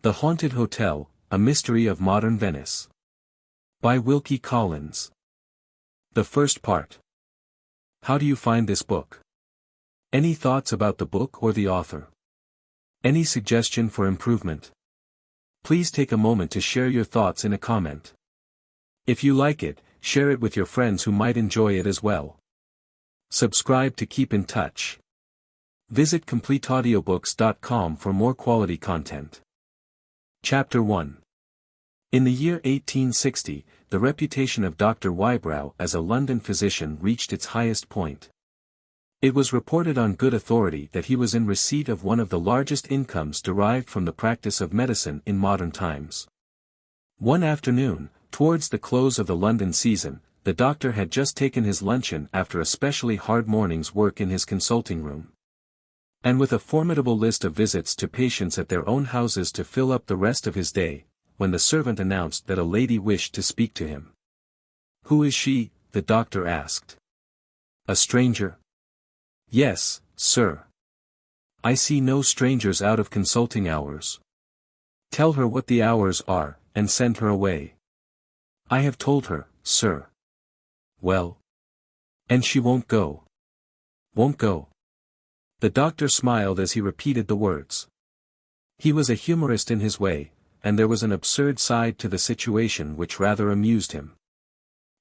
The Haunted Hotel, A Mystery of Modern Venice. By Wilkie Collins. The first part. How do you find this book? Any thoughts about the book or the author? Any suggestion for improvement? Please take a moment to share your thoughts in a comment. If you like it, share it with your friends who might enjoy it as well. Subscribe to keep in touch. Visit CompleteAudiobooks.com for more quality content. Chapter 1. In the year 1860, the reputation of Dr. Wybrow as a London physician reached its highest point. It was reported on good authority that he was in receipt of one of the largest incomes derived from the practice of medicine in modern times. One afternoon, towards the close of the London season, the doctor had just taken his luncheon after a specially hard morning's work in his consulting room. And with a formidable list of visits to patients at their own houses to fill up the rest of his day, when the servant announced that a lady wished to speak to him. "Who is she?" the doctor asked. "A stranger?" "Yes, sir. I see no strangers out of consulting hours." "Tell her what the hours are, and send her away." "I have told her, sir." "Well? And she won't go?" "Won't go." The doctor smiled as he repeated the words. He was a humorist in his way, and there was an absurd side to the situation which rather amused him.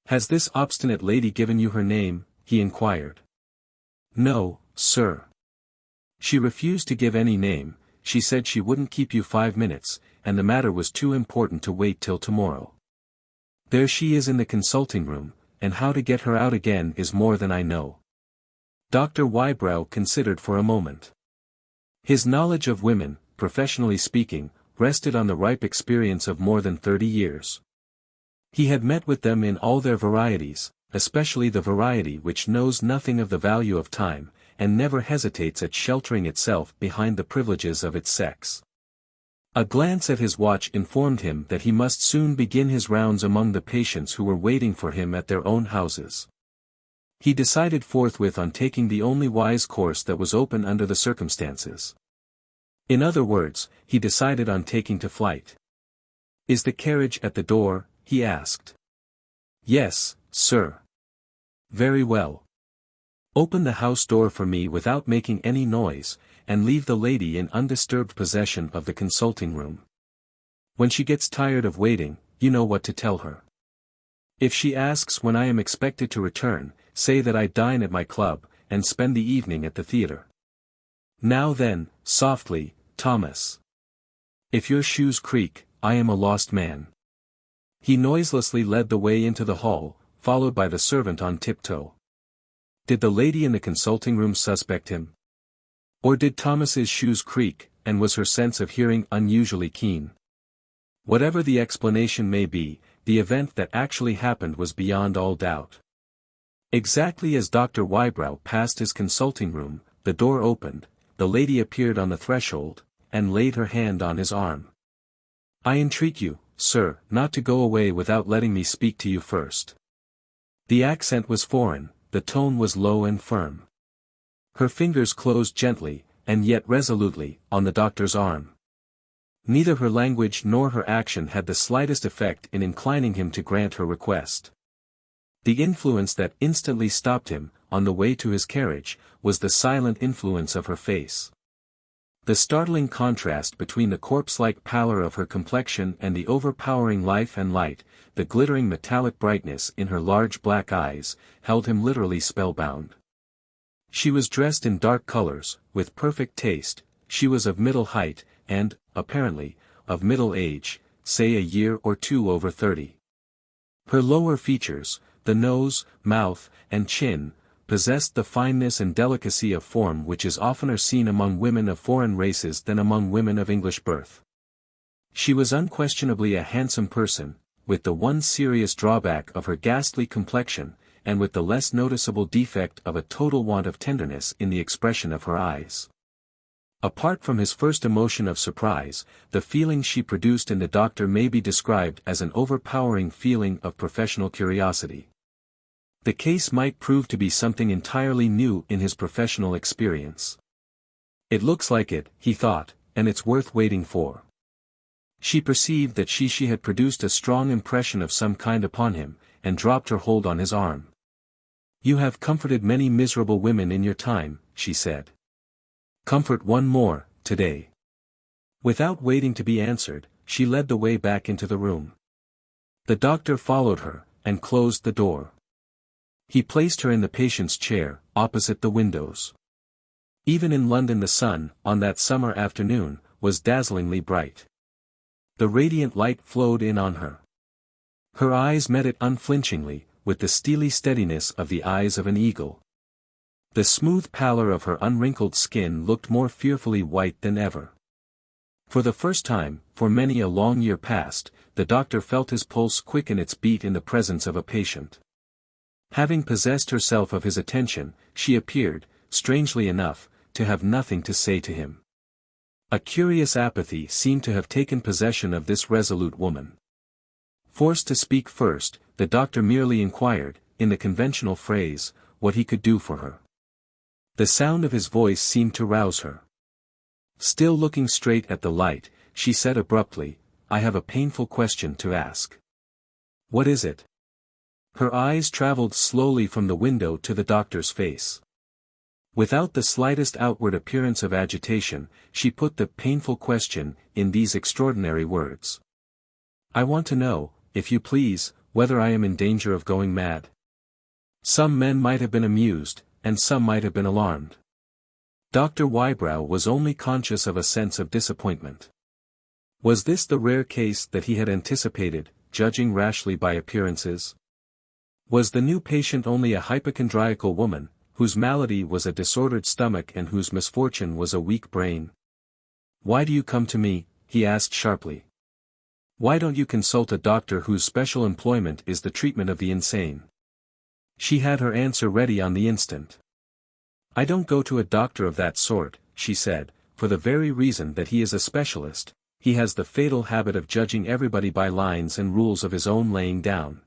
"Has this obstinate lady given you her name?" he inquired. "No, sir. She refused to give any name. She said she wouldn't keep you 5 minutes, and the matter was too important to wait till tomorrow. There she is in the consulting room, and how to get her out again is more than I know." Dr. Wybrow considered for a moment. His knowledge of women, professionally speaking, rested on the ripe experience of more than 30 years. He had met with them in all their varieties, especially the variety which knows nothing of the value of time, and never hesitates at sheltering itself behind the privileges of its sex. A glance at his watch informed him that he must soon begin his rounds among the patients who were waiting for him at their own houses. He decided forthwith on taking the only wise course that was open under the circumstances. In other words, he decided on taking to flight. "Is the carriage at the door?" he asked. "Yes, sir." "Very well. Open the house door for me without making any noise, and leave the lady in undisturbed possession of the consulting room. When she gets tired of waiting, you know what to tell her. If she asks when I am expected to return, say that I dine at my club, and spend the evening at the theatre. Now then, softly, Thomas. If your shoes creak, I am a lost man." He noiselessly led the way into the hall, followed by the servant on tiptoe. Did the lady in the consulting room suspect him? Or did Thomas's shoes creak, and was her sense of hearing unusually keen? Whatever the explanation may be, the event that actually happened was beyond all doubt. Exactly as Dr. Wybrow passed his consulting room, the door opened, the lady appeared on the threshold, and laid her hand on his arm. "I entreat you, sir, not to go away without letting me speak to you first." The accent was foreign, the tone was low and firm. Her fingers closed gently, and yet resolutely, on the doctor's arm. Neither her language nor her action had the slightest effect in inclining him to grant her request. The influence that instantly stopped him, on the way to his carriage, was the silent influence of her face. The startling contrast between the corpse-like pallor of her complexion and the overpowering life and light, the glittering metallic brightness in her large black eyes, held him literally spellbound. She was dressed in dark colors, with perfect taste. She was of middle height, and, apparently, of middle age, say a year or two over 30. Her lower features, the nose, mouth, and chin, possessed the fineness and delicacy of form which is oftener seen among women of foreign races than among women of English birth. She was unquestionably a handsome person, with the one serious drawback of her ghastly complexion, and with the less noticeable defect of a total want of tenderness in the expression of her eyes. Apart from his first emotion of surprise, the feeling she produced in the doctor may be described as an overpowering feeling of professional curiosity. The case might prove to be something entirely new in his professional experience. "It looks like it," he thought, "and it's worth waiting for." She perceived that she had produced a strong impression of some kind upon him, and dropped her hold on his arm. "You have comforted many miserable women in your time," she said. "Comfort one more, today." Without waiting to be answered, she led the way back into the room. The doctor followed her, and closed the door. He placed her in the patient's chair, opposite the windows. Even in London the sun, on that summer afternoon, was dazzlingly bright. The radiant light flowed in on her. Her eyes met it unflinchingly, with the steely steadiness of the eyes of an eagle. The smooth pallor of her unwrinkled skin looked more fearfully white than ever. For the first time, for many a long year past, the doctor felt his pulse quicken its beat in the presence of a patient. Having possessed herself of his attention, she appeared, strangely enough, to have nothing to say to him. A curious apathy seemed to have taken possession of this resolute woman. Forced to speak first, the doctor merely inquired, in the conventional phrase, what he could do for her. The sound of his voice seemed to rouse her. Still looking straight at the light, she said abruptly, "I have a painful question to ask." "What is it?" Her eyes traveled slowly from the window to the doctor's face. Without the slightest outward appearance of agitation, she put the painful question, in these extraordinary words. "I want to know, if you please, whether I am in danger of going mad." Some men might have been amused, and some might have been alarmed. Dr. Wybrow was only conscious of a sense of disappointment. Was this the rare case that he had anticipated, judging rashly by appearances? Was the new patient only a hypochondriacal woman, whose malady was a disordered stomach and whose misfortune was a weak brain? "Why do you come to me?" he asked sharply. "Why don't you consult a doctor whose special employment is the treatment of the insane?" She had her answer ready on the instant. "I don't go to a doctor of that sort," she said, "for the very reason that he is a specialist. He has the fatal habit of judging everybody by lines and rules of his own laying down.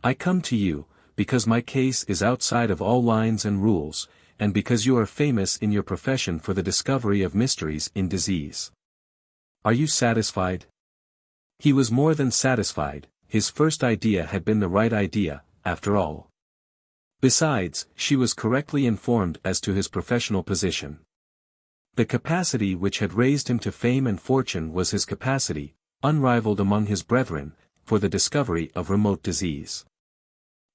I come to you, because my case is outside of all lines and rules, and because you are famous in your profession for the discovery of mysteries in disease. Are you satisfied?" He was more than satisfied. His first idea had been the right idea, after all. Besides, she was correctly informed as to his professional position. The capacity which had raised him to fame and fortune was his capacity, unrivaled among his brethren, for the discovery of remote disease.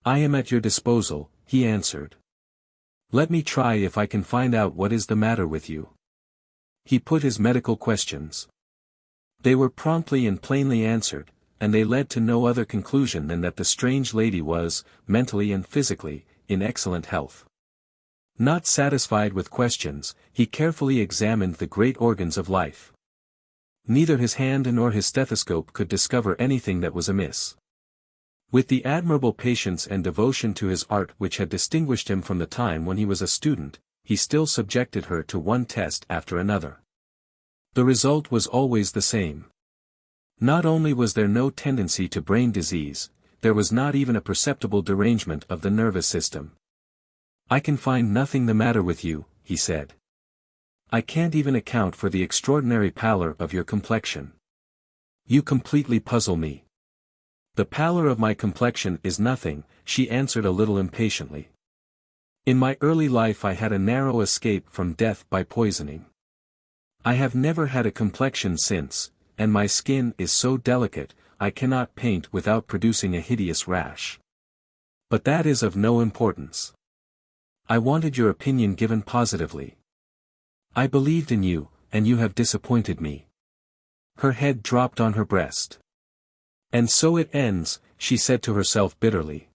"I am at your disposal," he answered. "Let me try if I can find out what is the matter with you." He put his medical questions. They were promptly and plainly answered, and they led to no other conclusion than that the strange lady was, mentally and physically, in excellent health. Not satisfied with questions, he carefully examined the great organs of life. Neither his hand nor his stethoscope could discover anything that was amiss. With the admirable patience and devotion to his art which had distinguished him from the time when he was a student, he still subjected her to one test after another. The result was always the same. Not only was there no tendency to brain disease, there was not even a perceptible derangement of the nervous system. "I can find nothing the matter with you," he said. "I can't even account for the extraordinary pallor of your complexion. You completely puzzle me." "The pallor of my complexion is nothing," she answered a little impatiently. "In my early life I had a narrow escape from death by poisoning. I have never had a complexion since, and my skin is so delicate, I cannot paint without producing a hideous rash. But that is of no importance. I wanted your opinion given positively. I believed in you, and you have disappointed me." Her head dropped on her breast. "And so it ends," she said to herself bitterly.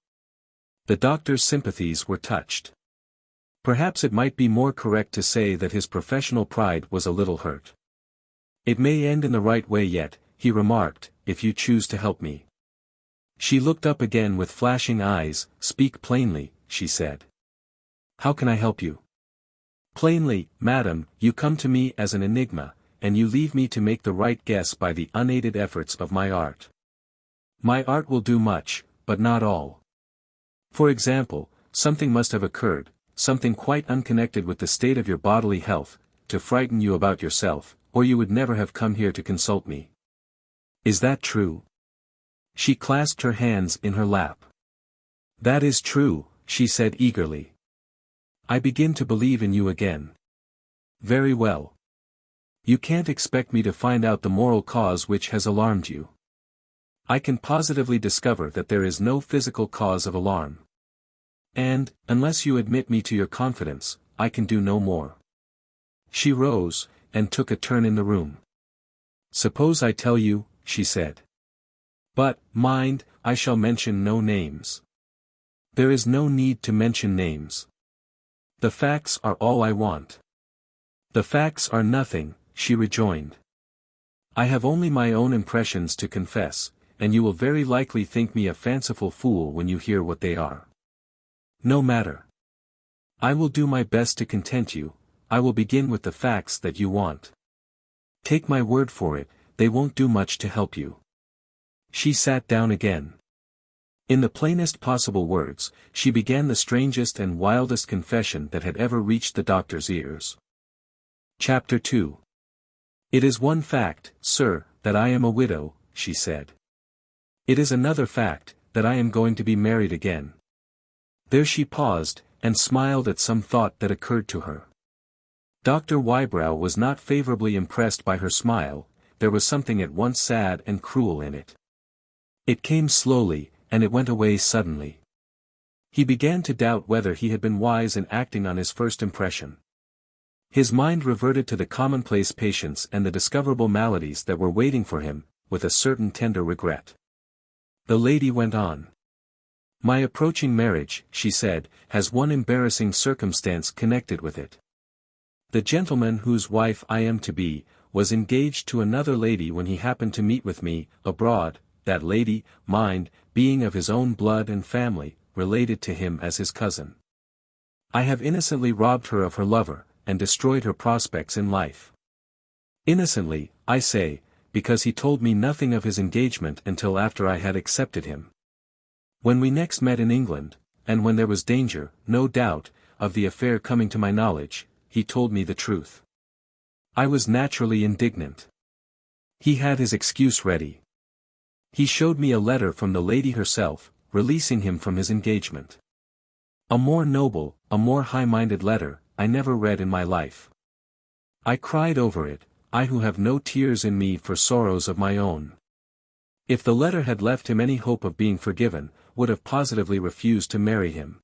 The doctor's sympathies were touched. Perhaps it might be more correct to say that his professional pride was a little hurt. "It may end in the right way yet," he remarked, "if you choose to help me." She looked up again with flashing eyes. "Speak plainly," she said. "How can I help you?" "Plainly, madam, you come to me as an enigma, and you leave me to make the right guess by the unaided efforts of my art. My art will do much, but not all. For example, something must have occurred, something quite unconnected with the state of your bodily health, to frighten you about yourself, or you would never have come here to consult me. Is that true? She clasped her hands in her lap. That is true, she said eagerly. I begin to believe in you again. Very well. You can't expect me to find out the moral cause which has alarmed you. I can positively discover that there is no physical cause of alarm. And, unless you admit me to your confidence, I can do no more. She rose, and took a turn in the room. Suppose I tell you, she said. But, mind, I shall mention no names. There is no need to mention names. The facts are all I want. The facts are nothing, she rejoined. I have only my own impressions to confess, and you will very likely think me a fanciful fool when you hear what they are. No matter. I will do my best to content you. I will begin with the facts that you want. Take my word for it, they won't do much to help you. She sat down again. In the plainest possible words, she began the strangest and wildest confession that had ever reached the doctor's ears. Chapter 2. It is one fact, sir, that I am a widow, she said. It is another fact, that I am going to be married again. There she paused, and smiled at some thought that occurred to her. Dr. Wybrow was not favorably impressed by her smile. There was something at once sad and cruel in it. It came slowly, and it went away suddenly. He began to doubt whether he had been wise in acting on his first impression. His mind reverted to the commonplace patients and the discoverable maladies that were waiting for him, with a certain tender regret. The lady went on. My approaching marriage, she said, has one embarrassing circumstance connected with it. The gentleman whose wife I am to be, was engaged to another lady when he happened to meet with me, abroad, that lady, mind, being of his own blood and family, related to him as his cousin. I have innocently robbed her of her lover, and destroyed her prospects in life. Innocently, I say, because he told me nothing of his engagement until after I had accepted him. When we next met in England, and when there was danger, no doubt, of the affair coming to my knowledge, he told me the truth. I was naturally indignant. He had his excuse ready. He showed me a letter from the lady herself, releasing him from his engagement. A more noble, a more high-minded letter, I never read in my life. I cried over it, I who have no tears in me for sorrows of my own. If the letter had left him any hope of being forgiven, would have positively refused to marry him.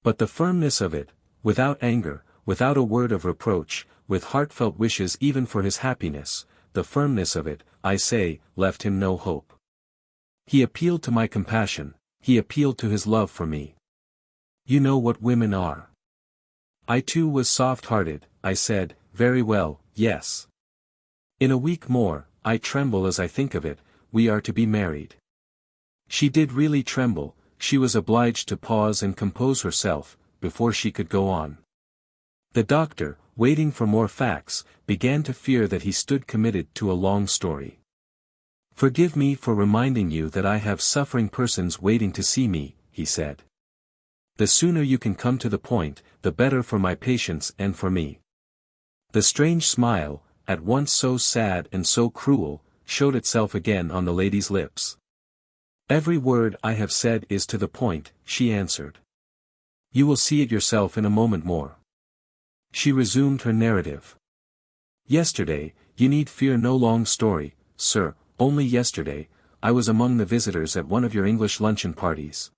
But the firmness of it, without anger, without a word of reproach, with heartfelt wishes even for his happiness, the firmness of it, I say, left him no hope. He appealed to my compassion, he appealed to his love for me. You know what women are. I too was soft-hearted, I said, very well, yes. In a week more, I tremble as I think of it, we are to be married. She did really tremble, she was obliged to pause and compose herself, before she could go on. The doctor, waiting for more facts, began to fear that he stood committed to a long story. Forgive me for reminding you that I have suffering persons waiting to see me, he said. The sooner you can come to the point, the better for my patients and for me. The strange smile, at once so sad and so cruel, showed itself again on the lady's lips. Every word I have said is to the point, she answered. You will see it yourself in a moment more. She resumed her narrative. Yesterday, you need fear no long story, sir, only yesterday, I was among the visitors at one of your English luncheon parties.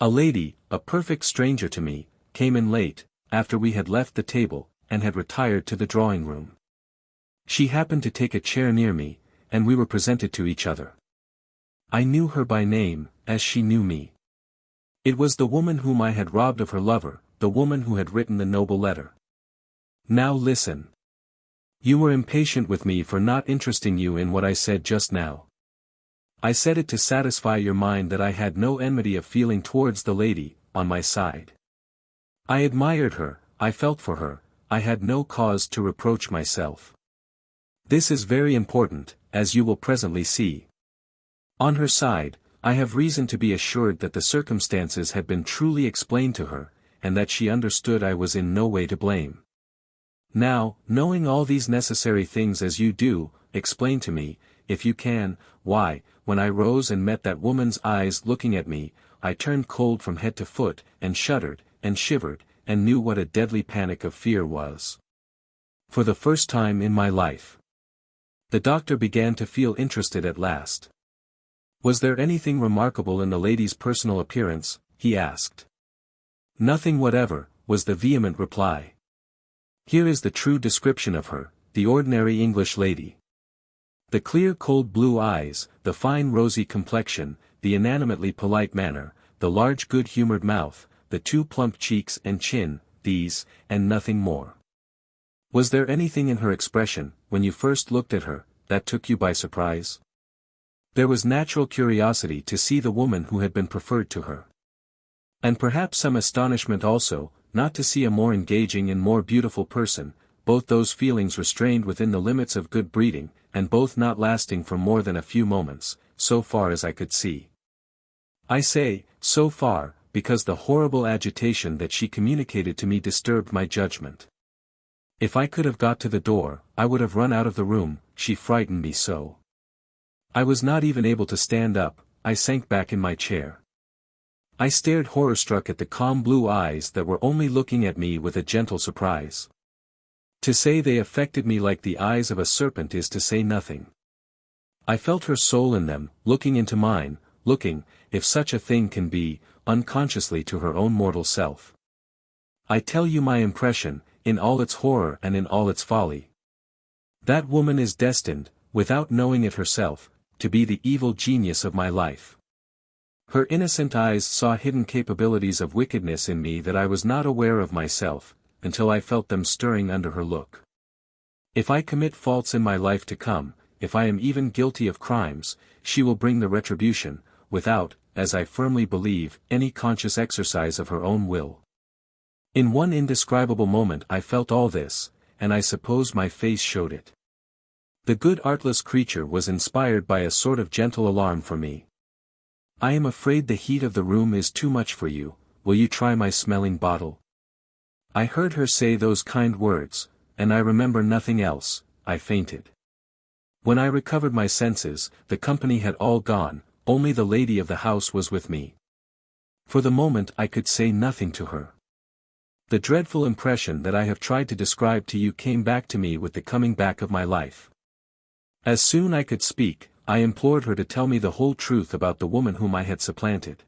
A lady, a perfect stranger to me, came in late, after we had left the table, and had retired to the drawing-room. She happened to take a chair near me, and we were presented to each other. I knew her by name, as she knew me. It was the woman whom I had robbed of her lover, the woman who had written the noble letter. Now listen. You were impatient with me for not interesting you in what I said just now. I said it to satisfy your mind that I had no enmity of feeling towards the lady, on my side. I admired her, I felt for her, I had no cause to reproach myself. This is very important, as you will presently see. On her side, I have reason to be assured that the circumstances had been truly explained to her, and that she understood I was in no way to blame. Now, knowing all these necessary things as you do, explain to me, if you can, why, when I rose and met that woman's eyes looking at me, I turned cold from head to foot, and shuddered, and shivered, and knew what a deadly panic of fear was. For the first time in my life. The doctor began to feel interested at last. Was there anything remarkable in the lady's personal appearance, he asked. Nothing whatever, was the vehement reply. Here is the true description of her, the ordinary English lady. The clear cold blue eyes, the fine rosy complexion, the inanimately polite manner, the large good-humored mouth, the 2 plump cheeks and chin, these, and nothing more. Was there anything in her expression, when you first looked at her, that took you by surprise? There was natural curiosity to see the woman who had been preferred to her. And perhaps some astonishment also, not to see a more engaging and more beautiful person, both those feelings restrained within the limits of good breeding, and both not lasting for more than a few moments, so far as I could see. I say, so far, because the horrible agitation that she communicated to me disturbed my judgment. If I could have got to the door, I would have run out of the room, she frightened me so. I was not even able to stand up, I sank back in my chair. I stared horror-struck at the calm blue eyes that were only looking at me with a gentle surprise. To say they affected me like the eyes of a serpent is to say nothing. I felt her soul in them, looking into mine, looking, if such a thing can be, unconsciously to her own mortal self. I tell you my impression, in all its horror and in all its folly. That woman is destined, without knowing it herself, to be the evil genius of my life. Her innocent eyes saw hidden capabilities of wickedness in me that I was not aware of myself, until I felt them stirring under her look. If I commit faults in my life to come, if I am even guilty of crimes, she will bring the retribution, without, as I firmly believe, any conscious exercise of her own will. In one indescribable moment I felt all this, and I suppose my face showed it. The good artless creature was inspired by a sort of gentle alarm for me. I am afraid the heat of the room is too much for you, will you try my smelling bottle? I heard her say those kind words, and I remember nothing else, I fainted. When I recovered my senses, the company had all gone, only the lady of the house was with me. For the moment I could say nothing to her. The dreadful impression that I have tried to describe to you came back to me with the coming back of my life. As soon as I could speak, I implored her to tell me the whole truth about the woman whom I had supplanted.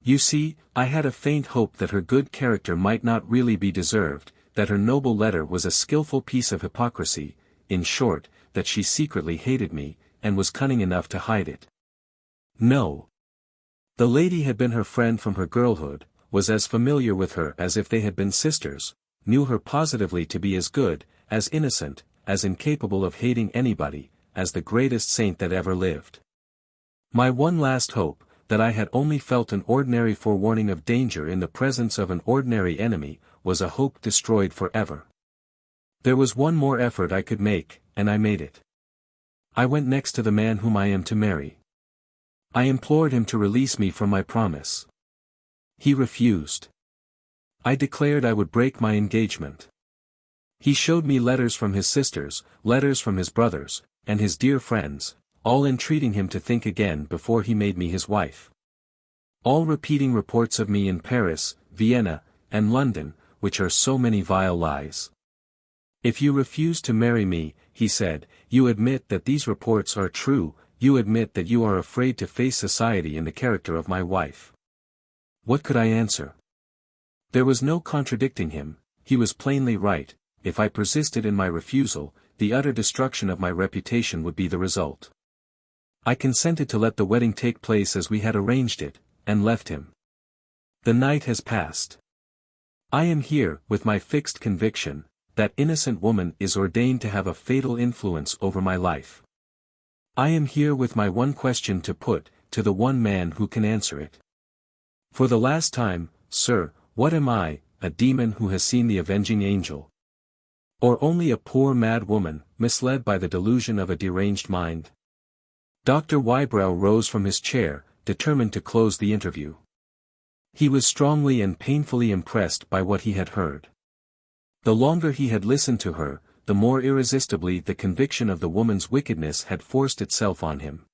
You see, I had a faint hope that her good character might not really be deserved, that her noble letter was a skilful piece of hypocrisy, in short, that she secretly hated me, and was cunning enough to hide it. No. The lady had been her friend from her girlhood, was as familiar with her as if they had been sisters, knew her positively to be as good, as innocent, as incapable of hating anybody, as the greatest saint that ever lived. My one last hope, that I had only felt an ordinary forewarning of danger in the presence of an ordinary enemy, was a hope destroyed forever. There was one more effort I could make, and I made it. I went next to the man whom I am to marry. I implored him to release me from my promise. He refused. I declared I would break my engagement. He showed me letters from his sisters, letters from his brothers, and his dear friends, all entreating him to think again before he made me his wife. All repeating reports of me in Paris, Vienna, and London, which are so many vile lies. If you refuse to marry me, he said, you admit that these reports are true, you admit that you are afraid to face society in the character of my wife. What could I answer? There was no contradicting him, he was plainly right. If I persisted in my refusal, the utter destruction of my reputation would be the result. I consented to let the wedding take place as we had arranged it, and left him. The night has passed. I am here, with my fixed conviction, that innocent woman is ordained to have a fatal influence over my life. I am here with my one question to put, to the one man who can answer it. For the last time, sir, what am I, a demon who has seen the avenging angel? Or only a poor mad woman, misled by the delusion of a deranged mind? Dr. Wybrow rose from his chair, determined to close the interview. He was strongly and painfully impressed by what he had heard. The longer he had listened to her, the more irresistibly the conviction of the woman's wickedness had forced itself on him.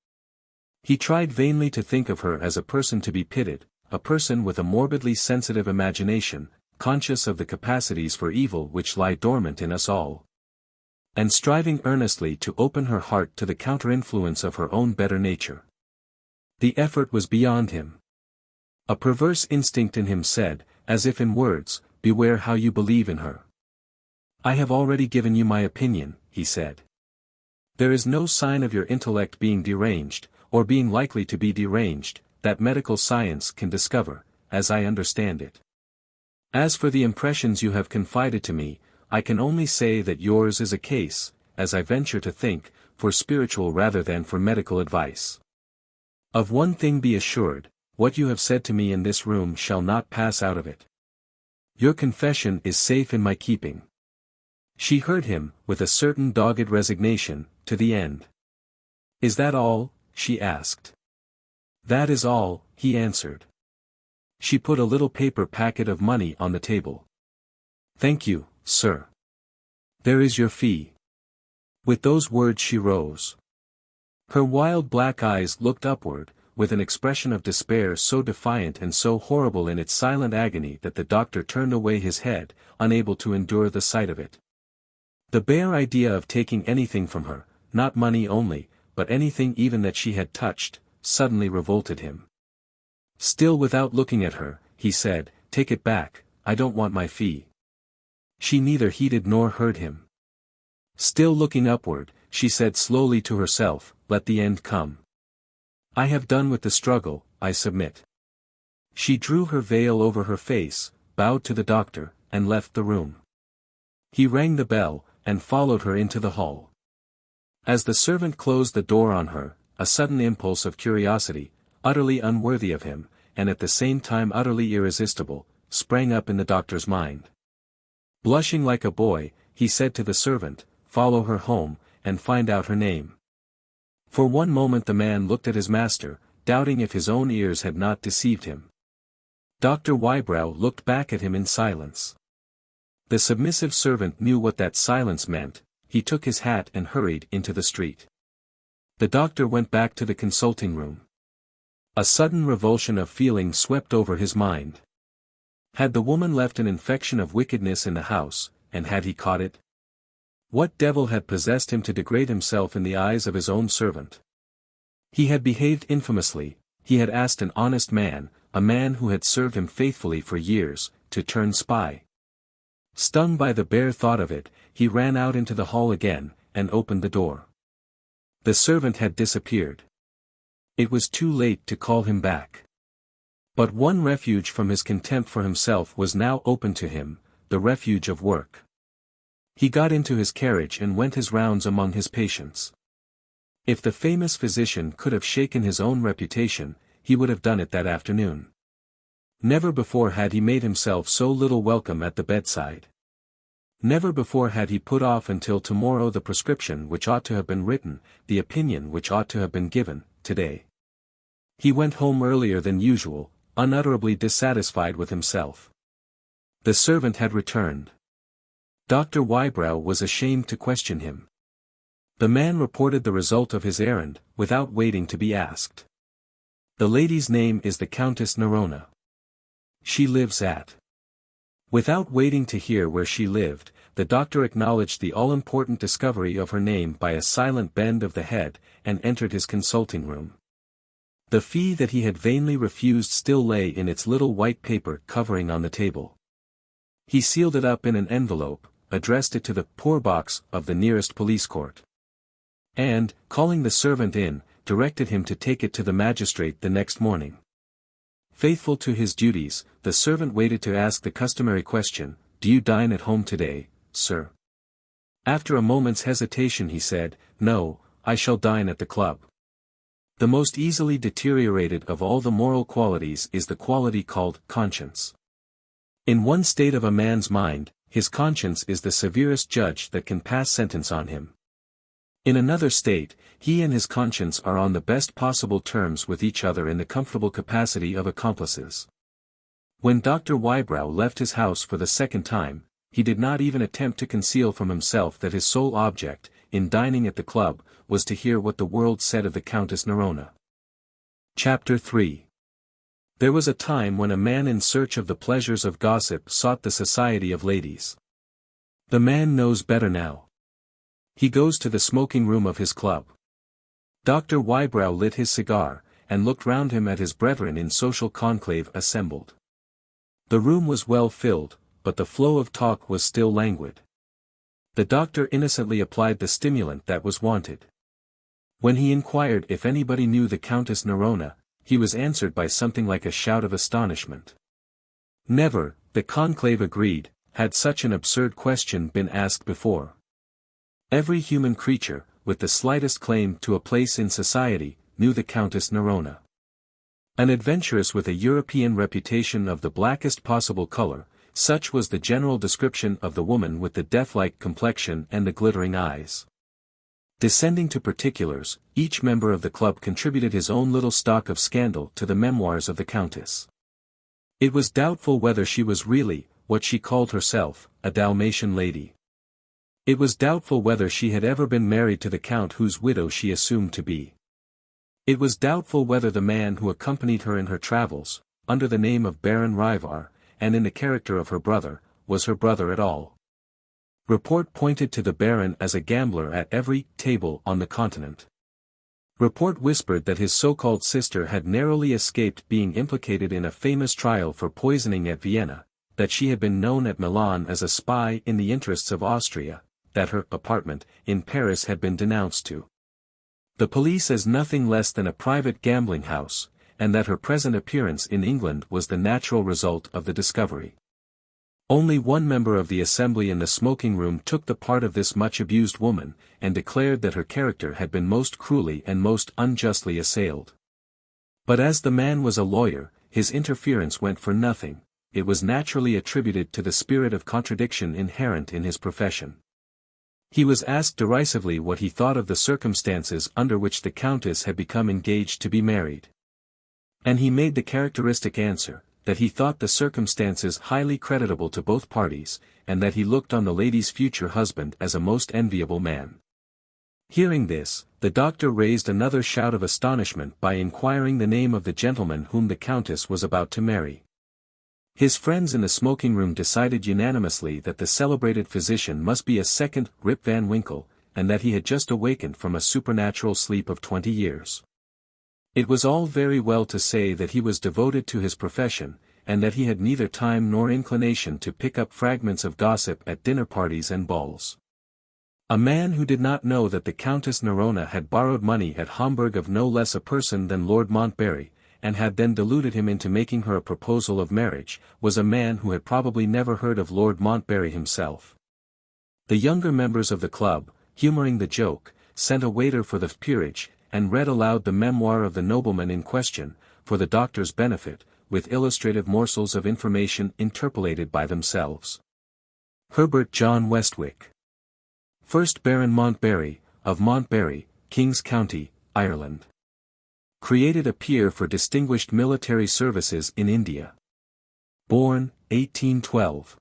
He tried vainly to think of her as a person to be pitied, a person with a morbidly sensitive imagination, conscious of the capacities for evil which lie dormant in us all, and striving earnestly to open her heart to the counter-influence of her own better nature. The effort was beyond him. A perverse instinct in him said, as if in words, "Beware how you believe in her." "I have already given you my opinion," he said. "There is no sign of your intellect being deranged, or being likely to be deranged, that medical science can discover, as I understand it. As for the impressions you have confided to me, I can only say that yours is a case, as I venture to think, for spiritual rather than for medical advice. Of one thing be assured, what you have said to me in this room shall not pass out of it. Your confession is safe in my keeping." She heard him, with a certain dogged resignation, to the end. "Is that all?" she asked. "That is all," he answered. She put a little paper packet of money on the table. "Thank you, sir. There is your fee." With those words she rose. Her wild black eyes looked upward, with an expression of despair so defiant and so horrible in its silent agony that the doctor turned away his head, unable to endure the sight of it. The bare idea of taking anything from her, not money only, but anything even that she had touched, suddenly revolted him. Still without looking at her, he said, "Take it back, I don't want my fee." She neither heeded nor heard him. Still looking upward, she said slowly to herself, "Let the end come. I have done with the struggle, I submit." She drew her veil over her face, bowed to the doctor, and left the room. He rang the bell, and followed her into the hall. As the servant closed the door on her, a sudden impulse of curiosity, utterly unworthy of him, and at the same time utterly irresistible, sprang up in the doctor's mind. Blushing like a boy, he said to the servant, "Follow her home, and find out her name." For one moment the man looked at his master, doubting if his own ears had not deceived him. Dr. Wybrow looked back at him in silence. The submissive servant knew what that silence meant. He took his hat and hurried into the street. The doctor went back to the consulting room. A sudden revulsion of feeling swept over his mind. Had the woman left an infection of wickedness in the house, and had he caught it? What devil had possessed him to degrade himself in the eyes of his own servant? He had behaved infamously. He had asked an honest man, a man who had served him faithfully for years, to turn spy. Stung by the bare thought of it, he ran out into the hall again, and opened the door. The servant had disappeared. It was too late to call him back. But one refuge from his contempt for himself was now open to him, the refuge of work. He got into his carriage and went his rounds among his patients. If the famous physician could have shaken his own reputation, he would have done it that afternoon. Never before had he made himself so little welcome at the bedside. Never before had he put off until tomorrow the prescription which ought to have been written, the opinion which ought to have been given, today. He went home earlier than usual, unutterably dissatisfied with himself. The servant had returned. Dr. Wybrow was ashamed to question him. The man reported the result of his errand, without waiting to be asked. The lady's name is the Countess Narona. She lives at. Without waiting to hear where she lived, the doctor acknowledged the all-important discovery of her name by a silent bend of the head, and entered his consulting room. The fee that he had vainly refused still lay in its little white paper covering on the table. He sealed it up in an envelope, addressed it to the poor box of the nearest police court, and, calling the servant in, directed him to take it to the magistrate the next morning. Faithful to his duties, the servant waited to ask the customary question, "Do you dine at home today, sir?" After a moment's hesitation he said, "No, I shall dine at the club." The most easily deteriorated of all the moral qualities is the quality called conscience. In one state of a man's mind, his conscience is the severest judge that can pass sentence on him. In another state, he and his conscience are on the best possible terms with each other in the comfortable capacity of accomplices. When Dr. Wybrow left his house for the second time, he did not even attempt to conceal from himself that his sole object, in dining at the club, was to hear what the world said of the Countess Narona. Chapter 3. There was a time when a man in search of the pleasures of gossip sought the society of ladies. The man knows better now. He goes to the smoking room of his club. Dr. Wybrow lit his cigar, and looked round him at his brethren in social conclave assembled. The room was well filled, but the flow of talk was still languid. The doctor innocently applied the stimulant that was wanted. When he inquired if anybody knew the Countess Narona, he was answered by something like a shout of astonishment. Never, the conclave agreed, had such an absurd question been asked before. Every human creature, with the slightest claim to a place in society, knew the Countess Narona. An adventuress with a European reputation of the blackest possible color, such was the general description of the woman with the death-like complexion and the glittering eyes. Descending to particulars, each member of the club contributed his own little stock of scandal to the memoirs of the Countess. It was doubtful whether she was really, what she called herself, a Dalmatian lady. It was doubtful whether she had ever been married to the Count whose widow she assumed to be. It was doubtful whether the man who accompanied her in her travels, under the name of Baron Ryvar, and in the character of her brother, was her brother at all. Report pointed to the Baron as a gambler at every table on the continent. Report whispered that his so-called sister had narrowly escaped being implicated in a famous trial for poisoning at Vienna, that she had been known at Milan as a spy in the interests of Austria, that her apartment in Paris had been denounced to the police as nothing less than a private gambling house, and that her present appearance in England was the natural result of the discovery. Only one member of the assembly in the smoking room took the part of this much-abused woman, and declared that her character had been most cruelly and most unjustly assailed. But as the man was a lawyer, his interference went for nothing. It was naturally attributed to the spirit of contradiction inherent in his profession. He was asked derisively what he thought of the circumstances under which the Countess had become engaged to be married. And he made the characteristic answer, that he thought the circumstances highly creditable to both parties, and that he looked on the lady's future husband as a most enviable man. Hearing this, the doctor raised another shout of astonishment by inquiring the name of the gentleman whom the Countess was about to marry. His friends in the smoking room decided unanimously that the celebrated physician must be a second Rip Van Winkle, and that he had just awakened from a supernatural sleep of 20 years. It was all very well to say that he was devoted to his profession, and that he had neither time nor inclination to pick up fragments of gossip at dinner parties and balls. A man who did not know that the Countess Narona had borrowed money at Hamburg of no less a person than Lord Montbarry, and had then deluded him into making her a proposal of marriage, was a man who had probably never heard of Lord Montbarry himself. The younger members of the club, humoring the joke, sent a waiter for the peerage, and read aloud the memoir of the nobleman in question, for the doctor's benefit, with illustrative morsels of information interpolated by themselves. Herbert John Westwick, 1st Baron Montbarry, of Montbarry, King's County, Ireland. Created a peer for distinguished military services in India. Born, 1812.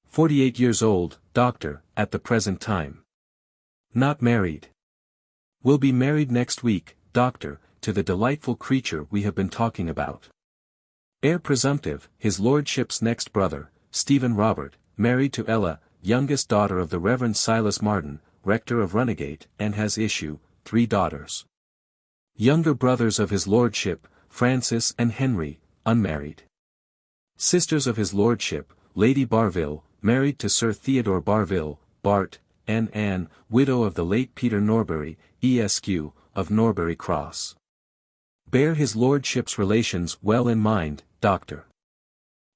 48 years old, doctor, at the present time. Not married. Will be married next week, doctor, to the delightful creature we have been talking about. Heir presumptive, his lordship's next brother, Stephen Robert, married to Ella, youngest daughter of the Reverend Silas Martin, rector of Runagate, and has issue, 3 daughters. Younger brothers of his lordship, Francis and Henry, unmarried. Sisters of his lordship, Lady Barville, married to Sir Theodore Barville, Bart, and Anne, widow of the late Peter Norbury, Esq., of Norbury Cross. Bear his lordship's relations well in mind, doctor.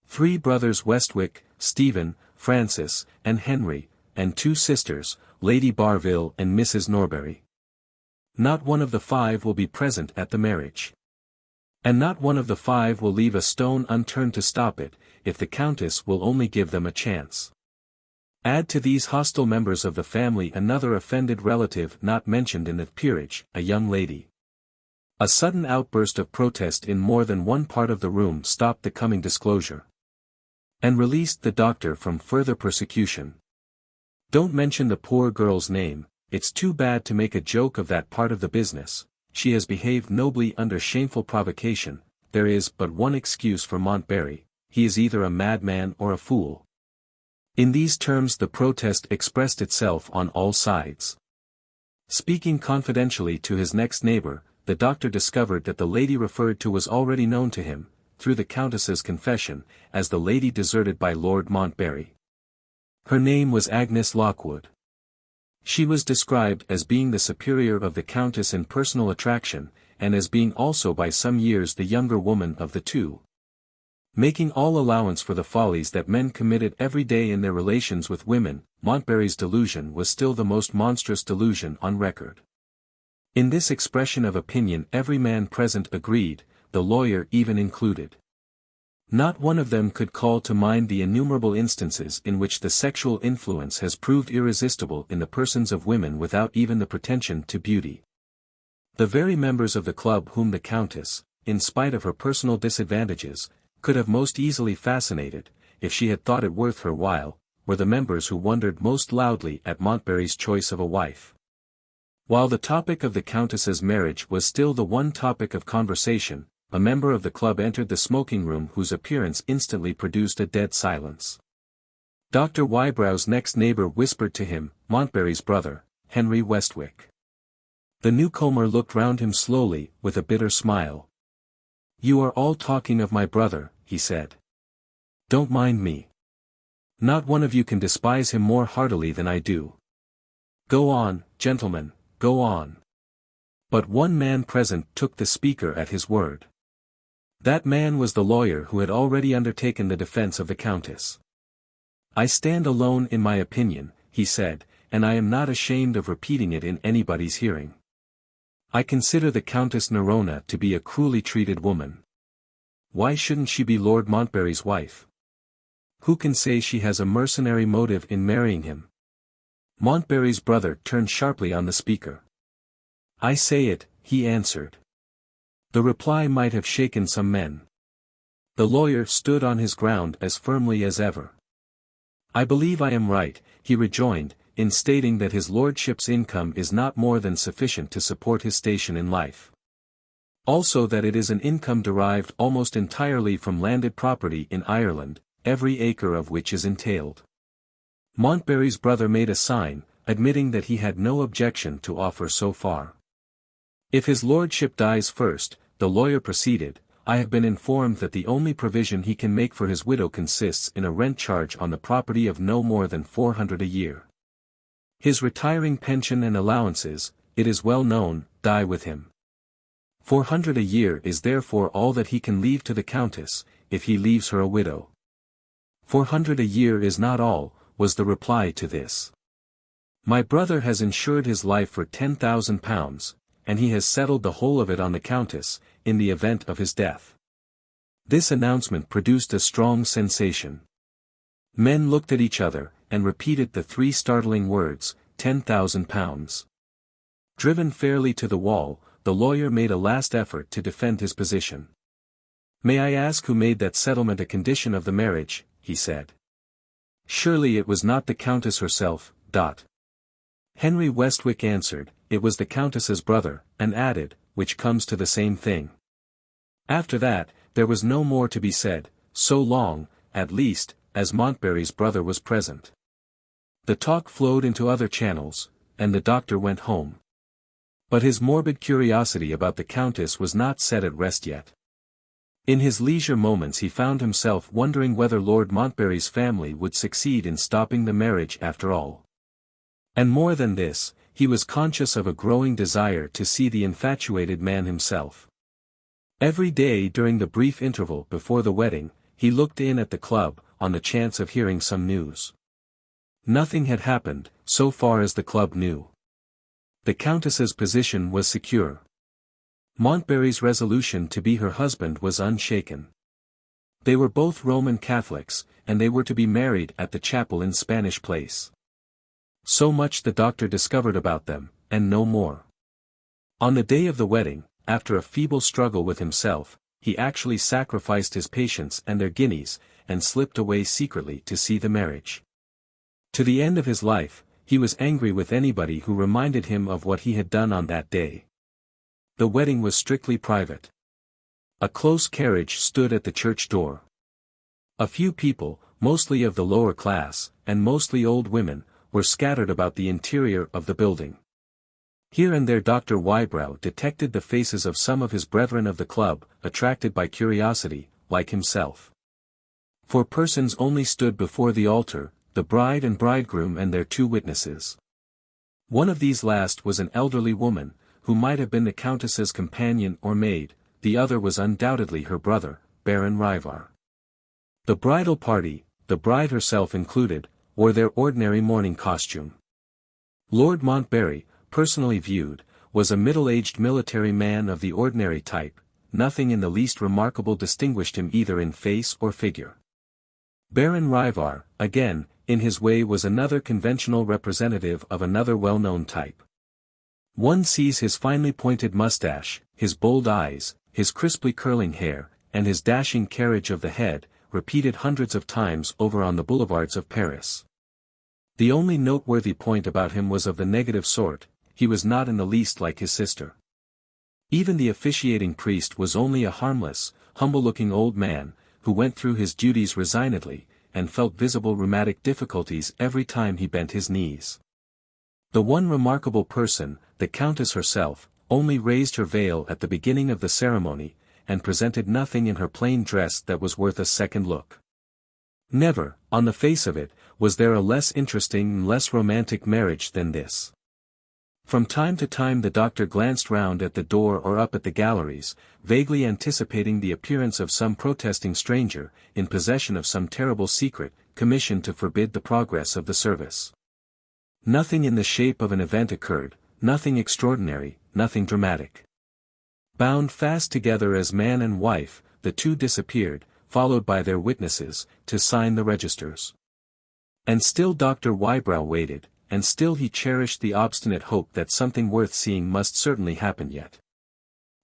3 brothers Westwick, Stephen, Francis, and Henry, and 2 sisters, Lady Barville and Mrs. Norbury. Not one of the 5 will be present at the marriage. And not one of the 5 will leave a stone unturned to stop it, if the Countess will only give them a chance. Add to these hostile members of the family another offended relative not mentioned in the peerage, a young lady. A sudden outburst of protest in more than one part of the room stopped the coming disclosure. and released the doctor from further persecution. "Don't mention the poor girl's name, it's too bad to make a joke of that part of the business. She has behaved nobly under shameful provocation. There is but one excuse for Montbarry, he is either a madman or a fool." In these terms the protest expressed itself on all sides. Speaking confidentially to his next neighbor, the doctor discovered that the lady referred to was already known to him, through the Countess's confession, as the lady deserted by Lord Montbarry. Her name was Agnes Lockwood. She was described as being the superior of the Countess in personal attraction, and as being also by some years the younger woman of the two. Making all allowance for the follies that men committed every day in their relations with women, Montbarry's delusion was still the most monstrous delusion on record. In this expression of opinion every man present agreed, the lawyer even included. Not one of them could call to mind the innumerable instances in which the sexual influence has proved irresistible in the persons of women without even the pretension to beauty. The very members of the club whom the Countess, in spite of her personal disadvantages, could have most easily fascinated, if she had thought it worth her while, were the members who wondered most loudly at Montbarry's choice of a wife. While the topic of the Countess's marriage was still the one topic of conversation, a member of the club entered the smoking room whose appearance instantly produced a dead silence. Dr. Wybrow's next neighbor whispered to him, Montbarry's brother, Henry Westwick. The newcomer looked round him slowly, with a bitter smile. "You are all talking of my brother," he said. "Don't mind me. Not one of you can despise him more heartily than I do. Go on, gentlemen, go on." But one man present took the speaker at his word. That man was the lawyer who had already undertaken the defense of the Countess. "I stand alone in my opinion," he said, "and I am not ashamed of repeating it in anybody's hearing. I consider the Countess Narona to be a cruelly treated woman. Why shouldn't she be Lord Montbarry's wife? Who can say she has a mercenary motive in marrying him?" Montbarry's brother turned sharply on the speaker. "I say it," he answered. The reply might have shaken some men. The lawyer stood on his ground as firmly as ever. "I believe I am right," he rejoined, "in stating that his lordship's income is not more than sufficient to support his station in life. Also that it is an income derived almost entirely from landed property in Ireland, every acre of which is entailed." Montbarry's brother made a sign, admitting that he had no objection to offer so far. "If his lordship dies first," the lawyer proceeded, "I have been informed that the only provision he can make for his widow consists in a rent charge on the property of no more than 400 a year. His retiring pension and allowances, it is well known, die with him. 400 a year is therefore all that he can leave to the Countess, if he leaves her a widow." "400 a year is not all," was the reply to this. "My brother has insured his life for £10,000, and he has settled the whole of it on the Countess, in the event of his death." This announcement produced a strong sensation. Men looked at each other, and repeated the three startling words, £10,000. Driven fairly to the wall, the lawyer made a last effort to defend his position. "May I ask who made that settlement a condition of the marriage?" he said. "Surely it was not the Countess herself." Henry Westwick answered, "It was the Countess's brother," and added, "which comes to the same thing." After that, there was no more to be said, so long, at least, as Montbarry's brother was present. The talk flowed into other channels, and the doctor went home. But his morbid curiosity about the Countess was not set at rest yet. In his leisure moments he found himself wondering whether Lord Montbarry's family would succeed in stopping the marriage after all. And more than this, he was conscious of a growing desire to see the infatuated man himself. Every day during the brief interval before the wedding, he looked in at the club, on the chance of hearing some news. Nothing had happened, so far as the club knew. The Countess's position was secure. Montbarry's resolution to be her husband was unshaken. They were both Roman Catholics, and they were to be married at the chapel in Spanish Place. So much the doctor discovered about them, and no more. On the day of the wedding, after a feeble struggle with himself, he actually sacrificed his patients and their guineas, and slipped away secretly to see the marriage. To the end of his life, he was angry with anybody who reminded him of what he had done on that day. The wedding was strictly private. A close carriage stood at the church door. A few people, mostly of the lower class, and mostly old women, were scattered about the interior of the building. Here and there Dr. Wybrow detected the faces of some of his brethren of the club, attracted by curiosity, like himself. 4 persons only stood before the altar, the bride and bridegroom and their 2 witnesses. One of these last was an elderly woman, who might have been the countess's companion or maid, the other was undoubtedly her brother, Baron Ryvar. The bridal party, the bride herself included, wore their ordinary mourning costume. Lord Montbarry, personally viewed, was a middle-aged military man of the ordinary type. Nothing in the least remarkable distinguished him either in face or figure. Baron Ryvar, again, in his way was another conventional representative of another well-known type. One sees his finely pointed mustache, his bold eyes, his crisply curling hair, and his dashing carriage of the head, repeated hundreds of times over on the boulevards of Paris. The only noteworthy point about him was of the negative sort: he was not in the least like his sister. Even the officiating priest was only a harmless, humble-looking old man, who went through his duties resignedly, and felt visible rheumatic difficulties every time he bent his knees. The one remarkable person, the countess herself, only raised her veil at the beginning of the ceremony, and presented nothing in her plain dress that was worth a second look. Never, on the face of it, was there a less interesting and less romantic marriage than this. From time to time the doctor glanced round at the door or up at the galleries, vaguely anticipating the appearance of some protesting stranger, in possession of some terrible secret, commissioned to forbid the progress of the service. Nothing in the shape of an event occurred, nothing extraordinary, nothing dramatic. Bound fast together as man and wife, the 2 disappeared, followed by their witnesses, to sign the registers. And still Dr. Wybrow waited, and still he cherished the obstinate hope that something worth seeing must certainly happen yet.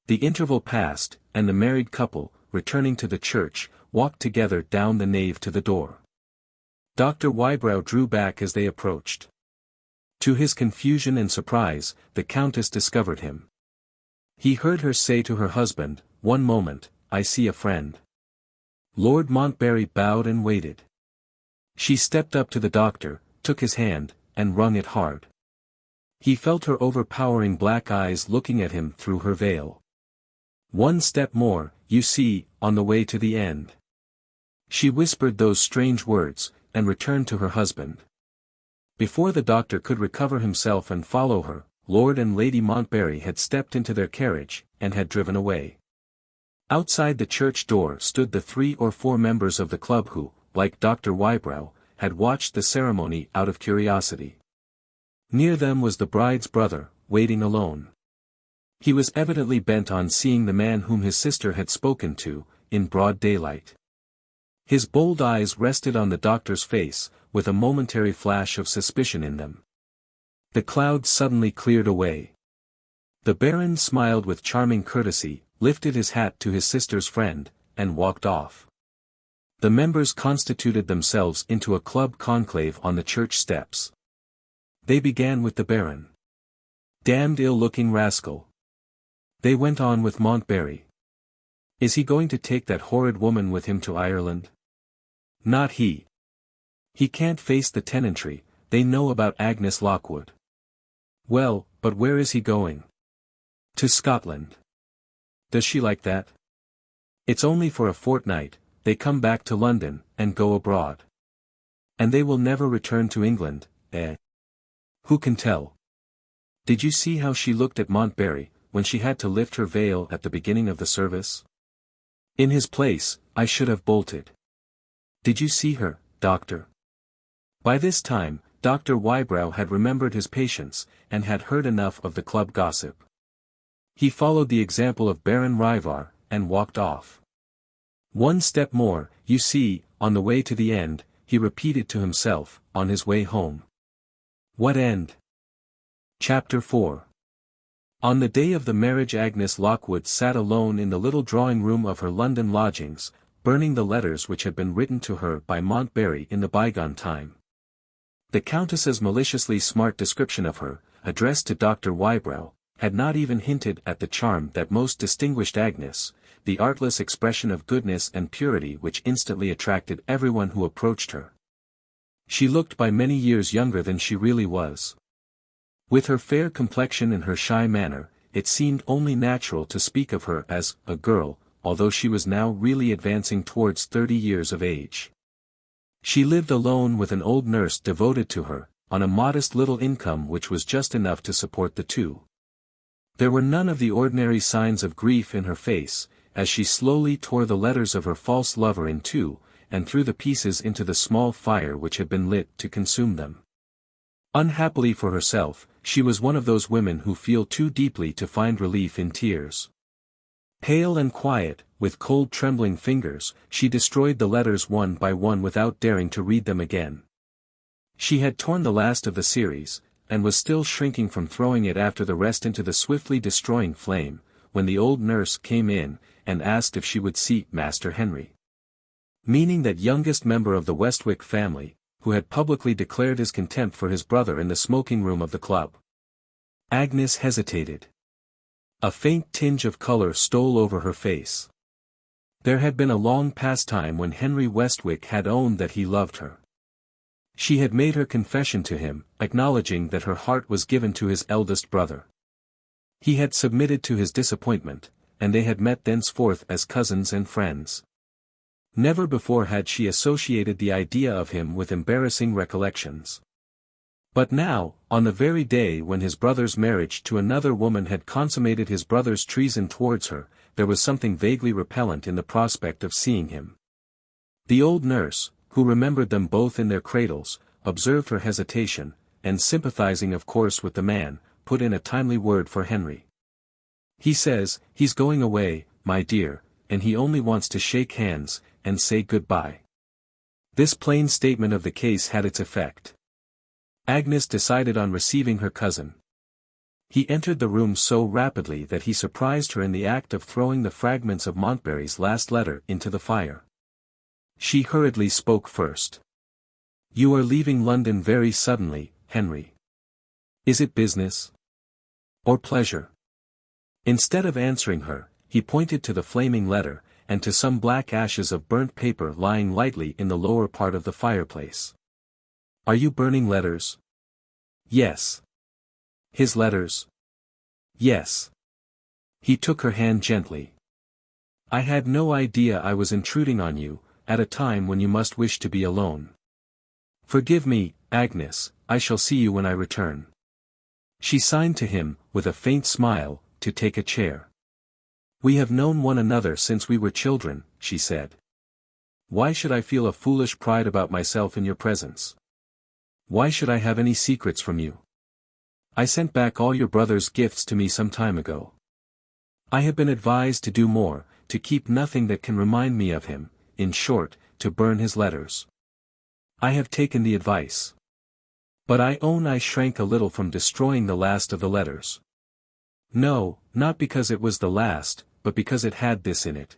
The interval passed, and the married couple, returning to the church, walked together down the nave to the door. Dr. Wybrow drew back as they approached. To his confusion and surprise, the countess discovered him. He heard her say to her husband, "One moment, I see a friend." Lord Montbarry bowed and waited. She stepped up to the doctor, took his hand, and wrung it hard. He felt her overpowering black eyes looking at him through her veil. "One step more, you see, on the way to the end." She whispered those strange words, and returned to her husband. Before the doctor could recover himself and follow her, Lord and Lady Montbarry had stepped into their carriage, and had driven away. Outside the church door stood the 3 or 4 members of the club who, like Dr. Wybrow, had watched the ceremony out of curiosity. Near them was the bride's brother, waiting alone. He was evidently bent on seeing the man whom his sister had spoken to, in broad daylight. His bold eyes rested on the doctor's face, with a momentary flash of suspicion in them. The clouds suddenly cleared away. The Baron smiled with charming courtesy, lifted his hat to his sister's friend, and walked off. The members constituted themselves into a club conclave on the church steps. They began with the Baron. "Damned ill-looking rascal." They went on with Montbarry. "Is he going to take that horrid woman with him to Ireland?" "Not he. He can't face the tenantry, they know about Agnes Lockwood." "Well, but where is he going?" "To Scotland." "Does she like that?" "It's only for a fortnight, they come back to London, and go abroad. And they will never return to England, eh? Who can tell? Did you see how she looked at Montbarry, when she had to lift her veil at the beginning of the service? In his place, I should have bolted. Did you see her, doctor?" By this time, Dr. Wybrow had remembered his patients, and had heard enough of the club gossip. He followed the example of Baron Ryvar, and walked off. "One step more, you see, on the way to the end," he repeated to himself, on his way home. What end? Chapter 4. On the day of the marriage Agnes Lockwood sat alone in the little drawing-room of her London lodgings, burning the letters which had been written to her by Montbarry in the bygone time. The Countess's maliciously smart description of her, addressed to Dr. Wybrow, had not even hinted at the charm that most distinguished Agnes, the artless expression of goodness and purity which instantly attracted everyone who approached her. She looked by many years younger than she really was. With her fair complexion and her shy manner, it seemed only natural to speak of her as a girl, although she was now really advancing towards 30 years of age. She lived alone with an old nurse devoted to her, on a modest little income which was just enough to support the two. There were none of the ordinary signs of grief in her face, as she slowly tore the letters of her false lover in two, and threw the pieces into the small fire which had been lit to consume them. Unhappily for herself, she was one of those women who feel too deeply to find relief in tears. Pale and quiet, with cold trembling fingers, she destroyed the letters one by one without daring to read them again. She had torn the last of the series, and was still shrinking from throwing it after the rest into the swiftly destroying flame, when the old nurse came in, and asked if she would see Master Henry. Meaning that youngest member of the Westwick family, who had publicly declared his contempt for his brother in the smoking room of the club. Agnes hesitated. A faint tinge of color stole over her face. There had been a long past time when Henry Westwick had owned that he loved her. She had made her confession to him, acknowledging that her heart was given to his eldest brother. He had submitted to his disappointment, and they had met thenceforth as cousins and friends. Never before had she associated the idea of him with embarrassing recollections. But now, on the very day when his brother's marriage to another woman had consummated his brother's treason towards her, there was something vaguely repellent in the prospect of seeing him. The old nurse, who remembered them both in their cradles, observed her hesitation, and sympathizing of course with the man, put in a timely word for Henry. "He says, he's going away, my dear, and he only wants to shake hands, and say good-bye." This plain statement of the case had its effect. Agnes decided on receiving her cousin. He entered the room so rapidly that he surprised her in the act of throwing the fragments of Montbarry's last letter into the fire. She hurriedly spoke first. "You are leaving London very suddenly, Henry. Is it business? Or pleasure?" Instead of answering her, he pointed to the flaming letter, and to some black ashes of burnt paper lying lightly in the lower part of the fireplace. "Are you burning letters?" "Yes." "His letters?" "Yes." He took her hand gently. "I had no idea I was intruding on you, at a time when you must wish to be alone. Forgive me, Agnes, I shall see you when I return." She signed to him, with a faint smile, to take a chair. "We have known one another since we were children," she said. "Why should I feel a foolish pride about myself in your presence? Why should I have any secrets from you? I sent back all your brother's gifts to me some time ago. I have been advised to do more, to keep nothing that can remind me of him, in short, to burn his letters. I have taken the advice. But I own I shrank a little from destroying the last of the letters. No, not because it was the last, but because it had this in it."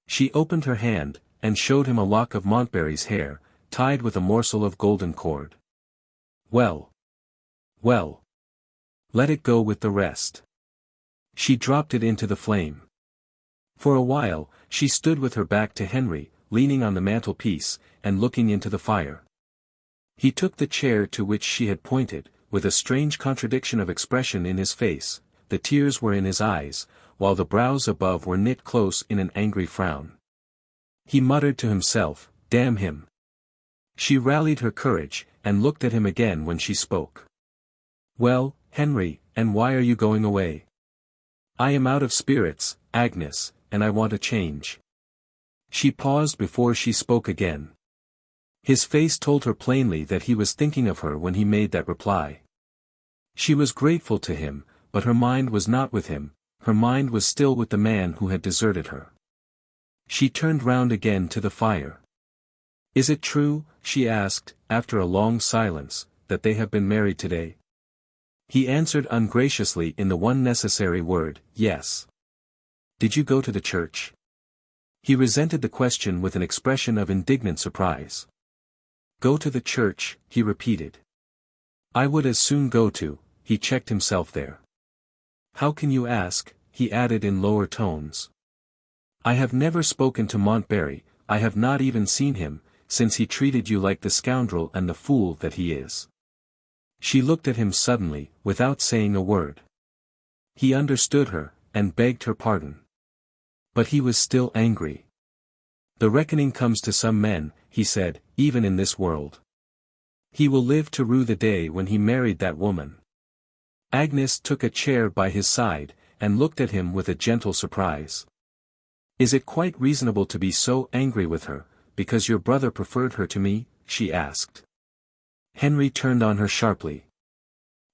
She opened her hand, and showed him a lock of Montbarry's hair, tied with a morsel of golden cord. "Well. Well. Let it go with the rest." She dropped it into the flame. For a while, she stood with her back to Henry, leaning on the mantelpiece, and looking into the fire. He took the chair to which she had pointed, with a strange contradiction of expression in his face. The tears were in his eyes, while the brows above were knit close in an angry frown. He muttered to himself, "Damn him." She rallied her courage, and looked at him again when she spoke. "Well, Henry, and why are you going away?" "I am out of spirits, Agnes, and I want a change." She paused before she spoke again. His face told her plainly that he was thinking of her when he made that reply. She was grateful to him, but her mind was not with him, her mind was still with the man who had deserted her. She turned round again to the fire. "Is it true," she asked, after a long silence, "that they have been married today?" He answered ungraciously in the one necessary word, "Yes." "Did you go to the church?" He resented the question with an expression of indignant surprise. Go to the church, he repeated. I would as soon go to, he checked himself there. How can you ask, he added in lower tones. I have never spoken to Montbarry, I have not even seen him, since he treated you like the scoundrel and the fool that he is. She looked at him suddenly, without saying a word. He understood her, and begged her pardon. But he was still angry. The reckoning comes to some men, he said, even in this world. He will live to rue the day when he married that woman. Agnes took a chair by his side, and looked at him with a gentle surprise. Is it quite reasonable to be so angry with her, because your brother preferred her to me? She asked. Henry turned on her sharply.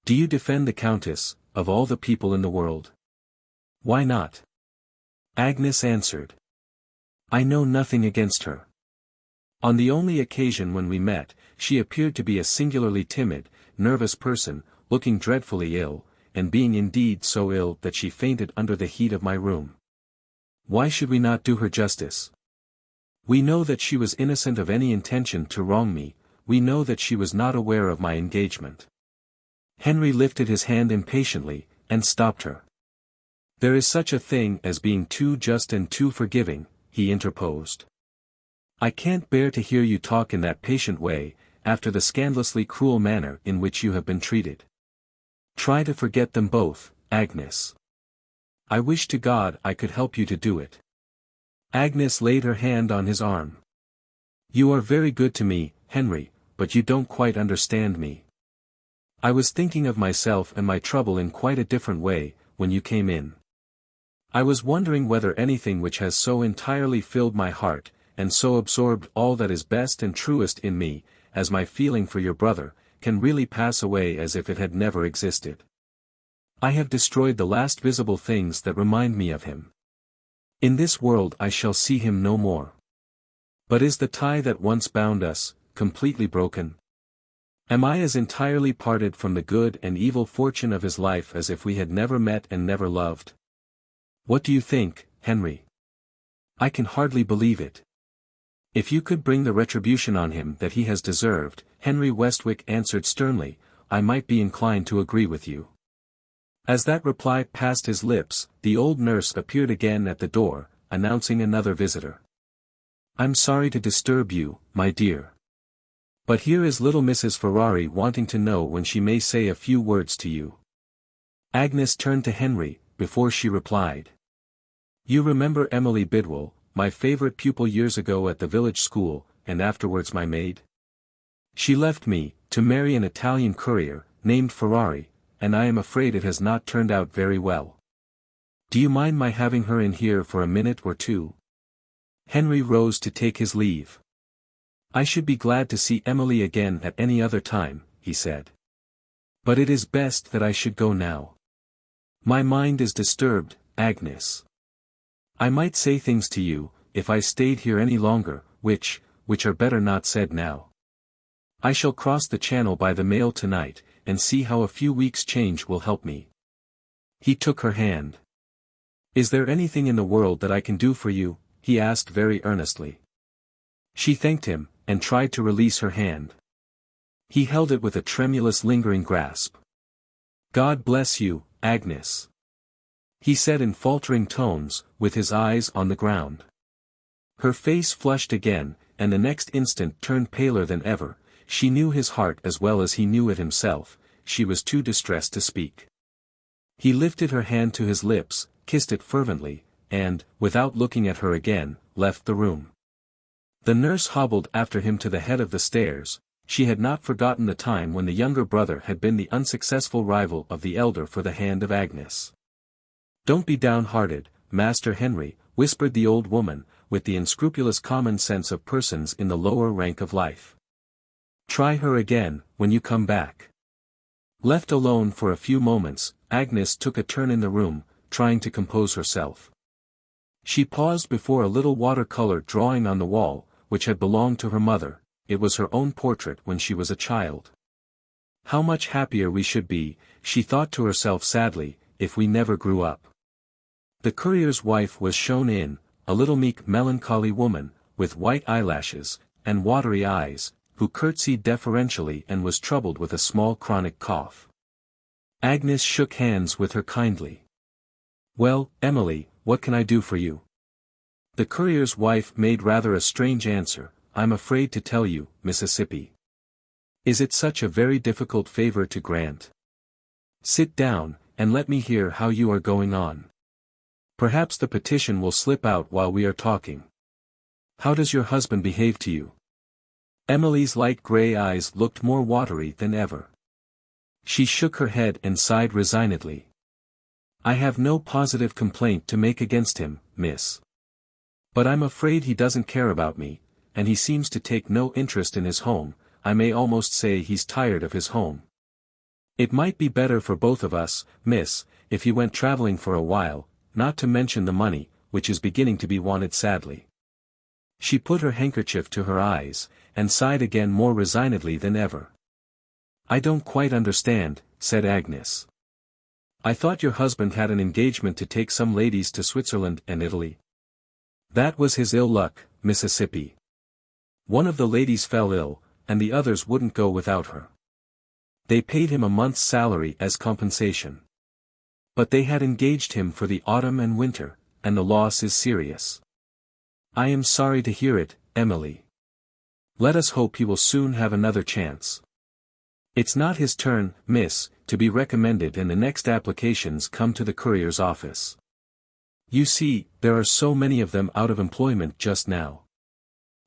Do you defend the Countess, of all the people in the world? Why not? Agnes answered. I know nothing against her. On the only occasion when we met, she appeared to be a singularly timid, nervous person, looking dreadfully ill, and being indeed so ill that she fainted under the heat of my room. Why should we not do her justice? We know that she was innocent of any intention to wrong me, we know that she was not aware of my engagement. Henry lifted his hand impatiently, and stopped her. There is such a thing as being too just and too forgiving, he interposed. I can't bear to hear you talk in that patient way, after the scandalously cruel manner in which you have been treated. Try to forget them both, Agnes. I wish to God I could help you to do it. Agnes laid her hand on his arm. You are very good to me, Henry, but you don't quite understand me. I was thinking of myself and my trouble in quite a different way, when you came in. I was wondering whether anything which has so entirely filled my heart, and so absorbed all that is best and truest in me, as my feeling for your brother, can really pass away as if it had never existed. I have destroyed the last visible things that remind me of him. In this world I shall see him no more. But is the tie that once bound us, completely broken? Am I as entirely parted from the good and evil fortune of his life as if we had never met and never loved? What do you think, Henry? I can hardly believe it. If you could bring the retribution on him that he has deserved, Henry Westwick answered sternly, I might be inclined to agree with you. As that reply passed his lips, the old nurse appeared again at the door, announcing another visitor. I'm sorry to disturb you, my dear. But here is little Mrs. Ferrari wanting to know when she may say a few words to you. Agnes turned to Henry, before she replied. You remember Emily Bidwell, my favorite pupil years ago at the village school, and afterwards my maid? She left me, to marry an Italian courier, named Ferrari, and I am afraid it has not turned out very well. Do you mind my having her in here for a minute or two? Henry rose to take his leave. I should be glad to see Emily again at any other time, he said. But it is best that I should go now. My mind is disturbed, Agnes. I might say things to you, if I stayed here any longer, which are better not said now. I shall cross the channel by the mail tonight, and see how a few weeks' change will help me. He took her hand. Is there anything in the world that I can do for you? He asked very earnestly. She thanked him, and tried to release her hand. He held it with a tremulous lingering grasp. God bless you, Agnes. He said in faltering tones, with his eyes on the ground. Her face flushed again, and the next instant turned paler than ever. She knew his heart as well as he knew it himself, she was too distressed to speak. He lifted her hand to his lips, kissed it fervently, and, without looking at her again, left the room. The nurse hobbled after him to the head of the stairs. She had not forgotten the time when the younger brother had been the unsuccessful rival of the elder for the hand of Agnes. Don't be downhearted, Master Henry, whispered the old woman, with the unscrupulous common sense of persons in the lower rank of life. Try her again, when you come back. Left alone for a few moments, Agnes took a turn in the room, trying to compose herself. She paused before a little watercolor drawing on the wall, which had belonged to her mother. It was her own portrait when she was a child. How much happier we should be, she thought to herself sadly, if we never grew up. The courier's wife was shown in, a little meek melancholy woman, with white eyelashes, and watery eyes, who curtsied deferentially and was troubled with a small chronic cough. Agnes shook hands with her kindly. "Well, Emily, what can I do for you?" The courier's wife made rather a strange answer. "I'm afraid to tell you, Mississippi." "Is it such a very difficult favor to grant?" "Sit down, and let me hear how you are going on. Perhaps the petition will slip out while we are talking. How does your husband behave to you?" Emily's light grey eyes looked more watery than ever. She shook her head and sighed resignedly. "I have no positive complaint to make against him, miss. But I'm afraid he doesn't care about me, and he seems to take no interest in his home. I may almost say he's tired of his home. It might be better for both of us, miss, if he went traveling for a while, not to mention the money, which is beginning to be wanted sadly." She put her handkerchief to her eyes, and sighed again more resignedly than ever. "I don't quite understand," said Agnes. "I thought your husband had an engagement to take some ladies to Switzerland and Italy." "That was his ill luck, Mississippi. One of the ladies fell ill, and the others wouldn't go without her. They paid him a month's salary as compensation. But they had engaged him for the autumn and winter, and the loss is serious." "I am sorry to hear it, Emily. Let us hope he will soon have another chance. It's not his turn, miss, to be recommended, and the next applications come to the courier's office. You see, there are so many of them out of employment just now.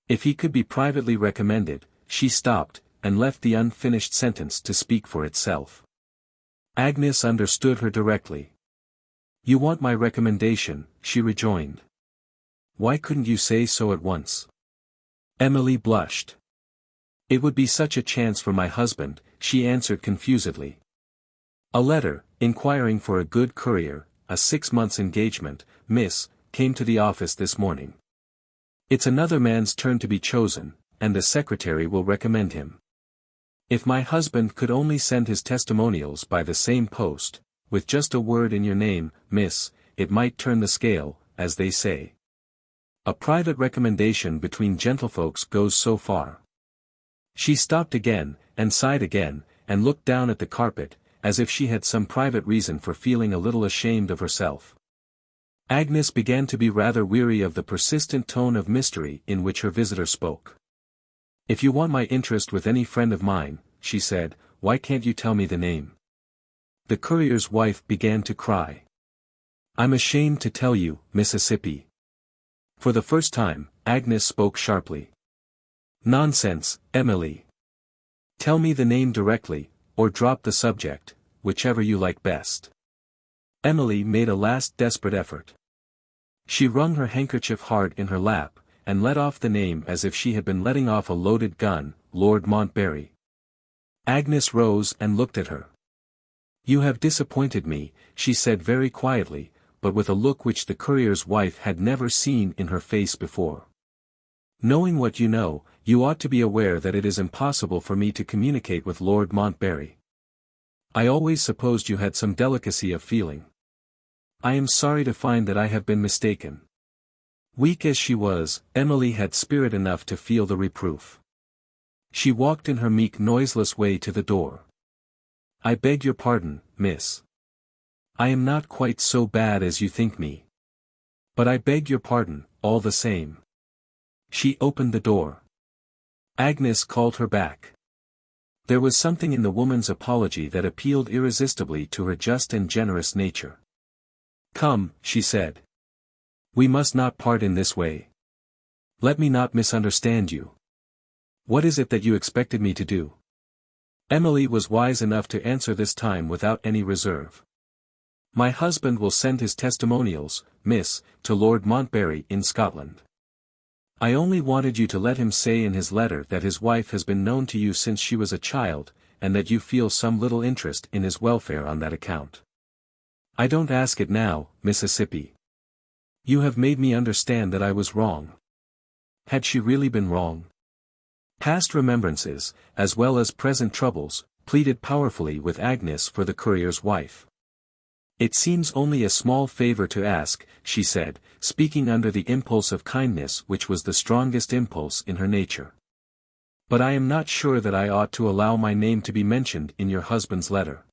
If he could be privately recommended," she stopped, and left the unfinished sentence to speak for itself. Agnes understood her directly. "You want my recommendation," she rejoined. "Why couldn't you say so at once?" Emily blushed. "It would be such a chance for my husband," she answered confusedly. "A letter, inquiring for a good courier, a 6 months' engagement, miss, came to the office this morning. It's another man's turn to be chosen, and the secretary will recommend him. If my husband could only send his testimonials by the same post, with just a word in your name, miss, it might turn the scale, as they say. A private recommendation between gentlefolks goes so far." She stopped again, and sighed again, and looked down at the carpet, as if she had some private reason for feeling a little ashamed of herself. Agnes began to be rather weary of the persistent tone of mystery in which her visitor spoke. "If you want my interest with any friend of mine," she said, "why can't you tell me the name?" The courier's wife began to cry. "I'm ashamed to tell you, Mississippi." For the first time, Agnes spoke sharply. "Nonsense, Emily. Tell me the name directly, or drop the subject, whichever you like best." Emily made a last desperate effort. She wrung her handkerchief hard in her lap, and let off the name as if she had been letting off a loaded gun, Lord Montbarry. Agnes rose and looked at her. "You have disappointed me," she said very quietly, but with a look which the courier's wife had never seen in her face before. "Knowing what you know, you ought to be aware that it is impossible for me to communicate with Lord Montbarry. I always supposed you had some delicacy of feeling. I am sorry to find that I have been mistaken." Weak as she was, Emily had spirit enough to feel the reproof. She walked in her meek noiseless way to the door. "I beg your pardon, miss. I am not quite so bad as you think me. But I beg your pardon, all the same." She opened the door. Agnes called her back. There was something in the woman's apology that appealed irresistibly to her just and generous nature. "Come," she said. "We must not part in this way. Let me not misunderstand you. What is it that you expected me to do?" Emily was wise enough to answer this time without any reserve. "My husband will send his testimonials, miss, to Lord Montbarry in Scotland. I only wanted you to let him say in his letter that his wife has been known to you since she was a child, and that you feel some little interest in his welfare on that account. I don't ask it now, Mississippi. You have made me understand that I was wrong." Had she really been wrong? Past remembrances, as well as present troubles, pleaded powerfully with Agnes for the courier's wife. "It seems only a small favor to ask," she said, speaking under the impulse of kindness which was the strongest impulse in her nature. "But I am not sure that I ought to allow my name to be mentioned in your husband's letter.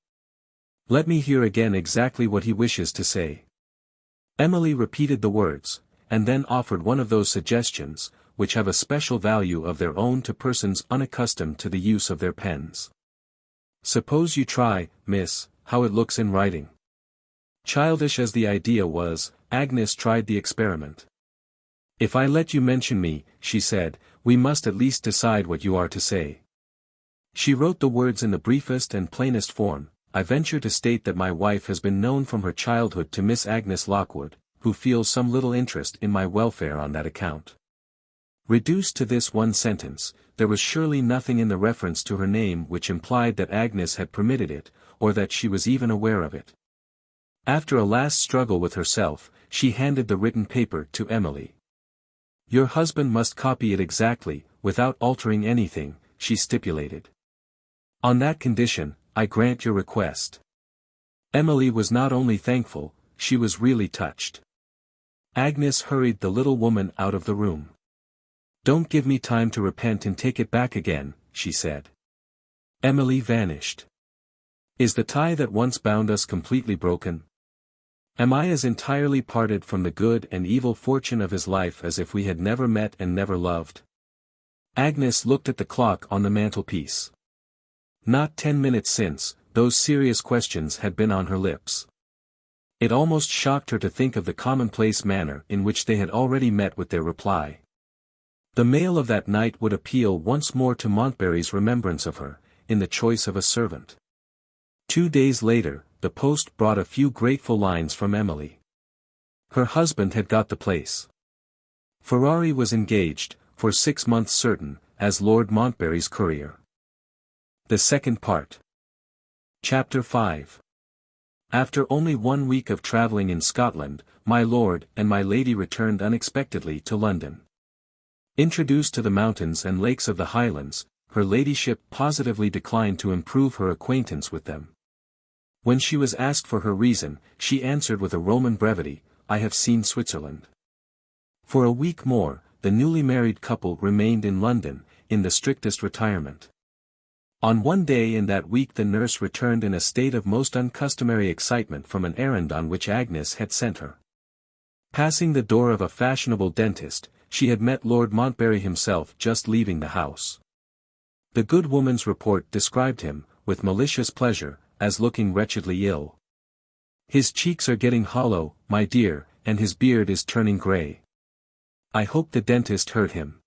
Let me hear again exactly what he wishes to say." Emily repeated the words, and then offered one of those suggestions, which have a special value of their own to persons unaccustomed to the use of their pens. "Suppose you try, miss, how it looks in writing." Childish as the idea was, Agnes tried the experiment. "If I let you mention me," she said, "we must at least decide what you are to say." She wrote the words in the briefest and plainest form. "I venture to state that my wife has been known from her childhood to Miss Agnes Lockwood, who feels some little interest in my welfare on that account." Reduced to this one sentence, there was surely nothing in the reference to her name which implied that Agnes had permitted it, or that she was even aware of it. After a last struggle with herself, she handed the written paper to Emily. "Your husband must copy it exactly, without altering anything," she stipulated. "On that condition, I grant your request." Emily was not only thankful, she was really touched. Agnes hurried the little woman out of the room. "Don't give me time to repent and take it back again," she said. Emily vanished. "Is the tie that once bound us completely broken? Am I as entirely parted from the good and evil fortune of his life as if we had never met and never loved?" Agnes looked at the clock on the mantelpiece. Not 10 minutes since, those serious questions had been on her lips. It almost shocked her to think of the commonplace manner in which they had already met with their reply. The mail of that night would appeal once more to Montbarry's remembrance of her, in the choice of a servant. 2 days later, the post brought a few grateful lines from Emily. Her husband had got the place. Ferrari was engaged, for 6 months certain, as Lord Montbarry's courier. The second part. Chapter 5. After only 1 week of travelling in Scotland, my lord and my lady returned unexpectedly to London. Introduced to the mountains and lakes of the Highlands, her ladyship positively declined to improve her acquaintance with them. When she was asked for her reason, she answered with a Roman brevity, "I have seen Switzerland." For a week more, the newly married couple remained in London, in the strictest retirement. On one day in that week the nurse returned in a state of most uncustomary excitement from an errand on which Agnes had sent her. Passing the door of a fashionable dentist, she had met Lord Montbarry himself just leaving the house. The good woman's report described him, with malicious pleasure, as looking wretchedly ill. "His cheeks are getting hollow, my dear, and his beard is turning grey. I hope the dentist hurt him."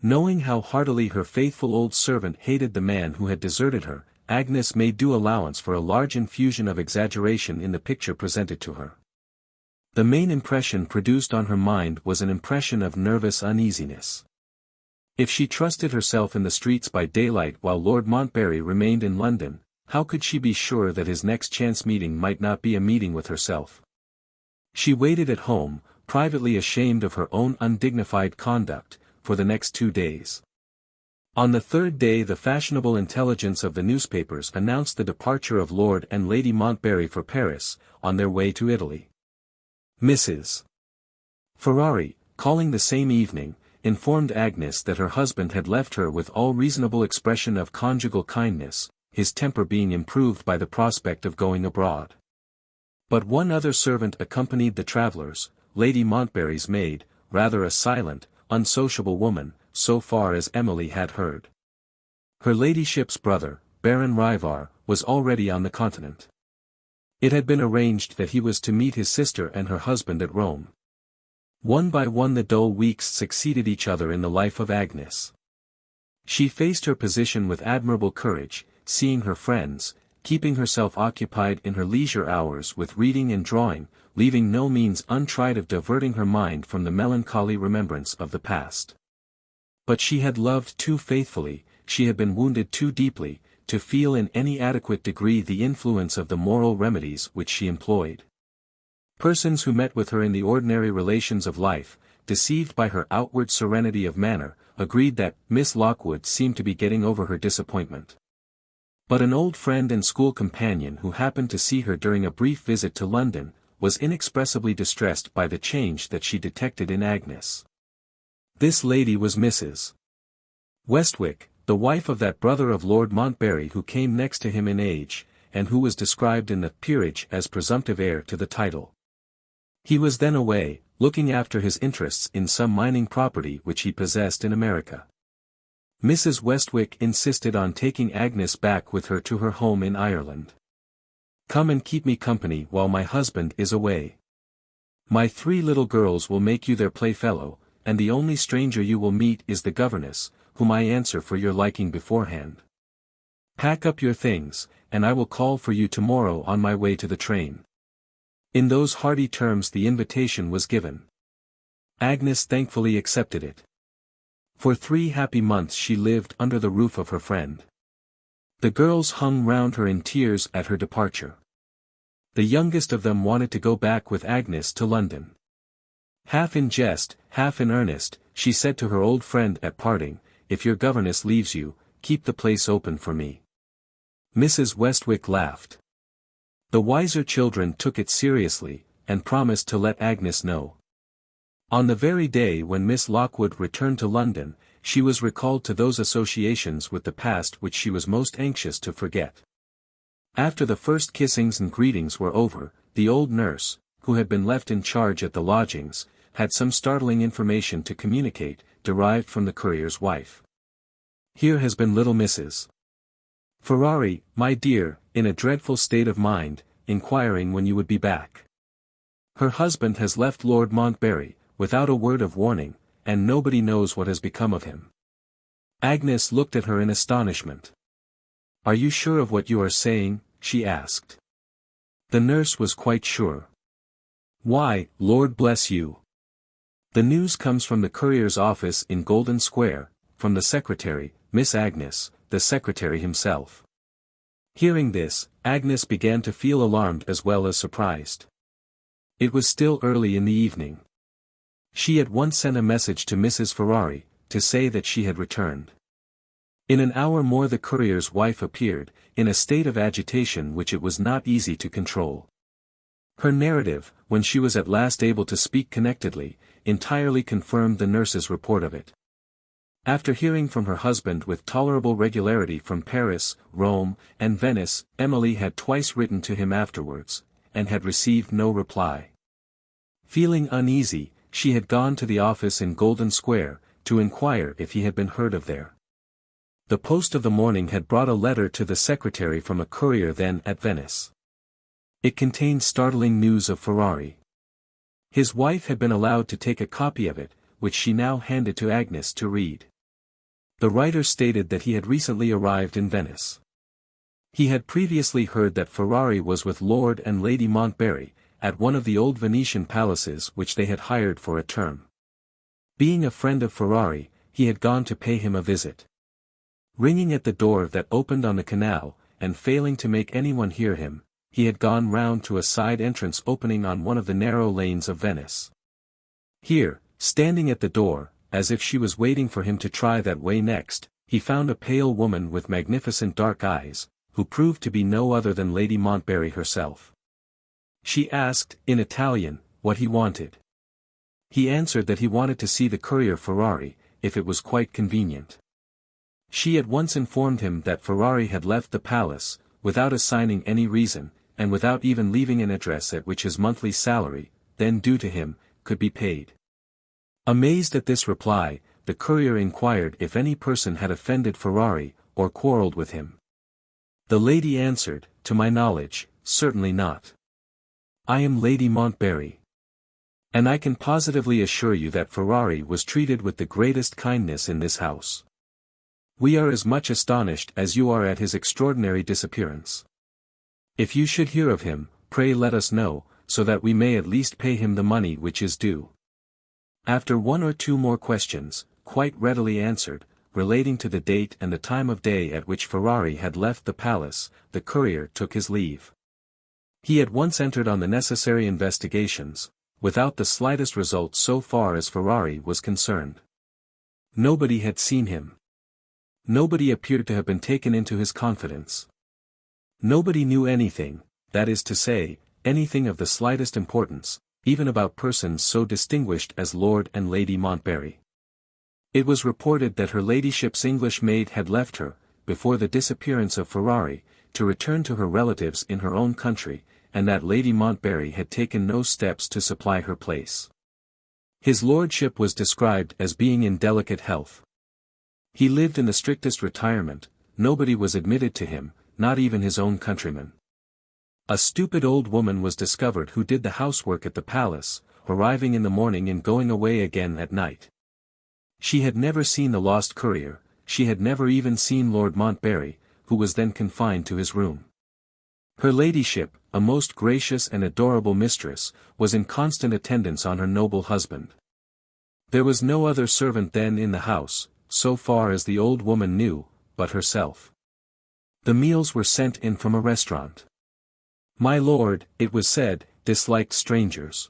Knowing how heartily her faithful old servant hated the man who had deserted her, Agnes made due allowance for a large infusion of exaggeration in the picture presented to her. The main impression produced on her mind was an impression of nervous uneasiness. If she trusted herself in the streets by daylight while Lord Montbarry remained in London, how could she be sure that his next chance meeting might not be a meeting with herself? She waited at home, privately ashamed of her own undignified conduct, for the next 2 days. On the 3rd day the fashionable intelligence of the newspapers announced the departure of Lord and Lady Montbarry for Paris, on their way to Italy. Mrs. Ferrari, calling the same evening, informed Agnes that her husband had left her with all reasonable expression of conjugal kindness, his temper being improved by the prospect of going abroad. But one other servant accompanied the travellers, Lady Montbarry's maid, rather a silent, unsociable woman, so far as Emily had heard. Her ladyship's brother, Baron Rivar, was already on the continent. It had been arranged that he was to meet his sister and her husband at Rome. One by one the dull weeks succeeded each other in the life of Agnes. She faced her position with admirable courage, seeing her friends, keeping herself occupied in her leisure hours with reading and drawing, leaving no means untried of diverting her mind from the melancholy remembrance of the past. But she had loved too faithfully, she had been wounded too deeply, to feel in any adequate degree the influence of the moral remedies which she employed. Persons who met with her in the ordinary relations of life, deceived by her outward serenity of manner, agreed that Miss Lockwood seemed to be getting over her disappointment. But an old friend and school companion who happened to see her during a brief visit to London, was inexpressibly distressed by the change that she detected in Agnes. This lady was Mrs. Westwick, the wife of that brother of Lord Montbarry who came next to him in age, and who was described in the peerage as presumptive heir to the title. He was then away, looking after his interests in some mining property which he possessed in America. Mrs. Westwick insisted on taking Agnes back with her to her home in Ireland. "Come and keep me company while my husband is away. My 3 little girls will make you their playfellow, and the only stranger you will meet is the governess, whom I answer for your liking beforehand. Pack up your things, and I will call for you tomorrow on my way to the train." In those hearty terms the invitation was given. Agnes thankfully accepted it. For 3 happy months she lived under the roof of her friend. The girls hung round her in tears at her departure. The youngest of them wanted to go back with Agnes to London. Half in jest, half in earnest, she said to her old friend at parting, "If your governess leaves you, keep the place open for me." Mrs. Westwick laughed. The wiser children took it seriously, and promised to let Agnes know. On the very day when Miss Lockwood returned to London, she was recalled to those associations with the past which she was most anxious to forget. After the first kissings and greetings were over, the old nurse, who had been left in charge at the lodgings, had some startling information to communicate, derived from the courier's wife. "Here has been little Mrs. Ferrari, my dear, in a dreadful state of mind, inquiring when you would be back. Her husband has left Lord Montbarry, without a word of warning, and nobody knows what has become of him." Agnes looked at her in astonishment. "Are you sure of what you are saying?" she asked. The nurse was quite sure. "Why, Lord bless you! The news comes from the courier's office in Golden Square, from the secretary, Miss Agnes, the secretary himself." Hearing this, Agnes began to feel alarmed as well as surprised. It was still early in the evening. She at once sent a message to Mrs. Ferrari, to say that she had returned. In an hour more the courier's wife appeared, in a state of agitation which it was not easy to control. Her narrative, when she was at last able to speak connectedly, entirely confirmed the nurse's report of it. After hearing from her husband with tolerable regularity from Paris, Rome, and Venice, Emily had twice written to him afterwards, and had received no reply. Feeling uneasy, she had gone to the office in Golden Square, to inquire if he had been heard of there. The post of the morning had brought a letter to the secretary from a courier then at Venice. It contained startling news of Ferrari. His wife had been allowed to take a copy of it, which she now handed to Agnes to read. The writer stated that he had recently arrived in Venice. He had previously heard that Ferrari was with Lord and Lady Montbarry, at one of the old Venetian palaces which they had hired for a term. Being a friend of Ferrari, he had gone to pay him a visit. Ringing at the door that opened on the canal, and failing to make anyone hear him, he had gone round to a side entrance opening on one of the narrow lanes of Venice. Here, standing at the door, as if she was waiting for him to try that way next, he found a pale woman with magnificent dark eyes, who proved to be no other than Lady Montbarry herself. She asked, in Italian, what he wanted. He answered that he wanted to see the courier Ferrari, if it was quite convenient. She at once informed him that Ferrari had left the palace, without assigning any reason, and without even leaving an address at which his monthly salary, then due to him, could be paid. Amazed at this reply, the courier inquired if any person had offended Ferrari, or quarrelled with him. The lady answered, "To my knowledge, certainly not. I am Lady Montbarry. And I can positively assure you that Ferrari was treated with the greatest kindness in this house. We are as much astonished as you are at his extraordinary disappearance. If you should hear of him, pray let us know, so that we may at least pay him the money which is due." After 1 or 2 more questions, quite readily answered, relating to the date and the time of day at which Ferrari had left the palace, the courier took his leave. He at once entered on the necessary investigations, without the slightest result so far as Ferrari was concerned. Nobody had seen him. Nobody appeared to have been taken into his confidence. Nobody knew anything, that is to say, anything of the slightest importance, even about persons so distinguished as Lord and Lady Montbarry. It was reported that her ladyship's English maid had left her, before the disappearance of Ferrari, to return to her relatives in her own country, and that Lady Montbarry had taken no steps to supply her place. His lordship was described as being in delicate health. He lived in the strictest retirement, nobody was admitted to him, not even his own countrymen. A stupid old woman was discovered who did the housework at the palace, arriving in the morning and going away again at night. She had never seen the lost courier, she had never even seen Lord Montbarry, who was then confined to his room. Her ladyship, a most gracious and adorable mistress, was in constant attendance on her noble husband. There was no other servant then in the house, so far as the old woman knew, but herself. The meals were sent in from a restaurant. My lord, it was said, disliked strangers.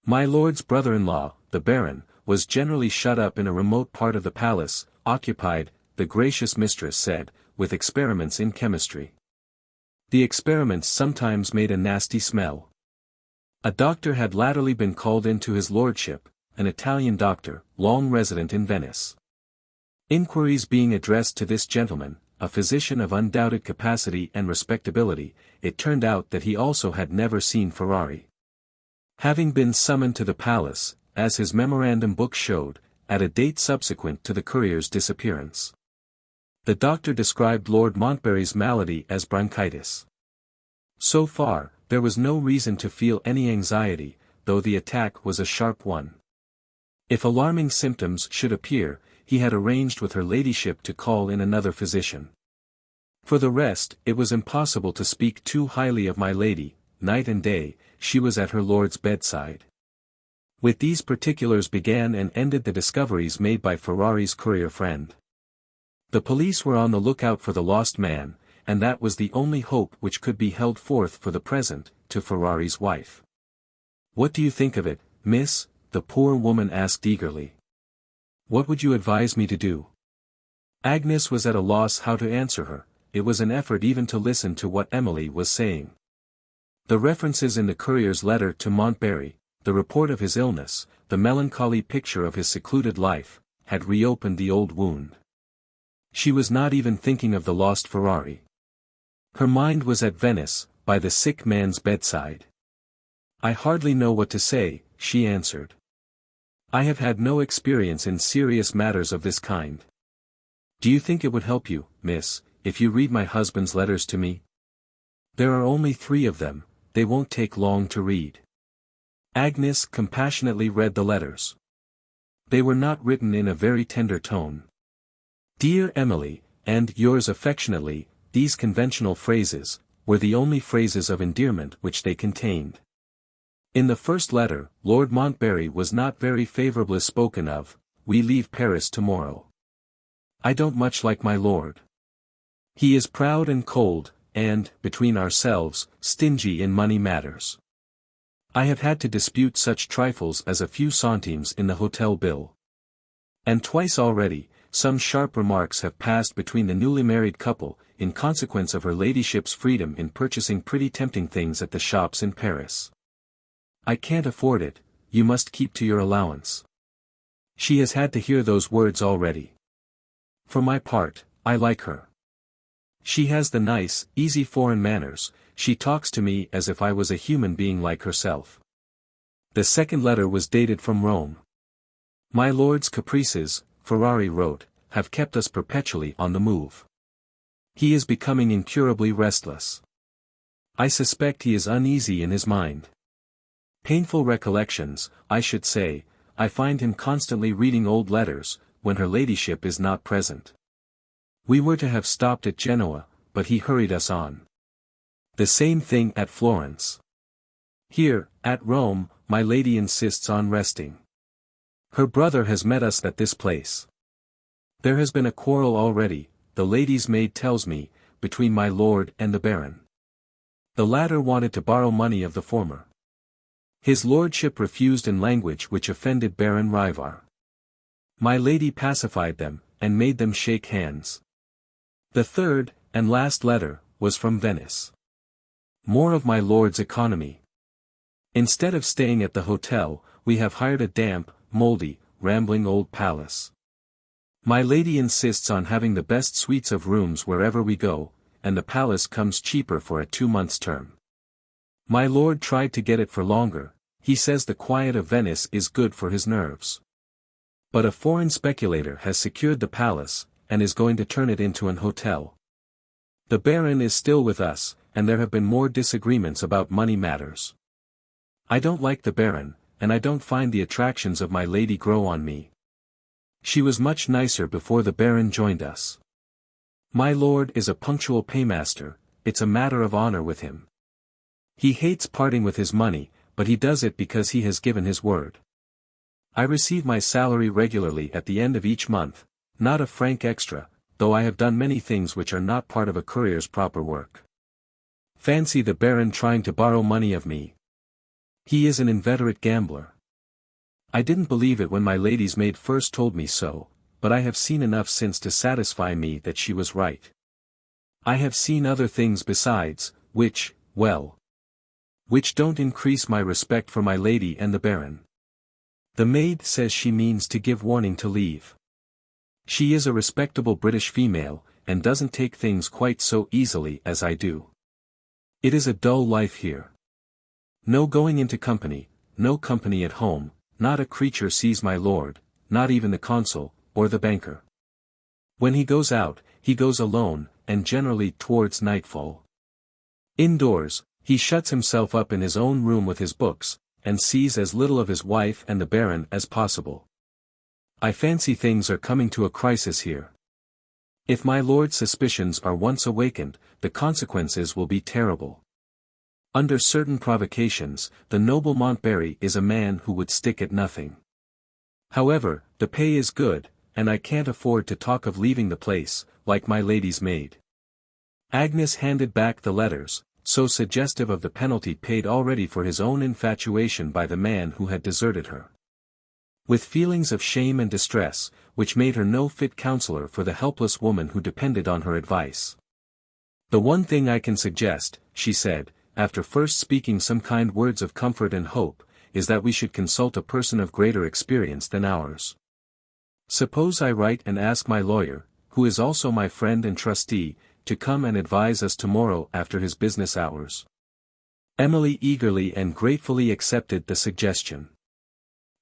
My lord's brother-in-law, the Baron, was generally shut up in a remote part of the palace, occupied, the gracious mistress said, with experiments in chemistry. The experiments sometimes made a nasty smell. A doctor had latterly been called in to his lordship, an Italian doctor, long resident in Venice. Inquiries being addressed to this gentleman, a physician of undoubted capacity and respectability, it turned out that he also had never seen Ferrari. Having been summoned to the palace, as his memorandum book showed, at a date subsequent to the courier's disappearance. The doctor described Lord Montbarry's malady as bronchitis. So far, there was no reason to feel any anxiety, though the attack was a sharp one. If alarming symptoms should appear, he had arranged with her ladyship to call in another physician. For the rest, it was impossible to speak too highly of my lady. Night and day, she was at her lord's bedside. With these particulars began and ended the discoveries made by Ferrari's courier friend. The police were on the lookout for the lost man, and that was the only hope which could be held forth for the present, to Ferrari's wife. "What do you think of it, miss?" the poor woman asked eagerly. "What would you advise me to do?" Agnes was at a loss how to answer her. It was an effort even to listen to what Emily was saying. The references in the courier's letter to Montbarry, the report of his illness, the melancholy picture of his secluded life, had reopened the old wound. She was not even thinking of the lost Ferrari. Her mind was at Venice, by the sick man's bedside. "I hardly know what to say," she answered. "I have had no experience in serious matters of this kind. Do you think it would help you, miss, if you read my husband's letters to me? There are only 3 of them, they won't take long to read." Agnes compassionately read the letters. They were not written in a very tender tone. "Dear Emily, and yours affectionately," these conventional phrases, were the only phrases of endearment which they contained. In the first letter, Lord Montbarry was not very favourably spoken of. "We leave Paris tomorrow. I don't much like my lord. He is proud and cold, and, between ourselves, stingy in money matters. I have had to dispute such trifles as a few centimes in the hotel bill. And twice already, some sharp remarks have passed between the newly married couple, in consequence of her ladyship's freedom in purchasing pretty tempting things at the shops in Paris. I can't afford it, you must keep to your allowance." She has had to hear those words already. For my part, I like her. She has the nice, easy foreign manners, she talks to me as if I was a human being like herself. The second letter was dated from Rome. "My lord's caprices," Ferrari wrote, "have kept us perpetually on the move. He is becoming incurably restless. I suspect he is uneasy in his mind. Painful recollections, I should say, I find him constantly reading old letters, when her ladyship is not present. We were to have stopped at Genoa, but he hurried us on. The same thing at Florence. Here, at Rome, my lady insists on resting. Her brother has met us at this place. There has been a quarrel already, the lady's maid tells me, between my lord and the Baron. The latter wanted to borrow money of the former. His lordship refused in language which offended Baron Rivar. My lady pacified them, and made them shake hands. The third, and last letter, was from Venice. More of my lord's economy. Instead of staying at the hotel, we have hired a damp, moldy, rambling old palace. My lady insists on having the best suites of rooms wherever we go, and the palace comes cheaper for a 2 months' term. My lord tried to get it for longer. He says the quiet of Venice is good for his nerves. But a foreign speculator has secured the palace, and is going to turn it into an hotel. The Baron is still with us, and there have been more disagreements about money matters. I don't like the Baron, and I don't find the attractions of my lady grow on me. She was much nicer before the Baron joined us. My lord is a punctual paymaster, it's a matter of honor with him. He hates parting with his money, but he does it because he has given his word. I receive my salary regularly at the end of each month, not a franc extra, though I have done many things which are not part of a courier's proper work. Fancy the Baron trying to borrow money of me. He is an inveterate gambler. I didn't believe it when my lady's maid first told me so, but I have seen enough since to satisfy me that she was right. I have seen other things besides, which don't increase my respect for my lady and the Baron. The maid says she means to give warning to leave. She is a respectable British female, and doesn't take things quite so easily as I do. It is a dull life here. No going into company, no company at home, not a creature sees my lord, not even the consul, or the banker. When he goes out, he goes alone, and generally towards nightfall. Indoors, he shuts himself up in his own room with his books, and sees as little of his wife and the Baron as possible. I fancy things are coming to a crisis here. If my lord's suspicions are once awakened, the consequences will be terrible. Under certain provocations, the noble Montbarry is a man who would stick at nothing. However, the pay is good, and I can't afford to talk of leaving the place, like my lady's maid. Agnes handed back the letters, so suggestive of the penalty paid already for his own infatuation by the man who had deserted her. With feelings of shame and distress, which made her no fit counselor for the helpless woman who depended on her advice. The one thing I can suggest, she said, after first speaking some kind words of comfort and hope, is that we should consult a person of greater experience than ours. Suppose I write and ask my lawyer, who is also my friend and trustee, to come and advise us tomorrow after his business hours. Emily eagerly and gratefully accepted the suggestion.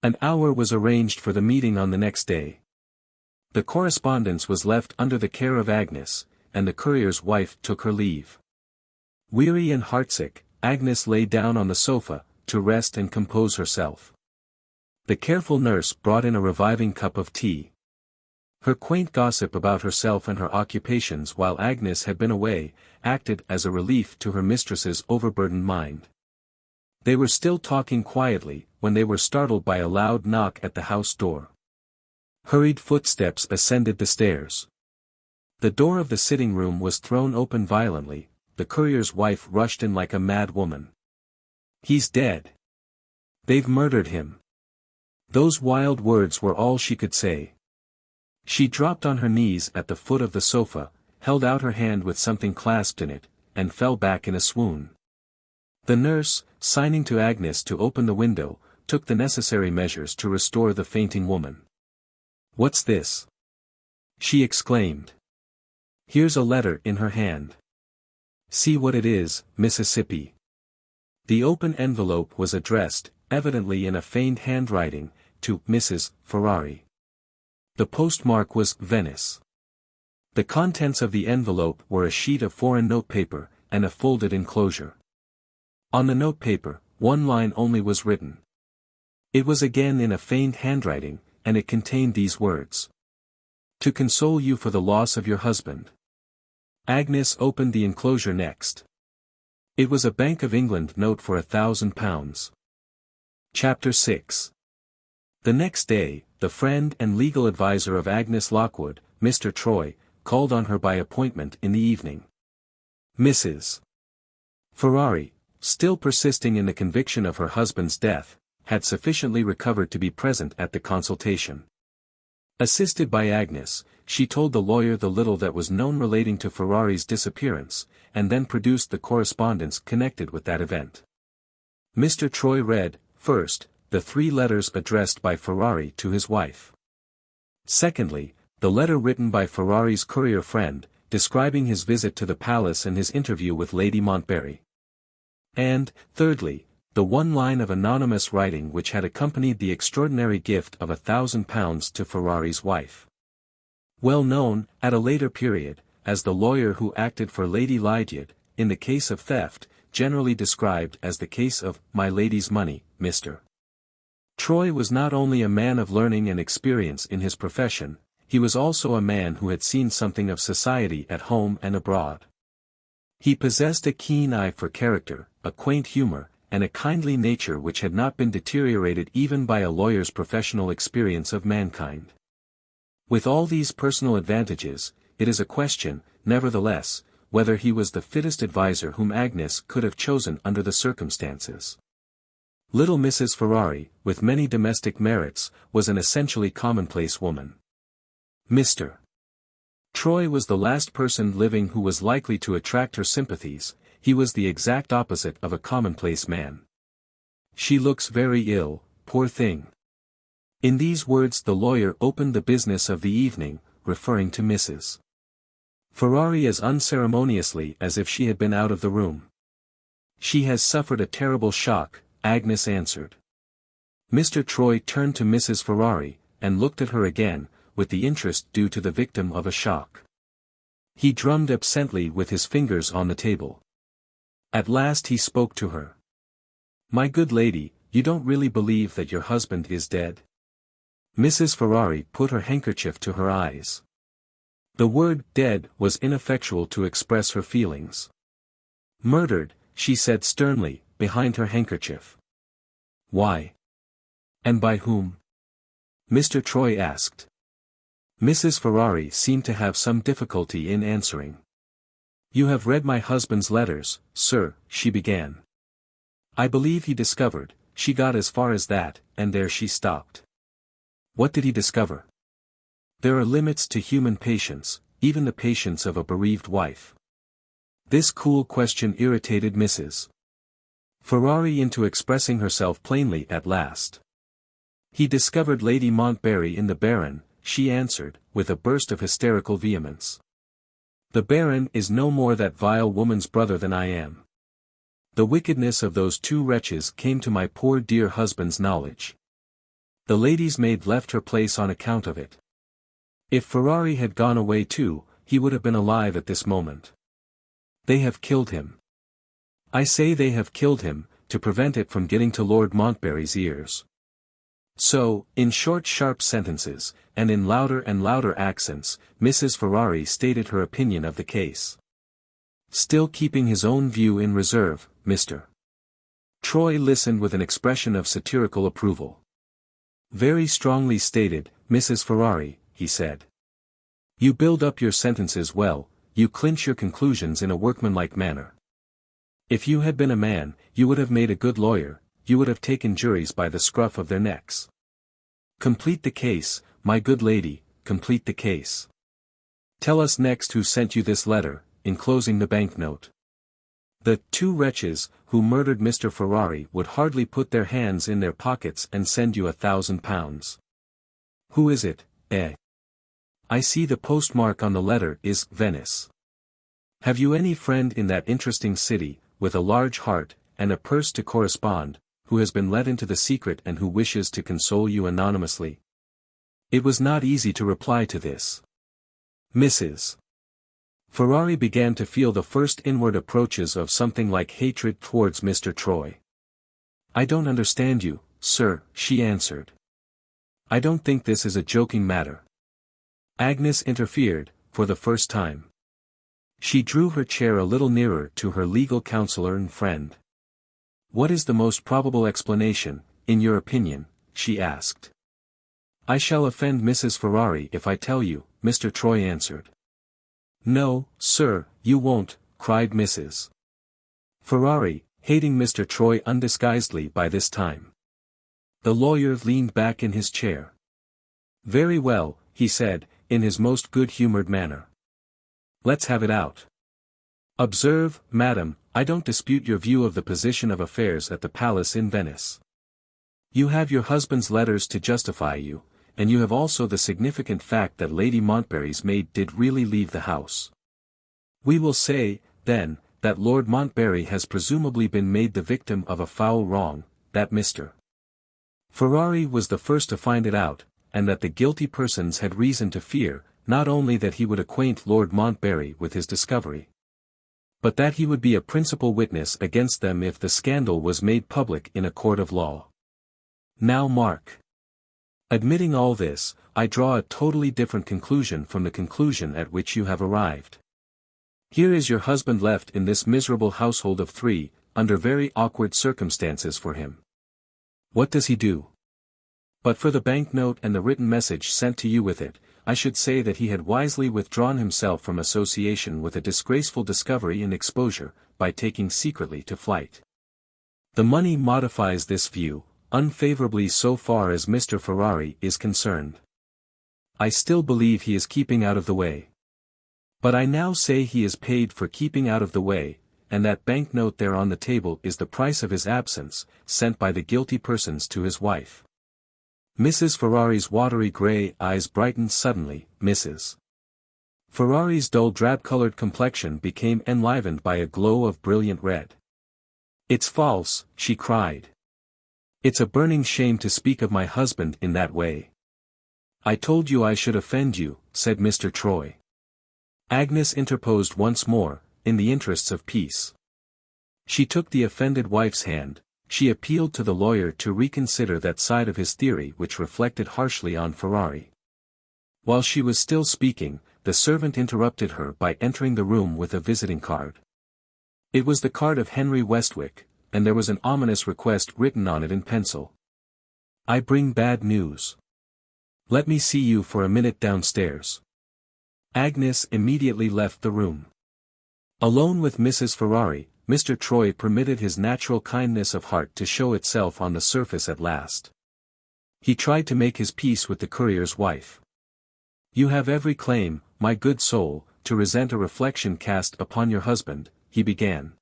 An hour was arranged for the meeting on the next day. The correspondence was left under the care of Agnes, and the courier's wife took her leave. Weary and heartsick, Agnes lay down on the sofa, to rest and compose herself. The careful nurse brought in a reviving cup of tea. Her quaint gossip about herself and her occupations while Agnes had been away, acted as a relief to her mistress's overburdened mind. They were still talking quietly, when they were startled by a loud knock at the house door. Hurried footsteps ascended the stairs. The door of the sitting room was thrown open violently. The courier's wife rushed in like a mad woman. "He's dead. They've murdered him." Those wild words were all she could say. She dropped on her knees at the foot of the sofa, held out her hand with something clasped in it, and fell back in a swoon. The nurse, signing to Agnes to open the window, took the necessary measures to restore the fainting woman. "What's this?" she exclaimed. "Here's a letter in her hand. See what it is, Mississippi." The open envelope was addressed, evidently in a feigned handwriting, to Mrs. Ferrari. The postmark was Venice. The contents of the envelope were a sheet of foreign notepaper, and a folded enclosure. On the notepaper, one line only was written. It was again in a feigned handwriting, and it contained these words: "To console you for the loss of your husband." Agnes opened the enclosure next. It was a Bank of England note for £1,000. Chapter 6. The next day, the friend and legal adviser of Agnes Lockwood, Mr. Troy, called on her by appointment in the evening. Mrs. Ferrari, still persisting in the conviction of her husband's death, had sufficiently recovered to be present at the consultation. Assisted by Agnes, she told the lawyer the little that was known relating to Ferrari's disappearance, and then produced the correspondence connected with that event. Mr. Troy read, first, the 3 letters addressed by Ferrari to his wife. Secondly, the letter written by Ferrari's courier friend, describing his visit to the palace and his interview with Lady Montbarry. And, thirdly, the 1 line of anonymous writing which had accompanied the extraordinary gift of £1,000 to Ferrari's wife. Well known, at a later period, as the lawyer who acted for Lady Lydiard, in the case of theft, generally described as the case of "my lady's money," Mr. Troy was not only a man of learning and experience in his profession, he was also a man who had seen something of society at home and abroad. He possessed a keen eye for character, a quaint humor, and a kindly nature which had not been deteriorated even by a lawyer's professional experience of mankind. With all these personal advantages, it is a question, nevertheless, whether he was the fittest adviser whom Agnes could have chosen under the circumstances. Little Mrs. Ferrari, with many domestic merits, was an essentially commonplace woman. Mr. Troy was the last person living who was likely to attract her sympathies. He was the exact opposite of a commonplace man. "She looks very ill, poor thing." In these words the lawyer opened the business of the evening, referring to Mrs. Ferrari as unceremoniously as if she had been out of the room. "She has suffered a terrible shock," Agnes answered. Mr. Troy turned to Mrs. Ferrari, and looked at her again, with the interest due to the victim of a shock. He drummed absently with his fingers on the table. At last he spoke to her. "My good lady, you don't really believe that your husband is dead?" Mrs. Ferrari put her handkerchief to her eyes. The word "dead" was ineffectual to express her feelings. "Murdered," she said sternly, behind her handkerchief. "Why? And by whom?" Mr. Troy asked. Mrs. Ferrari seemed to have some difficulty in answering. "You have read my husband's letters, sir," she began. "I believe he discovered," she got as far as that, and there she stopped. "What did he discover?" There are limits to human patience, even the patience of a bereaved wife. This cool question irritated Mrs. Ferrari into expressing herself plainly at last. "He discovered Lady Montbarry in the Baron," she answered, with a burst of hysterical vehemence. "The Baron is no more that vile woman's brother than I am. The wickedness of those 2 wretches came to my poor dear husband's knowledge. The lady's maid left her place on account of it. If Ferrari had gone away too, he would have been alive at this moment. They have killed him. I say they have killed him, to prevent it from getting to Lord Montbarry's ears." So, in short sharp sentences, and in louder and louder accents, Mrs. Ferrari stated her opinion of the case. Still keeping his own view in reserve, Mr. Troy listened with an expression of satirical approval. "Very strongly stated, Mrs. Ferrari," he said. "You build up your sentences well, you clinch your conclusions in a workmanlike manner. If you had been a man, you would have made a good lawyer, you would have taken juries by the scruff of their necks. Complete the case, my good lady, complete the case. Tell us next who sent you this letter," enclosing the banknote. "The 2 wretches, who murdered Mr. Ferrari would hardly put their hands in their pockets and send you £1,000. Who is it, eh? I see the postmark on the letter is Venice. Have you any friend in that interesting city, with a large heart, and a purse to correspond, who has been let into the secret and who wishes to console you anonymously?" It was not easy to reply to this. Mrs. Ferrari began to feel the first inward approaches of something like hatred towards Mr. Troy. "I don't understand you, sir," she answered. "I don't think this is a joking matter." Agnes interfered, for the first time. She drew her chair a little nearer to her legal counselor and friend. "What is the most probable explanation, in your opinion?" she asked. "I shall offend Mrs. Ferrari if I tell you," Mr. Troy answered. "No, sir, you won't," cried Mrs. Ferrari, hating Mr. Troy undisguisedly by this time. The lawyer leaned back in his chair. "Very well, he said, in his most good-humored manner. Let's have it out. Observe, madam, I don't dispute your view of the position of affairs at the palace in Venice. You have your husband's letters to justify you, and you have also the significant fact that Lady Montbarry's maid did really leave the house. We will say, then, that Lord Montbarry has presumably been made the victim of a foul wrong, that Mr. Ferrari was the first to find it out, and that the guilty persons had reason to fear, not only that he would acquaint Lord Montbarry with his discovery, but that he would be a principal witness against them if the scandal was made public in a court of law. Now mark. Admitting all this, I draw a totally different conclusion from the conclusion at which you have arrived. Here is your husband left in this miserable household of three, under very awkward circumstances for him. What does he do? But for the banknote and the written message sent to you with it, I should say that he had wisely withdrawn himself from association with a disgraceful discovery and exposure, by taking secretly to flight. The money modifies this view, unfavorably so far as Mr. Ferrari is concerned. I still believe he is keeping out of the way. But I now say he is paid for keeping out of the way, and that banknote there on the table is the price of his absence, sent by the guilty persons to his wife. Mrs. Ferrari's watery grey eyes brightened suddenly. Mrs. Ferrari's dull drab-colored complexion became enlivened by a glow of brilliant red. "It's false," she cried. "It's a burning shame to speak of my husband in that way." "I told you I should offend you," said Mr. Troy. Agnes interposed once more, in the interests of peace. She took the offended wife's hand. She appealed to the lawyer to reconsider that side of his theory which reflected harshly on Ferrari. While she was still speaking, the servant interrupted her by entering the room with a visiting card. It was the card of Henry Westwick, and there was an ominous request written on it in pencil. "I bring bad news. Let me see you for a minute downstairs." Agnes immediately left the room. Alone with Mrs. Ferrari, Mr. Troy permitted his natural kindness of heart to show itself on the surface at last. He tried to make his peace with the courier's wife. "You have every claim, my good soul, to resent a reflection cast upon your husband," he began.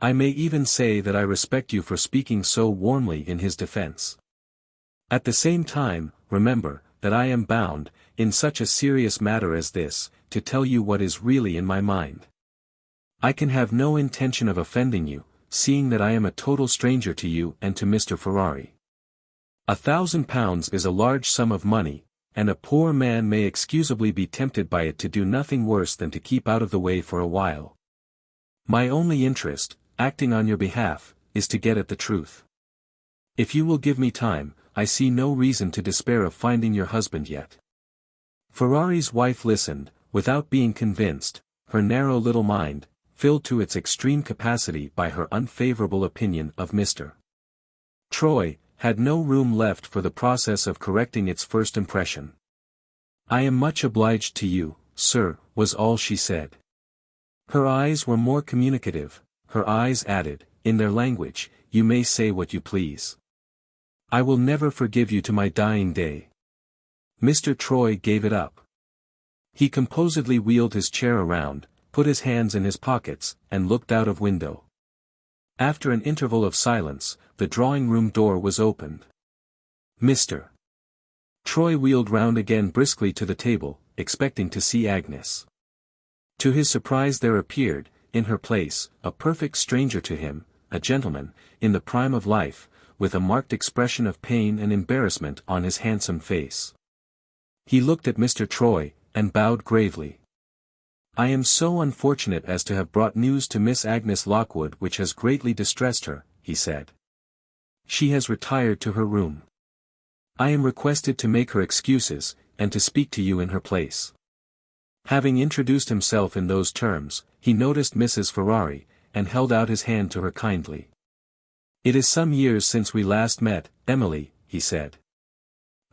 "I may even say that I respect you for speaking so warmly in his defense. At the same time, remember, that I am bound, in such a serious matter as this, to tell you what is really in my mind. I can have no intention of offending you, seeing that I am a total stranger to you and to Mr. Ferrari. £1,000 is a large sum of money, and a poor man may excusably be tempted by it to do nothing worse than to keep out of the way for a while. My only interest, acting on your behalf, is to get at the truth. If you will give me time, I see no reason to despair of finding your husband yet." Ferrari's wife listened, without being convinced, her narrow little mind, filled to its extreme capacity by her unfavorable opinion of Mr. Troy, had no room left for the process of correcting its first impression. "I am much obliged to you, sir," was all she said. Her eyes were more communicative. Her eyes added, in their language, "You may say what you please. I will never forgive you to my dying day." Mr. Troy gave it up. He composedly wheeled his chair around, put his hands in his pockets, and looked out of window. After an interval of silence, the drawing-room door was opened. Mr. Troy wheeled round again briskly to the table, expecting to see Agnes. To his surprise there appeared, in her place, a perfect stranger to him, a gentleman, in the prime of life, with a marked expression of pain and embarrassment on his handsome face. He looked at Mr. Troy, and bowed gravely. "I am so unfortunate as to have brought news to Miss Agnes Lockwood which has greatly distressed her," he said. "She has retired to her room. I am requested to make her excuses, and to speak to you in her place." Having introduced himself in those terms, he noticed Mrs. Ferrari, and held out his hand to her kindly. "It is some years since we last met, Emily," he said.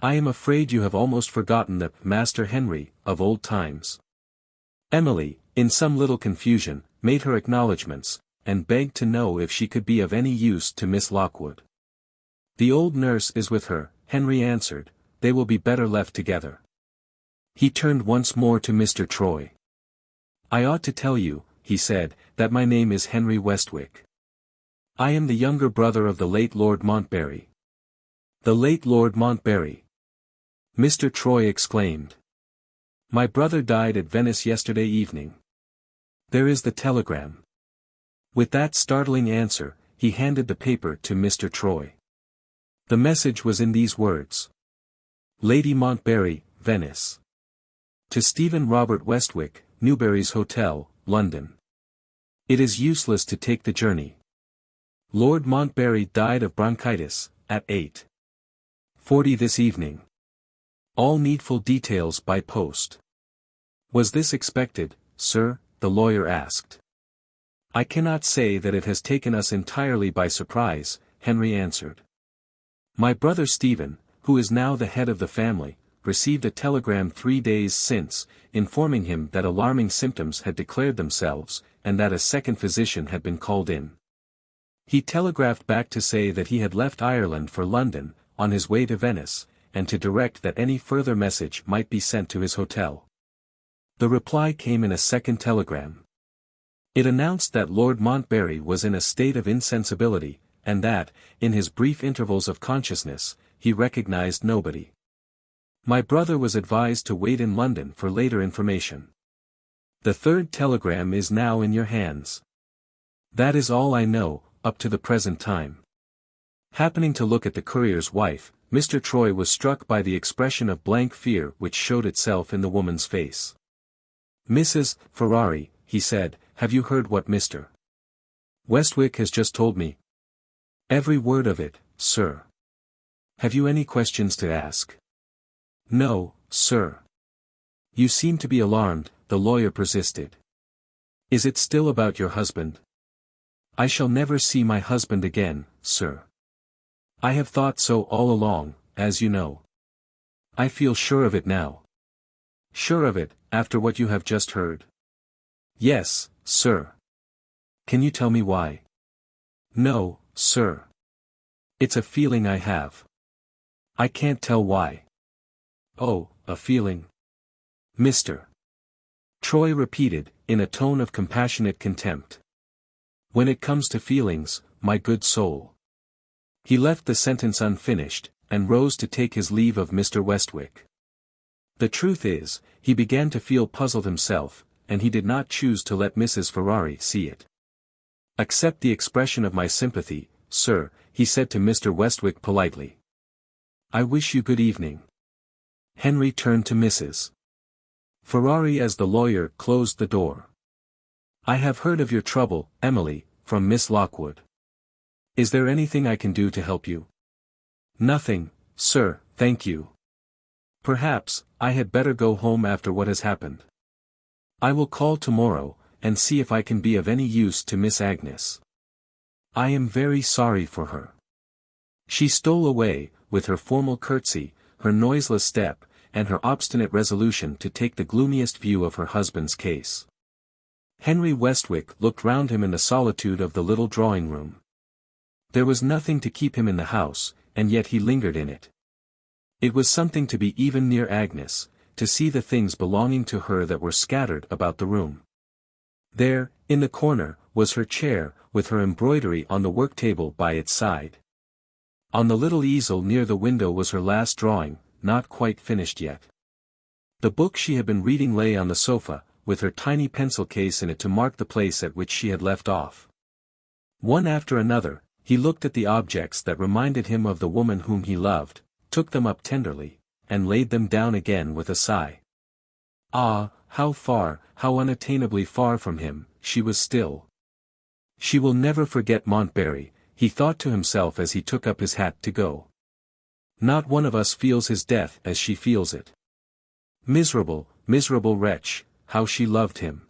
"I am afraid you have almost forgotten the Master Henry of old times." Emily, in some little confusion, made her acknowledgments, and begged to know if she could be of any use to Miss Lockwood. "The old nurse is with her," Henry answered. "They will be better left together." He turned once more to Mr. Troy. "I ought to tell you," he said, "that my name is Henry Westwick. I am the younger brother of the late Lord Montbarry." "The late Lord Montbarry!" Mr. Troy exclaimed. "My brother died at Venice yesterday evening. There is the telegram." With that startling answer, he handed the paper to Mr. Troy. The message was in these words. Lady Montbarry, Venice. To Stephen Robert Westwick, Newberry's Hotel, London. It is useless to take the journey. Lord Montbarry died of bronchitis, at 8:40 this evening. All needful details by post. Was this expected, sir? The lawyer asked. I cannot say that it has taken us entirely by surprise, Henry answered. My brother Stephen, who is now the head of the family, received a telegram 3 days since, informing him that alarming symptoms had declared themselves, and that a second physician had been called in. He telegraphed back to say that he had left Ireland for London, on his way to Venice, and to direct that any further message might be sent to his hotel. The reply came in a second telegram. It announced that Lord Montbarry was in a state of insensibility, and that, in his brief intervals of consciousness, he recognized nobody. My brother was advised to wait in London for later information. The third telegram is now in your hands. That is all I know, up to the present time. Happening to look at the courier's wife, Mr. Troy was struck by the expression of blank fear which showed itself in the woman's face. Mrs. Ferrari, he said, have you heard what Mr. Westwick has just told me? Every word of it, sir. Have you any questions to ask? No, sir. You seem to be alarmed, the lawyer persisted. Is it still about your husband? I shall never see my husband again, sir. I have thought so all along, as you know. I feel sure of it now. Sure of it, after what you have just heard? Yes, sir. Can you tell me why? No, sir. It's a feeling I have. I can't tell why. Oh, a feeling. Mr. Troy repeated, in a tone of compassionate contempt. When it comes to feelings, my good soul. He left the sentence unfinished, and rose to take his leave of Mr. Westwick. The truth is, he began to feel puzzled himself, and he did not choose to let Mrs. Ferrari see it. Accept the expression of my sympathy, sir, he said to Mr. Westwick politely. I wish you good evening. Henry turned to Mrs. Ferrari as the lawyer closed the door. I have heard of your trouble, Emily, from Miss Lockwood. Is there anything I can do to help you? Nothing, sir, thank you. Perhaps, I had better go home after what has happened. I will call tomorrow, and see if I can be of any use to Miss Agnes. I am very sorry for her. She stole away, with her formal curtsy, her noiseless step, and her obstinate resolution to take the gloomiest view of her husband's case. Henry Westwick looked round him in the solitude of the little drawing-room. There was nothing to keep him in the house, and yet he lingered in it. It was something to be even near Agnes, to see the things belonging to her that were scattered about the room. There, in the corner, was her chair, with her embroidery on the work-table by its side. On the little easel near the window was her last drawing, not quite finished yet. The book she had been reading lay on the sofa, with her tiny pencil case in it to mark the place at which she had left off. One after another, he looked at the objects that reminded him of the woman whom he loved, took them up tenderly, and laid them down again with a sigh. Ah, how far, how unattainably far from him, she was still. She will never forget Montbarry, he thought to himself as he took up his hat to go. Not one of us feels his death as she feels it. Miserable, miserable wretch, how she loved him.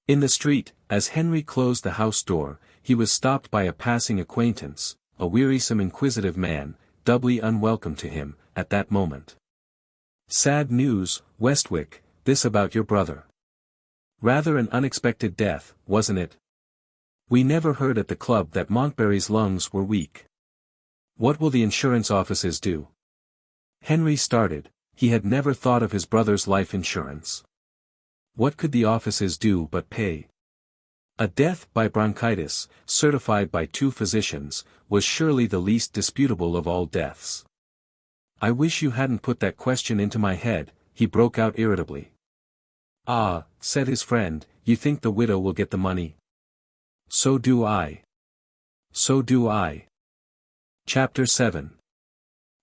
In the street, as Henry closed the house door, he was stopped by a passing acquaintance, a wearisome inquisitive man, doubly unwelcome to him, at that moment. Sad news, Westwick, this about your brother. Rather an unexpected death, wasn't it? We never heard at the club that Montbarry's lungs were weak. What will the insurance offices do? Henry started, He had never thought of his brother's life insurance. What could the offices do but pay? A death by bronchitis, certified by 2 physicians, was surely the least disputable of all deaths. "I wish you hadn't put that question into my head," he broke out irritably. "Ah," said his friend, "you think the widow will get the money?" "So do I. So do I." Chapter 7.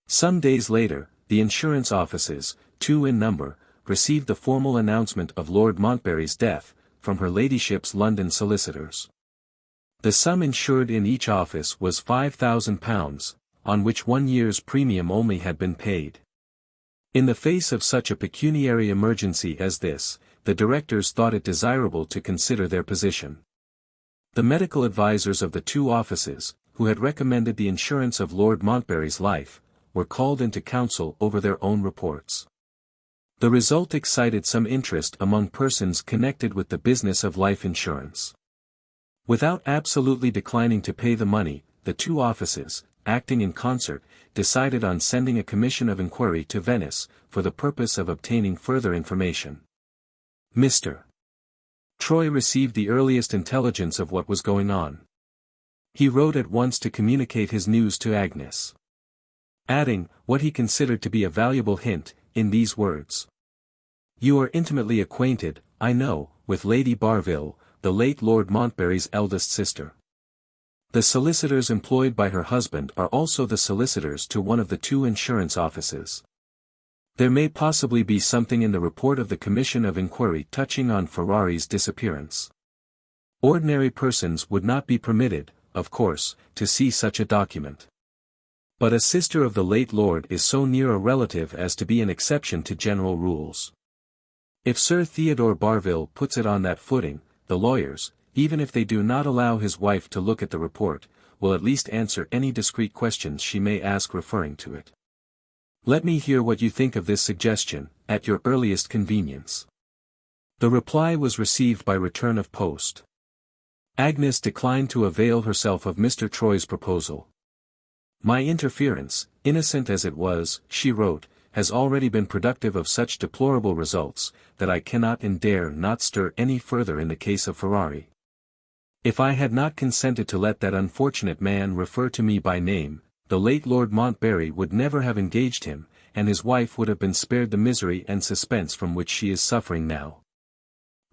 Some days later, the insurance offices, 2 in number, received the formal announcement of Lord Montbarry's death, from her ladyship's London solicitors. The sum insured in each office was £5,000, on which 1 year's premium only had been paid. In the face of such a pecuniary emergency as this, the directors thought it desirable to consider their position. The medical advisers of the 2 offices, who had recommended the insurance of Lord Montbarry's life, were called into council over their own reports. The result excited some interest among persons connected with the business of life insurance. Without absolutely declining to pay the money, the 2 offices, acting in concert, decided on sending a commission of inquiry to Venice, for the purpose of obtaining further information. Mr. Troy received the earliest intelligence of what was going on. He wrote at once to communicate his news to Agnes, adding, what he considered to be a valuable hint, in these words. "You are intimately acquainted, I know, with Lady Barville, the late Lord Montbarry's eldest sister. The solicitors employed by her husband are also the solicitors to one of the 2 insurance offices. There may possibly be something in the report of the Commission of Inquiry touching on Ferrari's disappearance. Ordinary persons would not be permitted, of course, to see such a document. But a sister of the late lord is so near a relative as to be an exception to general rules. If Sir Theodore Barville puts it on that footing, the lawyers, even if they do not allow his wife to look at the report, will at least answer any discreet questions she may ask referring to it. Let me hear what you think of this suggestion, at your earliest convenience." The reply was received by return of post. Agnes declined to avail herself of Mr. Troy's proposal. "My interference, innocent as it was," she wrote, "has already been productive of such deplorable results, that I cannot and dare not stir any further in the case of Ferrari. If I had not consented to let that unfortunate man refer to me by name, the late Lord Montbarry would never have engaged him, and his wife would have been spared the misery and suspense from which she is suffering now.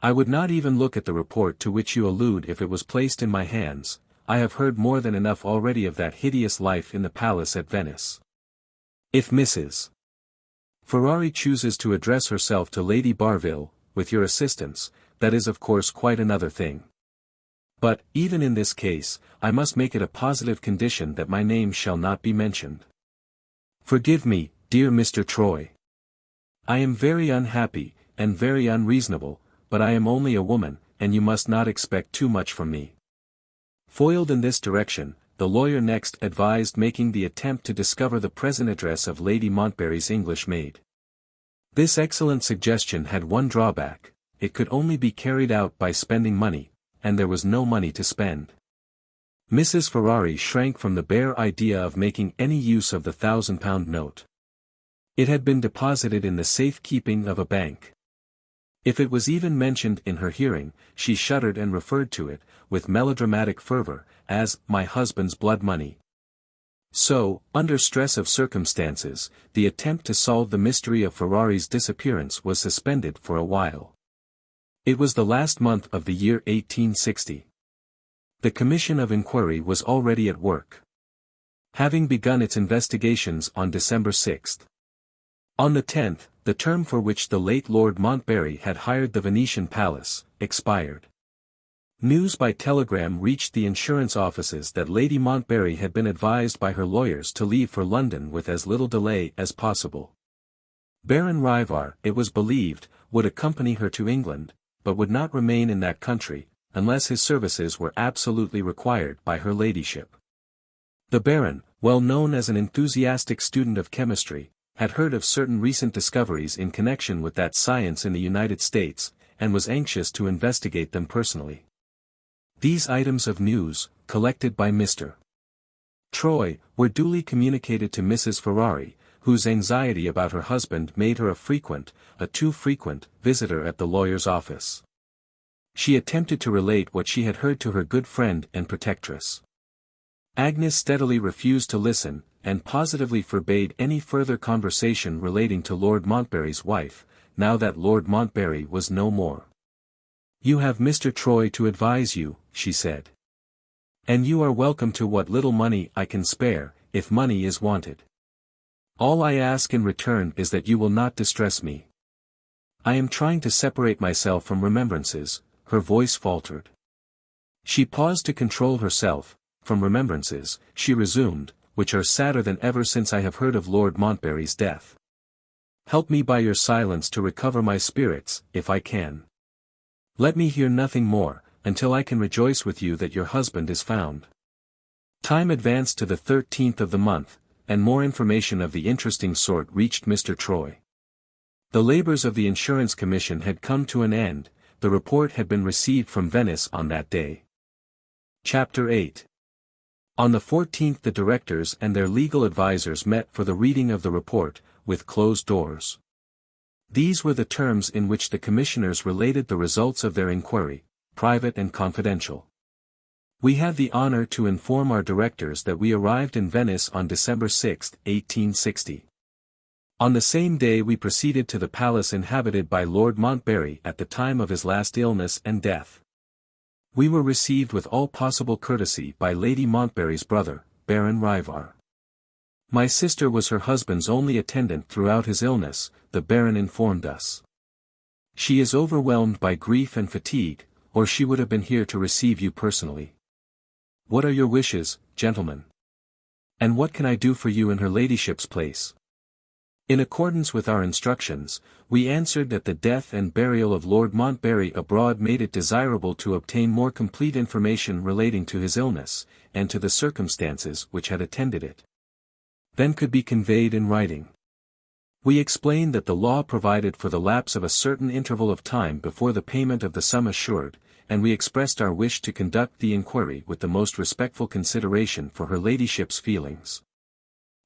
I would not even look at the report to which you allude if it was placed in my hands. I have heard more than enough already of that hideous life in the palace at Venice. If Mrs. Ferrari chooses to address herself to Lady Barville, with your assistance, that is of course quite another thing. But, even in this case, I must make it a positive condition that my name shall not be mentioned. Forgive me, dear Mr. Troy. I am very unhappy, and very unreasonable, but I am only a woman, and you must not expect too much from me." Foiled in this direction, the lawyer next advised making the attempt to discover the present address of Lady Montbarry's English maid. This excellent suggestion had one drawback: it could only be carried out by spending money, and there was no money to spend. Mrs. Ferrari shrank from the bare idea of making any use of the £1,000 note. It had been deposited in the safe keeping of a bank. If it was even mentioned in her hearing, she shuddered and referred to it, with melodramatic fervor, as "my husband's blood money." So, under stress of circumstances, the attempt to solve the mystery of Ferrari's disappearance was suspended for a while. It was the last month of the year 1860. The Commission of Inquiry was already at work, having begun its investigations on December 6. On the 10th, the term for which the late Lord Montbarry had hired the Venetian palace, expired. News by telegram reached the insurance offices that Lady Montbarry had been advised by her lawyers to leave for London with as little delay as possible. Baron Rivar, it was believed, would accompany her to England, but would not remain in that country, unless his services were absolutely required by her ladyship. The Baron, well known as an enthusiastic student of chemistry, had heard of certain recent discoveries in connection with that science in the United States, and was anxious to investigate them personally. These items of news, collected by Mr. Troy, were duly communicated to Mrs. Ferrari, whose anxiety about her husband made her a too frequent, visitor at the lawyer's office. She attempted to relate what she had heard to her good friend and protectress. Agnes steadily refused to listen, and positively forbade any further conversation relating to Lord Montbarry's wife, now that Lord Montbarry was no more. "You have Mr. Troy to advise you," she said. "And you are welcome to what little money I can spare, if money is wanted. All I ask in return is that you will not distress me. I am trying to separate myself from remembrances," her voice faltered. She paused to control herself. "From remembrances," she resumed, "which are sadder than ever since I have heard of Lord Montbarry's death. Help me by your silence to recover my spirits, if I can. Let me hear nothing more, until I can rejoice with you that your husband is found." Time advanced to the 13th of the month, and more information of the interesting sort reached Mr. Troy. The labors of the Insurance Commission had come to an end. The report had been received from Venice on that day. Chapter 8. On the 14th the directors and their legal advisers met for the reading of the report, with closed doors. These were the terms in which the commissioners related the results of their inquiry, private and confidential. "We have the honor to inform our directors that we arrived in Venice on December 6, 1860. On the same day we proceeded to the palace inhabited by Lord Montbarry at the time of his last illness and death. We were received with all possible courtesy by Lady Montbarry's brother, Baron Rivar. My sister was her husband's only attendant throughout his illness, the Baron informed us. She is overwhelmed by grief and fatigue, or she would have been here to receive you personally. What are your wishes, gentlemen? And what can I do for you in her ladyship's place?" In accordance with our instructions, we answered that the death and burial of Lord Montbarry abroad made it desirable to obtain more complete information relating to his illness, and to the circumstances which had attended it. Then could be conveyed in writing. We explained that the law provided for the lapse of a certain interval of time before the payment of the sum assured, and we expressed our wish to conduct the inquiry with the most respectful consideration for her ladyship's feelings,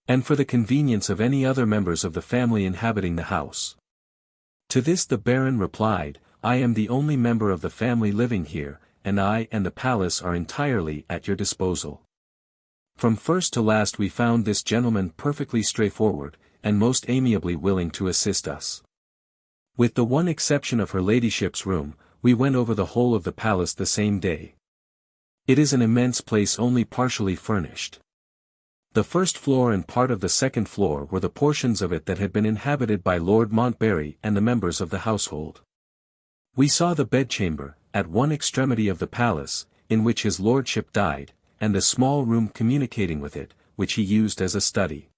and for the convenience of any other members of the family inhabiting the house. To this the Baron replied, "I am the only member of the family living here, and I and the palace are entirely at your disposal." From first to last we found this gentleman perfectly straightforward, and most amiably willing to assist us. With the one exception of her ladyship's room, we went over the whole of the palace the same day. It is an immense place only partially furnished. The first floor and part of the second floor were the portions of it that had been inhabited by Lord Montbarry and the members of the household. We saw the bedchamber, at one extremity of the palace, in which his lordship died, and the small room communicating with it, which he used as a study.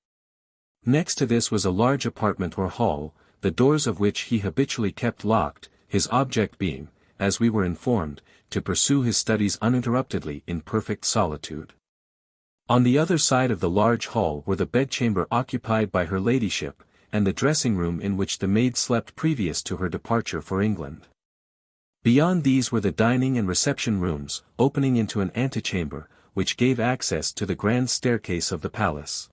Next to this was a large apartment or hall, the doors of which he habitually kept locked, his object being, as we were informed, to pursue his studies uninterruptedly in perfect solitude. On the other side of the large hall were the bedchamber occupied by her ladyship, and the dressing-room in which the maid slept previous to her departure for England. Beyond these were the dining and reception rooms, opening into an antechamber, which gave access to the grand staircase of the palace.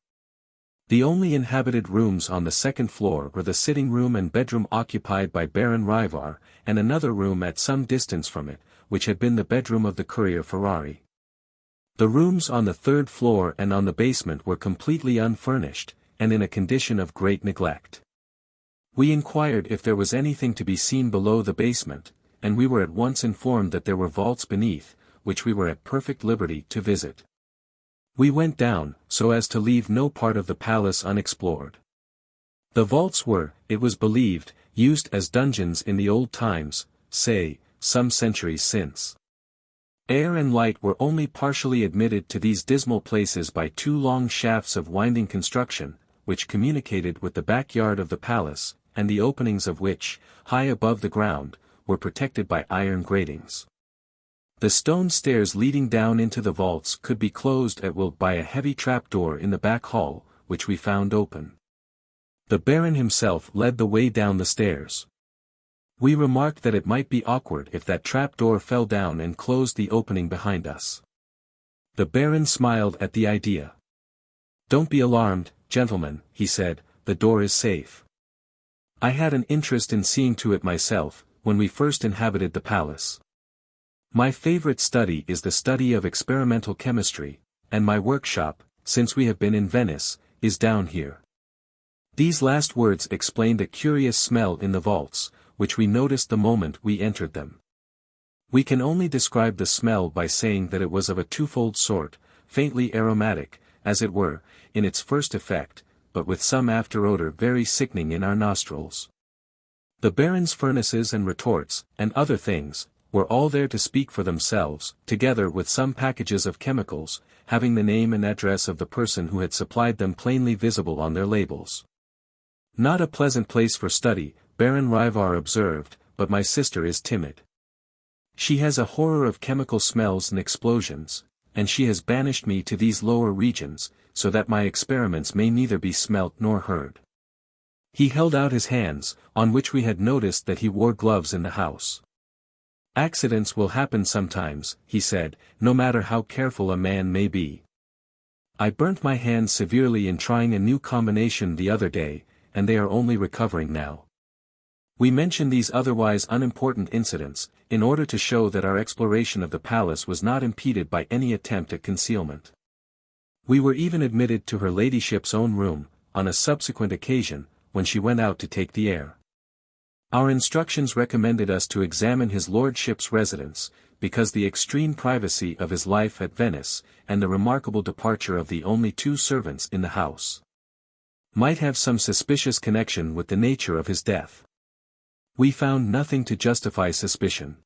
The only inhabited rooms on the second floor were the sitting-room and bedroom occupied by Baron Rivar, and another room at some distance from it, which had been the bedroom of the courier Ferrari. The rooms on the third floor and on the basement were completely unfurnished, and in a condition of great neglect. We inquired if there was anything to be seen below the basement, and we were at once informed that there were vaults beneath, which we were at perfect liberty to visit. We went down, so as to leave no part of the palace unexplored. The vaults were, it was believed, used as dungeons in the old times, say, some centuries since. Air and light were only partially admitted to these dismal places by two long shafts of winding construction, which communicated with the backyard of the palace, and the openings of which, high above the ground, were protected by iron gratings. The stone stairs leading down into the vaults could be closed at will by a heavy trapdoor in the back hall, which we found open. The Baron himself led the way down the stairs. We remarked that it might be awkward if that trapdoor fell down and closed the opening behind us. The Baron smiled at the idea. "Don't be alarmed, gentlemen," he said, the door is safe. I had an interest in seeing to it myself, when we first inhabited the palace. My favorite study is the study of experimental chemistry, and my workshop, since we have been in Venice, is down here. These last words explained a curious smell in the vaults, which we noticed the moment we entered them. We can only describe the smell by saying that it was of a twofold sort, faintly aromatic, as it were, in its first effect, but with some after-odor very sickening in our nostrils. The Baron's furnaces and retorts, and other things, were all there to speak for themselves, together with some packages of chemicals, having the name and address of the person who had supplied them plainly visible on their labels. Not a pleasant place for study, Baron Ryvar observed, but my sister is timid. She has a horror of chemical smells and explosions, and she has banished me to these lower regions, so that my experiments may neither be smelt nor heard. He held out his hands, on which we had noticed that he wore gloves in the house. Accidents will happen sometimes, he said, no matter how careful a man may be. I burnt my hands severely in trying a new combination the other day, and they are only recovering now. We mention these otherwise unimportant incidents, in order to show that our exploration of the palace was not impeded by any attempt at concealment. We were even admitted to her ladyship's own room, on a subsequent occasion, when she went out to take the air. Our instructions recommended us to examine his lordship's residence, because the extreme privacy of his life at Venice, and the remarkable departure of the only two servants in the house, might have some suspicious connection with the nature of his death. We found nothing to justify suspicion.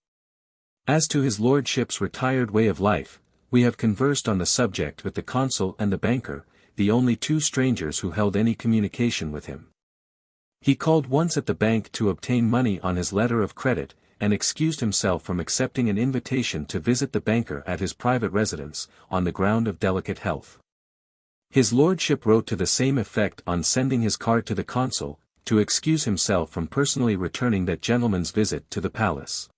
As to his lordship's retired way of life, we have conversed on the subject with the consul and the banker, the only two strangers who held any communication with him. He called once at the bank to obtain money on his letter of credit, and excused himself from accepting an invitation to visit the banker at his private residence, on the ground of delicate health. His lordship wrote to the same effect on sending his card to the consul, to excuse himself from personally returning that gentleman's visit to the palace.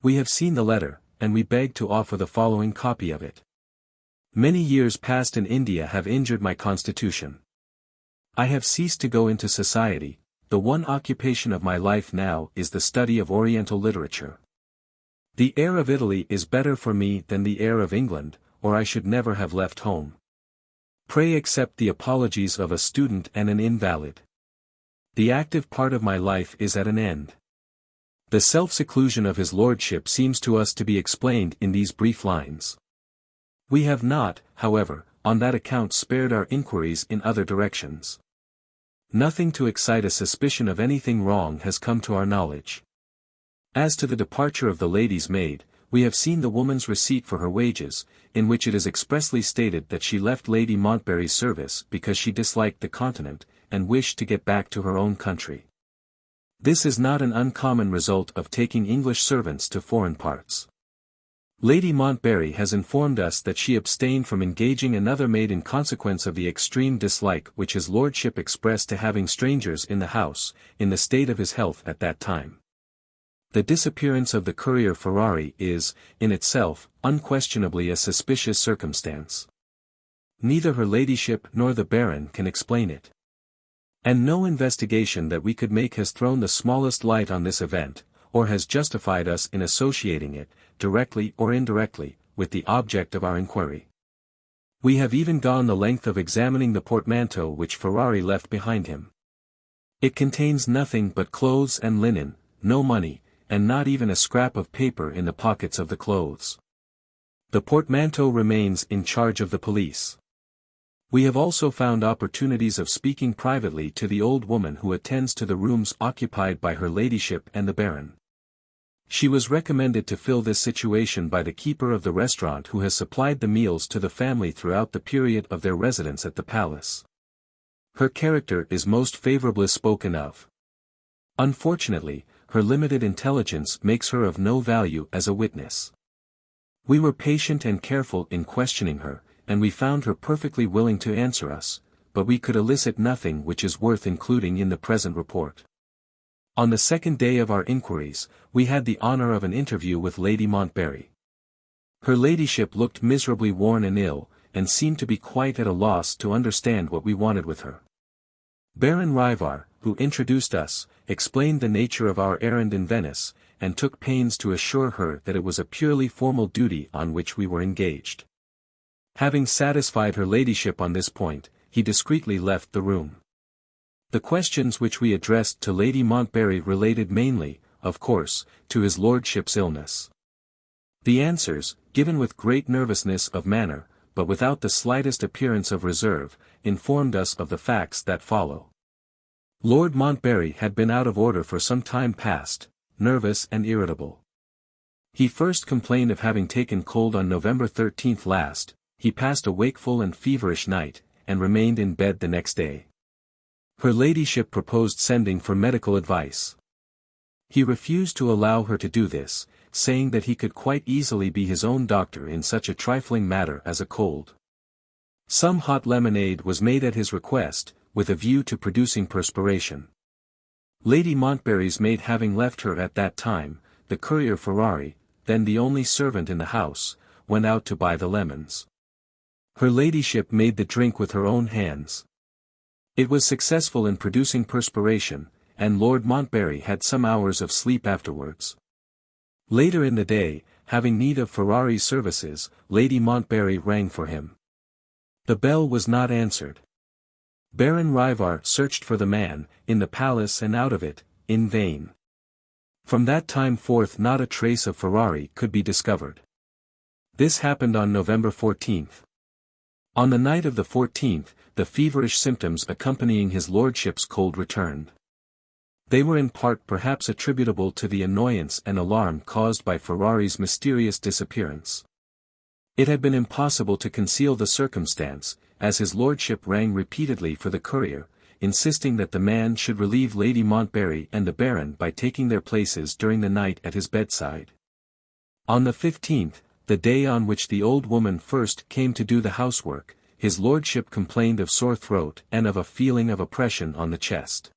We have seen the letter, and we beg to offer the following copy of it. Many years passed in India have injured my constitution. I have ceased to go into society. The one occupation of my life now is the study of Oriental literature. The air of Italy is better for me than the air of England, or I should never have left home. Pray accept the apologies of a student and an invalid. The active part of my life is at an end. The self-seclusion of his lordship seems to us to be explained in these brief lines. We have not, however, on that account spared our inquiries in other directions. Nothing to excite a suspicion of anything wrong has come to our knowledge. As to the departure of the lady's maid, we have seen the woman's receipt for her wages, in which it is expressly stated that she left Lady Montbarry's service because she disliked the continent, and wished to get back to her own country. This is not an uncommon result of taking English servants to foreign parts. Lady Montbarry has informed us that she abstained from engaging another maid in consequence of the extreme dislike which his lordship expressed to having strangers in the house, in the state of his health at that time. The disappearance of the courier Ferrari is, in itself, unquestionably a suspicious circumstance. Neither her ladyship nor the Baron can explain it. And no investigation that we could make has thrown the smallest light on this event, or has justified us in associating it, directly or indirectly, with the object of our inquiry. We have even gone the length of examining the portmanteau which Ferrari left behind him. It contains nothing but clothes and linen, no money, and not even a scrap of paper in the pockets of the clothes. The portmanteau remains in charge of the police. We have also found opportunities of speaking privately to the old woman who attends to the rooms occupied by her ladyship and the Baron. She was recommended to fill this situation by the keeper of the restaurant who has supplied the meals to the family throughout the period of their residence at the palace. Her character is most favorably spoken of. Unfortunately, her limited intelligence makes her of no value as a witness. We were patient and careful in questioning her, and we found her perfectly willing to answer us, but we could elicit nothing which is worth including in the present report. On the second day of our inquiries, we had the honor of an interview with Lady Montbarry. Her ladyship looked miserably worn and ill, and seemed to be quite at a loss to understand what we wanted with her. Baron Ryvar, who introduced us, explained the nature of our errand in Venice, and took pains to assure her that it was a purely formal duty on which we were engaged. Having satisfied her ladyship on this point, he discreetly left the room. The questions which we addressed to Lady Montbarry related mainly, of course, to his lordship's illness. The answers, given with great nervousness of manner, but without the slightest appearance of reserve, informed us of the facts that follow. Lord Montbarry had been out of order for some time past, nervous and irritable. He first complained of having taken cold on November 13th last. He passed a wakeful and feverish night, and remained in bed the next day. Her ladyship proposed sending for medical advice. He refused to allow her to do this, saying that he could quite easily be his own doctor in such a trifling matter as a cold. Some hot lemonade was made at his request, with a view to producing perspiration. Lady Montbarry's maid having left her at that time, the courier Ferrari, then the only servant in the house, went out to buy the lemons. Her ladyship made the drink with her own hands. It was successful in producing perspiration, and Lord Montbarry had some hours of sleep afterwards. Later in the day, having need of Ferrari's services, Lady Montbarry rang for him. The bell was not answered. Baron Ryvar searched for the man, in the palace and out of it, in vain. From that time forth not a trace of Ferrari could be discovered. This happened on November 14th. On the night of the 14th, the feverish symptoms accompanying his lordship's cold returned. They were in part perhaps attributable to the annoyance and alarm caused by Ferrari's mysterious disappearance. It had been impossible to conceal the circumstance, as his lordship rang repeatedly for the courier, insisting that the man should relieve Lady Montbarry and the Baron by taking their places during the night at his bedside. On the 15th, the day on which the old woman first came to do the housework, his lordship complained of sore throat and of a feeling of oppression on the chest.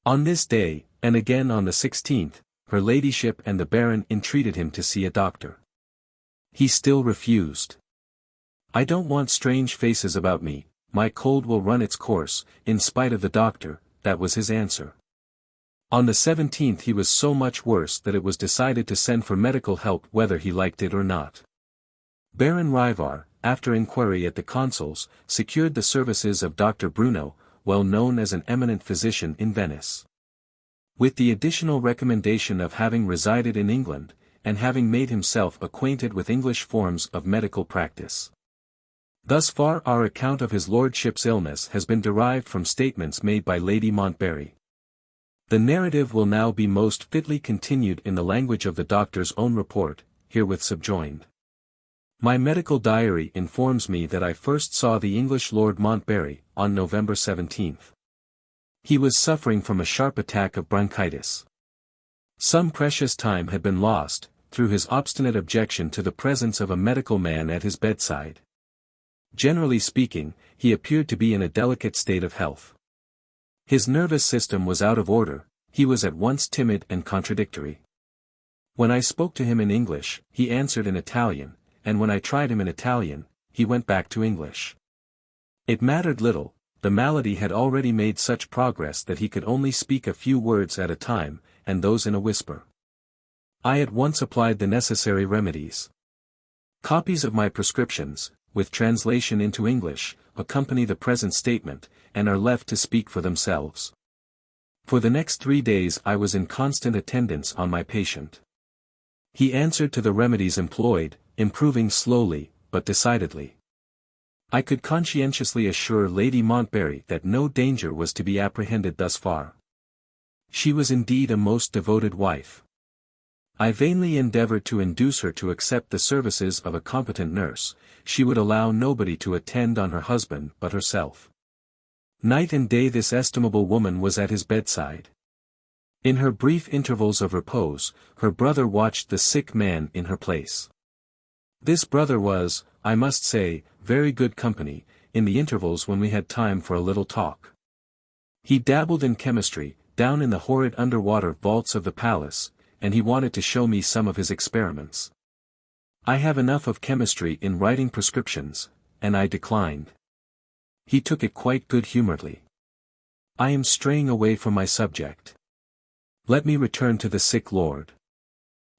On this day, and again on the 16th, her ladyship and the Baron entreated him to see a doctor. He still refused. "I don't want strange faces about me, my cold will run its course, in spite of the doctor," that was his answer. On the 17th he was so much worse that it was decided to send for medical help whether he liked it or not. Baron Ryvar, after inquiry at the consul's, secured the services of Dr. Bruno, well known as an eminent physician in Venice. With the additional recommendation of having resided in England, and having made himself acquainted with English forms of medical practice. Thus far our account of his lordship's illness has been derived from statements made by Lady Montbarry. The narrative will now be most fitly continued in the language of the doctor's own report, herewith subjoined. My medical diary informs me that I first saw the English Lord Montbarry, on November 17th. He was suffering from a sharp attack of bronchitis. Some precious time had been lost, through his obstinate objection to the presence of a medical man at his bedside. Generally speaking, he appeared to be in a delicate state of health. His nervous system was out of order, he was at once timid and contradictory. When I spoke to him in English, he answered in Italian, and when I tried him in Italian, he went back to English. It mattered little, the malady had already made such progress that he could only speak a few words at a time, and those in a whisper. I at once applied the necessary remedies. Copies of my prescriptions, with translation into English, accompany the present statement, and are left to speak for themselves. For the next 3 days I was in constant attendance on my patient. He answered to the remedies employed, improving slowly, but decidedly. I could conscientiously assure Lady Montbarry that no danger was to be apprehended thus far. She was indeed a most devoted wife. I vainly endeavored to induce her to accept the services of a competent nurse. She would allow nobody to attend on her husband but herself. Night and day this estimable woman was at his bedside. In her brief intervals of repose, her brother watched the sick man in her place. This brother was, I must say, very good company, in the intervals when we had time for a little talk. He dabbled in chemistry, down in the horrid underwater vaults of the palace, and he wanted to show me some of his experiments. I have enough of chemistry in writing prescriptions, and I declined. He took it quite good-humoredly. I am straying away from my subject. Let me return to the sick lord.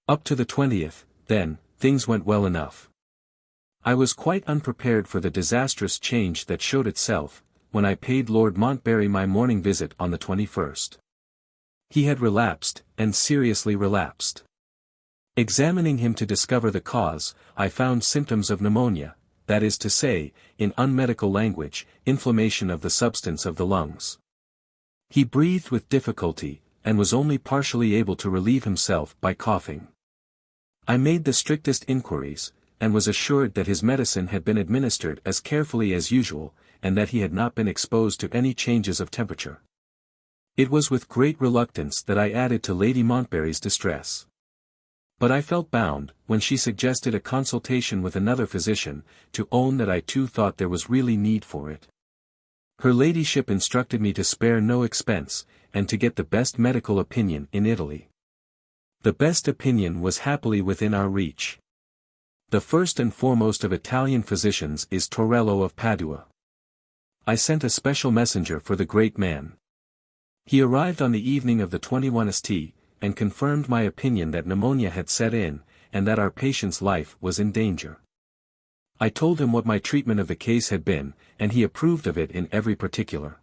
Up to the 20th, then, things went well enough. I was quite unprepared for the disastrous change that showed itself, when I paid Lord Montbarry my morning visit on the 21st. He had relapsed, and seriously relapsed. Examining him to discover the cause, I found symptoms of pneumonia, that is to say, in unmedical language, inflammation of the substance of the lungs. He breathed with difficulty, and was only partially able to relieve himself by coughing. I made the strictest inquiries, and was assured that his medicine had been administered as carefully as usual, and that he had not been exposed to any changes of temperature. It was with great reluctance that I added to Lady Montbarry's distress. But I felt bound, when she suggested a consultation with another physician, to own that I too thought there was really need for it. Her ladyship instructed me to spare no expense, and to get the best medical opinion in Italy. The best opinion was happily within our reach. The first and foremost of Italian physicians is Torello of Padua. I sent a special messenger for the great man. He arrived on the evening of the 21st, and confirmed my opinion that pneumonia had set in, and that our patient's life was in danger. I told him what my treatment of the case had been, and he approved of it in every particular.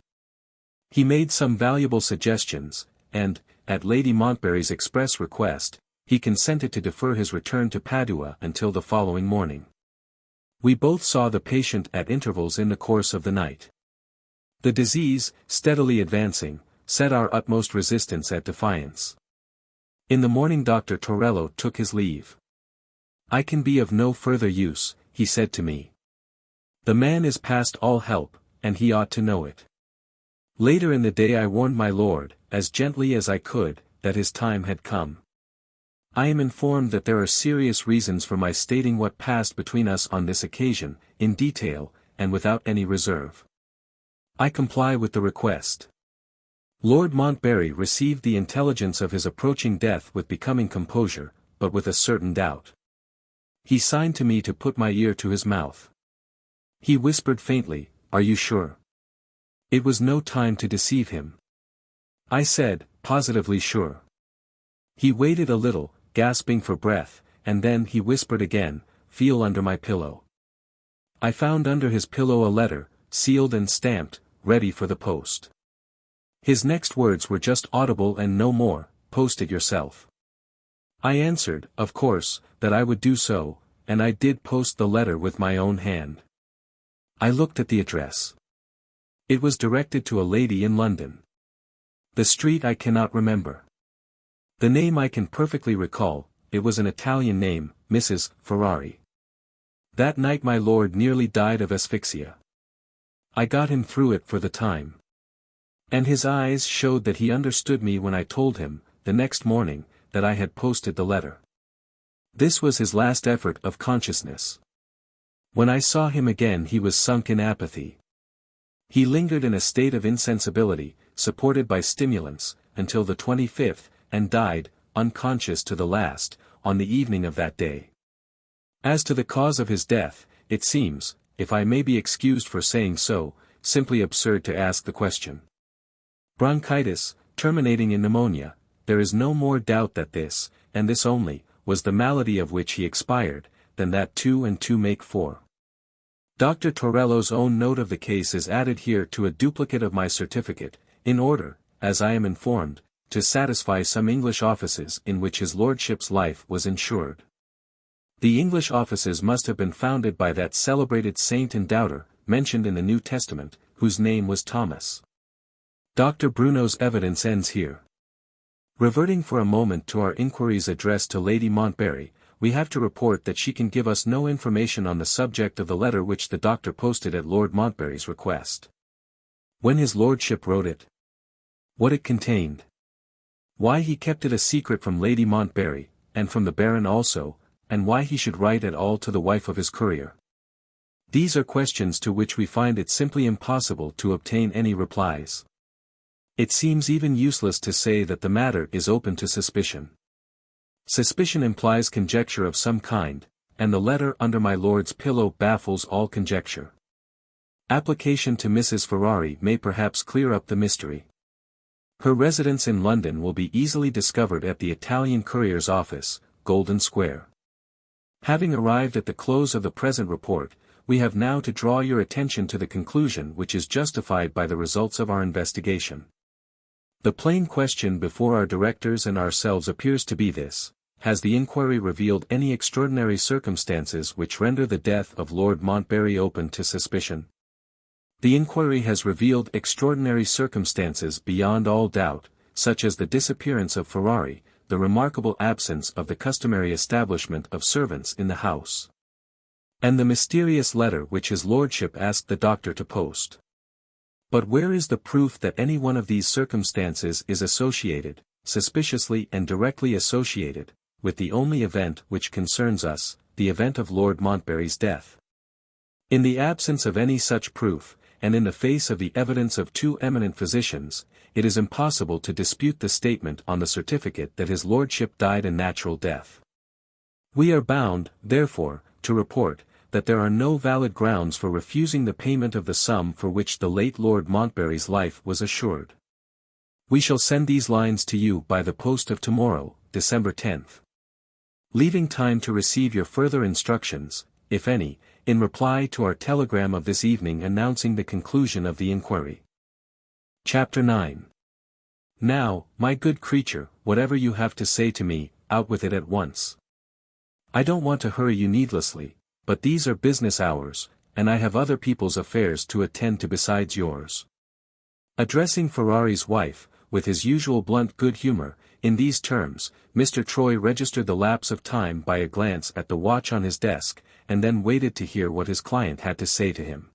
He made some valuable suggestions, and, at Lady Montbarry's express request, he consented to defer his return to Padua until the following morning. We both saw the patient at intervals in the course of the night. The disease, steadily advancing, set our utmost resistance at defiance. In the morning Dr. Torello took his leave. "I can be of no further use," he said to me. "The man is past all help, and he ought to know it." Later in the day I warned my lord, as gently as I could, that his time had come. I am informed that there are serious reasons for my stating what passed between us on this occasion, in detail, and without any reserve. I comply with the request. Lord Montbarry received the intelligence of his approaching death with becoming composure, but with a certain doubt. He signed to me to put my ear to his mouth. He whispered faintly, "Are you sure?" It was no time to deceive him. I said, "Positively sure." He waited a little, gasping for breath, and then he whispered again, "Feel under my pillow." I found under his pillow a letter, sealed and stamped, ready for the post. His next words were just audible and no more, "Post it yourself." I answered, of course, that I would do so, and I did post the letter with my own hand. I looked at the address. It was directed to a lady in London. The street I cannot remember. The name I can perfectly recall, it was an Italian name, Mrs. Ferrari. That night my lord nearly died of asphyxia. I got him through it for the time. And his eyes showed that he understood me when I told him, the next morning, that I had posted the letter. This was his last effort of consciousness. When I saw him again he was sunk in apathy. He lingered in a state of insensibility, supported by stimulants, until the 25th, and died, unconscious to the last, on the evening of that day. As to the cause of his death, it seems, if I may be excused for saying so, simply absurd to ask the question. Bronchitis, terminating in pneumonia, there is no more doubt that this, and this only, was the malady of which he expired, than that 2 and 2 make 4. Dr. Torello's own note of the case is added here to a duplicate of my certificate, in order, as I am informed, to satisfy some English offices in which his lordship's life was insured. The English offices must have been founded by that celebrated saint and doubter, mentioned in the New Testament, whose name was Thomas. Dr. Bruno's evidence ends here. Reverting for a moment to our inquiries addressed to Lady Montbarry, we have to report that she can give us no information on the subject of the letter which the doctor posted at Lord Montbarry's request. When his lordship wrote it, what it contained, why he kept it a secret from Lady Montbarry, and from the Baron also, and why he should write at all to the wife of his courier. These are questions to which we find it simply impossible to obtain any replies. It seems even useless to say that the matter is open to suspicion. Suspicion implies conjecture of some kind, and the letter under my lord's pillow baffles all conjecture. Application to Mrs. Ferrari may perhaps clear up the mystery. Her residence in London will be easily discovered at the Italian Courier's office, Golden Square. Having arrived at the close of the present report, we have now to draw your attention to the conclusion which is justified by the results of our investigation. The plain question before our directors and ourselves appears to be this: has the inquiry revealed any extraordinary circumstances which render the death of Lord Montbarry open to suspicion? The inquiry has revealed extraordinary circumstances beyond all doubt, such as the disappearance of Ferrari, the remarkable absence of the customary establishment of servants in the house, and the mysterious letter which his lordship asked the doctor to post. But where is the proof that any one of these circumstances is associated, suspiciously and directly associated, with the only event which concerns us, the event of Lord Montbarry's death? In the absence of any such proof, and in the face of the evidence of two eminent physicians, it is impossible to dispute the statement on the certificate that his lordship died a natural death. We are bound, therefore, to report, that there are no valid grounds for refusing the payment of the sum for which the late Lord Montbarry's life was assured. We shall send these lines to you by the post of tomorrow, December 10th. Leaving time to receive your further instructions, if any, in reply to our telegram of this evening announcing the conclusion of the inquiry. Chapter 9. Now, my good creature, whatever you have to say to me, out with it at once. I don't want to hurry you needlessly, but these are business hours, and I have other people's affairs to attend to besides yours. Addressing Ferrari's wife, with his usual blunt good humor, in these terms, Mr. Troy registered the lapse of time by a glance at the watch on his desk, and then waited to hear what his client had to say to him.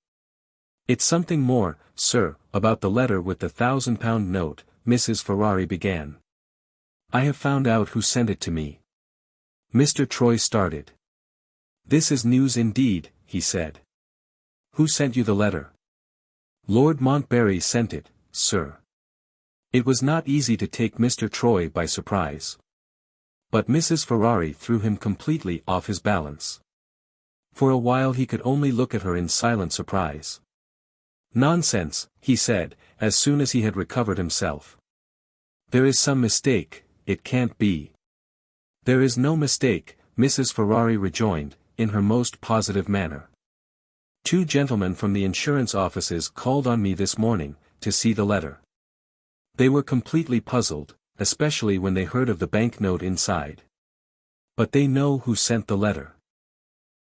"It's something more, sir, about the letter with the £1,000 note," Mrs. Ferrari began. "I have found out who sent it to me." Mr. Troy started. "This is news indeed," he said. "Who sent you the letter?" "Lord Montbarry sent it, sir." It was not easy to take Mr. Troy by surprise. But Mrs. Ferrari threw him completely off his balance. For a while he could only look at her in silent surprise. "Nonsense," he said, as soon as he had recovered himself. "There is some mistake, it can't be." "There is no mistake," Mrs. Ferrari rejoined, in her most positive manner. "Two gentlemen from the insurance offices called on me this morning, to see the letter. They were completely puzzled, especially when they heard of the banknote inside. But they know who sent the letter.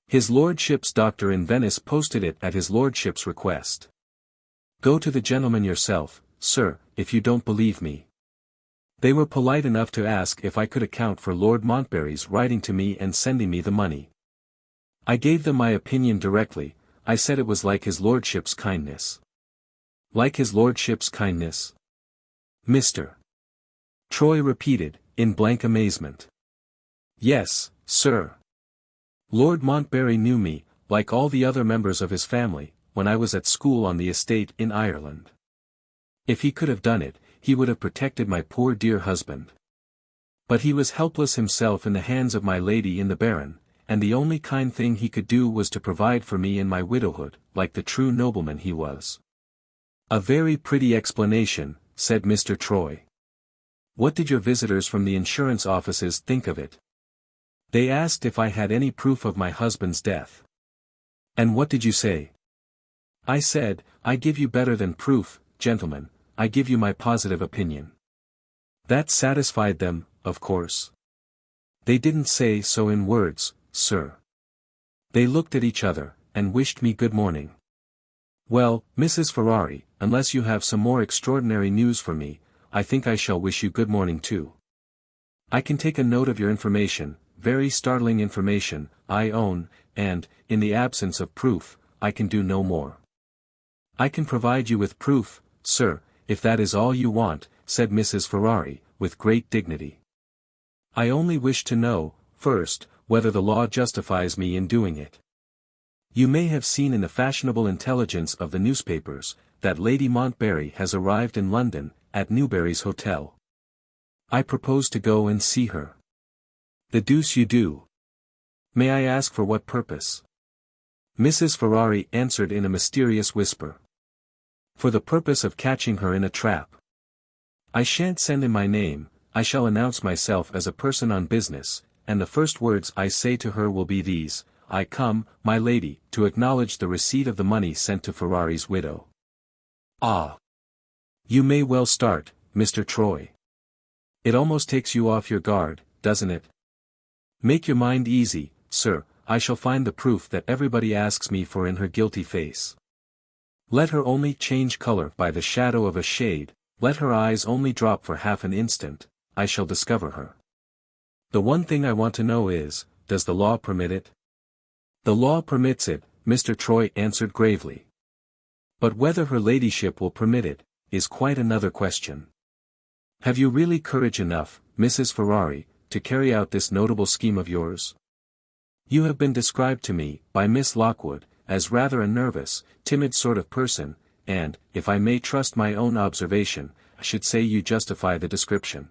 His lordship's doctor in Venice posted it at his lordship's request. Go to the gentleman yourself, sir, if you don't believe me. They were polite enough to ask if I could account for Lord Montbarry's writing to me and sending me the money. I gave them my opinion directly. I said it was like his lordship's kindness." "Like his lordship's kindness?" Mr. Troy repeated, in blank amazement. "Yes, sir. Lord Montbarry knew me, like all the other members of his family, when I was at school on the estate in Ireland. If he could have done it, he would have protected my poor dear husband. But he was helpless himself in the hands of my lady in the Baron, and the only kind thing he could do was to provide for me in my widowhood, like the true nobleman he was." "A very pretty explanation," said Mr. Troy. "What did your visitors from the insurance offices think of it?" "They asked if I had any proof of my husband's death." "And what did you say?" "I said, I give you better than proof, gentlemen, I give you my positive opinion." "That satisfied them, of course." "They didn't say so in words, sir. They looked at each other, and wished me good morning." "Well, Mrs. Ferrari, unless you have some more extraordinary news for me, I think I shall wish you good morning too. I can take a note of your information, very startling information, I own, and, in the absence of proof, I can do no more." "I can provide you with proof, sir, if that is all you want," said Mrs. Ferrari, with great dignity. "I only wish to know, first, whether the law justifies me in doing it. You may have seen in the fashionable intelligence of the newspapers, that Lady Montbarry has arrived in London, at Newberry's Hotel. I propose to go and see her." "The deuce you do. May I ask for what purpose?" Mrs. Ferrari answered in a mysterious whisper. For the purpose of catching her in a trap. I shan't send in my name, I shall announce myself as a person on business, and the first words I say to her will be these: I come, my lady, to acknowledge the receipt of the money sent to Ferrari's widow. Ah! You may well start, Mr. Troy. It almost takes you off your guard, doesn't it? Make your mind easy, sir, I shall find the proof that everybody asks me for in her guilty face. Let her only change color by the shadow of a shade, let her eyes only drop for half an instant, I shall discover her. The one thing I want to know is, does the law permit it? The law permits it, Mr. Troy answered gravely. But whether her ladyship will permit it, is quite another question. Have you really courage enough, Mrs. Ferrari, to carry out this notable scheme of yours? You have been described to me, by Miss Lockwood, as rather a nervous, timid sort of person, and, if I may trust my own observation, I should say you justify the description.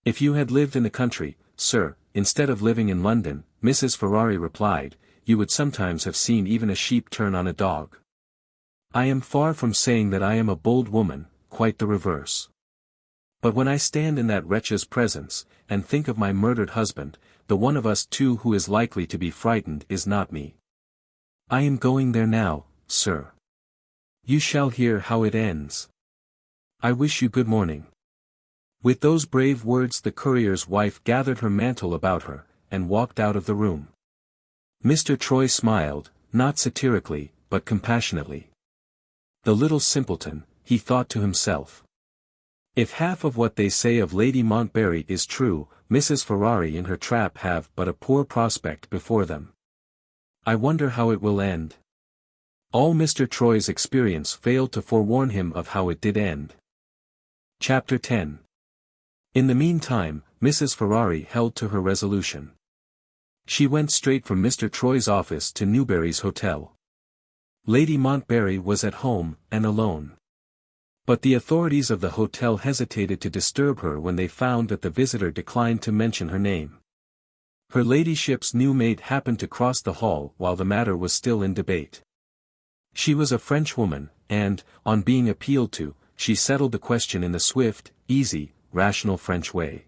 If you had lived in the country, sir, instead of living in London, Mrs. Ferrari replied, you would sometimes have seen even a sheep turn on a dog. I am far from saying that I am a bold woman, quite the reverse. But when I stand in that wretch's presence, and think of my murdered husband, the one of us two who is likely to be frightened is not me. I am going there now, sir. You shall hear how it ends. I wish you good morning. With those brave words the courier's wife gathered her mantle about her, and walked out of the room. Mr. Troy smiled, not satirically, but compassionately. The little simpleton, he thought to himself. If half of what they say of Lady Montbarry is true, Mrs. Ferrari and her trap have but a poor prospect before them. I wonder how it will end. All Mr. Troy's experience failed to forewarn him of how it did end. Chapter 10. In the meantime, Mrs. Ferrari held to her resolution. She went straight from Mr. Troy's office to Newberry's hotel. Lady Montbarry was at home, and alone. But the authorities of the hotel hesitated to disturb her when they found that the visitor declined to mention her name. Her ladyship's new maid happened to cross the hall while the matter was still in debate. She was a French woman, and, on being appealed to, she settled the question in the swift, easy, rational French way.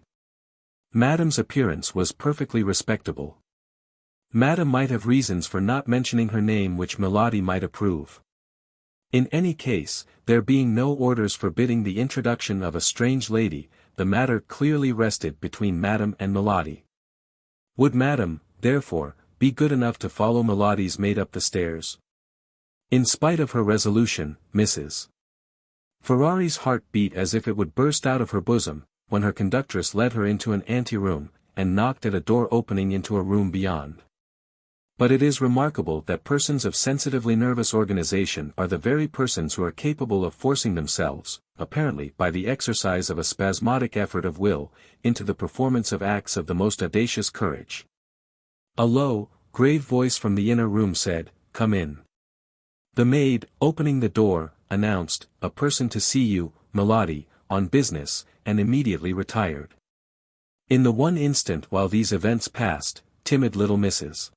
Madame's appearance was perfectly respectable. Madame might have reasons for not mentioning her name which Milady might approve. In any case, there being no orders forbidding the introduction of a strange lady, the matter clearly rested between Madame and Milady. Would Madame, therefore, be good enough to follow Milady's maid up the stairs? In spite of her resolution, Mrs. Ferrari's heart beat as if it would burst out of her bosom, when her conductress led her into an anteroom, and knocked at a door opening into a room beyond. But it is remarkable that persons of sensitively nervous organization are the very persons who are capable of forcing themselves, apparently by the exercise of a spasmodic effort of will, into the performance of acts of the most audacious courage. A low, grave voice from the inner room said, "Come in." The maid, opening the door, announced, "A person to see you, Milady, on business," and immediately retired. In the one instant while these events passed, timid little Mrs.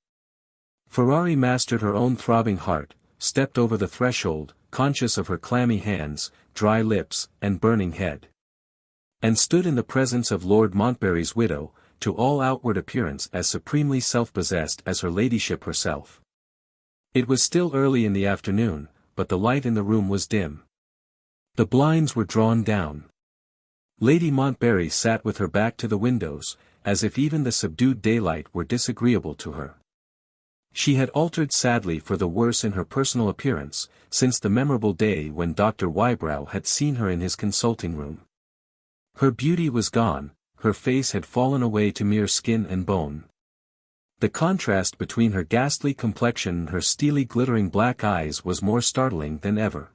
Ferrari mastered her own throbbing heart, stepped over the threshold, conscious of her clammy hands, dry lips, and burning head. And stood in the presence of Lord Montbarry's widow, to all outward appearance as supremely self-possessed as her ladyship herself. It was still early in the afternoon, but the light in the room was dim. The blinds were drawn down. Lady Montbarry sat with her back to the windows, as if even the subdued daylight were disagreeable to her. She had altered sadly for the worse in her personal appearance, since the memorable day when Dr. Wybrow had seen her in his consulting room. Her beauty was gone, her face had fallen away to mere skin and bone. The contrast between her ghastly complexion and her steely glittering black eyes was more startling than ever.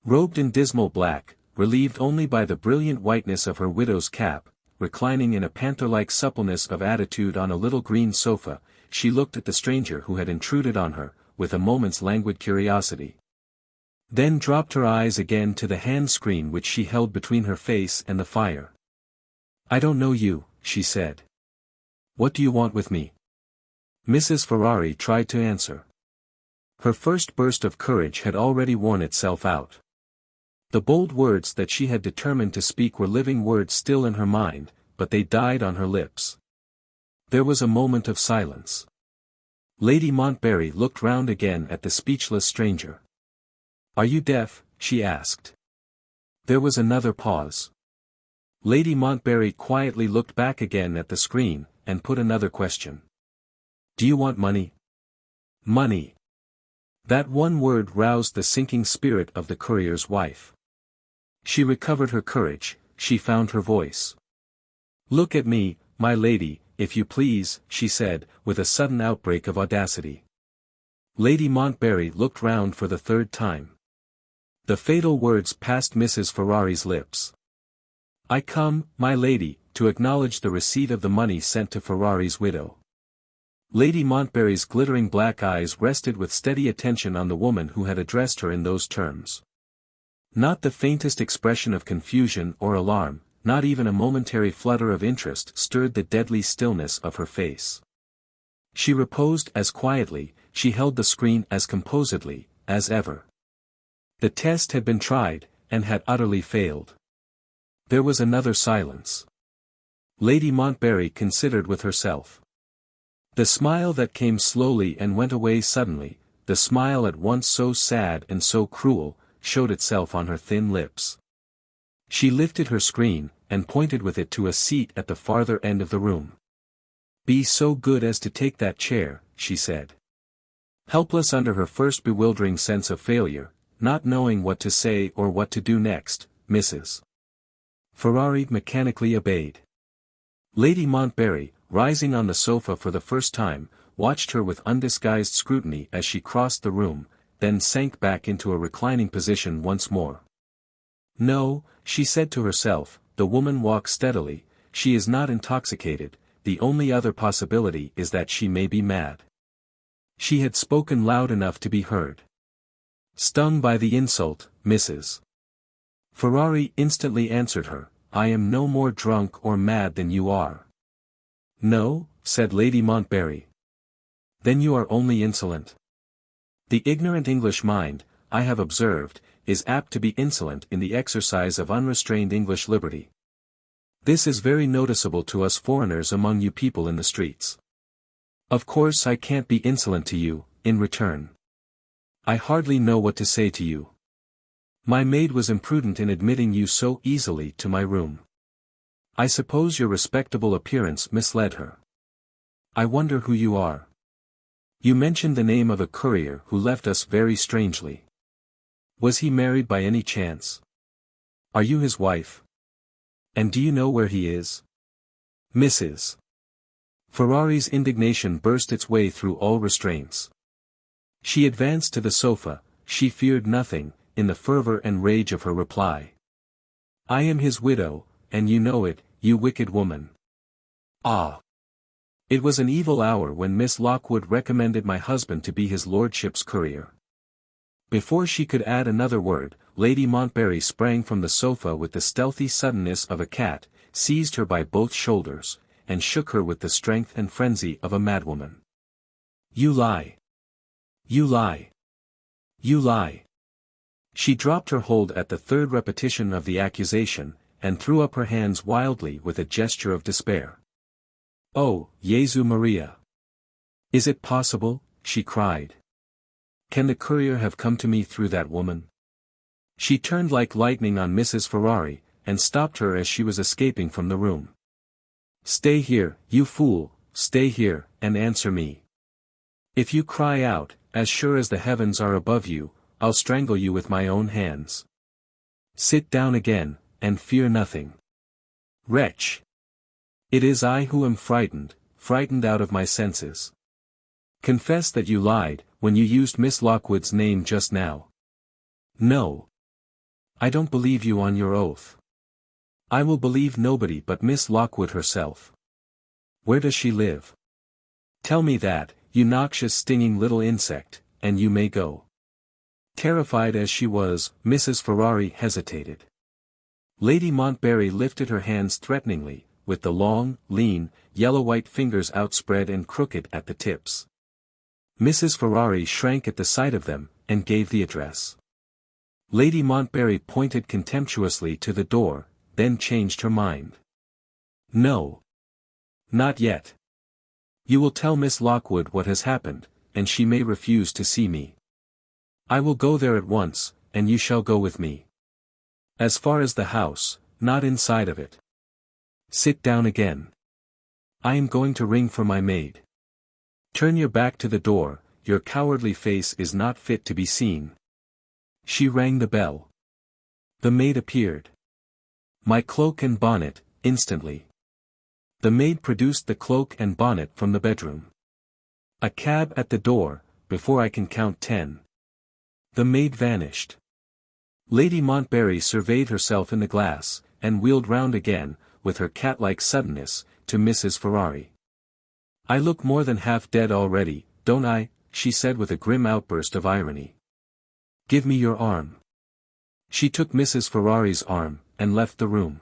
Robed in dismal black, relieved only by the brilliant whiteness of her widow's cap, reclining in a panther-like suppleness of attitude on a little green sofa, she looked at the stranger who had intruded on her, with a moment's languid curiosity. Then dropped her eyes again to the hand-screen which she held between her face and the fire. "I don't know you," she said. "What do you want with me?" Mrs. Ferrari tried to answer. Her first burst of courage had already worn itself out. The bold words that she had determined to speak were living words still in her mind, but they died on her lips. There was a moment of silence. Lady Montbarry looked round again at the speechless stranger. "Are you deaf?" she asked. There was another pause. Lady Montbarry quietly looked back again at the screen, and put another question. "Do you want money?" Money. That one word roused the sinking spirit of the courier's wife. She recovered her courage, she found her voice. "Look at me, my lady, if you please," she said, with a sudden outbreak of audacity. Lady Montbarry looked round for the third time. The fatal words passed Mrs. Ferrari's lips. "I come, my lady, to acknowledge the receipt of the money sent to Ferrari's widow." Lady Montbarry's glittering black eyes rested with steady attention on the woman who had addressed her in those terms. Not the faintest expression of confusion or alarm, not even a momentary flutter of interest stirred the deadly stillness of her face. She reposed as quietly, she held the screen as composedly, as ever. The test had been tried, and had utterly failed. There was another silence. Lady Montbarry considered with herself. The smile that came slowly and went away suddenly, the smile at once so sad and so cruel, showed itself on her thin lips. She lifted her screen, and pointed with it to a seat at the farther end of the room. "Be so good as to take that chair," she said. Helpless under her first bewildering sense of failure, not knowing what to say or what to do next, Mrs. Ferrari mechanically obeyed. Lady Montbarry, rising on the sofa for the first time, watched her with undisguised scrutiny as she crossed the room, then sank back into a reclining position once more. "No," she said to herself, "the woman walks steadily, she is not intoxicated, the only other possibility is that she may be mad." She had spoken loud enough to be heard. Stung by the insult, Mrs. Ferrari instantly answered her, "I am no more drunk or mad than you are." "No," said Lady Montbarry. "Then you are only insolent." The ignorant English mind, I have observed, is apt to be insolent in the exercise of unrestrained English liberty. This is very noticeable to us foreigners among you people in the streets. Of course I can't be insolent to you, in return. I hardly know what to say to you. My maid was imprudent in admitting you so easily to my room. I suppose your respectable appearance misled her. I wonder who you are. You mentioned the name of a courier who left us very strangely. Was he married by any chance? Are you his wife? And do you know where he is?" Mrs. Ferrari's indignation burst its way through all restraints. She advanced to the sofa, she feared nothing, in the fervor and rage of her reply. "I am his widow, and you know it, you wicked woman." "Ah! It was an evil hour when Miss Lockwood recommended my husband to be his lordship's courier." Before she could add another word, Lady Montbarry sprang from the sofa with the stealthy suddenness of a cat, seized her by both shoulders, and shook her with the strength and frenzy of a madwoman. "You lie! You lie! You lie!" She dropped her hold at the third repetition of the accusation, and threw up her hands wildly with a gesture of despair. "Oh, Jesu Maria! Is it possible?" she cried. "Can the courier have come to me through that woman?" She turned like lightning on Mrs. Ferrari, and stopped her as she was escaping from the room. "Stay here, you fool, stay here, and answer me. If you cry out, as sure as the heavens are above you, I'll strangle you with my own hands. Sit down again, and fear nothing. Wretch! It is I who am frightened, frightened out of my senses. Confess that you lied, when you used Miss Lockwood's name just now." "No. I don't believe you on your oath. I will believe nobody but Miss Lockwood herself. Where does she live? Tell me that, you noxious stinging little insect, and you may go." Terrified as she was, Mrs. Ferrari hesitated. Lady Montbarry lifted her hands threateningly, with the long, lean, yellow-white fingers outspread and crooked at the tips. Mrs. Ferrari shrank at the sight of them, and gave the address. Lady Montbarry pointed contemptuously to the door, then changed her mind. No. Not yet. You will tell Miss Lockwood what has happened, and she may refuse to see me. I will go there at once, and you shall go with me. As far as the house, not inside of it. Sit down again. I am going to ring for my maid. Turn your back to the door, your cowardly face is not fit to be seen. She rang the bell. The maid appeared. My cloak and bonnet, instantly. The maid produced the cloak and bonnet from the bedroom. A cab at the door, before I can count 10. The maid vanished. Lady Montbarry surveyed herself in the glass, and wheeled round again, with her cat-like suddenness, to Mrs. Ferrari. I look more than half dead already, don't I? She said with a grim outburst of irony. Give me your arm. She took Mrs. Ferrari's arm, and left the room.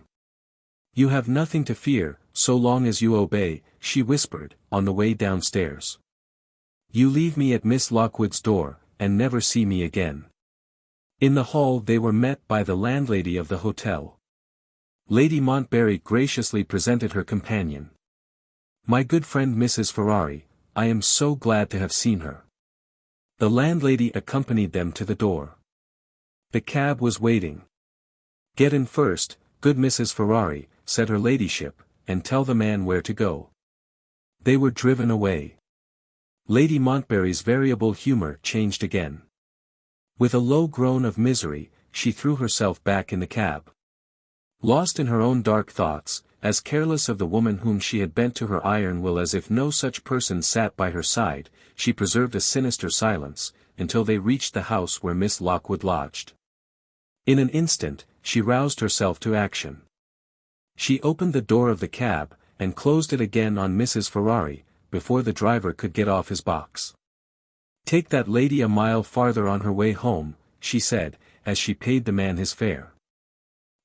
You have nothing to fear, so long as you obey, she whispered, on the way downstairs. You leave me at Miss Lockwood's door, and never see me again. In the hall they were met by the landlady of the hotel. Lady Montbarry graciously presented her companion. My good friend Mrs. Ferrari, I am so glad to have seen her. The landlady accompanied them to the door. The cab was waiting. Get in first, good Mrs. Ferrari, said her ladyship, and tell the man where to go. They were driven away. Lady Montbarry's variable humour changed again. With a low groan of misery, she threw herself back in the cab. Lost in her own dark thoughts, as careless of the woman whom she had bent to her iron will as if no such person sat by her side, she preserved a sinister silence, until they reached the house where Miss Lockwood lodged. In an instant, she roused herself to action. She opened the door of the cab, and closed it again on Mrs. Ferrari, before the driver could get off his box. Take that lady a mile farther on her way home, she said, as she paid the man his fare.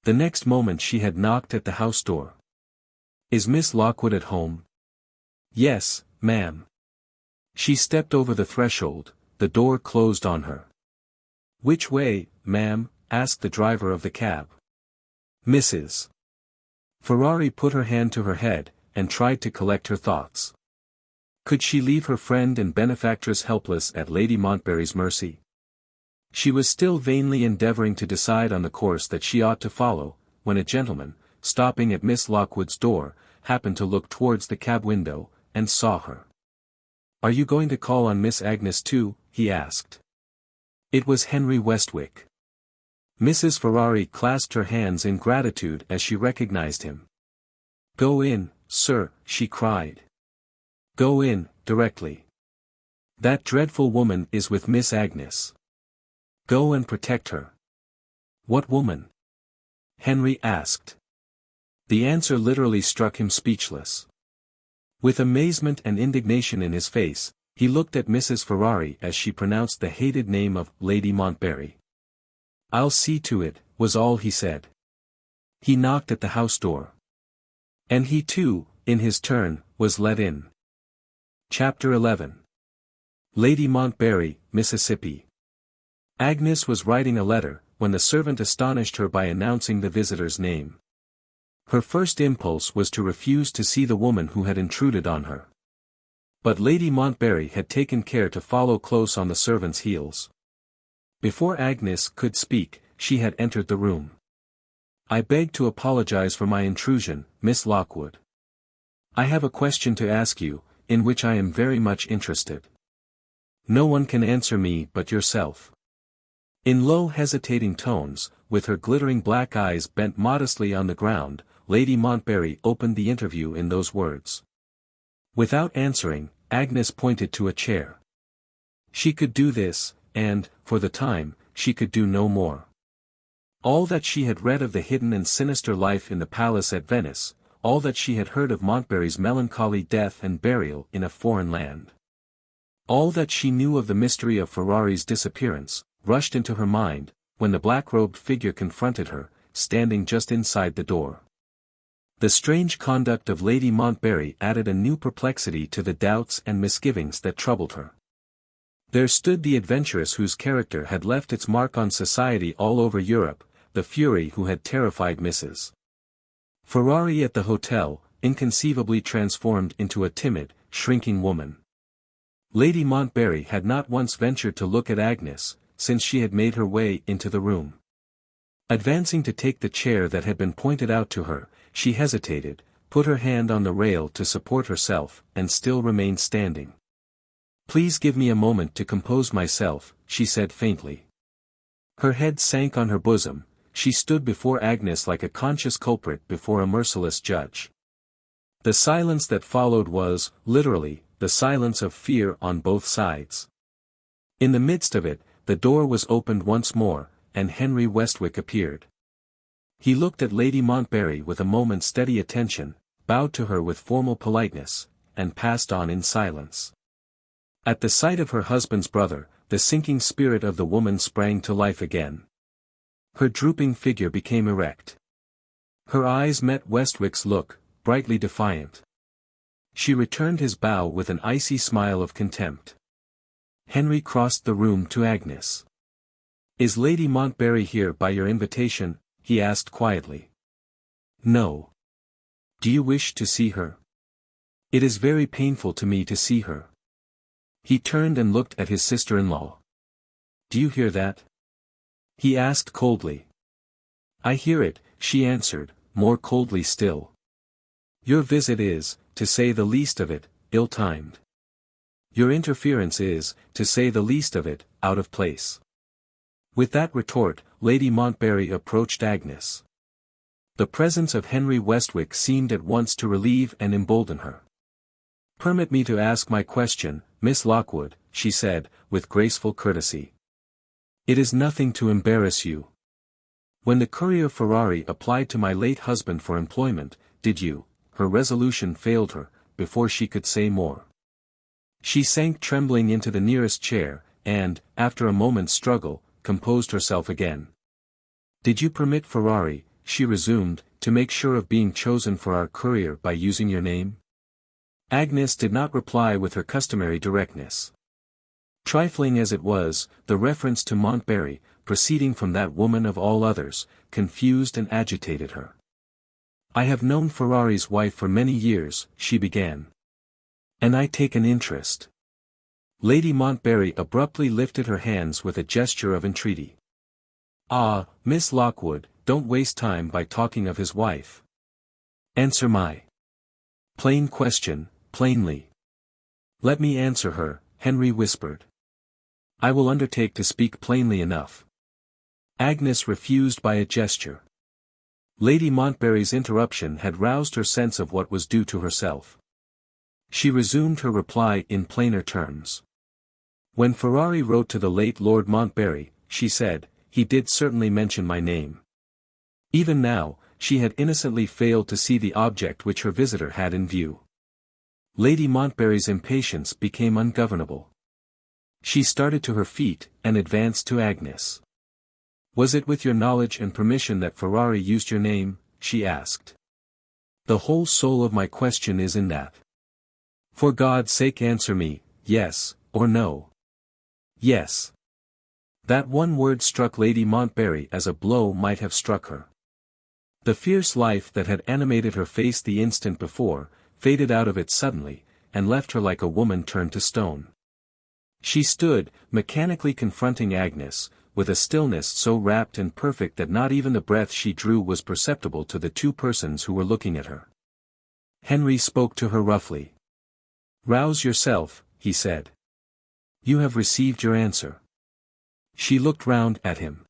The next moment she had knocked at the house door. Is Miss Lockwood at home? Yes, ma'am. She stepped over the threshold, the door closed on her. Which way, ma'am? Asked the driver of the cab. Mrs. Ferrari put her hand to her head, and tried to collect her thoughts. Could she leave her friend and benefactress helpless at Lady Montbarry's mercy? She was still vainly endeavouring to decide on the course that she ought to follow, when a gentleman, stopping at Miss Lockwood's door, happened to look towards the cab window, and saw her. Are you going to call on Miss Agnes too? He asked. It was Henry Westwick. Mrs. Ferrari clasped her hands in gratitude as she recognized him. Go in, sir, she cried. Go in, directly. That dreadful woman is with Miss Agnes. Go and protect her. What woman? Henry asked. The answer literally struck him speechless. With amazement and indignation in his face, he looked at Mrs. Ferrari as she pronounced the hated name of Lady Montbarry. I'll see to it, was all he said. He knocked at the house door. And he too, in his turn, was let in. Chapter 11. Lady Montbarry, Mississippi. Agnes was writing a letter, when the servant astonished her by announcing the visitor's name. Her first impulse was to refuse to see the woman who had intruded on her. But Lady Montbarry had taken care to follow close on the servant's heels. Before Agnes could speak, she had entered the room. I beg to apologize for my intrusion, Miss Lockwood. I have a question to ask you, in which I am very much interested. No one can answer me but yourself. In low hesitating tones, with her glittering black eyes bent modestly on the ground, Lady Montbarry opened the interview in those words. Without answering, Agnes pointed to a chair. She could do this, and, for the time, she could do no more. All that she had read of the hidden and sinister life in the palace at Venice, all that she had heard of Montbarry's melancholy death and burial in a foreign land, all that she knew of the mystery of Ferrari's disappearance, rushed into her mind, when the black-robed figure confronted her, standing just inside the door. The strange conduct of Lady Montbarry added a new perplexity to the doubts and misgivings that troubled her. There stood the adventuress whose character had left its mark on society all over Europe, the fury who had terrified Mrs. Ferrari at the hotel, inconceivably transformed into a timid, shrinking woman. Lady Montbarry had not once ventured to look at Agnes, since she had made her way into the room. Advancing to take the chair that had been pointed out to her, she hesitated, put her hand on the rail to support herself, and still remained standing. "Please give me a moment to compose myself," she said faintly. Her head sank on her bosom, she stood before Agnes like a conscious culprit before a merciless judge. The silence that followed was, literally, the silence of fear on both sides. In the midst of it, the door was opened once more, and Henry Westwick appeared. He looked at Lady Montbarry with a moment's steady attention, bowed to her with formal politeness, and passed on in silence. At the sight of her husband's brother, the sinking spirit of the woman sprang to life again. Her drooping figure became erect. Her eyes met Westwick's look, brightly defiant. She returned his bow with an icy smile of contempt. Henry crossed the room to Agnes. "Is Lady Montbarry here by your invitation?" he asked quietly. "No. Do you wish to see her?" "It is very painful to me to see her." He turned and looked at his sister-in-law. "Do you hear that?" he asked coldly. "I hear it," she answered, more coldly still. "Your visit is, to say the least of it, ill-timed. Your interference is, to say the least of it, out of place." With that retort, Lady Montbarry approached Agnes. The presence of Henry Westwick seemed at once to relieve and embolden her. "Permit me to ask my question, Miss Lockwood," she said, with graceful courtesy. "It is nothing to embarrass you. When the courier Ferrari applied to my late husband for employment, did you—" Her resolution failed her, before she could say more. She sank trembling into the nearest chair, and, after a moment's struggle, composed herself again. "Did you permit Ferrari," she resumed, "to make sure of being chosen for our courier by using your name?" Agnes did not reply with her customary directness. Trifling as it was, the reference to Montbarry, proceeding from that woman of all others, confused and agitated her. "I have known Ferrari's wife for many years," she began. "And I take an interest." Lady Montbarry abruptly lifted her hands with a gesture of entreaty. "Ah, Miss Lockwood, don't waste time by talking of his wife. Answer my plain question, plainly." "Let me answer her," Henry whispered. "I will undertake to speak plainly enough." Agnes refused by a gesture. Lady Montbarry's interruption had roused her sense of what was due to herself. She resumed her reply in plainer terms. "When Ferrari wrote to the late Lord Montbarry," she said, "he did certainly mention my name." Even now, she had innocently failed to see the object which her visitor had in view. Lady Montbarry's impatience became ungovernable. She started to her feet, and advanced to Agnes. "Was it with your knowledge and permission that Ferrari used your name?" she asked. "The whole soul of my question is in that. For God's sake answer me, yes, or no." "Yes." That one word struck Lady Montbarry as a blow might have struck her. The fierce life that had animated her face the instant before, faded out of it suddenly, and left her like a woman turned to stone. She stood, mechanically confronting Agnes, with a stillness so rapt and perfect that not even the breath she drew was perceptible to the two persons who were looking at her. Henry spoke to her roughly. "Rouse yourself," he said. "You have received your answer." She looked round at him.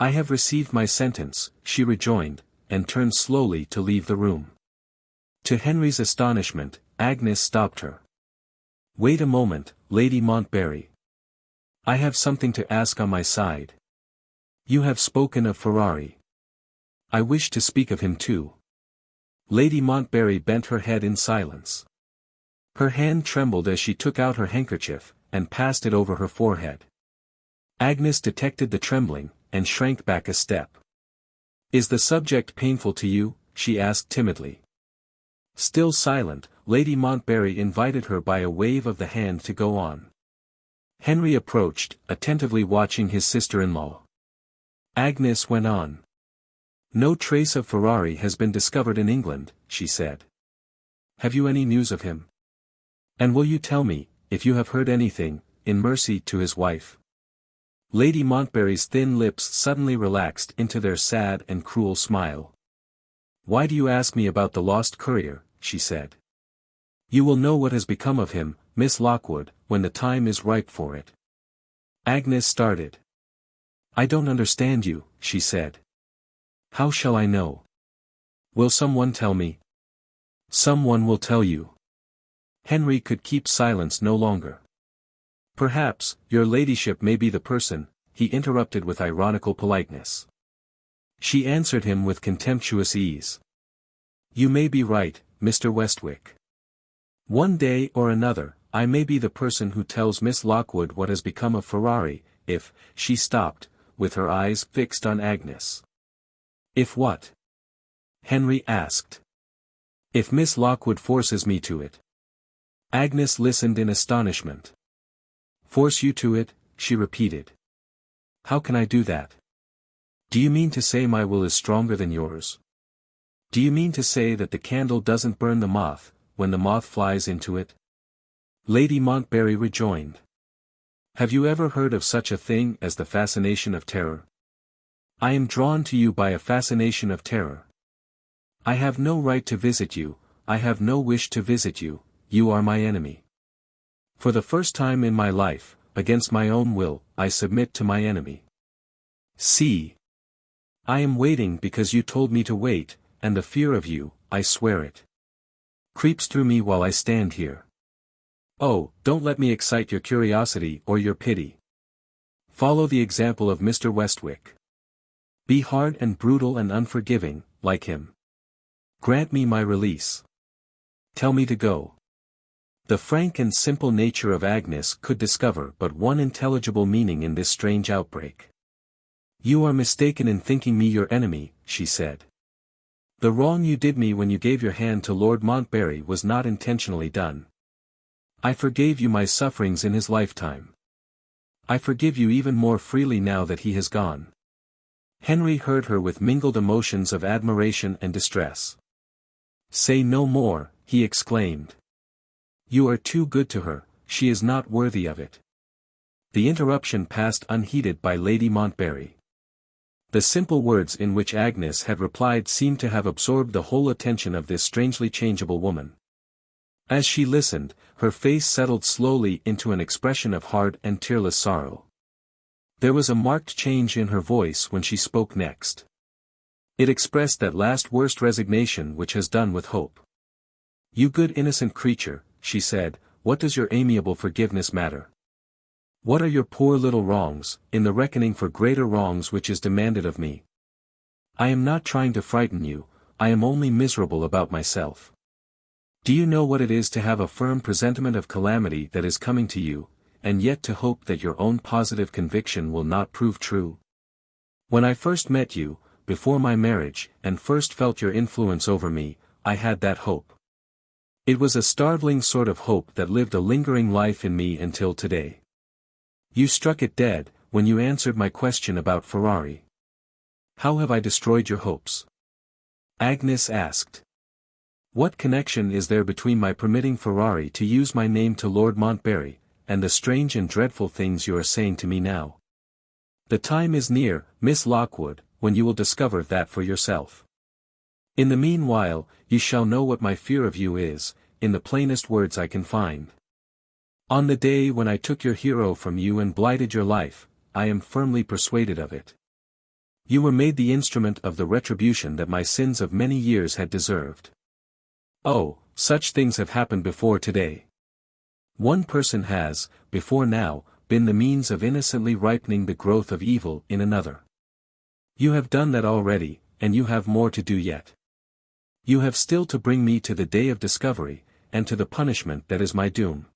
"I have received my sentence," she rejoined, and turned slowly to leave the room. To Henry's astonishment, Agnes stopped her. "Wait a moment, Lady Montbarry. I have something to ask on my side. You have spoken of Ferrari. I wish to speak of him too." Lady Montbarry bent her head in silence. Her hand trembled as she took out her handkerchief, and passed it over her forehead. Agnes detected the trembling, and shrank back a step. "Is the subject painful to you?" she asked timidly. Still silent, Lady Montbarry invited her by a wave of the hand to go on. Henry approached, attentively watching his sister-in-law. Agnes went on. No trace of Ferrari has been discovered in England, she said. Have you any news of him? And will you tell me, if you have heard anything, in mercy to his wife? Lady Montbarry's thin lips suddenly relaxed into their sad and cruel smile. Why do you ask me about the lost courier, she said. You will know what has become of him, Miss Lockwood, when the time is ripe for it. Agnes started. I don't understand you, she said. How shall I know? Will someone tell me? Someone will tell you. Henry could keep silence no longer. Perhaps, your ladyship may be the person, he interrupted with ironical politeness. She answered him with contemptuous ease. You may be right, Mr. Westwick. One day or another, I may be the person who tells Miss Lockwood what has become of Ferrari, if, she stopped, with her eyes fixed on Agnes. If what? Henry asked. If Miss Lockwood forces me to it. Agnes listened in astonishment. Force you to it, she repeated. How can I do that? Do you mean to say my will is stronger than yours? Do you mean to say that the candle doesn't burn the moth, when the moth flies into it? Lady Montbarry rejoined. Have you ever heard of such a thing as the fascination of terror? I am drawn to you by a fascination of terror. I have no right to visit you, I have no wish to visit you, you are my enemy. For the first time in my life, against my own will, I submit to my enemy. See. I am waiting because you told me to wait, and the fear of you, I swear it, creeps through me while I stand here. Oh, don't let me excite your curiosity or your pity. Follow the example of Mr. Westwick. Be hard and brutal and unforgiving, like him. Grant me my release. Tell me to go. The frank and simple nature of Agnes could discover but one intelligible meaning in this strange outbreak. You are mistaken in thinking me your enemy, she said. The wrong you did me when you gave your hand to Lord Montbarry was not intentionally done. I forgave you my sufferings in his lifetime. I forgive you even more freely now that he has gone. Henry heard her with mingled emotions of admiration and distress. Say no more, he exclaimed. You are too good to her, she is not worthy of it. The interruption passed unheeded by Lady Montbarry. The simple words in which Agnes had replied seemed to have absorbed the whole attention of this strangely changeable woman. As she listened, her face settled slowly into an expression of hard and tearless sorrow. There was a marked change in her voice when she spoke next. It expressed that last worst resignation which has done with hope. You good innocent creature, she said, what does your amiable forgiveness matter? What are your poor little wrongs, in the reckoning for greater wrongs which is demanded of me? I am not trying to frighten you, I am only miserable about myself. Do you know what it is to have a firm presentiment of calamity that is coming to you, and yet to hope that your own positive conviction will not prove true? When I first met you, before my marriage, and first felt your influence over me, I had that hope. It was a startling sort of hope that lived a lingering life in me until today. You struck it dead, when you answered my question about Ferrari. How have I destroyed your hopes? Agnes asked. What connection is there between my permitting Ferrari to use my name to Lord Montbarry, and the strange and dreadful things you are saying to me now? The time is near, Miss Lockwood, when you will discover that for yourself. In the meanwhile, you shall know what my fear of you is, in the plainest words I can find. On the day when I took your hero from you and blighted your life, I am firmly persuaded of it. You were made the instrument of the retribution that my sins of many years had deserved. Oh, such things have happened before today. One person has, before now, been the means of innocently ripening the growth of evil in another. You have done that already, and you have more to do yet. You have still to bring me to the day of discovery, and to the punishment that is my doom.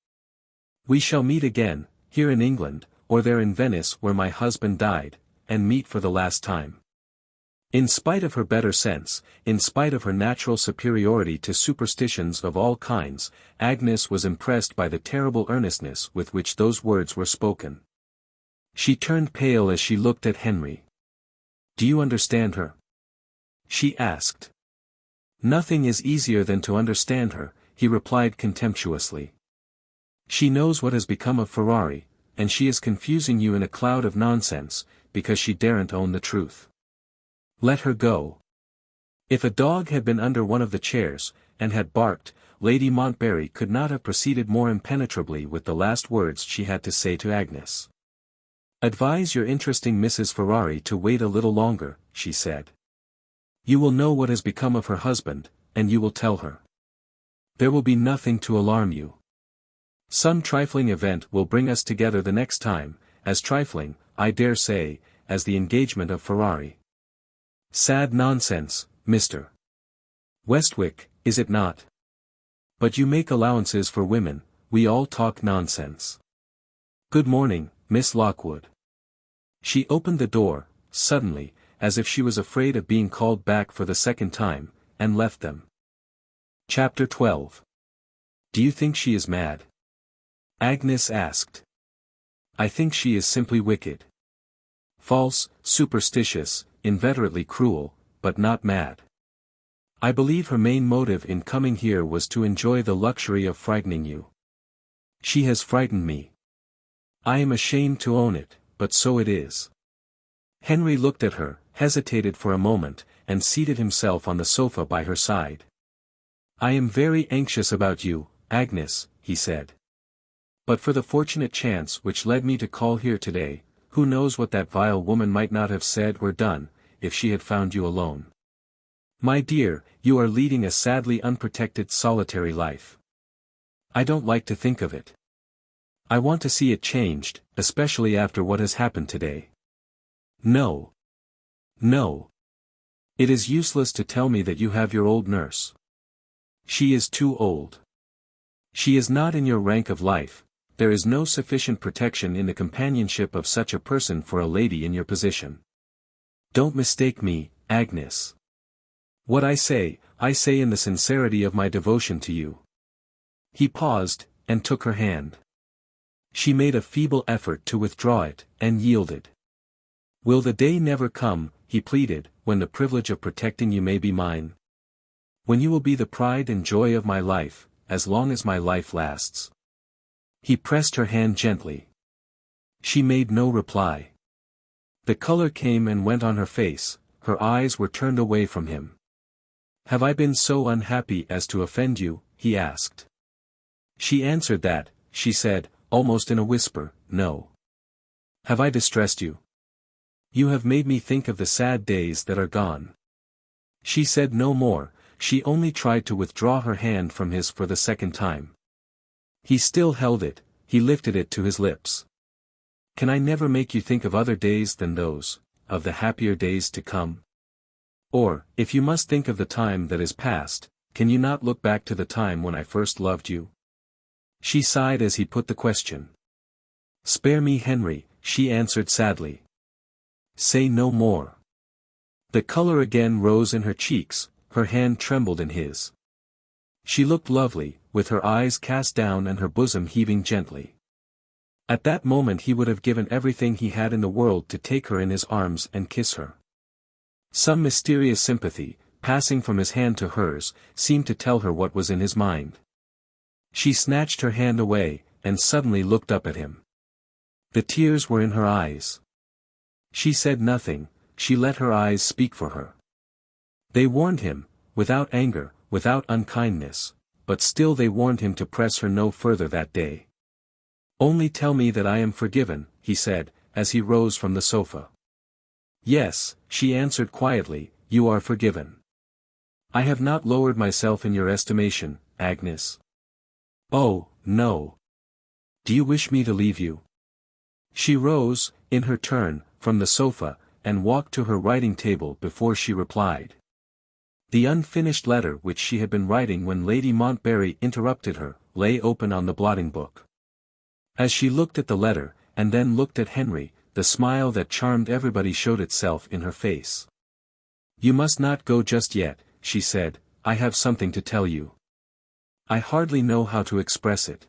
We shall meet again, here in England, or there in Venice where my husband died, and meet for the last time. In spite of her better sense, in spite of her natural superiority to superstitions of all kinds, Agnes was impressed by the terrible earnestness with which those words were spoken. She turned pale as she looked at Henry. "Do you understand her?" she asked. "Nothing is easier than to understand her," he replied contemptuously. "She knows what has become of Ferrari, and she is confusing you in a cloud of nonsense, because she daren't own the truth. Let her go." If a dog had been under one of the chairs, and had barked, Lady Montbarry could not have proceeded more impenetrably with the last words she had to say to Agnes. "Advise your interesting Mrs. Ferrari to wait a little longer," she said. "You will know what has become of her husband, and you will tell her. There will be nothing to alarm you. Some trifling event will bring us together the next time, as trifling, I dare say, as the engagement of Ferrari. Sad nonsense, Mr. Westwick, is it not? But you make allowances for women, we all talk nonsense. Good morning, Miss Lockwood." She opened the door, suddenly, as if she was afraid of being called back for the second time, and left them. Chapter 12. "Do you think she is mad?" Agnes asked. "I think she is simply wicked. False, superstitious, inveterately cruel, but not mad. I believe her main motive in coming here was to enjoy the luxury of frightening you. She has frightened me. I am ashamed to own it, but so it is." Henry looked at her, hesitated for a moment, and seated himself on the sofa by her side. "I am very anxious about you, Agnes," he said. "But for the fortunate chance which led me to call here today, who knows what that vile woman might not have said or done, if she had found you alone. My dear, you are leading a sadly unprotected solitary life. I don't like to think of it. I want to see it changed, especially after what has happened today. No. No. It is useless to tell me that you have your old nurse. She is too old. She is not in your rank of life. There is no sufficient protection in the companionship of such a person for a lady in your position. Don't mistake me, Agnes. What I say in the sincerity of my devotion to you." He paused, and took her hand. She made a feeble effort to withdraw it, and yielded. "Will the day never come," he pleaded, "when the privilege of protecting you may be mine? When you will be the pride and joy of my life, as long as my life lasts?" He pressed her hand gently. She made no reply. The color came and went on her face, her eyes were turned away from him. "Have I been so unhappy as to offend you?" he asked. She answered that, she said, almost in a whisper, "No." "Have I distressed you? You have made me think of the sad days that are gone." She said no more, she only tried to withdraw her hand from his for the second time. He still held it, he lifted it to his lips. "Can I never make you think of other days than those, of the happier days to come? Or, if you must think of the time that is past, can you not look back to the time when I first loved you?" She sighed as he put the question. "Spare me, Henry," she answered sadly. "Say no more." The color again rose in her cheeks, her hand trembled in his. She looked lovely, with her eyes cast down and her bosom heaving gently. At that moment he would have given everything he had in the world to take her in his arms and kiss her. Some mysterious sympathy, passing from his hand to hers, seemed to tell her what was in his mind. She snatched her hand away, and suddenly looked up at him. The tears were in her eyes. She said nothing, she let her eyes speak for her. They warned him, without anger, without unkindness, but still they warned him to press her no further that day. "Only tell me that I am forgiven," he said, as he rose from the sofa. "Yes," she answered quietly, "you are forgiven. I have not lowered myself in your estimation, Agnes." "Oh, no. Do you wish me to leave you?" She rose, in her turn, from the sofa, and walked to her writing table before she replied. The unfinished letter which she had been writing when Lady Montbarry interrupted her, lay open on the blotting book. As she looked at the letter, and then looked at Henry, the smile that charmed everybody showed itself in her face. You must not go just yet, she said, I have something to tell you. I hardly know how to express it.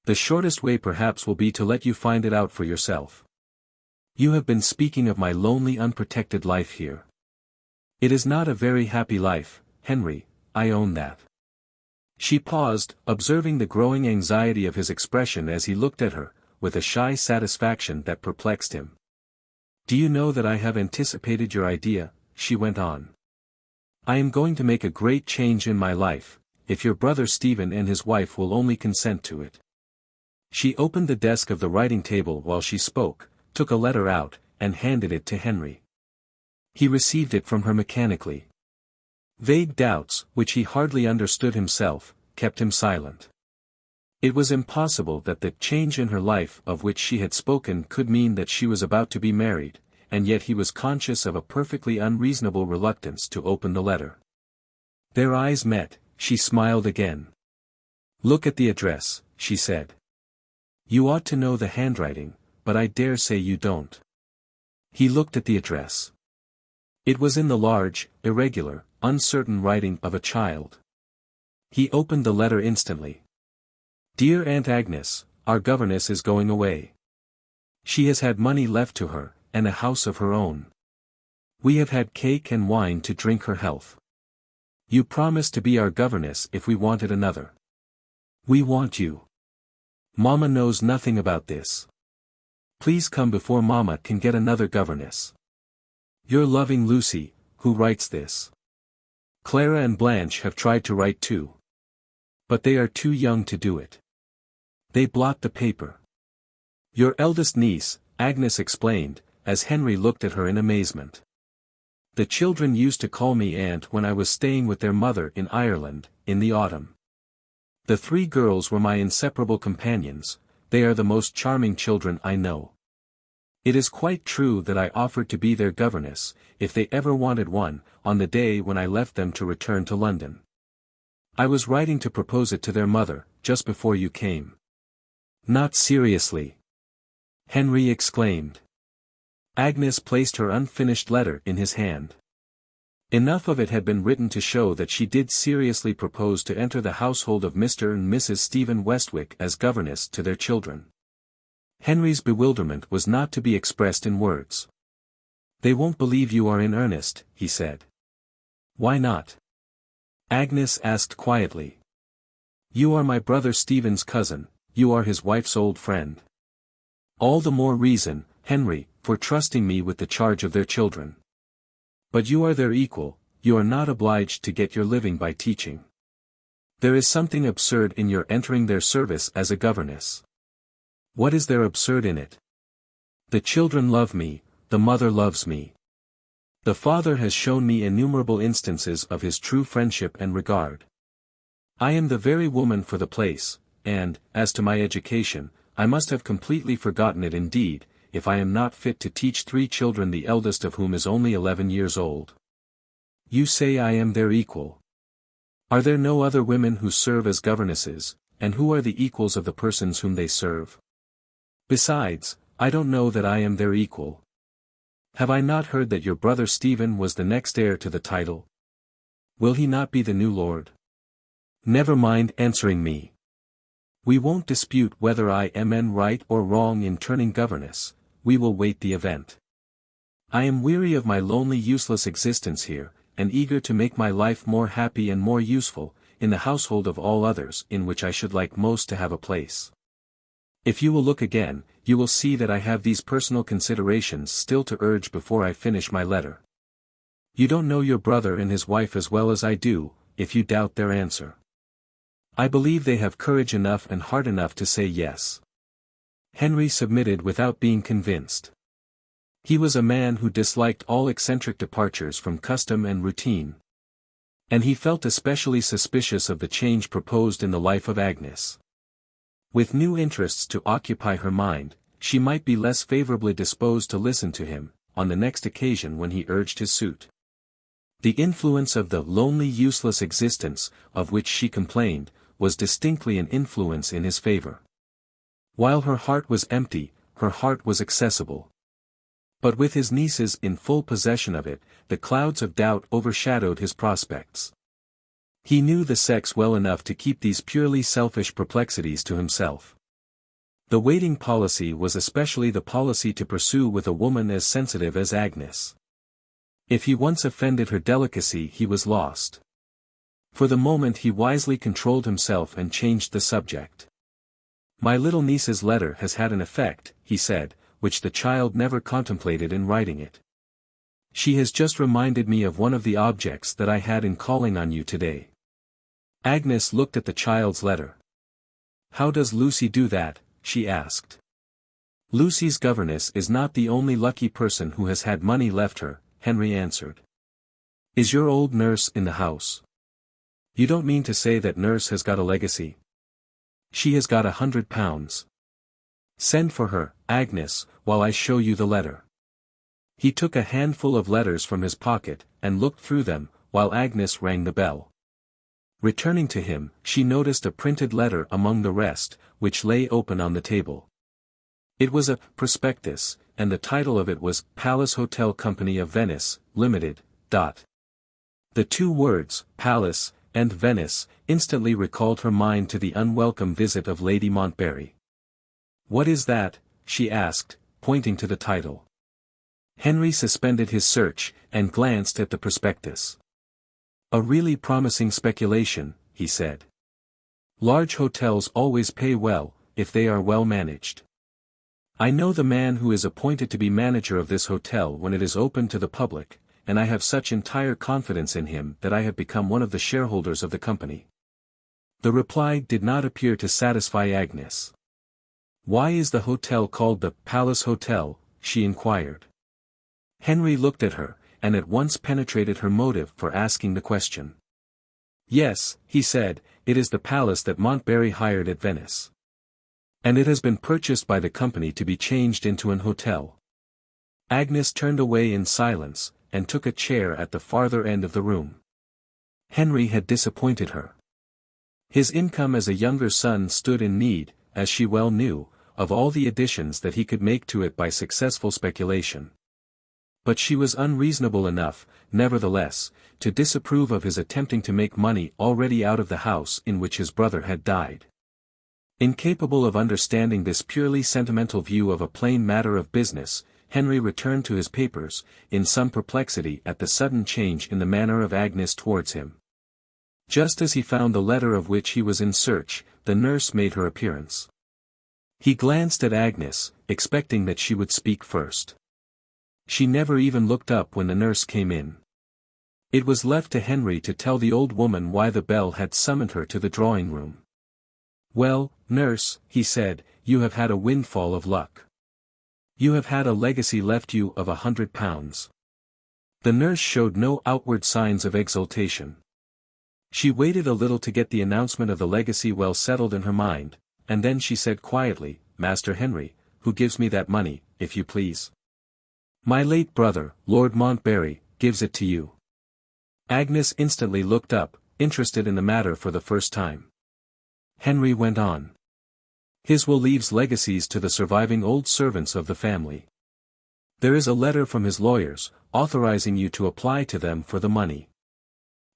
The shortest way perhaps will be to let you find it out for yourself. You have been speaking of my lonely unprotected life here. It is not a very happy life, Henry, I own that. She paused, observing the growing anxiety of his expression as he looked at her, with a shy satisfaction that perplexed him. Do you know that I have anticipated your idea, she went on. I am going to make a great change in my life, if your brother Stephen and his wife will only consent to it. She opened the desk of the writing table while she spoke, took a letter out, and handed it to Henry. He received it from her mechanically. Vague doubts, which he hardly understood himself, kept him silent. It was impossible that the change in her life of which she had spoken could mean that she was about to be married, and yet he was conscious of a perfectly unreasonable reluctance to open the letter. Their eyes met, she smiled again. Look at the address, she said. You ought to know the handwriting, but I dare say you don't. He looked at the address. It was in the large, irregular, uncertain writing of a child. He opened the letter instantly. Dear Aunt Agnes, our governess is going away. She has had money left to her, and a house of her own. We have had cake and wine to drink her health. You promised to be our governess if we wanted another. We want you. Mamma knows nothing about this. Please come before Mamma can get another governess. Your loving Lucy, who writes this. Clara and Blanche have tried to write too. But they are too young to do it. They blot the paper. Your eldest niece, Agnes explained, as Henry looked at her in amazement. The children used to call me aunt when I was staying with their mother in Ireland, in the autumn. The three girls were my inseparable companions, they are the most charming children I know. It is quite true that I offered to be their governess, if they ever wanted one, on the day when I left them to return to London. I was writing to propose it to their mother, just before you came. Not seriously. Henry exclaimed. Agnes placed her unfinished letter in his hand. Enough of it had been written to show that she did seriously propose to enter the household of Mr. and Mrs. Stephen Westwick as governess to their children. Henry's bewilderment was not to be expressed in words. They won't believe you are in earnest, he said. Why not? Agnes asked quietly. You are my brother Stephen's cousin, you are his wife's old friend. All the more reason, Henry, for trusting me with the charge of their children. But you are their equal, you are not obliged to get your living by teaching. There is something absurd in your entering their service as a governess. What is there absurd in it? The children love me, the mother loves me. The father has shown me innumerable instances of his true friendship and regard. I am the very woman for the place, and, as to my education, I must have completely forgotten it indeed, if I am not fit to teach three children the eldest of whom is only 11 years old. You say I am their equal. Are there no other women who serve as governesses, and who are the equals of the persons whom they serve? Besides, I don't know that I am their equal. Have I not heard that your brother Stephen was the next heir to the title? Will he not be the new lord? Never mind answering me. We won't dispute whether I am right or wrong in turning governess, we will wait the event. I am weary of my lonely useless existence here, and eager to make my life more happy and more useful, in the household of all others in which I should like most to have a place. If you will look again, you will see that I have these personal considerations still to urge before I finish my letter. You don't know your brother and his wife as well as I do, if you doubt their answer. I believe they have courage enough and heart enough to say yes. Henry submitted without being convinced. He was a man who disliked all eccentric departures from custom and routine. And he felt especially suspicious of the change proposed in the life of Agnes. With new interests to occupy her mind, she might be less favorably disposed to listen to him, on the next occasion when he urged his suit. The influence of the lonely useless existence, of which she complained, was distinctly an influence in his favor. While her heart was empty, her heart was accessible. But with his nieces in full possession of it, the clouds of doubt overshadowed his prospects. He knew the sex well enough to keep these purely selfish perplexities to himself. The waiting policy was especially the policy to pursue with a woman as sensitive as Agnes. If he once offended her delicacy he was lost. For the moment he wisely controlled himself and changed the subject. "My little niece's letter has had an effect," he said, "which the child never contemplated in writing it. She has just reminded me of one of the objects that I had in calling on you today." Agnes looked at the child's letter. "How does Lucy do that?" she asked. "Lucy's governess is not the only lucky person who has had money left her," Henry answered. "Is your old nurse in the house?" "You don't mean to say that nurse has got a legacy?" "She has got £100. Send for her, Agnes, while I show you the letter." He took a handful of letters from his pocket, and looked through them, while Agnes rang the bell. Returning to him, she noticed a printed letter among the rest, which lay open on the table. It was a prospectus, and the title of it was Palace Hotel Company of Venice, Limited. The two words, Palace, and Venice, instantly recalled her mind to the unwelcome visit of Lady Montbarry. "What is that?" she asked, pointing to the title. Henry suspended his search, and glanced at the prospectus. "A really promising speculation," he said. "Large hotels always pay well, if they are well managed. I know the man who is appointed to be manager of this hotel when it is open to the public, and I have such entire confidence in him that I have become one of the shareholders of the company." The reply did not appear to satisfy Agnes. "Why is the hotel called the Palace Hotel?" she inquired. Henry looked at her, and at once penetrated her motive for asking the question. "Yes," he said, "it is the palace that Montbarry hired at Venice. And it has been purchased by the company to be changed into an hotel." Agnes turned away in silence, and took a chair at the farther end of the room. Henry had disappointed her. His income as a younger son stood in need, as she well knew, of all the additions that he could make to it by successful speculation. But she was unreasonable enough, nevertheless, to disapprove of his attempting to make money already out of the house in which his brother had died. Incapable of understanding this purely sentimental view of a plain matter of business, Henry returned to his papers, in some perplexity at the sudden change in the manner of Agnes towards him. Just as he found the letter of which he was in search, the nurse made her appearance. He glanced at Agnes, expecting that she would speak first. She never even looked up when the nurse came in. It was left to Henry to tell the old woman why the bell had summoned her to the drawing-room. "Well, nurse," he said, "you have had a windfall of luck. You have had a legacy left you of £100. The nurse showed no outward signs of exultation. She waited a little to get the announcement of the legacy well settled in her mind, and then she said quietly, "Master Henry, who gives me that money, if you please?" "My late brother, Lord Montbarry, gives it to you." Agnes instantly looked up, interested in the matter for the first time. Henry went on. "His will leaves legacies to the surviving old servants of the family. There is a letter from his lawyers, authorizing you to apply to them for the money.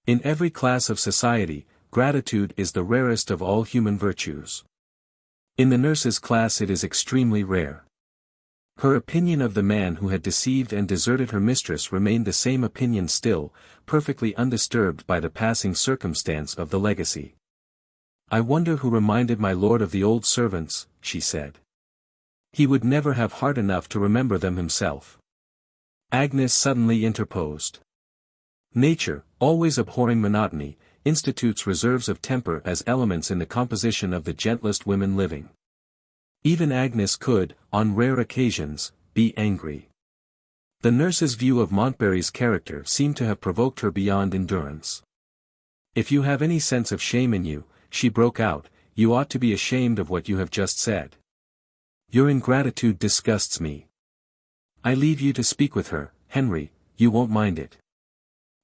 In every class of society, gratitude is the rarest of all human virtues. In the nurse's class it is extremely rare." Her opinion of the man who had deceived and deserted her mistress remained the same opinion still, perfectly undisturbed by the passing circumstance of the legacy. "I wonder who reminded my lord of the old servants," she said. "He would never have heart enough to remember them himself." Agnes suddenly interposed. "Nature, always abhorring monotony, institutes reserves of temper as elements in the composition of the gentlest women living. Even Agnes could, on rare occasions, be angry. The nurse's view of Montbarry's character seemed to have provoked her beyond endurance. "If you have any sense of shame in you," she broke out, "you ought to be ashamed of what you have just said. Your ingratitude disgusts me. I leave you to speak with her, Henry, you won't mind it."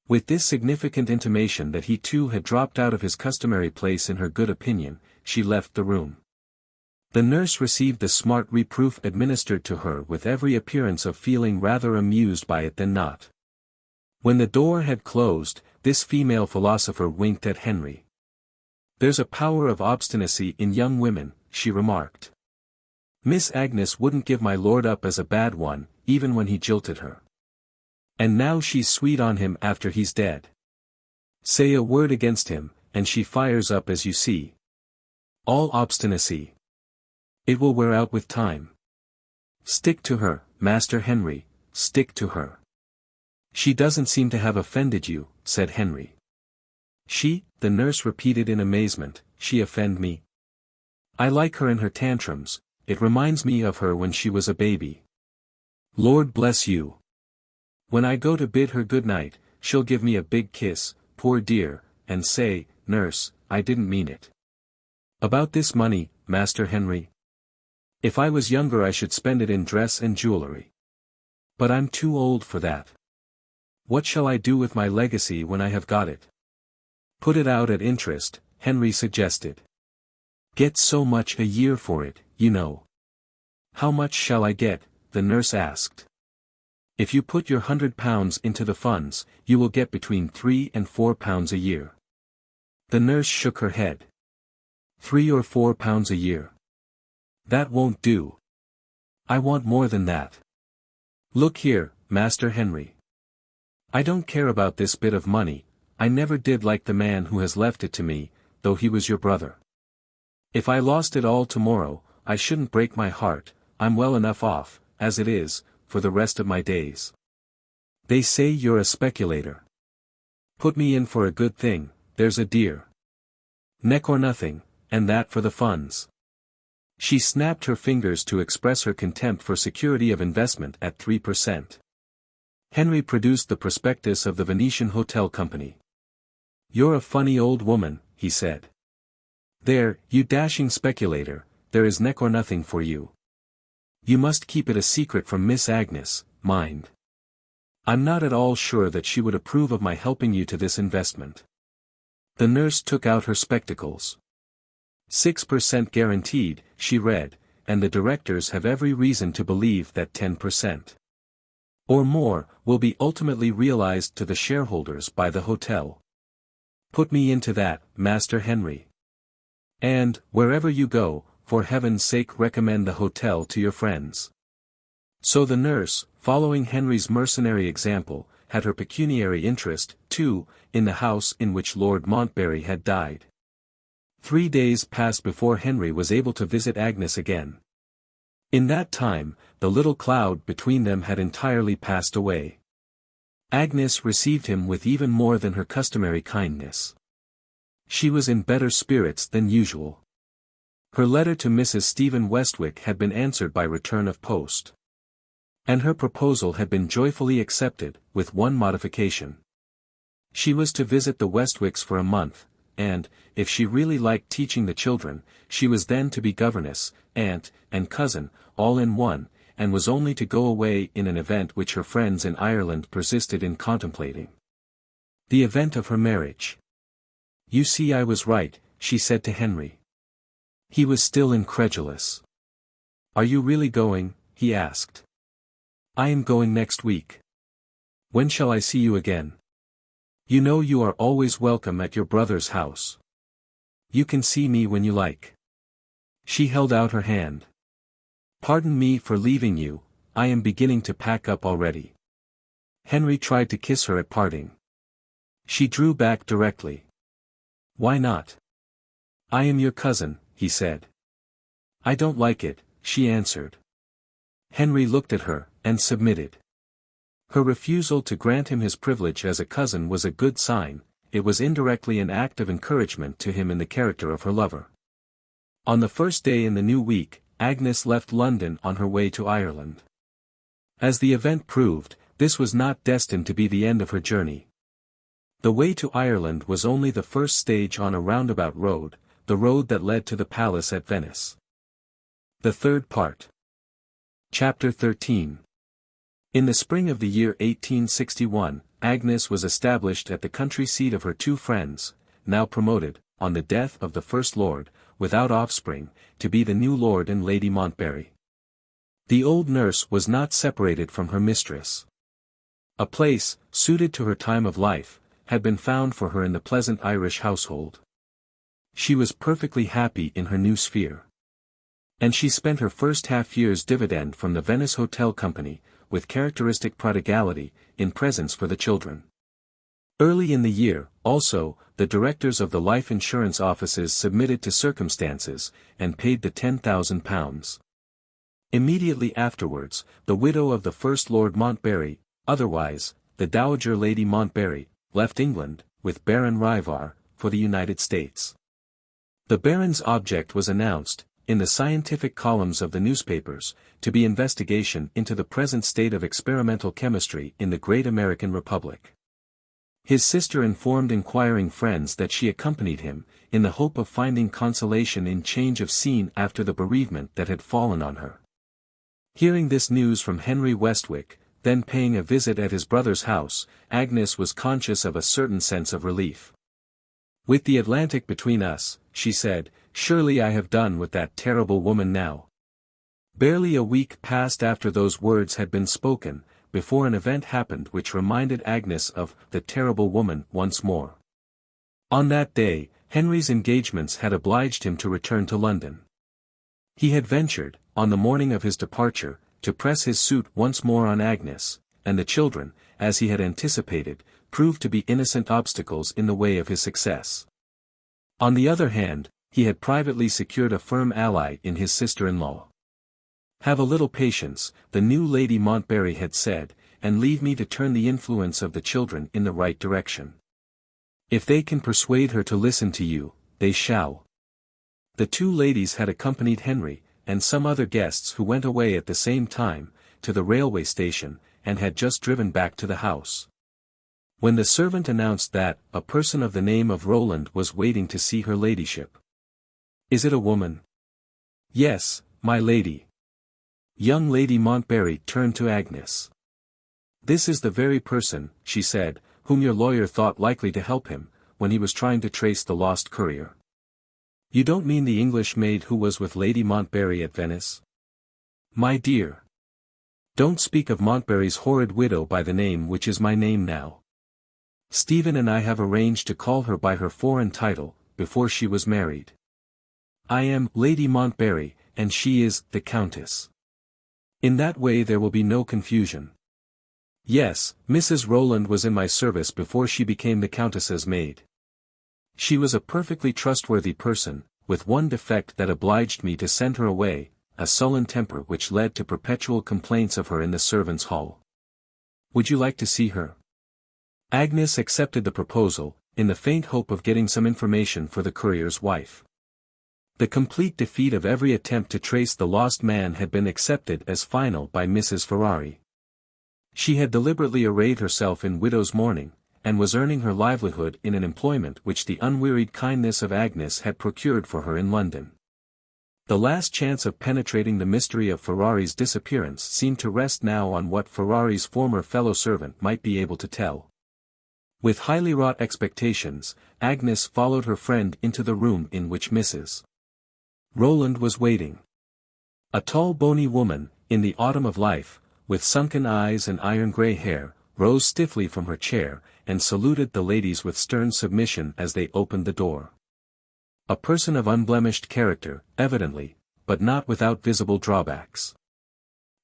With this significant intimation that he too had dropped out of his customary place in her good opinion, she left the room. The nurse received the smart reproof administered to her with every appearance of feeling rather amused by it than not. When the door had closed, this female philosopher winked at Henry. "There's a power of obstinacy in young women," she remarked. "Miss Agnes wouldn't give my lord up as a bad one, even when he jilted her. And now she's sweet on him after he's dead. Say a word against him, and she fires up as you see. All obstinacy. It will wear out with time. Stick to her, Master Henry, stick to her." "She doesn't seem to have offended you," said Henry. "She," the nurse repeated in amazement, "she offend me? I like her in her tantrums, it reminds me of her when she was a baby. Lord bless you. When I go to bid her good night, she'll give me a big kiss, poor dear, and say, 'Nurse, I didn't mean it.' About this money, Master Henry. If I was younger I should spend it in dress and jewelry. But I'm too old for that. What shall I do with my legacy when I have got it?" "Put it out at interest," Henry suggested. "Get so much a year for it, you know." "How much shall I get?" the nurse asked. "If you put your £100 into the funds, you will get between £3 and £4 a year." The nurse shook her head. £3 or £4 a year. That won't do. I want more than that. Look here, Master Henry. I don't care about this bit of money, I never did like the man who has left it to me, though he was your brother. If I lost it all tomorrow, I shouldn't break my heart, I'm well enough off, as it is, for the rest of my days. They say you're a speculator. Put me in for a good thing, there's a dear. Neck or nothing, and that for the funds." She snapped her fingers to express her contempt for security of investment at 3%. Henry produced the prospectus of the Venetian Hotel Company. "You're a funny old woman," he said. "There, you dashing speculator, there is neck or nothing for you. You must keep it a secret from Miss Agnes, mind. I'm not at all sure that she would approve of my helping you to this investment." The nurse took out her spectacles. 6% guaranteed, she read, and the directors have every reason to believe that 10% or more will be ultimately realized to the shareholders by the hotel. Put me into that, Master Henry. And, wherever you go, for heaven's sake recommend the hotel to your friends. So the nurse, following Henry's mercenary example, had her pecuniary interest, too, in the house in which Lord Montbarry had died. 3 days passed before Henry was able to visit Agnes again. In that time, the little cloud between them had entirely passed away. Agnes received him with even more than her customary kindness. She was in better spirits than usual. Her letter to Mrs. Stephen Westwick had been answered by return of post. And her proposal had been joyfully accepted, with one modification. She was to visit the Westwicks for a month, and, if she really liked teaching the children, she was then to be governess, aunt, and cousin, all in one, and was only to go away in an event which her friends in Ireland persisted in contemplating. The event of her marriage. "You see I was right," she said to Henry. He was still incredulous. "Are you really going?" he asked. "I am going next week." "When shall I see you again?" "You know you are always welcome at your brother's house. You can see me when you like." She held out her hand. "Pardon me for leaving you, I am beginning to pack up already." Henry tried to kiss her at parting. She drew back directly. "Why not?" "I am your cousin," he said. "I don't like it," she answered. Henry looked at her, and submitted. Her refusal to grant him his privilege as a cousin was a good sign, it was indirectly an act of encouragement to him in the character of her lover. On the first day in the new week, Agnes left London on her way to Ireland. As the event proved, this was not destined to be the end of her journey. The way to Ireland was only the first stage on a roundabout road, the road that led to the palace at Venice. The third part. Chapter 13. In the spring of the year 1861, Agnes was established at the country seat of her two friends, now promoted, on the death of the First Lord, without offspring, to be the new Lord and Lady Montbarry. The old nurse was not separated from her mistress. A place, suited to her time of life, had been found for her in the pleasant Irish household. She was perfectly happy in her new sphere. And she spent her first half-year's dividend from the Venice Hotel Company, with characteristic prodigality, in presents for the children. Early in the year, also, the directors of the life insurance offices submitted to circumstances, and paid the £10,000. Immediately afterwards, the widow of the first Lord Montbarry, otherwise, the Dowager Lady Montbarry, left England, with Baron Rivar, for the United States. The Baron's object was announced, in the scientific columns of the newspapers, to be investigation into the present state of experimental chemistry in the great American Republic. His sister informed inquiring friends that she accompanied him, in the hope of finding consolation in change of scene after the bereavement that had fallen on her. Hearing this news from Henry Westwick, then paying a visit at his brother's house, Agnes was conscious of a certain sense of relief. "With the Atlantic between us," she said, "surely I have done with that terrible woman now." Barely a week passed after those words had been spoken, before an event happened which reminded Agnes of the terrible woman once more. On that day, Henry's engagements had obliged him to return to London. He had ventured, on the morning of his departure, to press his suit once more on Agnes, and the children, as he had anticipated, proved to be innocent obstacles in the way of his success. On the other hand, he had privately secured a firm ally in his sister-in-law. "Have a little patience," the new Lady Montbarry had said, "and leave me to turn the influence of the children in the right direction. If they can persuade her to listen to you, they shall." The two ladies had accompanied Henry, and some other guests who went away at the same time, to the railway station, and had just driven back to the house. When the servant announced that a person of the name of Roland was waiting to see her ladyship. "Is it a woman?" "Yes, my lady." Young Lady Montbarry turned to Agnes. "This is the very person," she said, "whom your lawyer thought likely to help him, when he was trying to trace the lost courier." "You don't mean the English maid who was with Lady Montbarry at Venice?" "My dear, don't speak of Montbarry's horrid widow by the name which is my name now. Stephen and I have arranged to call her by her foreign title, before she was married. I am Lady Montbarry, and she is the Countess. In that way there will be no confusion. Yes, Mrs. Roland was in my service before she became the Countess's maid. She was a perfectly trustworthy person, with one defect that obliged me to send her away, a sullen temper which led to perpetual complaints of her in the servants' hall. Would you like to see her?" Agnes accepted the proposal, in the faint hope of getting some information for the courier's wife. The complete defeat of every attempt to trace the lost man had been accepted as final by Mrs. Ferrari. She had deliberately arrayed herself in widow's mourning, and was earning her livelihood in an employment which the unwearied kindness of Agnes had procured for her in London. The last chance of penetrating the mystery of Ferrari's disappearance seemed to rest now on what Ferrari's former fellow-servant might be able to tell. With highly wrought expectations, Agnes followed her friend into the room in which Mrs. Roland was waiting. A tall bony woman, in the autumn of life, with sunken eyes and iron-grey hair, rose stiffly from her chair, and saluted the ladies with stern submission as they opened the door. A person of unblemished character, evidently, but not without visible drawbacks.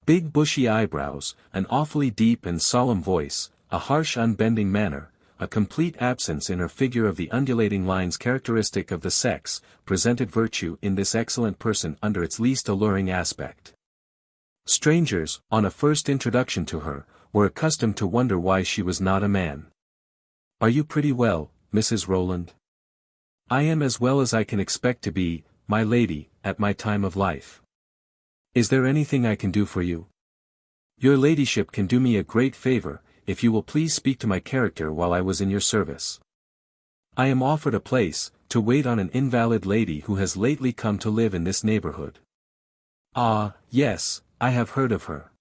Big bushy eyebrows, an awfully deep and solemn voice, a harsh unbending manner, a complete absence in her figure of the undulating lines characteristic of the sex, presented virtue in this excellent person under its least alluring aspect. Strangers, on a first introduction to her, were accustomed to wonder why she was not a man. "Are you pretty well, Mrs. Roland?" "I am as well as I can expect to be, my lady, at my time of life. Is there anything I can do for you?" "Your ladyship can do me a great favor, if you will please speak to my character while I was in your service. I am offered a place, to wait on an invalid lady who has lately come to live in this neighborhood." "Ah, yes, I have heard of her.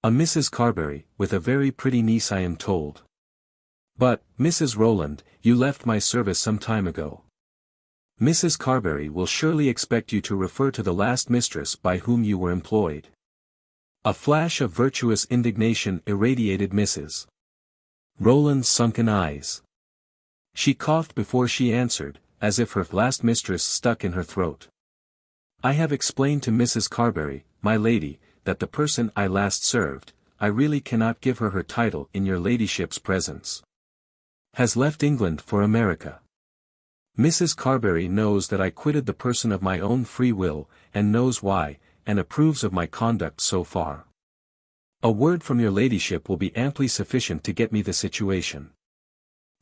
A Mrs. Carberry, with a very pretty niece I am told. But, Mrs. Roland, you left my service some time ago. Mrs. Carberry will surely expect you to refer to the last mistress by whom you were employed. A flash of virtuous indignation irradiated Mrs. Rowland's sunken eyes. She coughed before she answered, as if her last mistress stuck in her throat. I have explained to Mrs. Carberry, my lady, that the person I last served, I really cannot give her her title in your ladyship's presence, has left England for America. Mrs. Carberry knows that I quitted the person of my own free will, and knows why, and approves of my conduct so far. A word from your ladyship will be amply sufficient to get me the situation.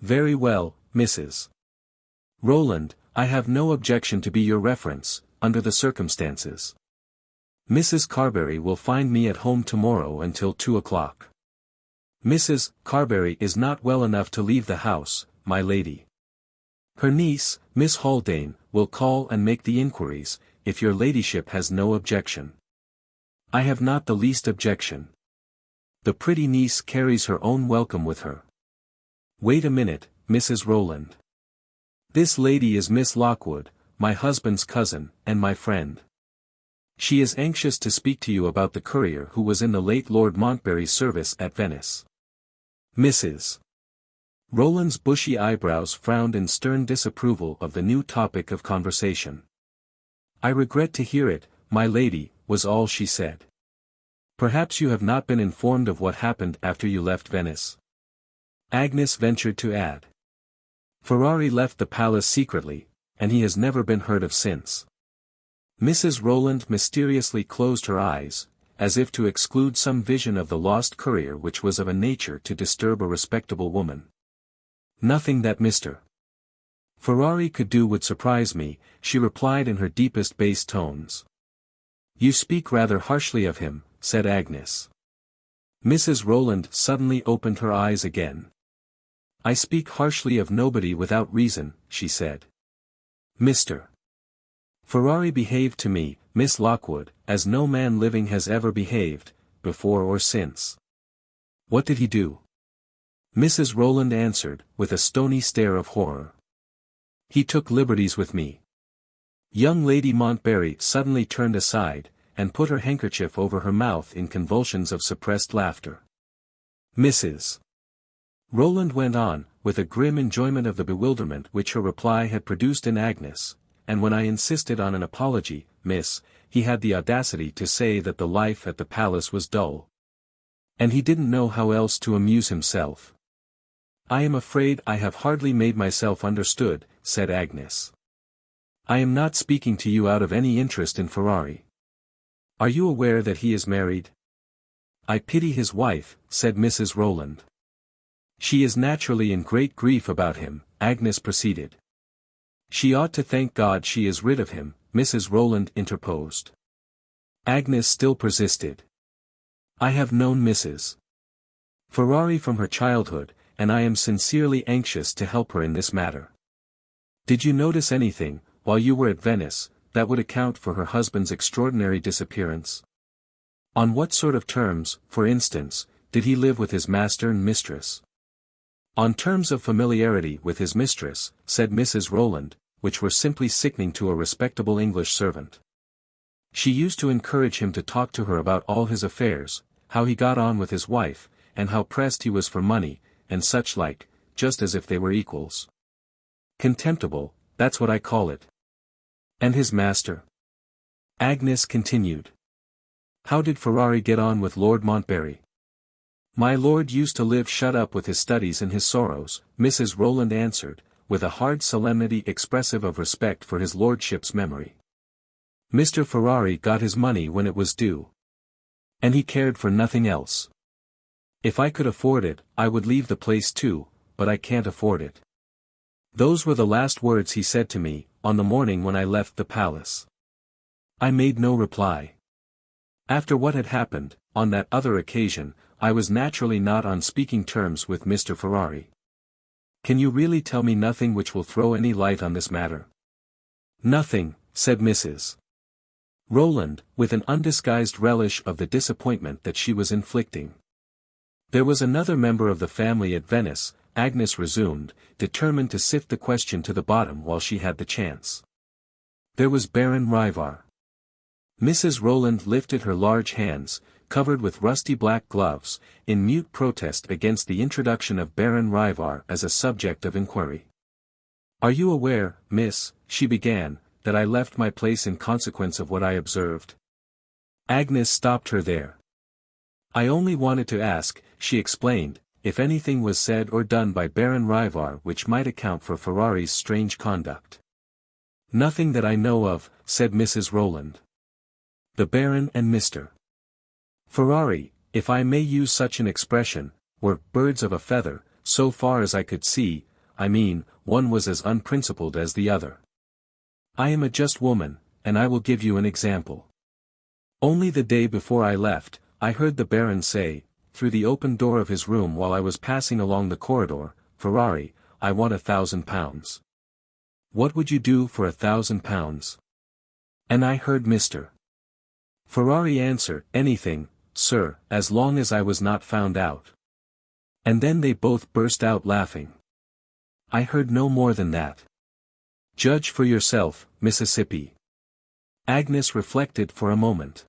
Very well, Mrs. Rowland, I have no objection to be your reference, under the circumstances. Mrs. Carberry will find me at home tomorrow until 2 o'clock. Mrs. Carberry is not well enough to leave the house, my lady. Her niece, Miss Haldane, will call and make the inquiries, if your ladyship has no objection. I have not the least objection. The pretty niece carries her own welcome with her. Wait a minute, Mrs. Rowland. This lady is Miss Lockwood, my husband's cousin, and my friend. She is anxious to speak to you about the courier who was in the late Lord Montbarry's service at Venice. Mrs. Rowland's bushy eyebrows frowned in stern disapproval of the new topic of conversation. I regret to hear it, my lady, was all she said. Perhaps you have not been informed of what happened after you left Venice. Agnes ventured to add. Ferrari left the palace secretly, and he has never been heard of since. Mrs. Rowland mysteriously closed her eyes, as if to exclude some vision of the lost courier which was of a nature to disturb a respectable woman. Nothing that Mr. Ferrari could do would surprise me, she replied in her deepest bass tones. You speak rather harshly of him, said Agnes. Mrs. Rowland suddenly opened her eyes again. I speak harshly of nobody without reason, she said. Mr. Ferrari behaved to me, Miss Lockwood, as no man living has ever behaved, before or since. What did he do? Mrs. Rowland answered, with a stony stare of horror. He took liberties with me. Young Lady Montbarry suddenly turned aside, and put her handkerchief over her mouth in convulsions of suppressed laughter. Mrs. Rowland went on, with a grim enjoyment of the bewilderment which her reply had produced in Agnes, and when I insisted on an apology, miss, he had the audacity to say that the life at the palace was dull. And he didn't know how else to amuse himself. I am afraid I have hardly made myself understood, said Agnes. I am not speaking to you out of any interest in Ferrari. Are you aware that he is married? I pity his wife, said Mrs. Rowland. She is naturally in great grief about him, Agnes proceeded. She ought to thank God she is rid of him, Mrs. Rowland interposed. Agnes still persisted. I have known Mrs. Ferrari from her childhood, and I am sincerely anxious to help her in this matter. Did you notice anything, while you were at Venice, that would account for her husband's extraordinary disappearance? On what sort of terms, for instance, did he live with his master and mistress? On terms of familiarity with his mistress, said Mrs. Rowland, which were simply sickening to a respectable English servant. She used to encourage him to talk to her about all his affairs, how he got on with his wife, and how pressed he was for money, and such like, just as if they were equals. Contemptible, that's what I call it. And his master? Agnes continued. How did Ferrari get on with Lord Montbarry? My lord used to live shut up with his studies and his sorrows, Mrs. Rowland answered, with a hard solemnity expressive of respect for his lordship's memory. Mr. Ferrari got his money when it was due. And he cared for nothing else. If I could afford it, I would leave the place too, but I can't afford it. Those were the last words he said to me, on the morning when I left the palace. I made no reply. After what had happened, on that other occasion, I was naturally not on speaking terms with Mr. Ferrari. Can you really tell me nothing which will throw any light on this matter? Nothing, said Mrs. Rowland, with an undisguised relish of the disappointment that she was inflicting. There was another member of the family at Venice, Agnes resumed, determined to sift the question to the bottom while she had the chance. There was Baron Ryvar. Mrs. Rowland lifted her large hands, covered with rusty black gloves, in mute protest against the introduction of Baron Ryvar as a subject of inquiry. "Are you aware, miss," she began, "that I left my place in consequence of what I observed?" Agnes stopped her there. "I only wanted to ask," she explained, "if anything was said or done by Baron Ryvar which might account for Ferrari's strange conduct." "Nothing that I know of," said Mrs. Rowland. The Baron and Mr. Ferrari, if I may use such an expression, were birds of a feather, so far as I could see. I mean, one was as unprincipled as the other. I am a just woman, and I will give you an example. Only the day before I left, I heard the Baron say, through the open door of his room while I was passing along the corridor, "Ferrari, I want £1,000. What would you do for £1,000? And I heard Mr. Ferrari answer, "Anything, sir, as long as I was not found out." And then they both burst out laughing. I heard no more than that. Judge for yourself, Mississippi. Agnes reflected for a moment.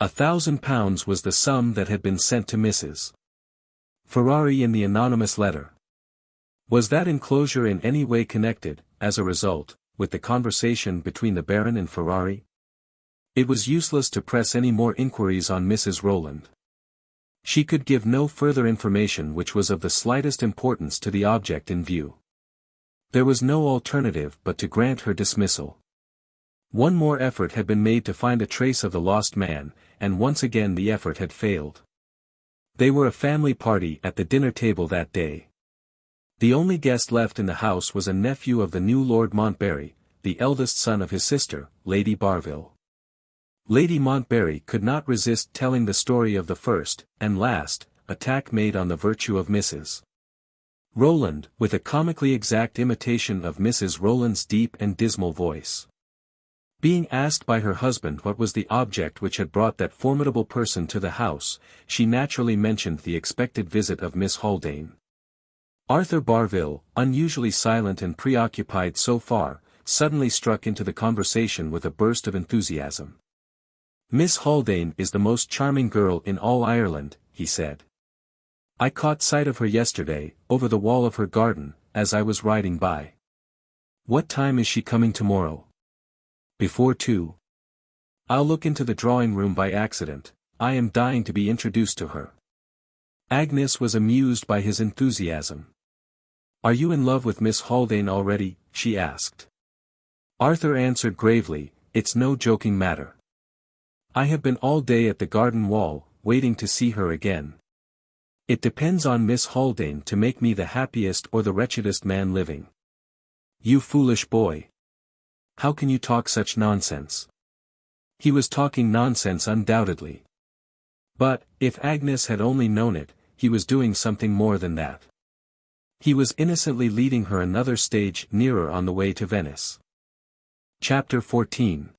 £1,000 was the sum that had been sent to Mrs. Ferrari in the anonymous letter. Was that enclosure in any way connected, as a result, with the conversation between the Baron and Ferrari? It was useless to press any more inquiries on Mrs. Rowland. She could give no further information which was of the slightest importance to the object in view. There was no alternative but to grant her dismissal. One more effort had been made to find a trace of the lost man, and once again the effort had failed. They were a family party at the dinner table that day. The only guest left in the house was a nephew of the new Lord Montbarry, the eldest son of his sister, Lady Barville. Lady Montbarry could not resist telling the story of the first, and last, attack made on the virtue of Mrs. Rowland, with a comically exact imitation of Mrs. Rowland's deep and dismal voice. Being asked by her husband what was the object which had brought that formidable person to the house, she naturally mentioned the expected visit of Miss Haldane. Arthur Barville, unusually silent and preoccupied so far, suddenly struck into the conversation with a burst of enthusiasm. "Miss Haldane is the most charming girl in all Ireland," he said. "I caught sight of her yesterday, over the wall of her garden, as I was riding by. What time is she coming tomorrow?" "Before 2. I'll look into the drawing-room by accident. I am dying to be introduced to her." Agnes was amused by his enthusiasm. "Are you in love with Miss Haldane already?" she asked. Arthur answered gravely, "It's no joking matter. I have been all day at the garden wall, waiting to see her again. It depends on Miss Haldane to make me the happiest or the wretchedest man living." "You foolish boy. How can you talk such nonsense?" He was talking nonsense undoubtedly. But, if Agnes had only known it, he was doing something more than that. He was innocently leading her another stage nearer on the way to Venice. Chapter 14.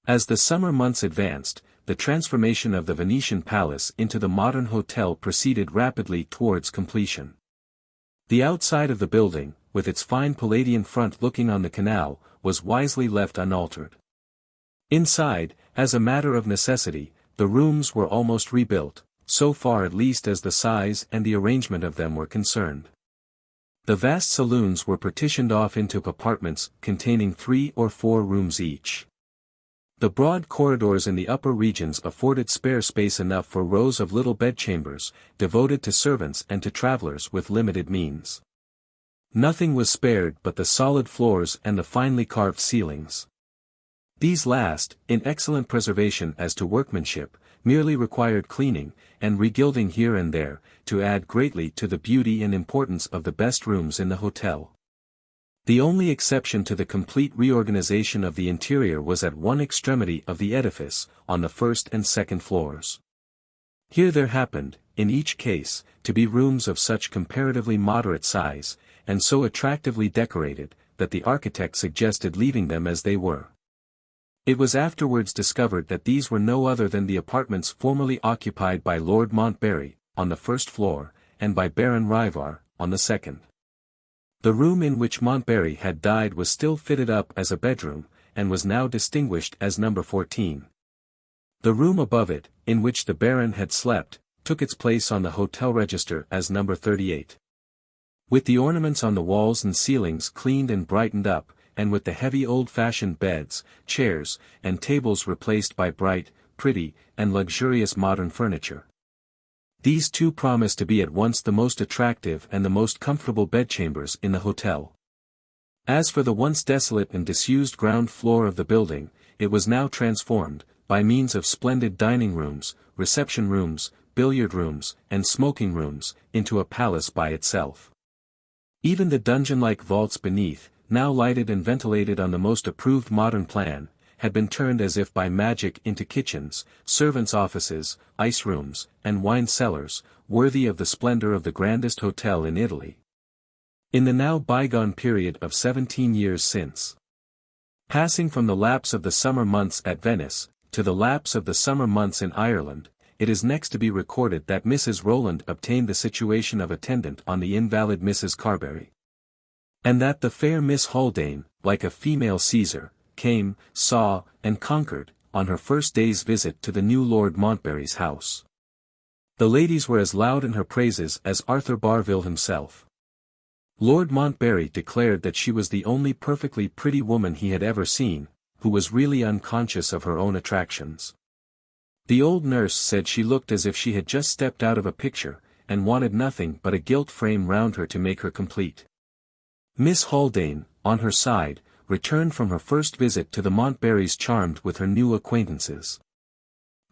As the summer months advanced, the transformation of the Venetian palace into the modern hotel proceeded rapidly towards completion. The outside of the building, with its fine Palladian front looking on the canal, was wisely left unaltered. Inside, as a matter of necessity, the rooms were almost rebuilt, so far at least as the size and the arrangement of them were concerned. The vast saloons were partitioned off into apartments containing 3 or 4 rooms each. The broad corridors in the upper regions afforded spare space enough for rows of little bedchambers, devoted to servants and to travelers with limited means. Nothing was spared but the solid floors and the finely carved ceilings. These last, in excellent preservation as to workmanship, merely required cleaning, and regilding here and there, to add greatly to the beauty and importance of the best rooms in the hotel. The only exception to the complete reorganization of the interior was at one extremity of the edifice, on the first and second floors. Here there happened, in each case, to be rooms of such comparatively moderate size, and so attractively decorated, that the architect suggested leaving them as they were. It was afterwards discovered that these were no other than the apartments formerly occupied by Lord Montbarry, on the first floor, and by Baron Ryvar, on the second. The room in which Montbarry had died was still fitted up as a bedroom, and was now distinguished as number 14. The room above it, in which the Baron had slept, took its place on the hotel register as number 38. With the ornaments on the walls and ceilings cleaned and brightened up, and with the heavy old-fashioned beds, chairs, and tables replaced by bright, pretty, and luxurious modern furniture. These two promised to be at once the most attractive and the most comfortable bedchambers in the hotel. As for the once desolate and disused ground floor of the building, it was now transformed, by means of splendid dining rooms, reception rooms, billiard rooms, and smoking rooms, into a palace by itself. Even the dungeon-like vaults beneath, now lighted and ventilated on the most approved modern plan, had been turned as if by magic into kitchens, servants' offices, ice rooms, and wine cellars, worthy of the splendor of the grandest hotel in Italy. In the now bygone period of 17 years since. Passing from the lapse of the summer months at Venice, to the lapse of the summer months in Ireland, it is next to be recorded that Mrs. Rowland obtained the situation of attendant on the invalid Mrs. Carberry. And that the fair Miss Haldane, like a female Caesar, came, saw, and conquered, on her first day's visit to the new Lord Montbarry's house. The ladies were as loud in her praises as Arthur Barville himself. Lord Montbarry declared that she was the only perfectly pretty woman he had ever seen, who was really unconscious of her own attractions. The old nurse said she looked as if she had just stepped out of a picture, and wanted nothing but a gilt frame round her to make her complete. Miss Haldane, on her side, returned from her first visit to the Montbarrys charmed with her new acquaintances.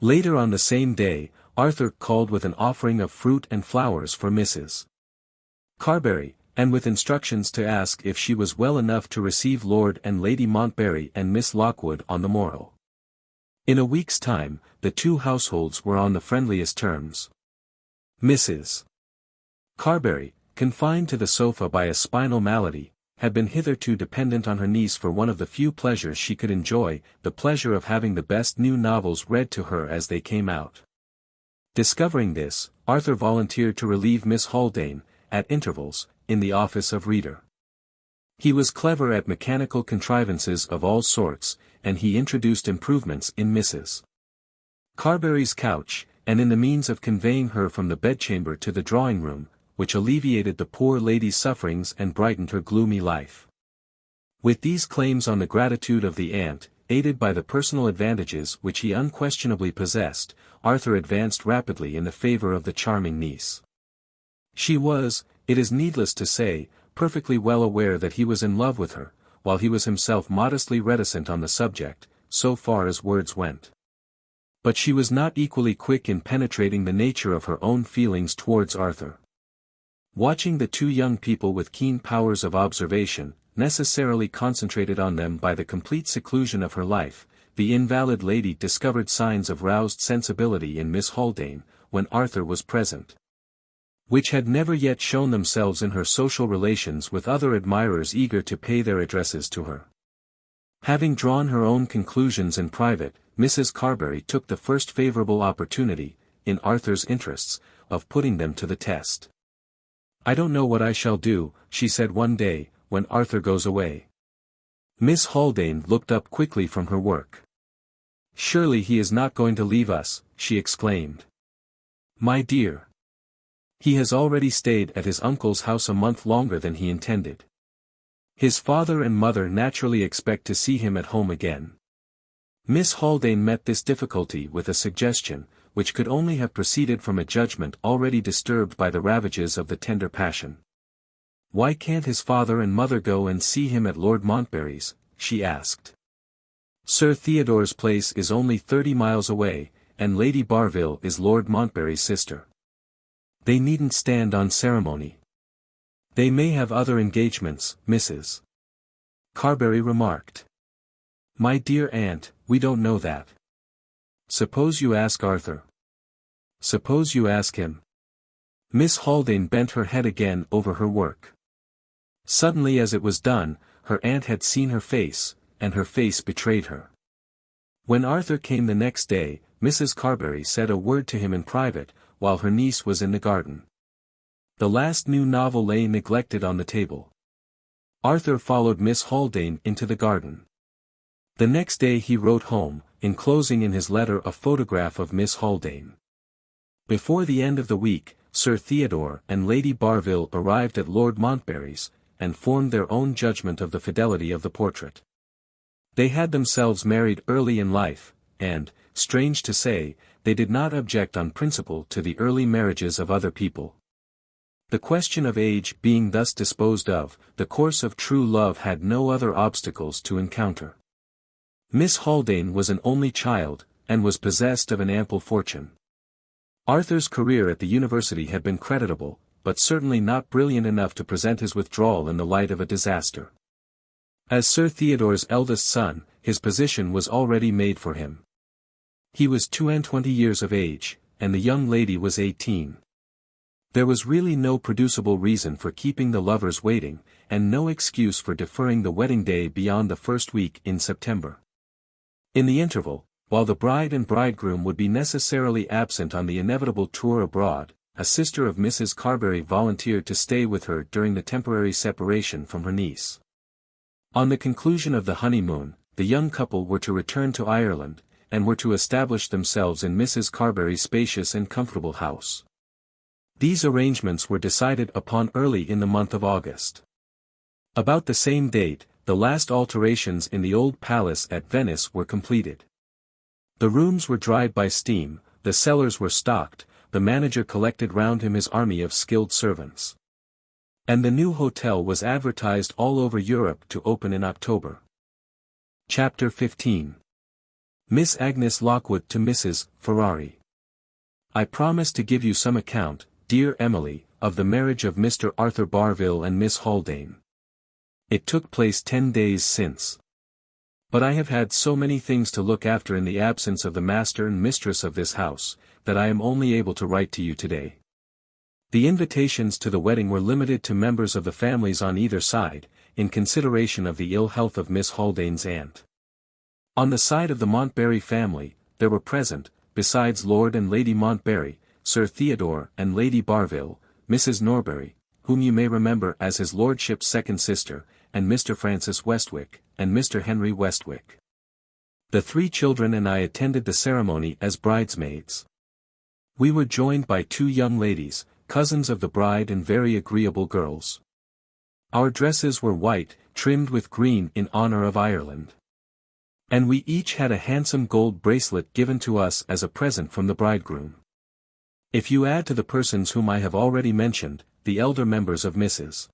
Later on the same day, Arthur called with an offering of fruit and flowers for Mrs. Carberry, and with instructions to ask if she was well enough to receive Lord and Lady Montbarry and Miss Lockwood on the morrow. In a week's time, the two households were on the friendliest terms. Mrs. Carberry, confined to the sofa by a spinal malady, had been hitherto dependent on her niece for one of the few pleasures she could enjoy, the pleasure of having the best new novels read to her as they came out. Discovering this, Arthur volunteered to relieve Miss Haldane, at intervals, in the office of reader. He was clever at mechanical contrivances of all sorts, and he introduced improvements in Mrs. Carberry's couch, and in the means of conveying her from the bedchamber to the drawing-room, which alleviated the poor lady's sufferings and brightened her gloomy life. With these claims on the gratitude of the aunt, aided by the personal advantages which he unquestionably possessed, Arthur advanced rapidly in the favor of the charming niece. She was, it is needless to say, perfectly well aware that he was in love with her, while he was himself modestly reticent on the subject, so far as words went. But she was not equally quick in penetrating the nature of her own feelings towards Arthur. Watching the two young people with keen powers of observation, necessarily concentrated on them by the complete seclusion of her life, the invalid lady discovered signs of roused sensibility in Miss Haldane, when Arthur was present, which had never yet shown themselves in her social relations with other admirers eager to pay their addresses to her. Having drawn her own conclusions in private, Mrs. Carberry took the first favorable opportunity, in Arthur's interests, of putting them to the test. "I don't know what I shall do," she said one day, when Arthur goes away. Miss Haldane looked up quickly from her work. "Surely he is not going to leave us," she exclaimed. "My dear. He has already stayed at his uncle's house a month longer than he intended. His father and mother naturally expect to see him at home again." Miss Haldane met this difficulty with a suggestion, which could only have proceeded from a judgment already disturbed by the ravages of the tender passion. "Why can't his father and mother go and see him at Lord Montbarry's?" she asked. "Sir Theodore's place is only 30 miles away, and Lady Barville is Lord Montbarry's sister. They needn't stand on ceremony." "They may have other engagements," Mrs. Carberry remarked. "My dear aunt, we don't know that. Suppose you ask Arthur. Suppose you ask him." Miss Haldane bent her head again over her work. Suddenly as it was done, her aunt had seen her face, and her face betrayed her. When Arthur came the next day, Mrs. Carberry said a word to him in private, while her niece was in the garden. The last new novel lay neglected on the table. Arthur followed Miss Haldane into the garden. The next day he wrote home, enclosing in his letter a photograph of Miss Haldane. Before the end of the week, Sir Theodore and Lady Barville arrived at Lord Montbarry's, and formed their own judgment of the fidelity of the portrait. They had themselves married early in life, and, strange to say, they did not object on principle to the early marriages of other people. The question of age being thus disposed of, the course of true love had no other obstacles to encounter. Miss Haldane was an only child, and was possessed of an ample fortune. Arthur's career at the university had been creditable, but certainly not brilliant enough to present his withdrawal in the light of a disaster. As Sir Theodore's eldest son, his position was already made for him. He was 22 years of age, and the young lady was 18. There was really no producible reason for keeping the lovers waiting, and no excuse for deferring the wedding day beyond the first week in September. In the interval, while the bride and bridegroom would be necessarily absent on the inevitable tour abroad, a sister of Mrs. Carberry volunteered to stay with her during the temporary separation from her niece. On the conclusion of the honeymoon, the young couple were to return to Ireland, and were to establish themselves in Mrs. Carberry's spacious and comfortable house. These arrangements were decided upon early in the month of August. About the same date, the last alterations in the old palace at Venice were completed. The rooms were dried by steam, the cellars were stocked, the manager collected round him his army of skilled servants. And the new hotel was advertised all over Europe to open in October. Chapter 15. Miss Agnes Lockwood to Mrs. Ferrari. I promise to give you some account, dear Emily, of the marriage of Mr. Arthur Barville and Miss Haldane. It took place 10 days since. But I have had so many things to look after in the absence of the master and mistress of this house, that I am only able to write to you today. The invitations to the wedding were limited to members of the families on either side, in consideration of the ill health of Miss Haldane's aunt. On the side of the Montbarry family, there were present, besides Lord and Lady Montbarry, Sir Theodore and Lady Barville, Mrs. Norbury, whom you may remember as his lordship's second sister, and Mr. Francis Westwick, and Mr. Henry Westwick. The 3 children and I attended the ceremony as bridesmaids. We were joined by 2 young ladies, cousins of the bride and very agreeable girls. Our dresses were white, trimmed with green in honor of Ireland. And we each had a handsome gold bracelet given to us as a present from the bridegroom. If you add to the persons whom I have already mentioned, the elder members of Mrs.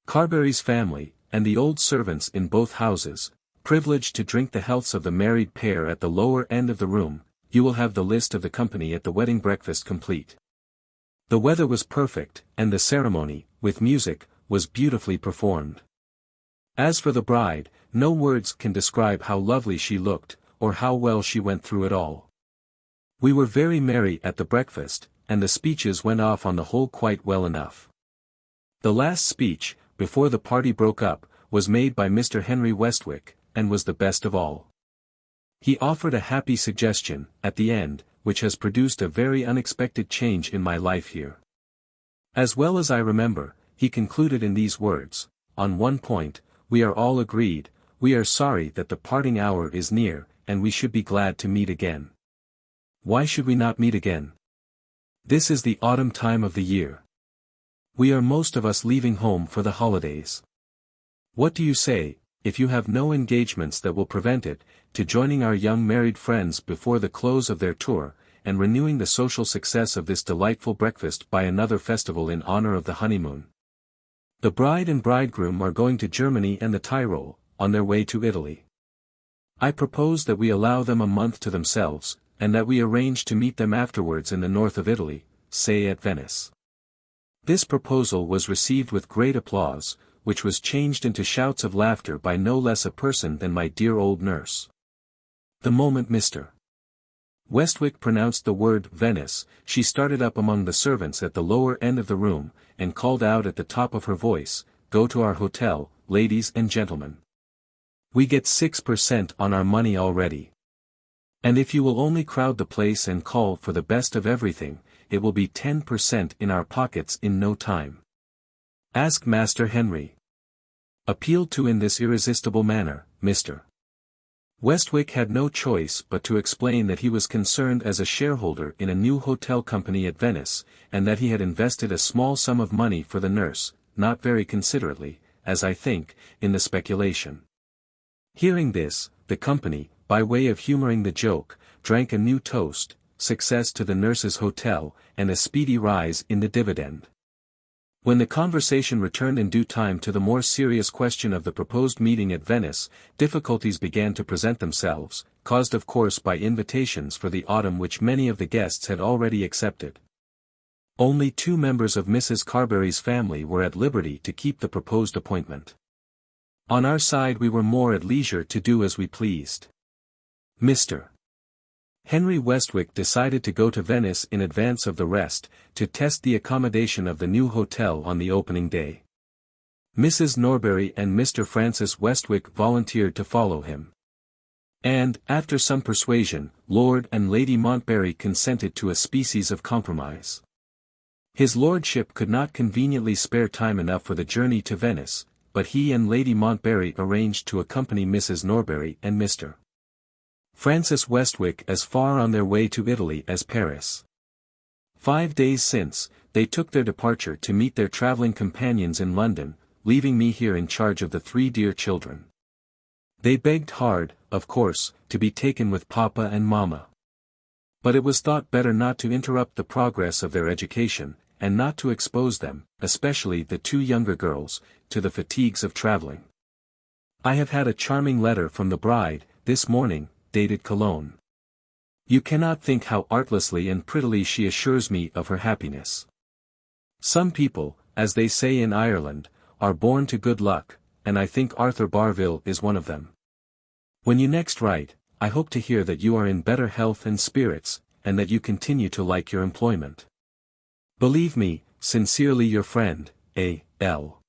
Carberry's family, and the old servants in both houses, privileged to drink the healths of the married pair at the lower end of the room, you will have the list of the company at the wedding breakfast complete. The weather was perfect, and the ceremony, with music, was beautifully performed. As for the bride, no words can describe how lovely she looked, or how well she went through it all. We were very merry at the breakfast, and the speeches went off on the whole quite well enough. The last speech, before the party broke up, was made by Mr. Henry Westwick, and was the best of all. He offered a happy suggestion, at the end, which has produced a very unexpected change in my life here. As well as I remember, he concluded in these words: on one point, we are all agreed, we are sorry that the parting hour is near, and we should be glad to meet again. Why should we not meet again? This is the autumn time of the year. We are most of us leaving home for the holidays. What do you say, if you have no engagements that will prevent it, to joining our young married friends before the close of their tour, and renewing the social success of this delightful breakfast by another festival in honor of the honeymoon? The bride and bridegroom are going to Germany and the Tyrol, on their way to Italy. I propose that we allow them a month to themselves, and that we arrange to meet them afterwards in the north of Italy, say at Venice. This proposal was received with great applause, which was changed into shouts of laughter by no less a person than my dear old nurse. The moment Mr. Westwick pronounced the word Venice, she started up among the servants at the lower end of the room, and called out at the top of her voice, "Go to our hotel, ladies and gentlemen. We get 6% on our money already. And if you will only crowd the place and call for the best of everything, it will be 10% in our pockets in no time. Ask Master Henry." Appealed to in this irresistible manner, Mr. Westwick had no choice but to explain that he was concerned as a shareholder in a new hotel company at Venice, and that he had invested a small sum of money for the nurse, not very considerately, as I think, in the speculation. Hearing this, the company, by way of humoring the joke, drank a new toast, success to the nurse's hotel, and a speedy rise in the dividend. When the conversation returned in due time to the more serious question of the proposed meeting at Venice, difficulties began to present themselves, caused of course by invitations for the autumn which many of the guests had already accepted. Only 2 members of Mrs. Carberry's family were at liberty to keep the proposed appointment. On our side we were more at leisure to do as we pleased. Mr. Henry Westwick decided to go to Venice in advance of the rest, to test the accommodation of the new hotel on the opening day. Mrs. Norbury and Mr. Francis Westwick volunteered to follow him. And, after some persuasion, Lord and Lady Montbarry consented to a species of compromise. His lordship could not conveniently spare time enough for the journey to Venice, but he and Lady Montbarry arranged to accompany Mrs. Norbury and Mr. Francis Westwick as far on their way to Italy as Paris. 5 days since, they took their departure to meet their travelling companions in London, leaving me here in charge of the 3 dear children. They begged hard, of course, to be taken with Papa and Mamma. But it was thought better not to interrupt the progress of their education, and not to expose them, especially the 2 younger girls, to the fatigues of travelling. I have had a charming letter from the bride, this morning, dated Cologne. You cannot think how artlessly and prettily she assures me of her happiness. Some people, as they say in Ireland, are born to good luck, and I think Arthur Barville is one of them. When you next write, I hope to hear that you are in better health and spirits, and that you continue to like your employment. Believe me, sincerely your friend, A. L.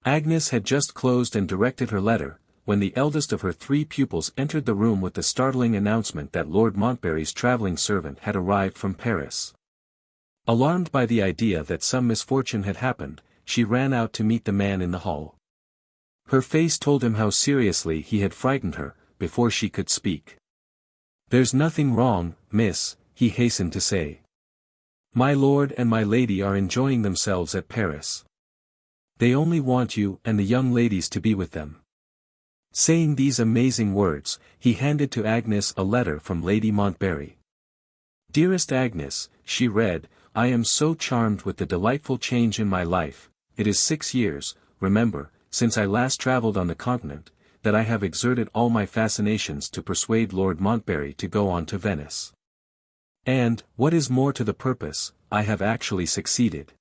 Agnes had just closed and directed her letter, when the eldest of her 3 pupils entered the room with the startling announcement that Lord Montbarry's travelling servant had arrived from Paris. Alarmed by the idea that some misfortune had happened, she ran out to meet the man in the hall. Her face told him how seriously he had frightened her, before she could speak. "There's nothing wrong, miss," he hastened to say. "My lord and my lady are enjoying themselves at Paris. They only want you and the young ladies to be with them." Saying these amazing words, he handed to Agnes a letter from Lady Montbarry. "Dearest Agnes," she read, "I am so charmed with the delightful change in my life. It is 6 years, remember, since I last travelled on the continent, that I have exerted all my fascinations to persuade Lord Montbarry to go on to Venice. And, what is more to the purpose, I have actually succeeded.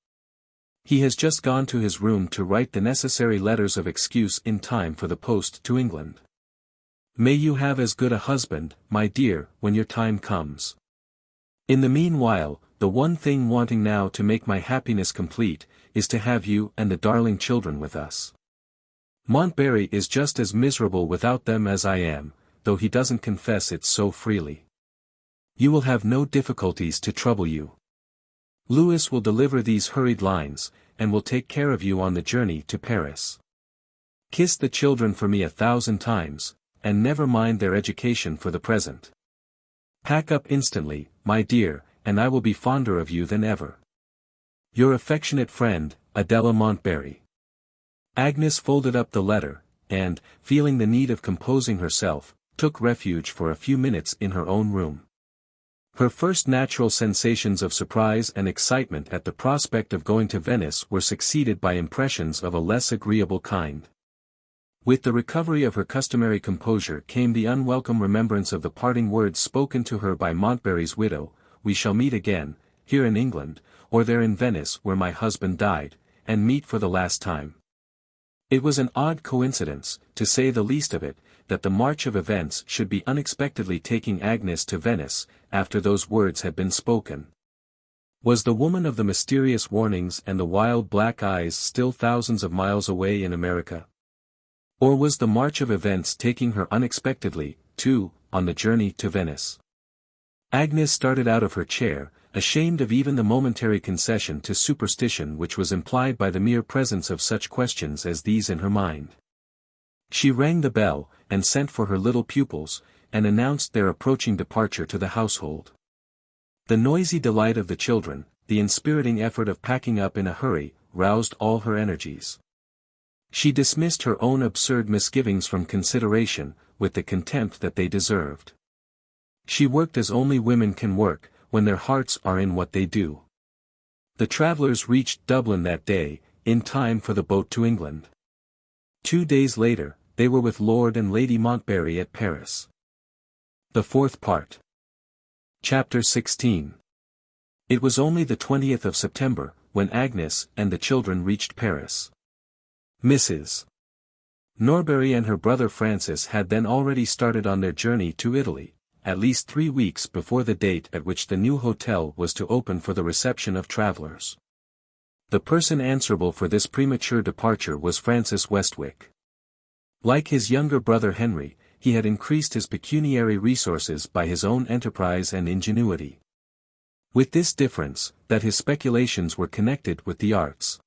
He has just gone to his room to write the necessary letters of excuse in time for the post to England. May you have as good a husband, my dear, when your time comes. In the meanwhile, the one thing wanting now to make my happiness complete, is to have you and the darling children with us. Montbarry is just as miserable without them as I am, though he doesn't confess it so freely. You will have no difficulties to trouble you. Louis will deliver these hurried lines, and will take care of you on the journey to Paris. Kiss the children for me 1,000 times, and never mind their education for the present. Pack up instantly, my dear, and I will be fonder of you than ever. Your affectionate friend, Adela Montbarry." Agnes folded up the letter, and, feeling the need of composing herself, took refuge for a few minutes in her own room. Her first natural sensations of surprise and excitement at the prospect of going to Venice were succeeded by impressions of a less agreeable kind. With the recovery of her customary composure came the unwelcome remembrance of the parting words spoken to her by Montbarry's widow, "We shall meet again, here in England, or there in Venice where my husband died, and meet for the last time." It was an odd coincidence, to say the least of it, that the march of events should be unexpectedly taking Agnes to Venice, after those words had been spoken. Was the woman of the mysterious warnings and the wild black eyes still thousands of miles away in America? Or was the march of events taking her unexpectedly, too, on the journey to Venice? Agnes started out of her chair, ashamed of even the momentary concession to superstition which was implied by the mere presence of such questions as these in her mind. She rang the bell, and sent for her little pupils, and announced their approaching departure to the household. The noisy delight of the children, the inspiriting effort of packing up in a hurry, roused all her energies. She dismissed her own absurd misgivings from consideration, with the contempt that they deserved. She worked as only women can work, when their hearts are in what they do. The travellers reached Dublin that day, in time for the boat to England. 2 days later, they were with Lord and Lady Montbarry at Paris. The fourth part. Chapter 16. It was only the 20th of September, when Agnes and the children reached Paris. Mrs. Norbury and her brother Francis had then already started on their journey to Italy, at least 3 weeks before the date at which the new hotel was to open for the reception of travellers. The person answerable for this premature departure was Francis Westwick. Like his younger brother Henry, he had increased his pecuniary resources by his own enterprise and ingenuity. With this difference, that his speculations were connected with the arts.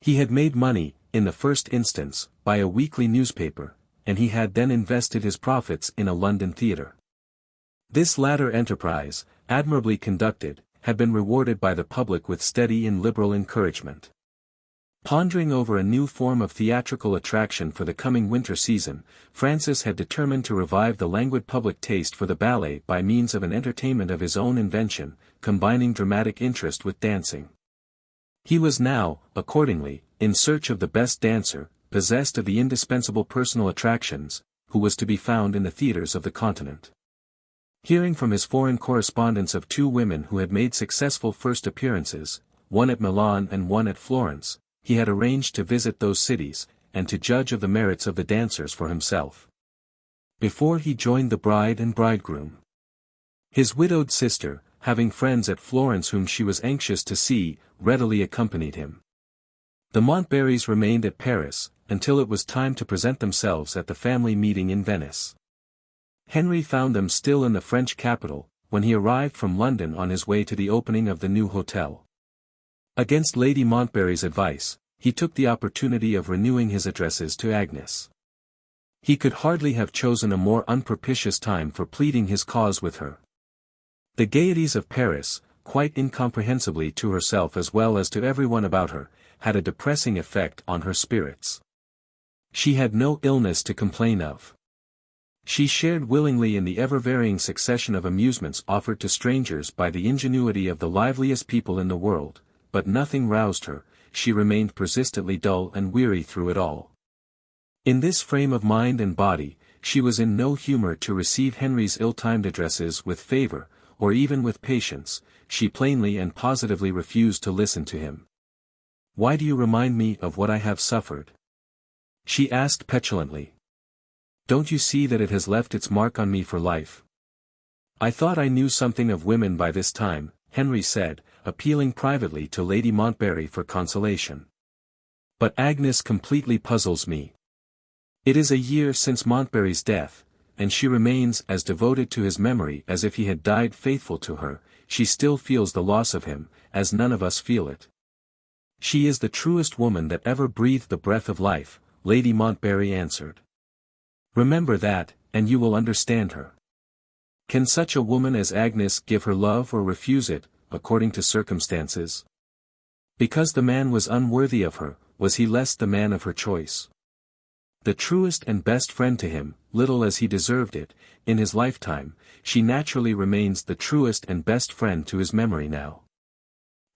He had made money, in the first instance, by a weekly newspaper, and he had then invested his profits in a London theatre. This latter enterprise, admirably conducted, had been rewarded by the public with steady and liberal encouragement. Pondering over a new form of theatrical attraction for the coming winter season, Francis had determined to revive the languid public taste for the ballet by means of an entertainment of his own invention, combining dramatic interest with dancing. He was now, accordingly, in search of the best dancer, possessed of the indispensable personal attractions, who was to be found in the theatres of the continent. Hearing from his foreign correspondents of 2 women who had made successful first appearances, one at Milan and one at Florence, he had arranged to visit those cities, and to judge of the merits of the dancers for himself. Before he joined the bride and bridegroom, his widowed sister, having friends at Florence whom she was anxious to see, readily accompanied him. The Montbarrys remained at Paris, until it was time to present themselves at the family meeting in Venice. Henry found them still in the French capital, when he arrived from London on his way to the opening of the new hotel. Against Lady Montbarry's advice, he took the opportunity of renewing his addresses to Agnes. He could hardly have chosen a more unpropitious time for pleading his cause with her. The gaieties of Paris, quite incomprehensibly to herself as well as to everyone about her, had a depressing effect on her spirits. She had no illness to complain of. She shared willingly in the ever-varying succession of amusements offered to strangers by the ingenuity of the liveliest people in the world, but nothing roused her. She remained persistently dull and weary through it all. In this frame of mind and body, she was in no humor to receive Henry's ill-timed addresses with favor, or even with patience. She plainly and positively refused to listen to him. "Why do you remind me of what I have suffered?" she asked petulantly. "Don't you see that it has left its mark on me for life?" "I thought I knew something of women by this time," Henry said, appealing privately to Lady Montbarry for consolation. "But Agnes completely puzzles me. It is a year since Montbarry's death, and she remains as devoted to his memory as if he had died faithful to her. She still feels the loss of him, as none of us feel it. She is the truest woman that ever breathed the breath of life," Lady Montbarry answered. "Remember that, and you will understand her. Can such a woman as Agnes give her love or refuse it, according to circumstances? Because the man was unworthy of her, was he less the man of her choice? The truest and best friend to him, little as he deserved it, in his lifetime, she naturally remains the truest and best friend to his memory now.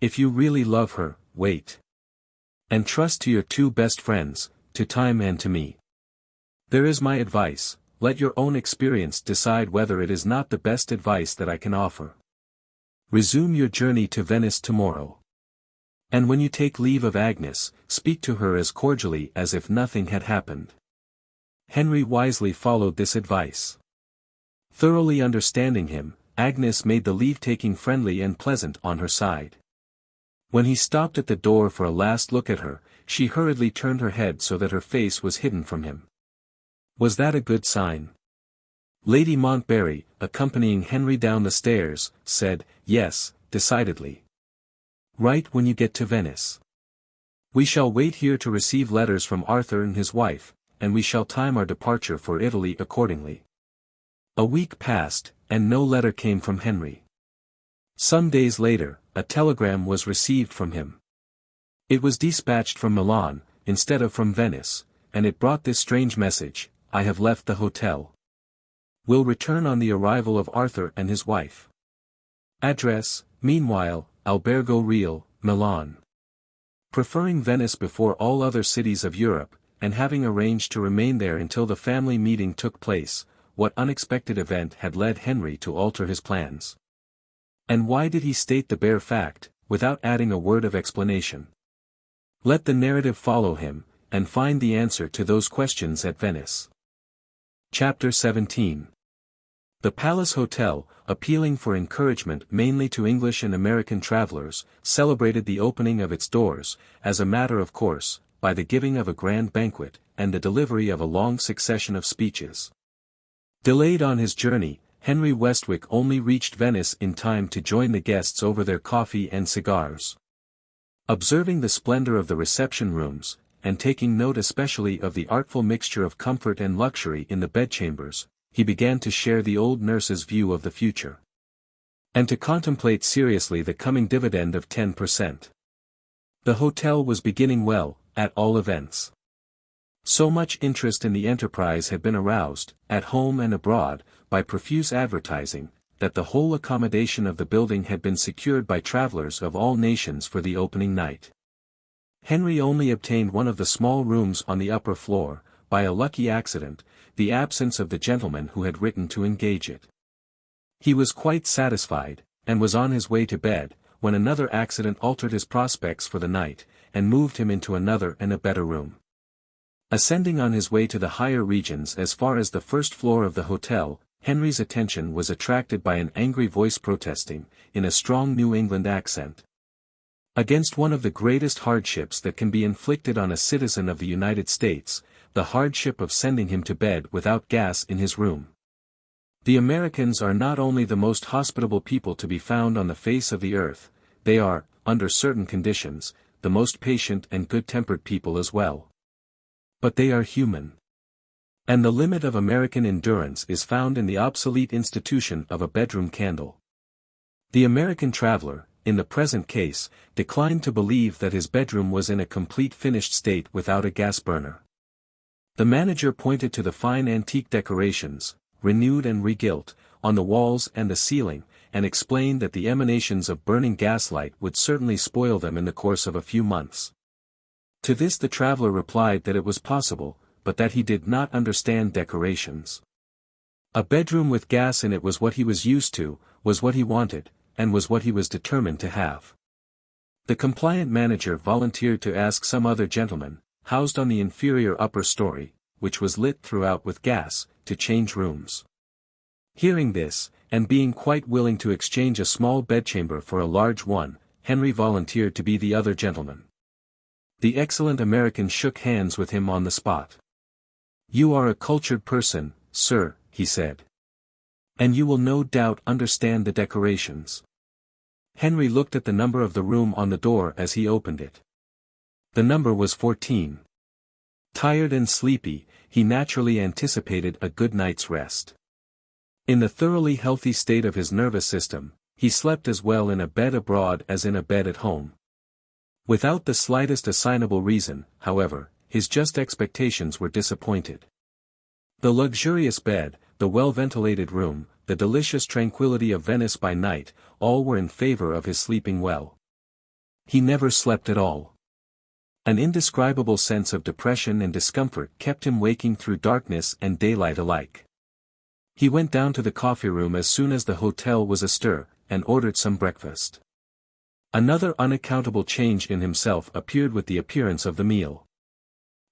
If you really love her, wait. And trust to your 2 best friends, to time and to me. There is my advice. Let your own experience decide whether it is not the best advice that I can offer. Resume your journey to Venice tomorrow. And when you take leave of Agnes, speak to her as cordially as if nothing had happened." Henry wisely followed this advice. Thoroughly understanding him, Agnes made the leave-taking friendly and pleasant on her side. When he stopped at the door for a last look at her, she hurriedly turned her head so that her face was hidden from him. Was that a good sign? Lady Montbarry, accompanying Henry down the stairs, said, "Yes, decidedly. Write when you get to Venice. We shall wait here to receive letters from Arthur and his wife, and we shall time our departure for Italy accordingly." A week passed, and no letter came from Henry. Some days later, a telegram was received from him. It was dispatched from Milan, instead of from Venice, and it brought this strange message: "I have left the hotel. Will return on the arrival of Arthur and his wife. Address, meanwhile, Albergo Reale, Milan." Preferring Venice before all other cities of Europe, and having arranged to remain there until the family meeting took place, what unexpected event had led Henry to alter his plans? And why did he state the bare fact, without adding a word of explanation? Let the narrative follow him, and find the answer to those questions at Venice. Chapter 17. The Palace Hotel, appealing for encouragement mainly to English and American travelers, celebrated the opening of its doors, as a matter of course, by the giving of a grand banquet, and the delivery of a long succession of speeches. Delayed on his journey, Henry Westwick only reached Venice in time to join the guests over their coffee and cigars. Observing the splendor of the reception rooms, and taking note especially of the artful mixture of comfort and luxury in the bedchambers, he began to share the old nurse's view of the future. And to contemplate seriously the coming dividend of 10%. The hotel was beginning well, at all events. So much interest in the enterprise had been aroused, at home and abroad, by profuse advertising, that the whole accommodation of the building had been secured by travelers of all nations for the opening night. Henry only obtained one of the small rooms on the upper floor, by a lucky accident, the absence of the gentleman who had written to engage it. He was quite satisfied, and was on his way to bed, when another accident altered his prospects for the night, and moved him into another and a better room. Ascending on his way to the higher regions as far as the first floor of the hotel, Henry's attention was attracted by an angry voice protesting, in a strong New England accent, against one of the greatest hardships that can be inflicted on a citizen of the United States, the hardship of sending him to bed without gas in his room. The Americans are not only the most hospitable people to be found on the face of the earth, they are, under certain conditions, the most patient and good-tempered people as well. But they are human. And the limit of American endurance is found in the obsolete institution of a bedroom candle. The American traveler, in the present case, declined to believe that his bedroom was in a complete finished state without a gas burner. The manager pointed to the fine antique decorations, renewed and regilt, on the walls and the ceiling, and explained that the emanations of burning gaslight would certainly spoil them in the course of a few months. To this the traveler replied that it was possible, but that he did not understand decorations. A bedroom with gas in it was what he was used to, was what he wanted, and was what he was determined to have. The compliant manager volunteered to ask some other gentleman, housed on the inferior upper story, which was lit throughout with gas, to change rooms. Hearing this, and being quite willing to exchange a small bedchamber for a large one, Henry volunteered to be the other gentleman. The excellent American shook hands with him on the spot. "You are a cultured person, sir," he said. "And you will no doubt understand the decorations." Henry looked at the number of the room on the door as he opened it. The number was 14. Tired and sleepy, he naturally anticipated a good night's rest. In the thoroughly healthy state of his nervous system, he slept as well in a bed abroad as in a bed at home. Without the slightest assignable reason, however, his just expectations were disappointed. The luxurious bed, the well-ventilated room, the delicious tranquility of Venice by night, all were in favor of his sleeping well. He never slept at all. An indescribable sense of depression and discomfort kept him waking through darkness and daylight alike. He went down to the coffee room as soon as the hotel was astir, and ordered some breakfast. Another unaccountable change in himself appeared with the appearance of the meal.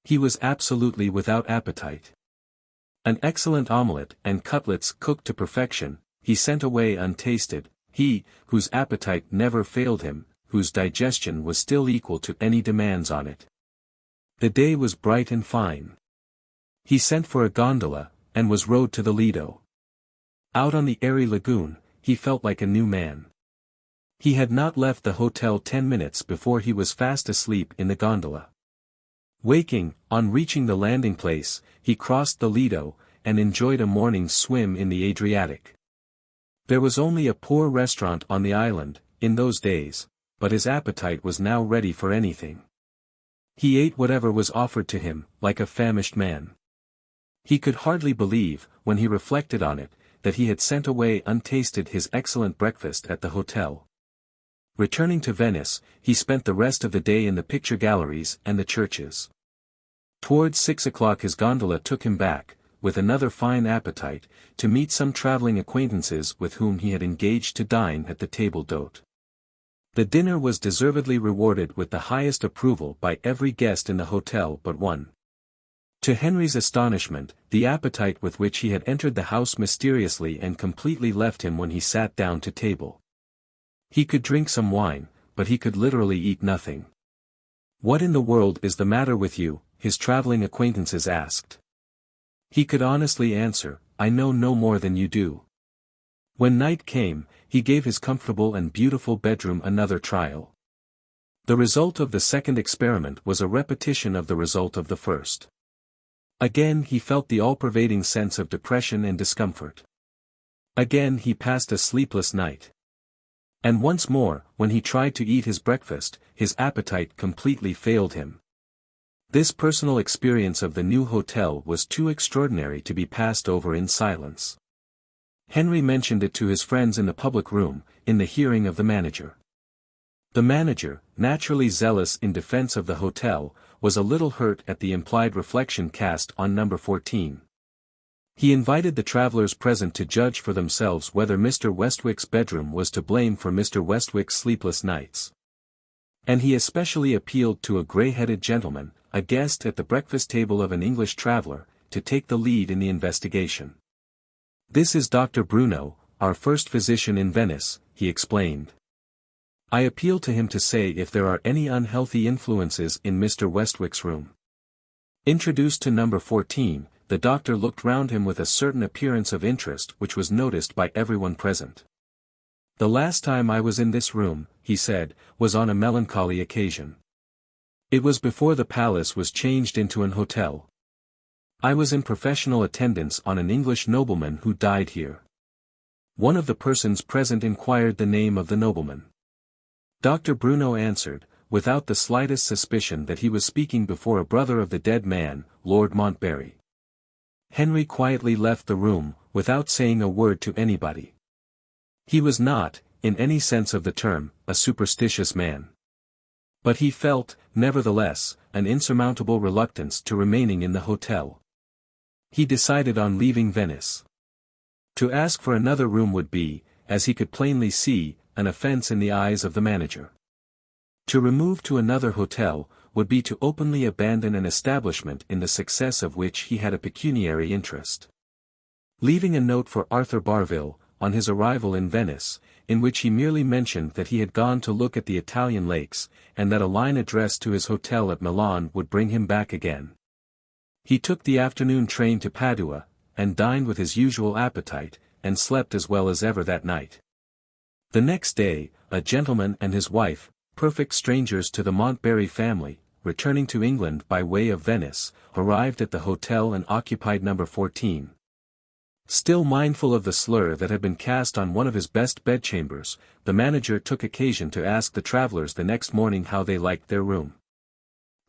He was absolutely without appetite. An excellent omelette and cutlets cooked to perfection, he sent away untasted, he, whose appetite never failed him, whose digestion was still equal to any demands on it. The day was bright and fine. He sent for a gondola, and was rowed to the Lido. Out on the airy lagoon, he felt like a new man. He had not left the hotel 10 minutes before he was fast asleep in the gondola. Waking, on reaching the landing place, he crossed the Lido, and enjoyed a morning's swim in the Adriatic. There was only a poor restaurant on the island, in those days, but his appetite was now ready for anything. He ate whatever was offered to him, like a famished man. He could hardly believe, when he reflected on it, that he had sent away untasted his excellent breakfast at the hotel. Returning to Venice, he spent the rest of the day in the picture galleries and the churches. Towards 6 o'clock his gondola took him back, with another fine appetite, to meet some travelling acquaintances with whom he had engaged to dine at the table d'hôte. The dinner was deservedly rewarded with the highest approval by every guest in the hotel but one. To Henry's astonishment, the appetite with which he had entered the house mysteriously and completely left him when he sat down to table. He could drink some wine, but he could literally eat nothing. "What in the world is the matter with you?" his travelling acquaintances asked. He could honestly answer, "I know no more than you do." When night came, he gave his comfortable and beautiful bedroom another trial. The result of the second experiment was a repetition of the result of the first. Again he felt the all-pervading sense of depression and discomfort. Again he passed a sleepless night. And once more, when he tried to eat his breakfast, his appetite completely failed him. This personal experience of the new hotel was too extraordinary to be passed over in silence. Henry mentioned it to his friends in the public room, in the hearing of the manager. The manager, naturally zealous in defense of the hotel, was a little hurt at the implied reflection cast on number 14. He invited the travelers present to judge for themselves whether Mr. Westwick's bedroom was to blame for Mr. Westwick's sleepless nights. And he especially appealed to a grey-headed gentleman, a guest at the breakfast table of an English traveller, to take the lead in the investigation. "This is Dr. Bruno, our first physician in Venice," he explained. "I appeal to him to say if there are any unhealthy influences in Mr. Westwick's room." Introduced to number 14, the doctor looked round him with a certain appearance of interest which was noticed by everyone present. "The last time I was in this room," he said, "was on a melancholy occasion. It was before the palace was changed into an hotel. I was in professional attendance on an English nobleman who died here." One of the persons present inquired the name of the nobleman. Dr. Bruno answered, without the slightest suspicion that he was speaking before a brother of the dead man, Lord Montbarry. Henry quietly left the room, without saying a word to anybody. He was not, in any sense of the term, a superstitious man. But he felt, nevertheless, an insurmountable reluctance to remaining in the hotel. He decided on leaving Venice. To ask for another room would be, as he could plainly see, an offence in the eyes of the manager. To remove to another hotel, would be to openly abandon an establishment in the success of which he had a pecuniary interest. Leaving a note for Arthur Barville, on his arrival in Venice, in which he merely mentioned that he had gone to look at the Italian lakes, and that a line addressed to his hotel at Milan would bring him back again. He took the afternoon train to Padua, and dined with his usual appetite, and slept as well as ever that night. The next day, a gentleman and his wife, perfect strangers to the Montbarry family, returning to England by way of Venice, arrived at the hotel and occupied number 14. Still mindful of the slur that had been cast on one of his best bedchambers, the manager took occasion to ask the travellers the next morning how they liked their room.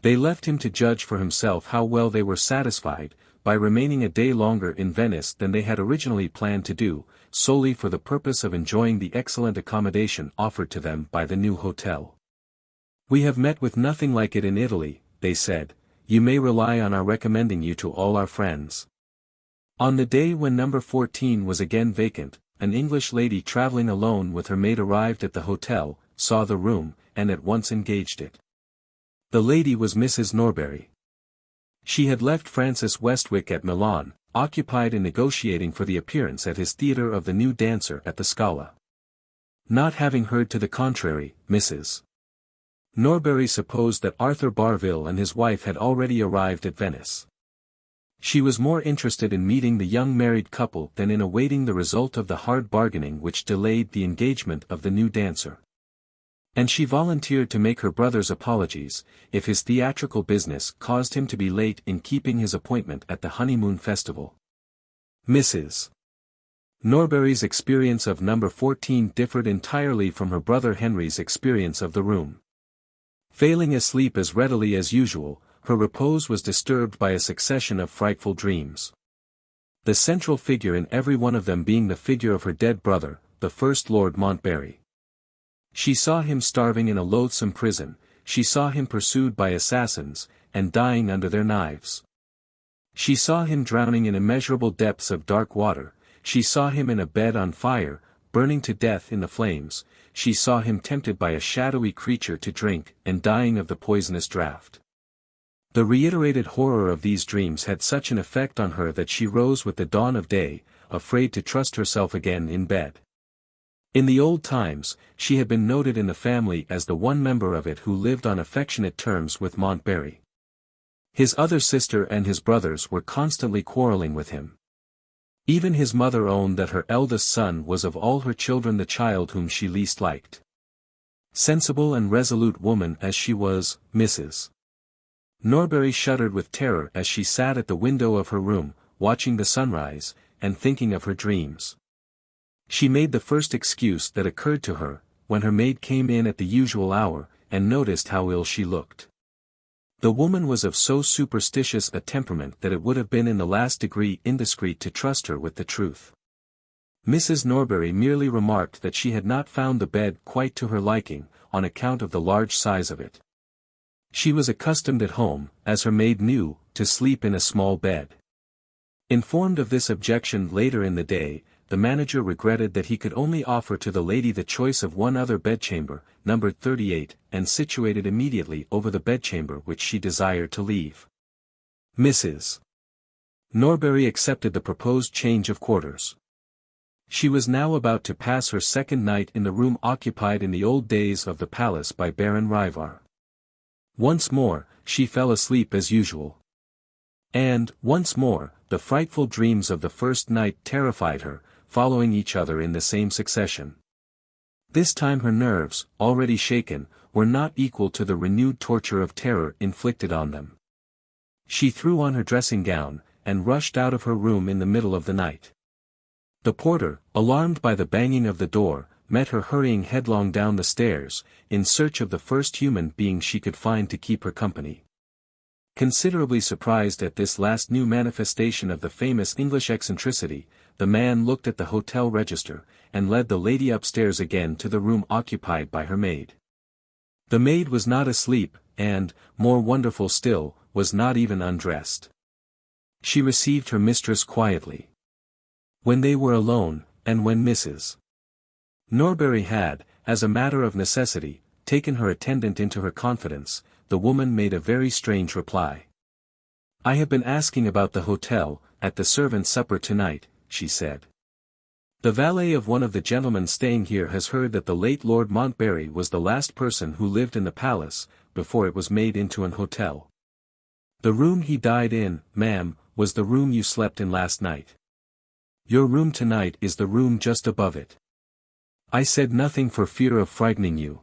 They left him to judge for himself how well they were satisfied, by remaining a day longer in Venice than they had originally planned to do, solely for the purpose of enjoying the excellent accommodation offered to them by the new hotel. "We have met with nothing like it in Italy," they said. "You may rely on our recommending you to all our friends." On the day when number 14 was again vacant, an English lady travelling alone with her maid arrived at the hotel, saw the room, and at once engaged it. The lady was Mrs. Norbury. She had left Francis Westwick at Milan, occupied in negotiating for the appearance at his theatre of the new dancer at the Scala. Not having heard to the contrary, Mrs. Norbury supposed that Arthur Barville and his wife had already arrived at Venice. She was more interested in meeting the young married couple than in awaiting the result of the hard bargaining which delayed the engagement of the new dancer. And she volunteered to make her brother's apologies, if his theatrical business caused him to be late in keeping his appointment at the honeymoon festival. Mrs. Norbury's experience of number 14 differed entirely from her brother Henry's experience of the room. Failing asleep as readily as usual, her repose was disturbed by a succession of frightful dreams. The central figure in every one of them being the figure of her dead brother, the first Lord Montbarry. She saw him starving in a loathsome prison, she saw him pursued by assassins, and dying under their knives. She saw him drowning in immeasurable depths of dark water, she saw him in a bed on fire, burning to death in the flames, she saw him tempted by a shadowy creature to drink and dying of the poisonous draught. The reiterated horror of these dreams had such an effect on her that she rose with the dawn of day, afraid to trust herself again in bed. In the old times, she had been noted in the family as the one member of it who lived on affectionate terms with Montbarry. His other sister and his brothers were constantly quarreling with him. Even his mother owned that her eldest son was of all her children the child whom she least liked. Sensible and resolute woman as she was, Mrs. Norbury shuddered with terror as she sat at the window of her room, watching the sunrise, and thinking of her dreams. She made the first excuse that occurred to her, when her maid came in at the usual hour, and noticed how ill she looked. The woman was of so superstitious a temperament that it would have been in the last degree indiscreet to trust her with the truth. Mrs. Norbury merely remarked that she had not found the bed quite to her liking, on account of the large size of it. She was accustomed at home, as her maid knew, to sleep in a small bed. Informed of this objection later in the day, the manager regretted that he could only offer to the lady the choice of one other bedchamber, numbered 38, and situated immediately over the bedchamber which she desired to leave. Mrs. Norbury accepted the proposed change of quarters. She was now about to pass her second night in the room occupied in the old days of the palace by Baron Rivar. Once more, she fell asleep as usual. And, once more, the frightful dreams of the first night terrified her, following each other in the same succession. This time her nerves, already shaken, were not equal to the renewed torture of terror inflicted on them. She threw on her dressing gown, and rushed out of her room in the middle of the night. The porter, alarmed by the banging of the door, met her hurrying headlong down the stairs, in search of the first human being she could find to keep her company. Considerably surprised at this last new manifestation of the famous English eccentricity, the man looked at the hotel register, and led the lady upstairs again to the room occupied by her maid. The maid was not asleep, and, more wonderful still, was not even undressed. She received her mistress quietly. When they were alone, and when Mrs. Norbury had, as a matter of necessity, taken her attendant into her confidence, the woman made a very strange reply. "I have been asking about the hotel, at the servants' supper tonight," she said. "The valet of one of the gentlemen staying here has heard that the late Lord Montbarry was the last person who lived in the palace, before it was made into an hotel. The room he died in, ma'am, was the room you slept in last night. Your room tonight is the room just above it. I said nothing for fear of frightening you.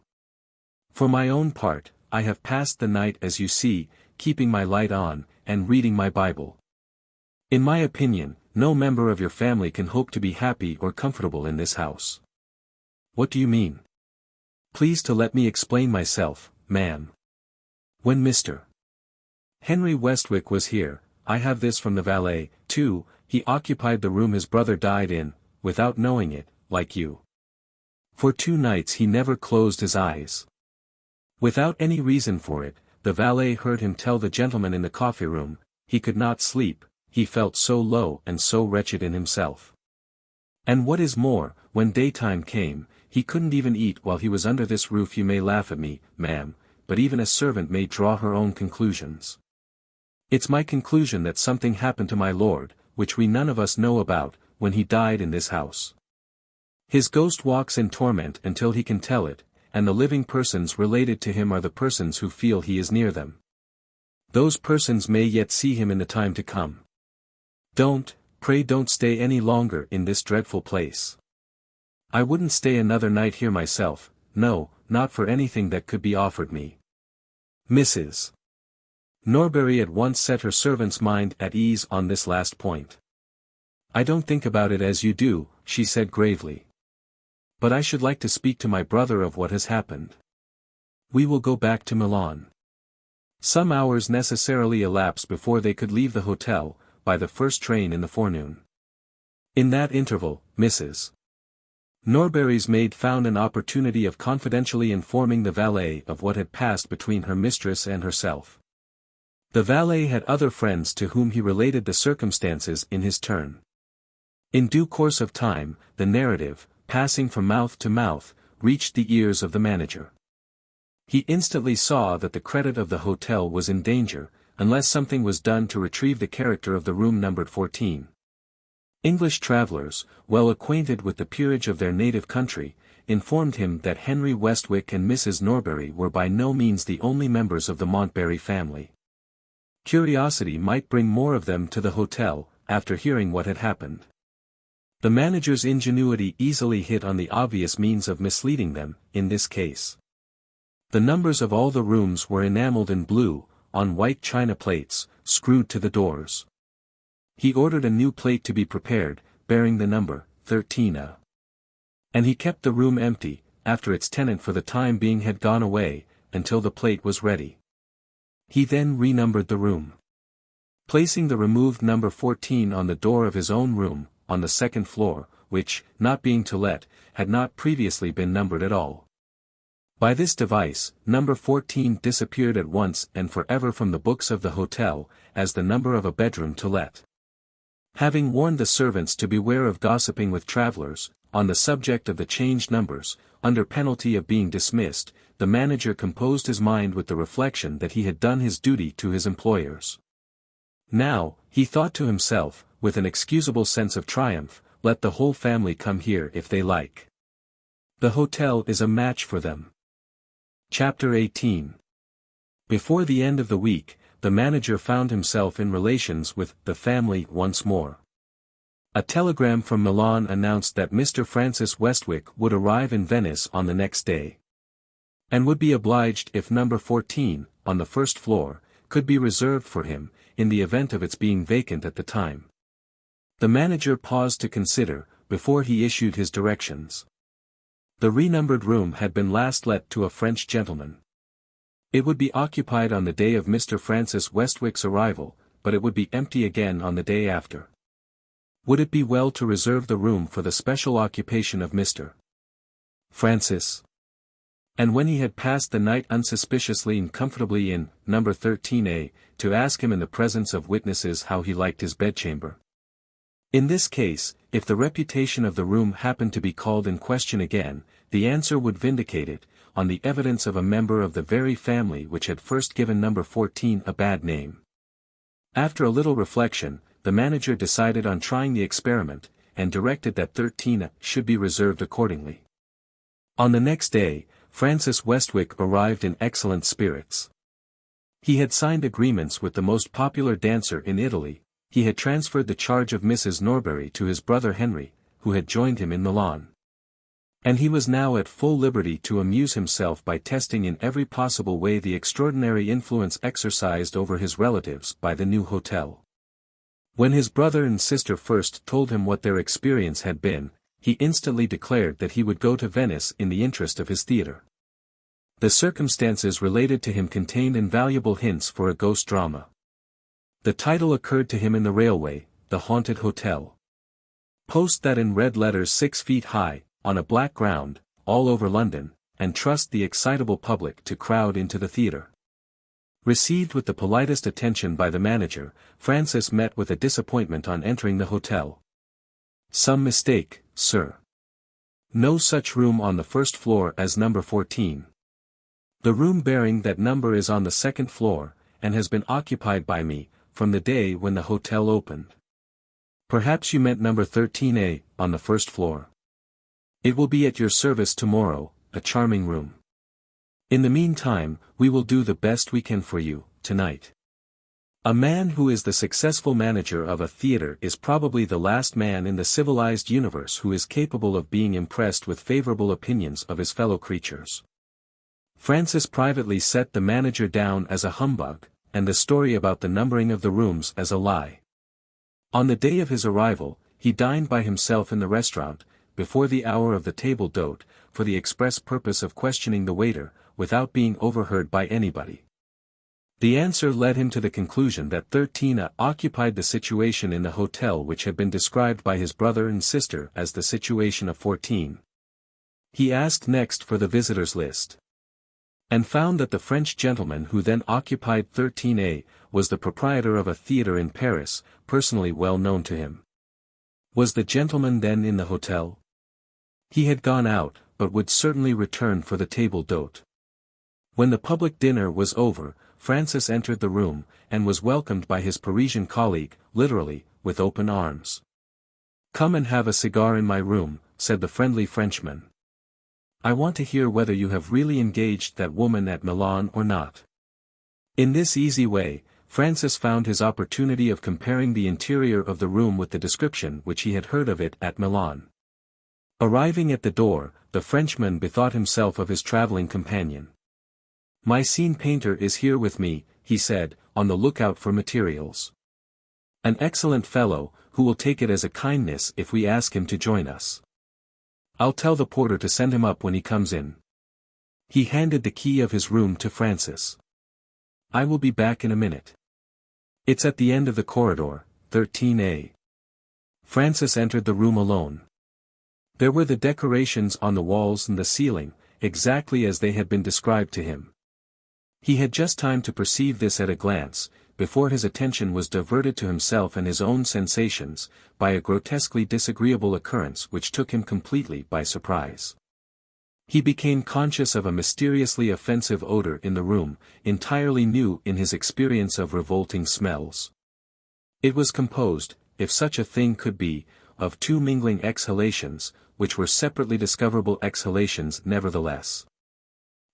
For my own part, I have passed the night as you see, keeping my light on, and reading my Bible. In my opinion, no member of your family can hope to be happy or comfortable in this house." "What do you mean?" "Please to let me explain myself, ma'am. When Mr. Henry Westwick was here, I have this from the valet, too, he occupied the room his brother died in, without knowing it, like you. For 2 nights he never closed his eyes. Without any reason for it, the valet heard him tell the gentleman in the coffee-room, he could not sleep, he felt so low and so wretched in himself. And what is more, when daytime came, he couldn't even eat while he was under this roof. You may laugh at me, ma'am, but even a servant may draw her own conclusions. It's my conclusion that something happened to my lord, which we none of us know about, when he died in this house. His ghost walks in torment until he can tell it, and the living persons related to him are the persons who feel he is near them. Those persons may yet see him in the time to come. Pray don't stay any longer in this dreadful place. I wouldn't stay another night here myself, no, not for anything that could be offered me. Mrs. Norbury at once set her servant's mind at ease on this last point. I don't think about it as you do, she said gravely. But I should like to speak to my brother of what has happened. We will go back to Milan. Some hours necessarily elapsed before they could leave the hotel, by the first train in the forenoon. In that interval, Mrs. Norbury's maid found an opportunity of confidentially informing the valet of what had passed between her mistress and herself. The valet had other friends to whom he related the circumstances in his turn. In due course of time, the narrative, passing from mouth to mouth, reached the ears of the manager. He instantly saw that the credit of the hotel was in danger, unless something was done to retrieve the character of the room numbered 14. English travellers, well acquainted with the peerage of their native country, informed him that Henry Westwick and Mrs. Norbury were by no means the only members of the Montbarry family. Curiosity might bring more of them to the hotel, after hearing what had happened. The manager's ingenuity easily hit on the obvious means of misleading them, in this case. The numbers of all the rooms were enamelled in blue, on white china plates, screwed to the doors. He ordered a new plate to be prepared, bearing the number, 13A. And he kept the room empty, after its tenant for the time being had gone away, until the plate was ready. He then renumbered the room. Placing the removed number 14 on the door of his own room, on the second floor, which, not being to let, had not previously been numbered at all. By this device, number 14 disappeared at once and forever from the books of the hotel, as the number of a bedroom to let. Having warned the servants to beware of gossiping with travellers, on the subject of the changed numbers, under penalty of being dismissed, the manager composed his mind with the reflection that he had done his duty to his employers. Now, he thought to himself, with an excusable sense of triumph, let the whole family come here if they like. The hotel is a match for them. Chapter 18. Before the end of the week, the manager found himself in relations with the family once more. A telegram from Milan announced that Mr. Francis Westwick would arrive in Venice on the next day, and would be obliged if number 14, on the first floor, could be reserved for him, in the event of its being vacant at the time. The manager paused to consider, before he issued his directions. The renumbered room had been last let to a French gentleman. It would be occupied on the day of Mr. Francis Westwick's arrival, but it would be empty again on the day after. Would it be well to reserve the room for the special occupation of Mr. Francis? And when he had passed the night unsuspiciously and comfortably in number 13A, to ask him in the presence of witnesses how he liked his bedchamber. In this case, if the reputation of the room happened to be called in question again, the answer would vindicate it, on the evidence of a member of the very family which had first given number 14 a bad name. After a little reflection, the manager decided on trying the experiment, and directed that 13 should be reserved accordingly. On the next day, Francis Westwick arrived in excellent spirits. He had signed agreements with the most popular dancer in Italy. He had transferred the charge of Mrs. Norbury to his brother Henry, who had joined him in Milan. And he was now at full liberty to amuse himself by testing in every possible way the extraordinary influence exercised over his relatives by the new hotel. When his brother and sister first told him what their experience had been, he instantly declared that he would go to Venice in the interest of his theatre. The circumstances related to him contained invaluable hints for a ghost drama. The title occurred to him in the railway, The Haunted Hotel. Post that in red letters 6 feet high, on a black ground, all over London, and trust the excitable public to crowd into the theatre. Received with the politest attention by the manager, Francis met with a disappointment on entering the hotel. Some mistake, sir. No such room on the first floor as number 14. The room bearing that number is on the second floor, and has been occupied by me, from the day when the hotel opened. Perhaps you meant number 13A, on the first floor. It will be at your service tomorrow, a charming room. In the meantime, we will do the best we can for you, tonight. A man who is the successful manager of a theatre is probably the last man in the civilized universe who is capable of being impressed with favorable opinions of his fellow creatures. Francis privately set the manager down as a humbug, and the story about the numbering of the rooms as a lie. On the day of his arrival, he dined by himself in the restaurant, before the hour of the table d'hôte, for the express purpose of questioning the waiter, without being overheard by anybody. The answer led him to the conclusion that 13A occupied the situation in the hotel which had been described by his brother and sister as the situation of 14. He asked next for the visitors' list, and found that the French gentleman who then occupied 13A was the proprietor of a theatre in Paris, personally well known to him. Was the gentleman then in the hotel? He had gone out, but would certainly return for the table d'hôte. When the public dinner was over, Francis entered the room, and was welcomed by his Parisian colleague, literally, with open arms. "Come and have a cigar in my room," said the friendly Frenchman. "I want to hear whether you have really engaged that woman at Milan or not." In this easy way, Francis found his opportunity of comparing the interior of the room with the description which he had heard of it at Milan. Arriving at the door, the Frenchman bethought himself of his traveling companion. "My scene painter is here with me," he said, "on the lookout for materials. An excellent fellow, who will take it as a kindness if we ask him to join us. I'll tell the porter to send him up when he comes in." He handed the key of his room to Francis. "I will be back in a minute. It's at the end of the corridor, 13A. Francis entered the room alone. There were the decorations on the walls and the ceiling, exactly as they had been described to him. He had just time to perceive this at a glance, before his attention was diverted to himself and his own sensations, by a grotesquely disagreeable occurrence which took him completely by surprise. He became conscious of a mysteriously offensive odor in the room, entirely new in his experience of revolting smells. It was composed, if such a thing could be, of two mingling exhalations, which were separately discoverable exhalations nevertheless.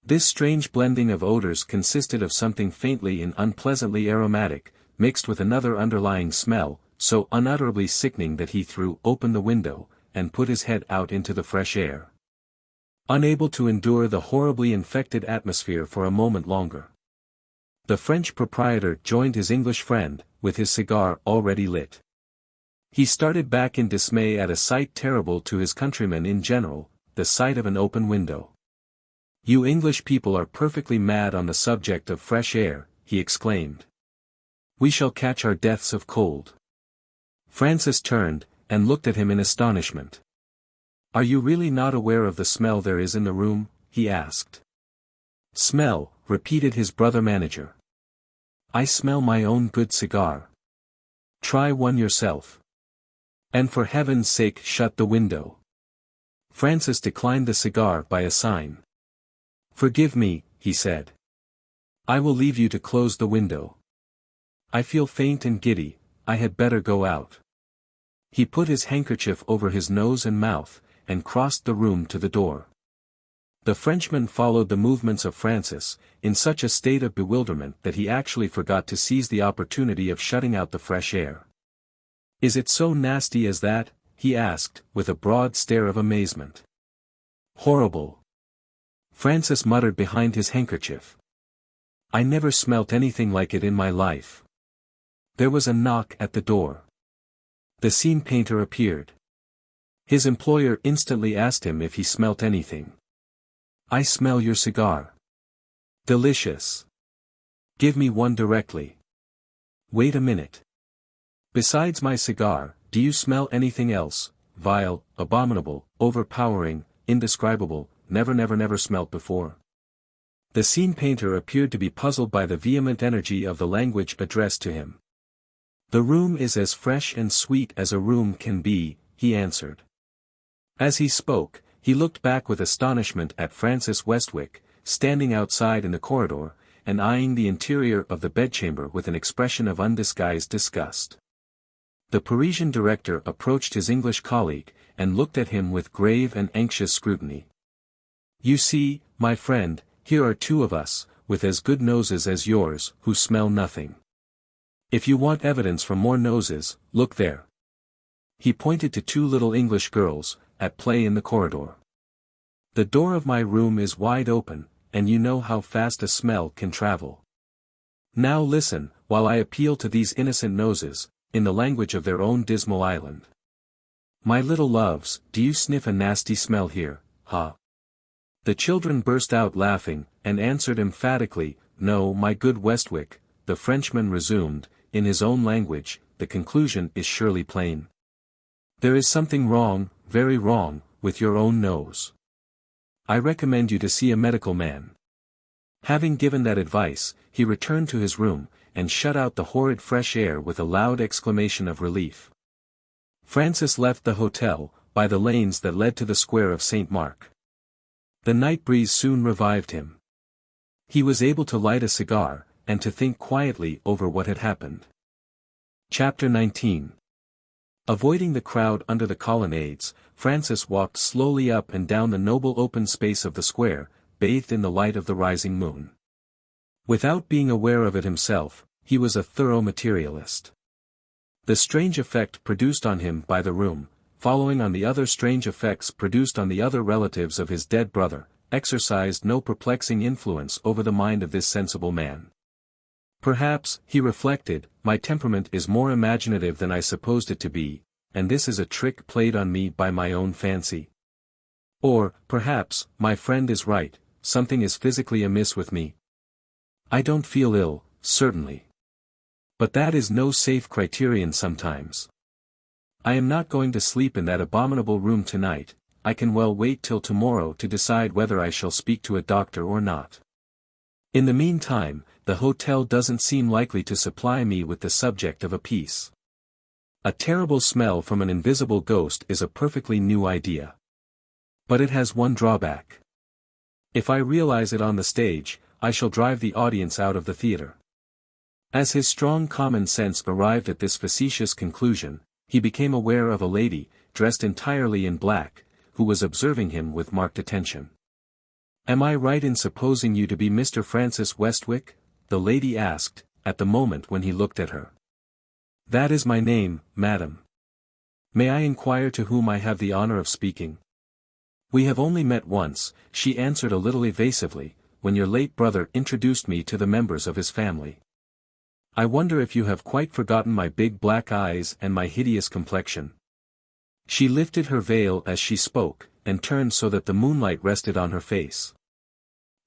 This strange blending of odors consisted of something faintly and unpleasantly aromatic, mixed with another underlying smell, so unutterably sickening that he threw open the window, and put his head out into the fresh air, unable to endure the horribly infected atmosphere for a moment longer. The French proprietor joined his English friend, with his cigar already lit. He started back in dismay at a sight terrible to his countrymen in general, the sight of an open window. "You English people are perfectly mad on the subject of fresh air," he exclaimed. "We shall catch our deaths of cold." Francis turned, and looked at him in astonishment. "Are you really not aware of the smell there is in the room?" he asked. "Smell," repeated his brother manager. "I smell my own good cigar. Try one yourself. And for heaven's sake shut the window." Francis declined the cigar by a sign. "Forgive me," he said. "I will leave you to close the window. I feel faint and giddy, I had better go out." He put his handkerchief over his nose and mouth, and crossed the room to the door. The Frenchman followed the movements of Francis, in such a state of bewilderment that he actually forgot to seize the opportunity of shutting out the fresh air. "Is it so nasty as that?" he asked, with a broad stare of amazement. "Horrible," Francis muttered behind his handkerchief. "I never smelt anything like it in my life." There was a knock at the door. The scene painter appeared. His employer instantly asked him if he smelt anything. "I smell your cigar. Delicious. Give me one directly." "Wait a minute. Besides my cigar, do you smell anything else, vile, abominable, overpowering, indescribable, never smelt before?" The scene painter appeared to be puzzled by the vehement energy of the language addressed to him. "The room is as fresh and sweet as a room can be," he answered. As he spoke, he looked back with astonishment at Francis Westwick, standing outside in the corridor, and eyeing the interior of the bedchamber with an expression of undisguised disgust. The Parisian director approached his English colleague, and looked at him with grave and anxious scrutiny. "You see, my friend, here are two of us, with as good noses as yours, who smell nothing. If you want evidence from more noses, look there." He pointed to two little English girls, at play in the corridor. "The door of my room is wide open, and you know how fast a smell can travel. Now listen, while I appeal to these innocent noses, in the language of their own dismal island. My little loves, do you sniff a nasty smell here, ha? The children burst out laughing, and answered emphatically, no, my good Westwick. The Frenchman resumed, in his own language, the conclusion is surely plain. There is something wrong, very wrong, with your own nose. I recommend you to see a medical man. Having given that advice, he returned to his room, and shut out the horrid fresh air with a loud exclamation of relief. Francis left the hotel, by the lanes that led to the square of St. Mark. The night breeze soon revived him. He was able to light a cigar, and to think quietly over what had happened. Chapter 19. Avoiding the crowd under the colonnades, Francis walked slowly up and down the noble open space of the square, bathed in the light of the rising moon. Without being aware of it himself, he was a thorough materialist. The strange effect produced on him by the room, following on the other strange effects produced on the other relatives of his dead brother, exercised no perplexing influence over the mind of this sensible man. Perhaps, he reflected, my temperament is more imaginative than I supposed it to be, and this is a trick played on me by my own fancy. Or, perhaps, my friend is right, something is physically amiss with me. I don't feel ill, certainly. But that is no safe criterion sometimes. I am not going to sleep in that abominable room tonight. I can well wait till tomorrow to decide whether I shall speak to a doctor or not. In the meantime, the hotel doesn't seem likely to supply me with the subject of a piece. A terrible smell from an invisible ghost is a perfectly new idea. But it has one drawback. If I realize it on the stage, I shall drive the audience out of the theater. As his strong common sense arrived at this facetious conclusion, he became aware of a lady, dressed entirely in black, who was observing him with marked attention. Am I right in supposing you to be Mr. Francis Westwick? The lady asked, at the moment when he looked at her. That is my name, madam. May I inquire to whom I have the honor of speaking? We have only met once, she answered a little evasively, when your late brother introduced me to the members of his family. I wonder if you have quite forgotten my big black eyes and my hideous complexion. She lifted her veil as she spoke, and turned so that the moonlight rested on her face.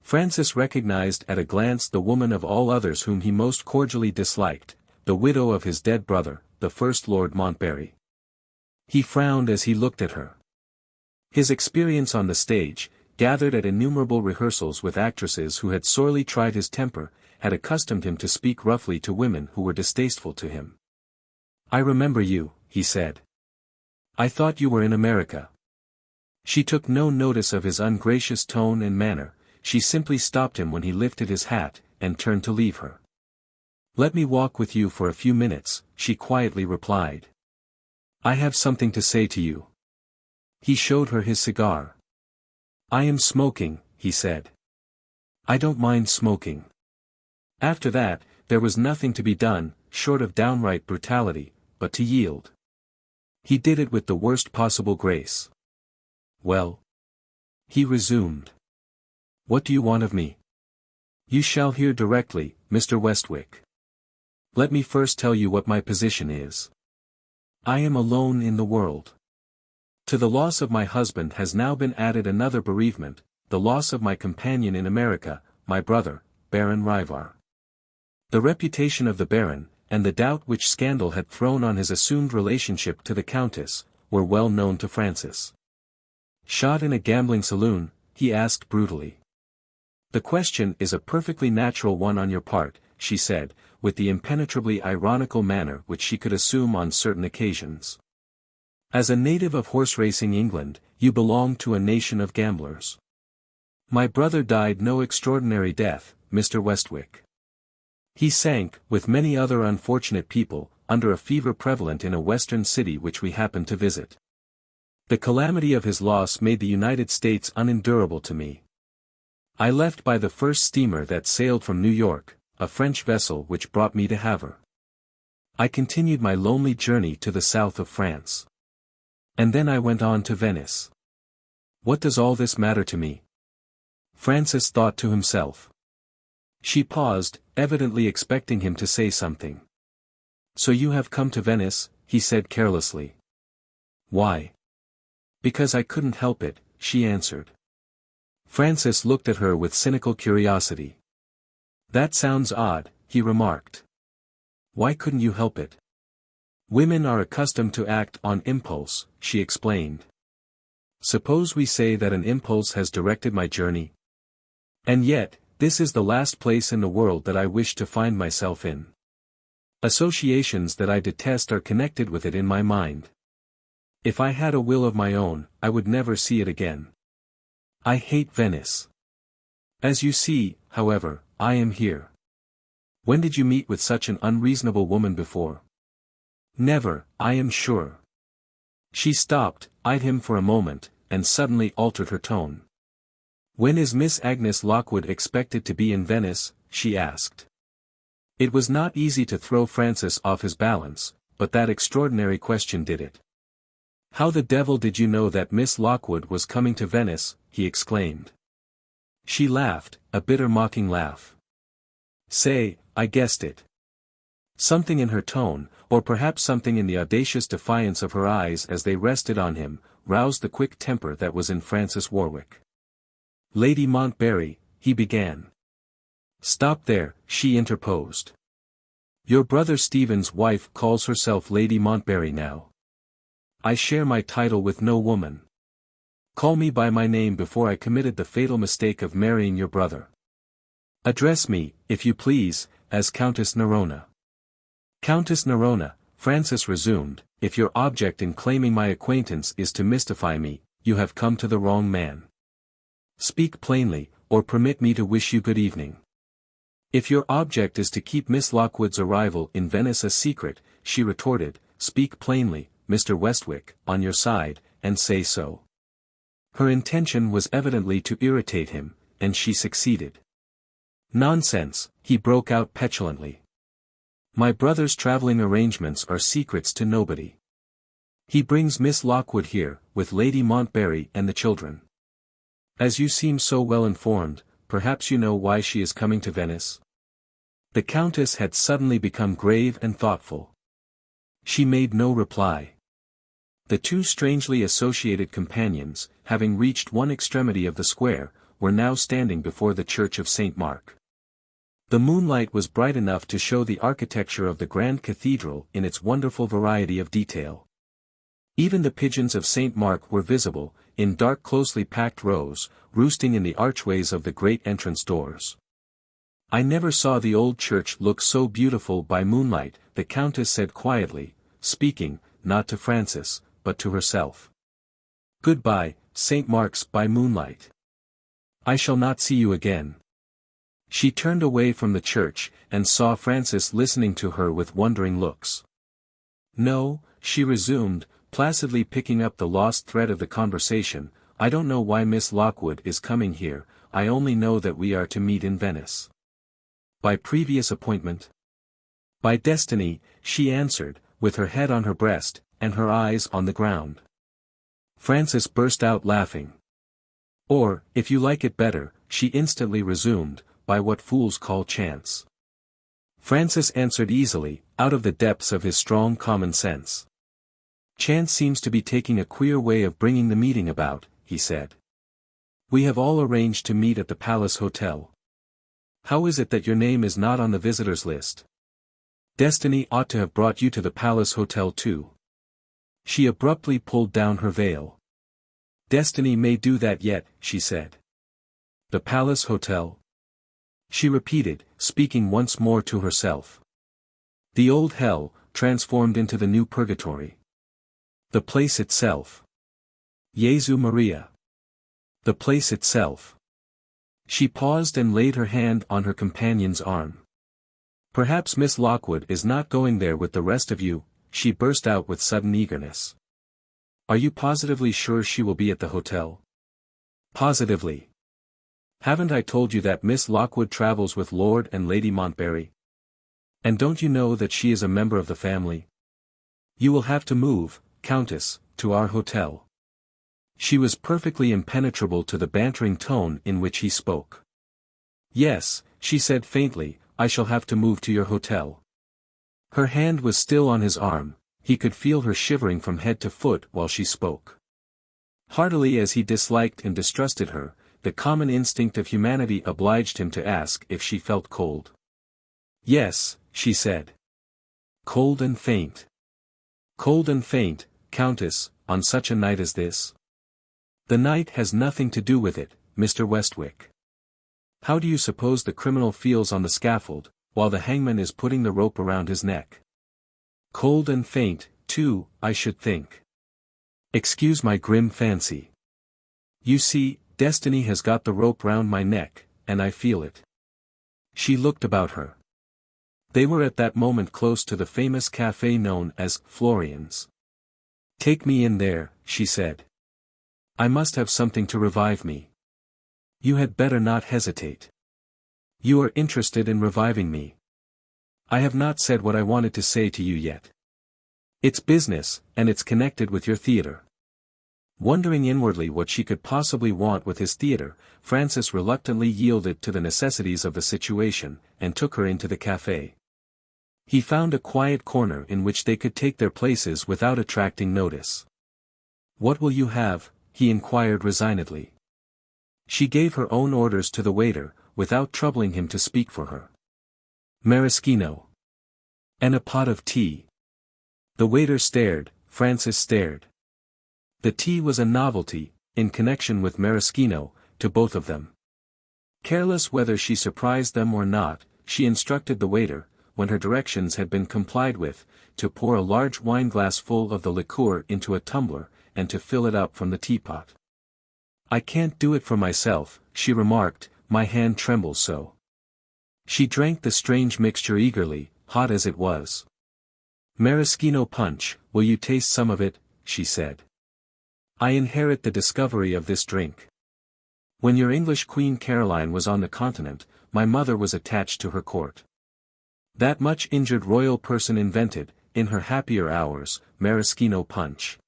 Francis recognized at a glance the woman of all others whom he most cordially disliked, the widow of his dead brother, the first Lord Montbarry. He frowned as he looked at her. His experience on the stage, gathered at innumerable rehearsals with actresses who had sorely tried his temper, had accustomed him to speak roughly to women who were distasteful to him. I remember you, he said. I thought you were in America. She took no notice of his ungracious tone and manner, she simply stopped him when he lifted his hat, and turned to leave her. Let me walk with you for a few minutes, she quietly replied. I have something to say to you. He showed her his cigar. I am smoking, he said. I don't mind smoking. After that, there was nothing to be done, short of downright brutality, but to yield. He did it with the worst possible grace. Well? He resumed. What do you want of me? You shall hear directly, Mr. Westwick. Let me first tell you what my position is. I am alone in the world. To the loss of my husband has now been added another bereavement, the loss of my companion in America, my brother, Baron Ryvar. The reputation of the Baron, and the doubt which scandal had thrown on his assumed relationship to the Countess, were well known to Francis. Shot in a gambling saloon? He asked brutally. The question is a perfectly natural one on your part, she said, with the impenetrably ironical manner which she could assume on certain occasions. As a native of horse-racing England, you belong to a nation of gamblers. My brother died no extraordinary death, Mr. Westwick. He sank, with many other unfortunate people, under a fever prevalent in a western city which we happened to visit. The calamity of his loss made the United States unendurable to me. I left by the first steamer that sailed from New York, a French vessel which brought me to Havre. I continued my lonely journey to the south of France. And then I went on to Venice. What does all this matter to me? Francis thought to himself. She paused, evidently expecting him to say something. So you have come to Venice, he said carelessly. Why? Because I couldn't help it, she answered. Francis looked at her with cynical curiosity. That sounds odd, he remarked. Why couldn't you help it? Women are accustomed to act on impulse, she explained. Suppose we say that an impulse has directed my journey? And yet, this is the last place in the world that I wish to find myself in. Associations that I detest are connected with it in my mind. If I had a will of my own, I would never see it again. I hate Venice. As you see, however, I am here. When did you meet with such an unreasonable woman before? Never, I am sure. She stopped, eyed him for a moment, and suddenly altered her tone. When is Miss Agnes Lockwood expected to be in Venice? She asked. It was not easy to throw Francis off his balance, but that extraordinary question did it. How the devil did you know that Miss Lockwood was coming to Venice? He exclaimed. She laughed, a bitter mocking laugh. Say, I guessed it. Something in her tone, or perhaps something in the audacious defiance of her eyes as they rested on him, roused the quick temper that was in Francis Warwick. Lady Montbarry, he began. Stop there, she interposed. Your brother Stephen's wife calls herself Lady Montbarry now. I share my title with no woman. Call me by my name before I committed the fatal mistake of marrying your brother. Address me, if you please, as Countess Narona. Countess Narona, Francis resumed, if your object in claiming my acquaintance is to mystify me, you have come to the wrong man. Speak plainly, or permit me to wish you good evening. If your object is to keep Miss Lockwood's arrival in Venice a secret, she retorted, speak plainly, Mr. Westwick, on your side, and say so. Her intention was evidently to irritate him, and she succeeded. Nonsense, he broke out petulantly. My brother's traveling arrangements are secrets to nobody. He brings Miss Lockwood here, with Lady Montbarry and the children. As you seem so well informed, perhaps you know why she is coming to Venice? The Countess had suddenly become grave and thoughtful. She made no reply. The two strangely associated companions, having reached one extremity of the square, were now standing before the church of St. Mark. The moonlight was bright enough to show the architecture of the grand cathedral in its wonderful variety of detail. Even the pigeons of St. Mark were visible, in dark closely packed rows, roosting in the archways of the great entrance doors. I never saw the old church look so beautiful by moonlight, the Countess said quietly, speaking, not to Francis, but to herself. Goodbye, St. Mark's by moonlight. I shall not see you again. She turned away from the church, and saw Francis listening to her with wondering looks. No, she resumed, placidly picking up the lost thread of the conversation, I don't know why Miss Lockwood is coming here, I only know that we are to meet in Venice. By previous appointment? By destiny, she answered, with her head on her breast, and her eyes on the ground. Francis burst out laughing. Or, if you like it better, she instantly resumed, by what fools call chance. Francis answered easily, out of the depths of his strong common sense. Chance seems to be taking a queer way of bringing the meeting about, he said. We have all arranged to meet at the Palace Hotel. How is it that your name is not on the visitors' list? Destiny ought to have brought you to the Palace Hotel too. She abruptly pulled down her veil. Destiny may do that yet, she said. The Palace Hotel? She repeated, speaking once more to herself. The old hell, transformed into the new purgatory. The place itself. Jesu Maria. The place itself. She paused and laid her hand on her companion's arm. Perhaps Miss Lockwood is not going there with the rest of you, she burst out with sudden eagerness. Are you positively sure she will be at the hotel? Positively. Haven't I told you that Miss Lockwood travels with Lord and Lady Montbarry? And don't you know that she is a member of the family? You will have to move, Countess, to our hotel. She was perfectly impenetrable to the bantering tone in which he spoke. "Yes," she said faintly, "I shall have to move to your hotel." Her hand was still on his arm, he could feel her shivering from head to foot while she spoke. Heartily as he disliked and distrusted her, the common instinct of humanity obliged him to ask if she felt cold. "Yes," she said. "Cold and faint." "Cold and faint, Countess, on such a night as this?" "The night has nothing to do with it, Mr. Westwick. How do you suppose the criminal feels on the scaffold, while the hangman is putting the rope around his neck? Cold and faint, too, I should think. Excuse my grim fancy. You see, destiny has got the rope round my neck, and I feel it." She looked about her. They were at that moment close to the famous café known as Florian's. "Take me in there," she said. "I must have something to revive me." "You had better not hesitate. You are interested in reviving me." "I have not said what I wanted to say to you yet. It's business, and it's connected with your theatre." Wondering inwardly what she could possibly want with his theatre, Francis reluctantly yielded to the necessities of the situation, and took her into the café. He found a quiet corner in which they could take their places without attracting notice. "What will you have?" he inquired resignedly. She gave her own orders to the waiter, without troubling him to speak for her. "Maraschino. And a pot of tea." The waiter stared, Francis stared. The tea was a novelty, in connection with maraschino, to both of them. Careless whether she surprised them or not, she instructed the waiter, when her directions had been complied with, to pour a large wineglass full of the liqueur into a tumbler, and to fill it up from the teapot. "I can't do it for myself," she remarked, "my hand trembles so." She drank the strange mixture eagerly, hot as it was. "Maraschino punch, will you taste some of it?" she said. "I inherit the discovery of this drink. When your English Queen Caroline was on the continent, my mother was attached to her court. That much injured royal person invented, in her happier hours, maraschino punch.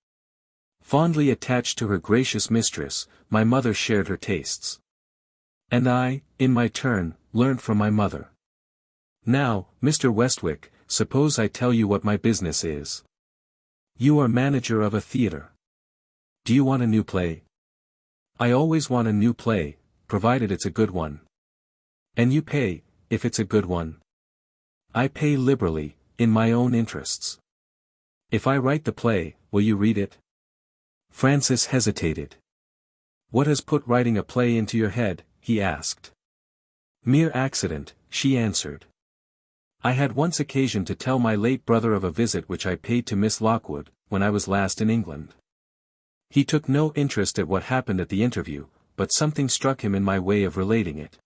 Fondly attached to her gracious mistress, my mother shared her tastes. And I, in my turn, learnt from my mother. Now, Mr. Westwick, suppose I tell you what my business is. You are manager of a theatre. Do you want a new play? I always want a new play, provided it's a good one. And you pay, if it's a good one. I pay liberally, in my own interests. If I write the play, will you read it?" Francis hesitated. "What has put writing a play into your head?" he asked. "Mere accident," she answered. "I had once occasion to tell my late brother of a visit which I paid to Miss Lockwood, when I was last in England. He took no interest at what happened at the interview, but something struck him in my way of relating it.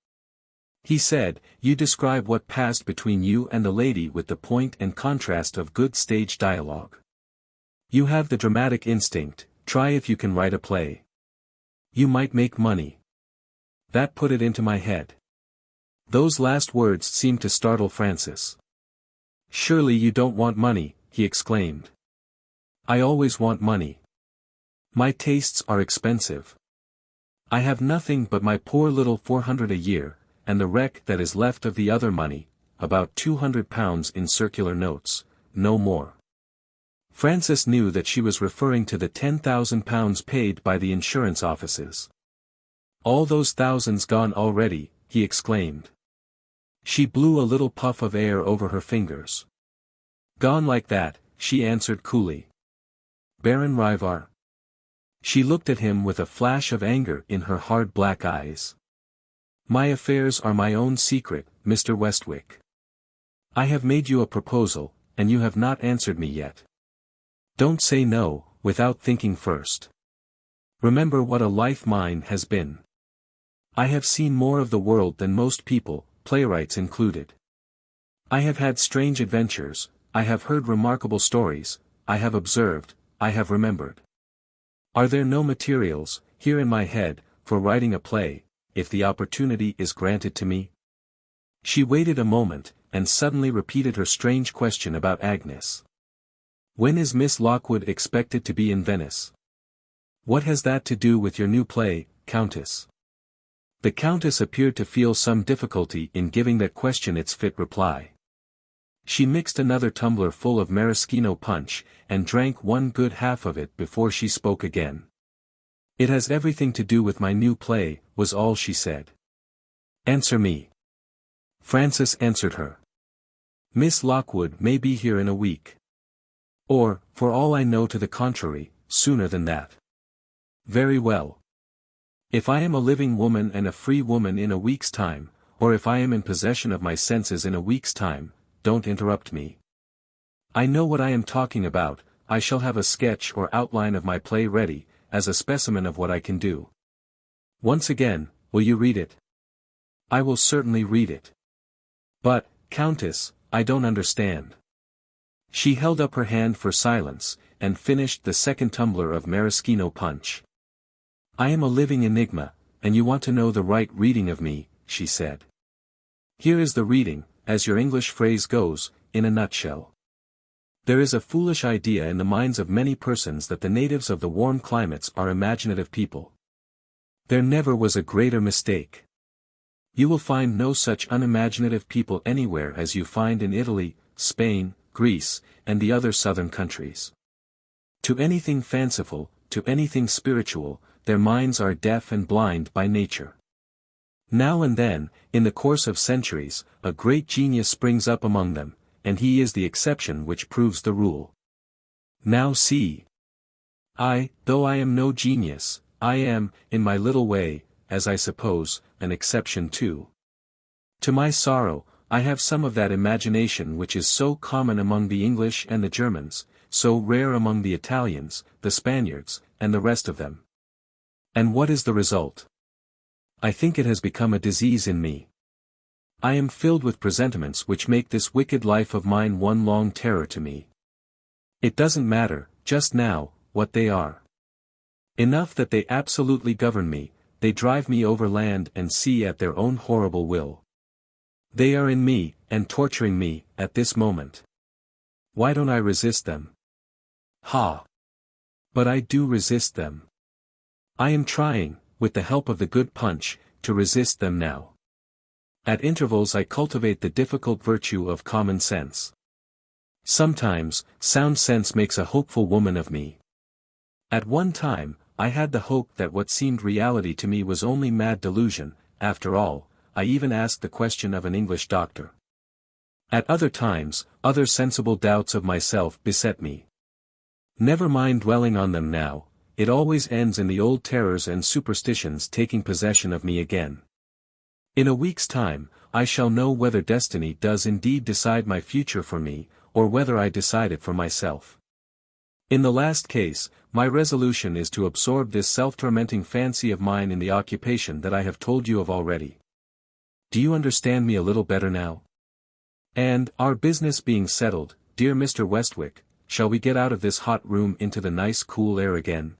He said, 'You describe what passed between you and the lady with the point and contrast of good stage dialogue. You have the dramatic instinct, try if you can write a play. You might make money.' That put it into my head." Those last words seemed to startle Francis. "Surely you don't want money," he exclaimed. "I always want money. My tastes are expensive. I have nothing but my poor little 400 a year, and the wreck that is left of the other money, about £200 in circular notes, no more." Francis knew that she was referring to the £10,000 paid by the insurance offices. "All those thousands gone already," he exclaimed. She blew a little puff of air over her fingers. "Gone like that," she answered coolly. "Baron Rivar." She looked at him with a flash of anger in her hard black eyes. "My affairs are my own secret, Mr. Westwick. I have made you a proposal, and you have not answered me yet. Don't say no, without thinking first. Remember what a life mine has been. I have seen more of the world than most people, playwrights included. I have had strange adventures, I have heard remarkable stories, I have observed, I have remembered. Are there no materials, here in my head, for writing a play, if the opportunity is granted to me?" She waited a moment, and suddenly repeated her strange question about Agnes. "When is Miss Lockwood expected to be in Venice?" What has that to do with your new play, Countess? The Countess appeared to feel some difficulty in giving that question its fit reply. She mixed another tumbler full of maraschino punch, and drank one good half of it before she spoke again. It has everything to do with my new play, was all she said. Answer me. Francis answered her. Miss Lockwood may be here in a week. Or, for all I know to the contrary, sooner than that. Very well. If I am a living woman and a free woman in a week's time, or if I am in possession of my senses in a week's time, don't interrupt me. I know what I am talking about. I shall have a sketch or outline of my play ready, as a specimen of what I can do. Once again, will you read it? I will certainly read it. But, Countess, I don't understand. She held up her hand for silence, and finished the second tumbler of maraschino punch. I am a living enigma, and you want to know the right reading of me, she said. Here is the reading, as your English phrase goes, in a nutshell. There is a foolish idea in the minds of many persons that the natives of the warm climates are imaginative people. There never was a greater mistake. You will find no such unimaginative people anywhere as you find in Italy, Spain, Greece, and the other southern countries. To anything fanciful, to anything spiritual, their minds are deaf and blind by nature. Now and then, in the course of centuries, a great genius springs up among them, and he is the exception which proves the rule. Now see. Though I am no genius, I am, in my little way, as I suppose, an exception too. To my sorrow, I have some of that imagination which is so common among the English and the Germans, so rare among the Italians, the Spaniards, and the rest of them. And what is the result? I think it has become a disease in me. I am filled with presentiments which make this wicked life of mine one long terror to me. It doesn't matter, just now, what they are. Enough that they absolutely govern me, they drive me over land and sea at their own horrible will. They are in me, and torturing me, at this moment. Why don't I resist them? Ha! But I do resist them. I am trying, with the help of the good punch, to resist them now. At intervals I cultivate the difficult virtue of common sense. Sometimes, sound sense makes a hopeful woman of me. At one time, I had the hope that what seemed reality to me was only mad delusion. After all, I even asked the question of an English doctor. At other times, other sensible doubts of myself beset me. Never mind dwelling on them now, it always ends in the old terrors and superstitions taking possession of me again. In a week's time, I shall know whether destiny does indeed decide my future for me, or whether I decide it for myself. In the last case, my resolution is to absorb this self-tormenting fancy of mine in the occupation that I have told you of already. Do you understand me a little better now? And, our business being settled, dear Mr. Westwick, shall we get out of this hot room into the nice cool air again?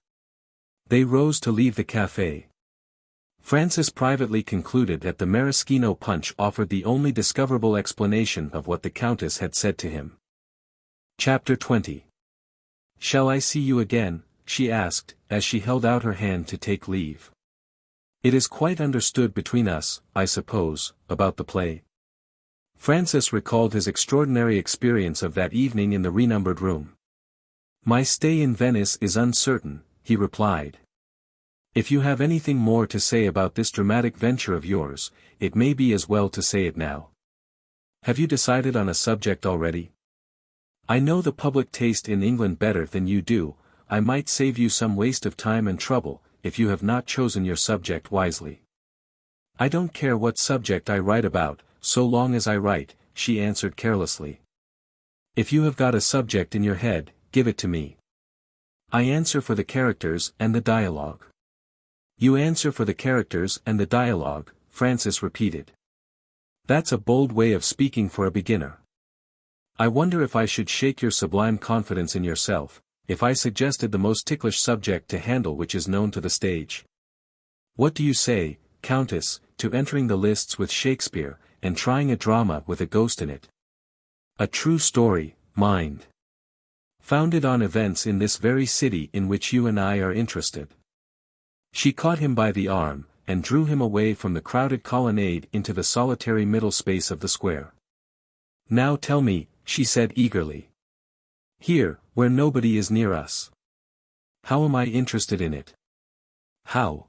They rose to leave the café. Francis privately concluded that the maraschino punch offered the only discoverable explanation of what the Countess had said to him. Chapter 20. Shall I see you again? She asked, as she held out her hand to take leave. It is quite understood between us, I suppose, about the play. Francis recalled his extraordinary experience of that evening in the renumbered room. My stay in Venice is uncertain, he replied. If you have anything more to say about this dramatic venture of yours, it may be as well to say it now. Have you decided on a subject already? I know the public taste in England better than you do. I might save you some waste of time and trouble, if you have not chosen your subject wisely. I don't care what subject I write about, so long as I write, she answered carelessly. If you have got a subject in your head, give it to me. I answer for the characters and the dialogue. You answer for the characters and the dialogue, Francis repeated. That's a bold way of speaking for a beginner. I wonder if I should shake your sublime confidence in yourself, if I suggested the most ticklish subject to handle which is known to the stage. What do you say, Countess, to entering the lists with Shakespeare, and trying a drama with a ghost in it? A true story, mind. Founded on events in this very city in which you and I are interested. She caught him by the arm, and drew him away from the crowded colonnade into the solitary middle space of the square. Now tell me, she said eagerly. Here, where nobody is near us. How am I interested in it? How?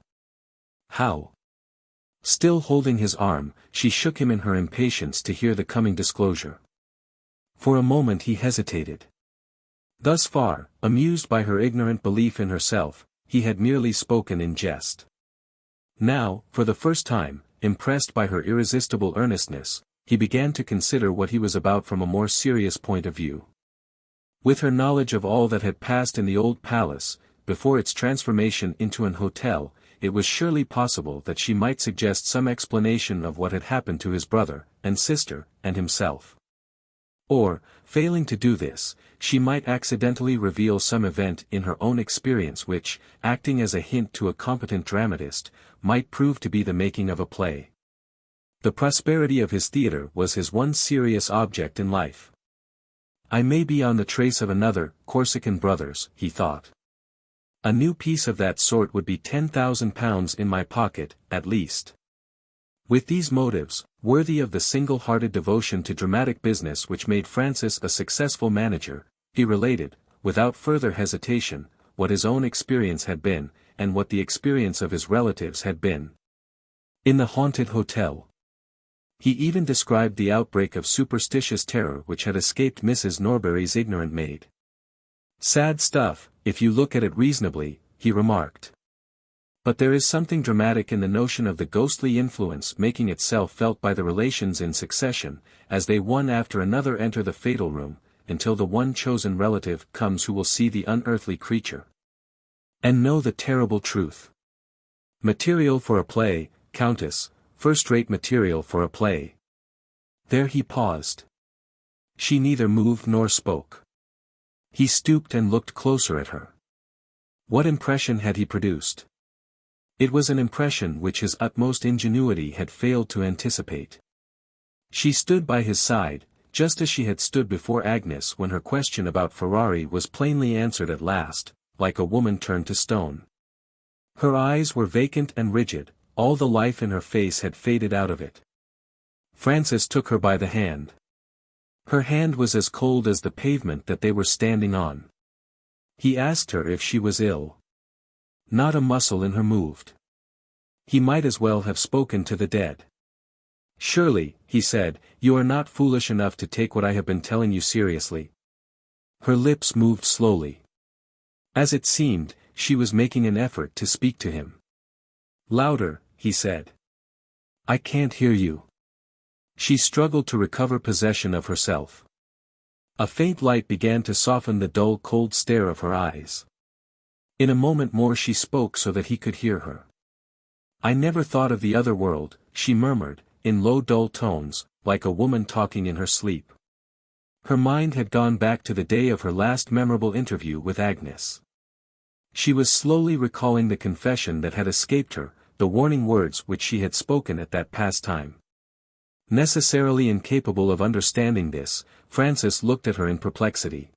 How? Still holding his arm, she shook him in her impatience to hear the coming disclosure. For a moment he hesitated. Thus far, amused by her ignorant belief in herself, he had merely spoken in jest. Now, for the first time, impressed by her irresistible earnestness, he began to consider what he was about from a more serious point of view. With her knowledge of all that had passed in the old palace, before its transformation into an hotel, it was surely possible that she might suggest some explanation of what had happened to his brother, and sister, and himself. Or, failing to do this, she might accidentally reveal some event in her own experience which, acting as a hint to a competent dramatist, might prove to be the making of a play. The prosperity of his theatre was his one serious object in life. I may be on the trace of another, Corsican Brothers, he thought. A new piece of that sort would be £10,000 in my pocket, at least. With these motives, worthy of the single-hearted devotion to dramatic business which made Francis a successful manager, he related, without further hesitation, what his own experience had been, and what the experience of his relatives had been. In the haunted hotel. He even described the outbreak of superstitious terror which had escaped Mrs. Norbury's ignorant maid. Sad stuff, if you look at it reasonably, he remarked. But there is something dramatic in the notion of the ghostly influence making itself felt by the relations in succession, as they one after another enter the fatal room, until the one chosen relative comes who will see the unearthly creature. And know the terrible truth. Material for a play, Countess, first-rate material for a play. There he paused. She neither moved nor spoke. He stooped and looked closer at her. What impression had he produced? It was an impression which his utmost ingenuity had failed to anticipate. She stood by his side, just as she had stood before Agnes when her question about Ferrari was plainly answered at last, like a woman turned to stone. Her eyes were vacant and rigid, all the life in her face had faded out of it. Francis took her by the hand. Her hand was as cold as the pavement that they were standing on. He asked her if she was ill. Not a muscle in her moved. He might as well have spoken to the dead. Surely, he said, you are not foolish enough to take what I have been telling you seriously. Her lips moved slowly. As it seemed, she was making an effort to speak to him. Louder, he said. I can't hear you. She struggled to recover possession of herself. A faint light began to soften the dull cold stare of her eyes. In a moment more she spoke so that he could hear her. I never thought of the other world, she murmured, in low dull tones, like a woman talking in her sleep. Her mind had gone back to the day of her last memorable interview with Agnes. She was slowly recalling the confession that had escaped her, the warning words which she had spoken at that past time. Necessarily incapable of understanding this, Francis looked at her in perplexity.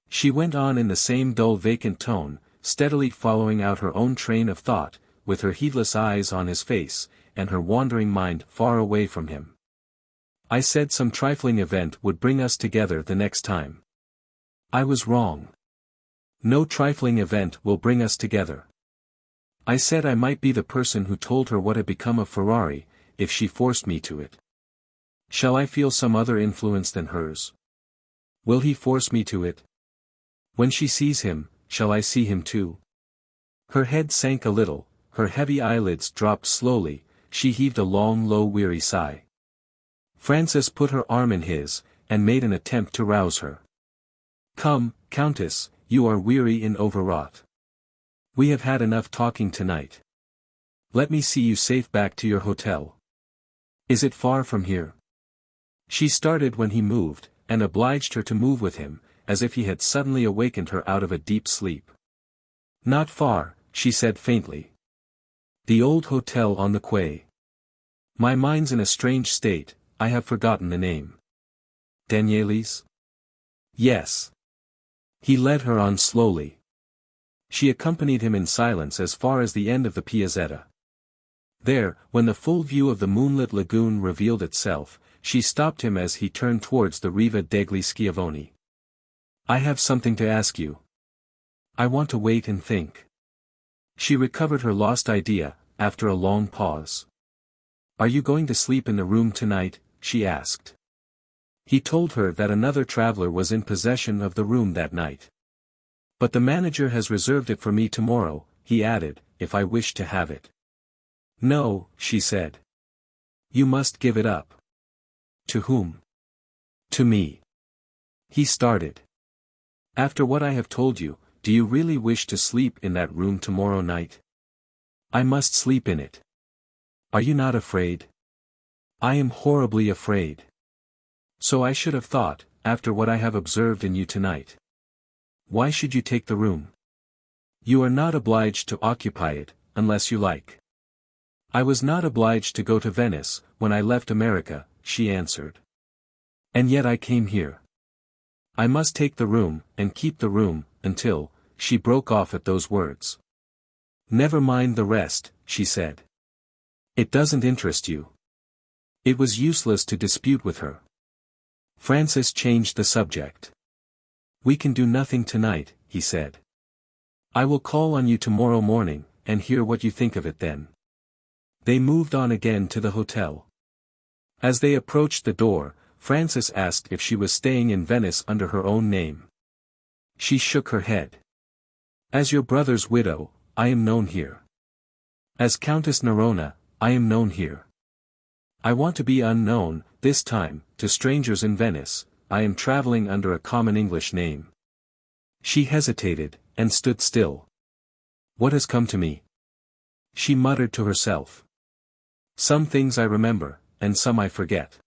She went on in the same dull vacant tone, steadily following out her own train of thought, with her heedless eyes on his face, and her wandering mind far away from him. I said some trifling event would bring us together the next time. I was wrong. No trifling event will bring us together. I said I might be the person who told her what had become of Ferrari, if she forced me to it. Shall I feel some other influence than hers? Will he force me to it? When she sees him, shall I see him too? Her head sank a little, her heavy eyelids dropped slowly, she heaved a long low weary sigh. Francis put her arm in his, and made an attempt to rouse her. Come, Countess, you are weary and overwrought. We have had enough talking tonight. Let me see you safe back to your hotel. Is it far from here? She started when he moved, and obliged her to move with him, as if he had suddenly awakened her out of a deep sleep. Not far, she said faintly. The old hotel on the quay. My mind's in a strange state, I have forgotten the name. Danieli's? Yes. He led her on slowly. She accompanied him in silence as far as the end of the Piazzetta. There, when the full view of the moonlit lagoon revealed itself, she stopped him as he turned towards the Riva degli Schiavoni. "I have something to ask you. I want to wait and think." She recovered her lost idea, after a long pause. "Are you going to sleep in the room tonight?" she asked. He told her that another traveler was in possession of the room that night. "But the manager has reserved it for me tomorrow," he added, "if I wish to have it." "No," she said. "You must give it up." "To whom?" "To me." He started. "After what I have told you, do you really wish to sleep in that room tomorrow night?" "I must sleep in it." "Are you not afraid?" "I am horribly afraid." "So I should have thought, after what I have observed in you tonight." "Why should you take the room?" "You are not obliged to occupy it, unless you like." "I was not obliged to go to Venice, when I left America," she answered. "And yet I came here. I must take the room, and keep the room, until—" She broke off at those words. "Never mind the rest," she said. "It doesn't interest you." It was useless to dispute with her. Francis changed the subject. "We can do nothing tonight," he said. "I will call on you tomorrow morning, and hear what you think of it then." They moved on again to the hotel. As they approached the door, Francis asked if she was staying in Venice under her own name. She shook her head. "As your brother's widow, I am known here. As Countess Narona, I am known here. I want to be unknown, this time, to strangers in Venice. I am traveling under a common English name." She hesitated, and stood still. "What has come to me?" she muttered to herself. "Some things I remember, and some I forget.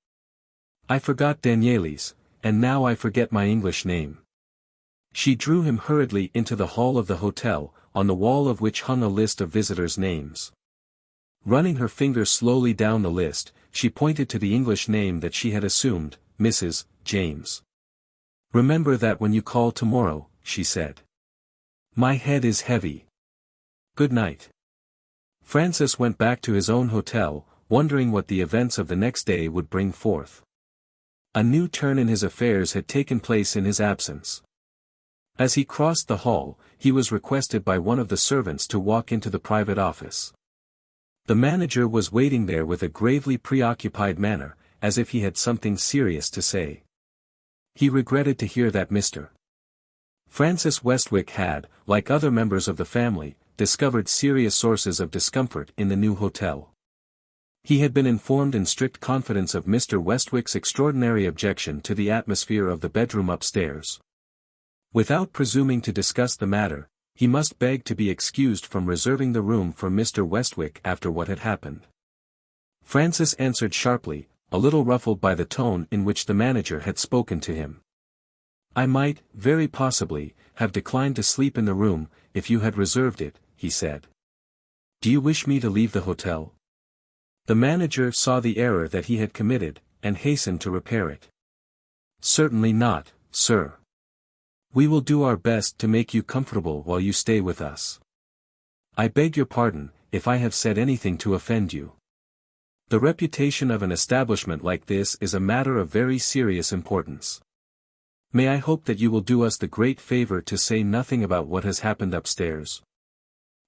I forgot Danieli's, and now I forget my English name." She drew him hurriedly into the hall of the hotel, on the wall of which hung a list of visitors' names. Running her finger slowly down the list, she pointed to the English name that she had assumed, Mrs. James. "Remember that when you call tomorrow," she said. "My head is heavy. Good night." Francis went back to his own hotel, wondering what the events of the next day would bring forth. A new turn in his affairs had taken place in his absence. As he crossed the hall, he was requested by one of the servants to walk into the private office. The manager was waiting there with a gravely preoccupied manner, as if he had something serious to say. He regretted to hear that Mr. Francis Westwick had, like other members of the family, discovered serious sources of discomfort in the new hotel. He had been informed in strict confidence of Mr. Westwick's extraordinary objection to the atmosphere of the bedroom upstairs. Without presuming to discuss the matter, he must beg to be excused from reserving the room for Mr. Westwick after what had happened. Francis answered sharply, a little ruffled by the tone in which the manager had spoken to him. "I might, very possibly, have declined to sleep in the room, if you had reserved it," he said. "Do you wish me to leave the hotel?" The manager saw the error that he had committed, and hastened to repair it. "Certainly not, sir. We will do our best to make you comfortable while you stay with us. I beg your pardon, if I have said anything to offend you. The reputation of an establishment like this is a matter of very serious importance. May I hope that you will do us the great favor to say nothing about what has happened upstairs?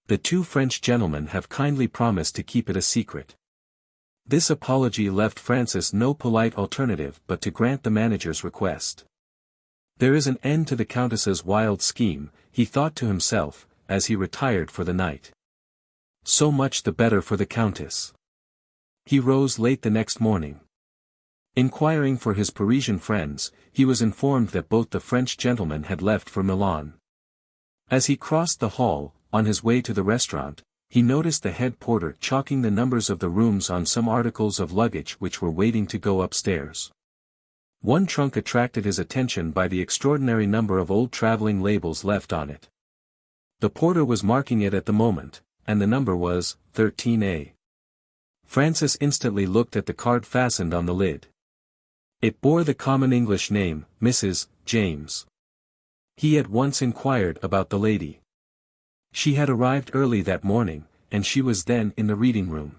The two French gentlemen have kindly promised to keep it a secret." This apology left Francis no polite alternative but to grant the manager's request. There is an end to the Countess's wild scheme, he thought to himself, as he retired for the night. So much the better for the Countess. He rose late the next morning. Inquiring for his Parisian friends, he was informed that both the French gentlemen had left for Milan. As he crossed the hall, on his way to the restaurant, he noticed the head porter chalking the numbers of the rooms on some articles of luggage which were waiting to go upstairs. One trunk attracted his attention by the extraordinary number of old traveling labels left on it. The porter was marking it at the moment, and the number was 13A. Francis instantly looked at the card fastened on the lid. It bore the common English name, Mrs. James. He at once inquired about the lady. She had arrived early that morning, and she was then in the reading room.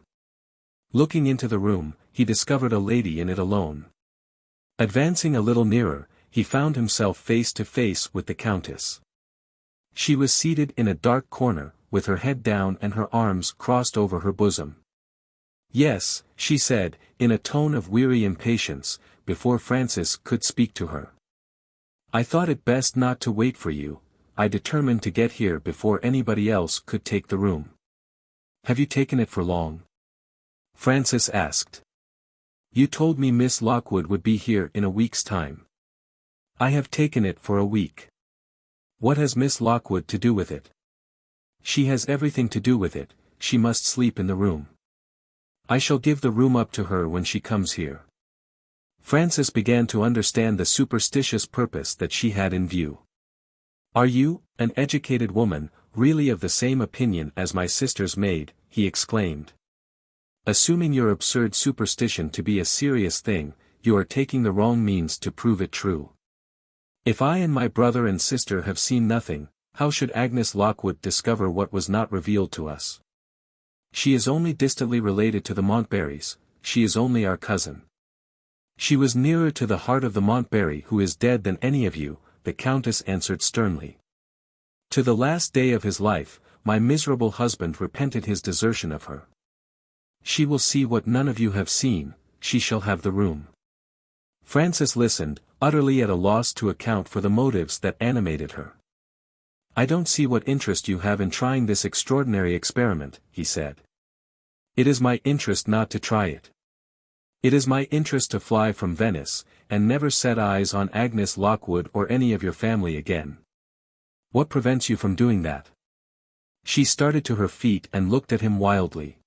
Looking into the room, he discovered a lady in it alone. Advancing a little nearer, he found himself face to face with the Countess. She was seated in a dark corner, with her head down and her arms crossed over her bosom. "Yes," she said, in a tone of weary impatience, before Francis could speak to her. "I thought it best not to wait for you. I determined to get here before anybody else could take the room." "Have you taken it for long?" Francis asked. "You told me Miss Lockwood would be here in a week's time." "I have taken it for a week." "What has Miss Lockwood to do with it?" "She has everything to do with it. She must sleep in the room. I shall give the room up to her when she comes here." Francis began to understand the superstitious purpose that she had in view. "Are you, an educated woman, really of the same opinion as my sister's maid?" he exclaimed. "Assuming your absurd superstition to be a serious thing, you are taking the wrong means to prove it true. If I and my brother and sister have seen nothing, how should Agnes Lockwood discover what was not revealed to us? She is only distantly related to the Montbarrys, she is only our cousin." "She was nearer to the heart of the Montbarry who is dead than any of you," the Countess answered sternly. "To the last day of his life, my miserable husband repented his desertion of her. She will see what none of you have seen, she shall have the room." Francis listened, utterly at a loss to account for the motives that animated her. "I don't see what interest you have in trying this extraordinary experiment," he said. "It is my interest not to try it. It is my interest to fly from Venice, and never set eyes on Agnes Lockwood or any of your family again. What prevents you from doing that?" She started to her feet and looked at him wildly.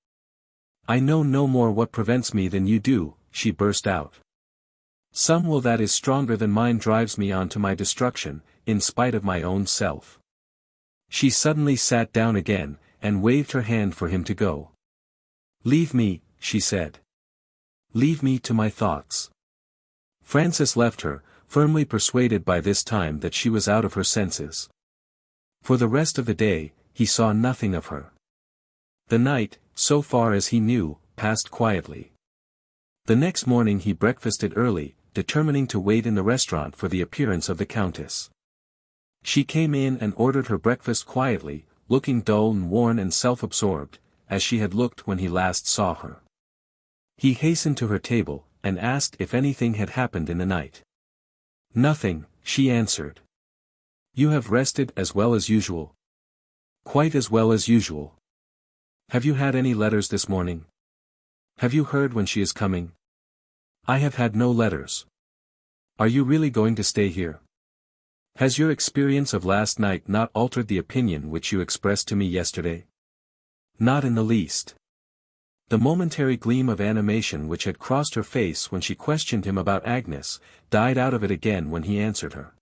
"I know no more what prevents me than you do," she burst out. "Some will that is stronger than mine drives me on to my destruction, in spite of my own self." She suddenly sat down again, and waved her hand for him to go. "Leave me," she said. "Leave me to my thoughts." Francis left her, firmly persuaded by this time that she was out of her senses. For the rest of the day, he saw nothing of her. The night, so far as he knew, passed quietly. The next morning he breakfasted early, determining to wait in the restaurant for the appearance of the Countess. She came in and ordered her breakfast quietly, looking dull and worn and self-absorbed, as she had looked when he last saw her. He hastened to her table, and asked if anything had happened in the night. "Nothing," she answered. "You have rested as well as usual?" "Quite as well as usual." "Have you had any letters this morning? Have you heard when she is coming?" "I have had no letters." "Are you really going to stay here? Has your experience of last night not altered the opinion which you expressed to me yesterday?" "Not in the least." The momentary gleam of animation which had crossed her face when she questioned him about Agnes, died out of it again when he answered her.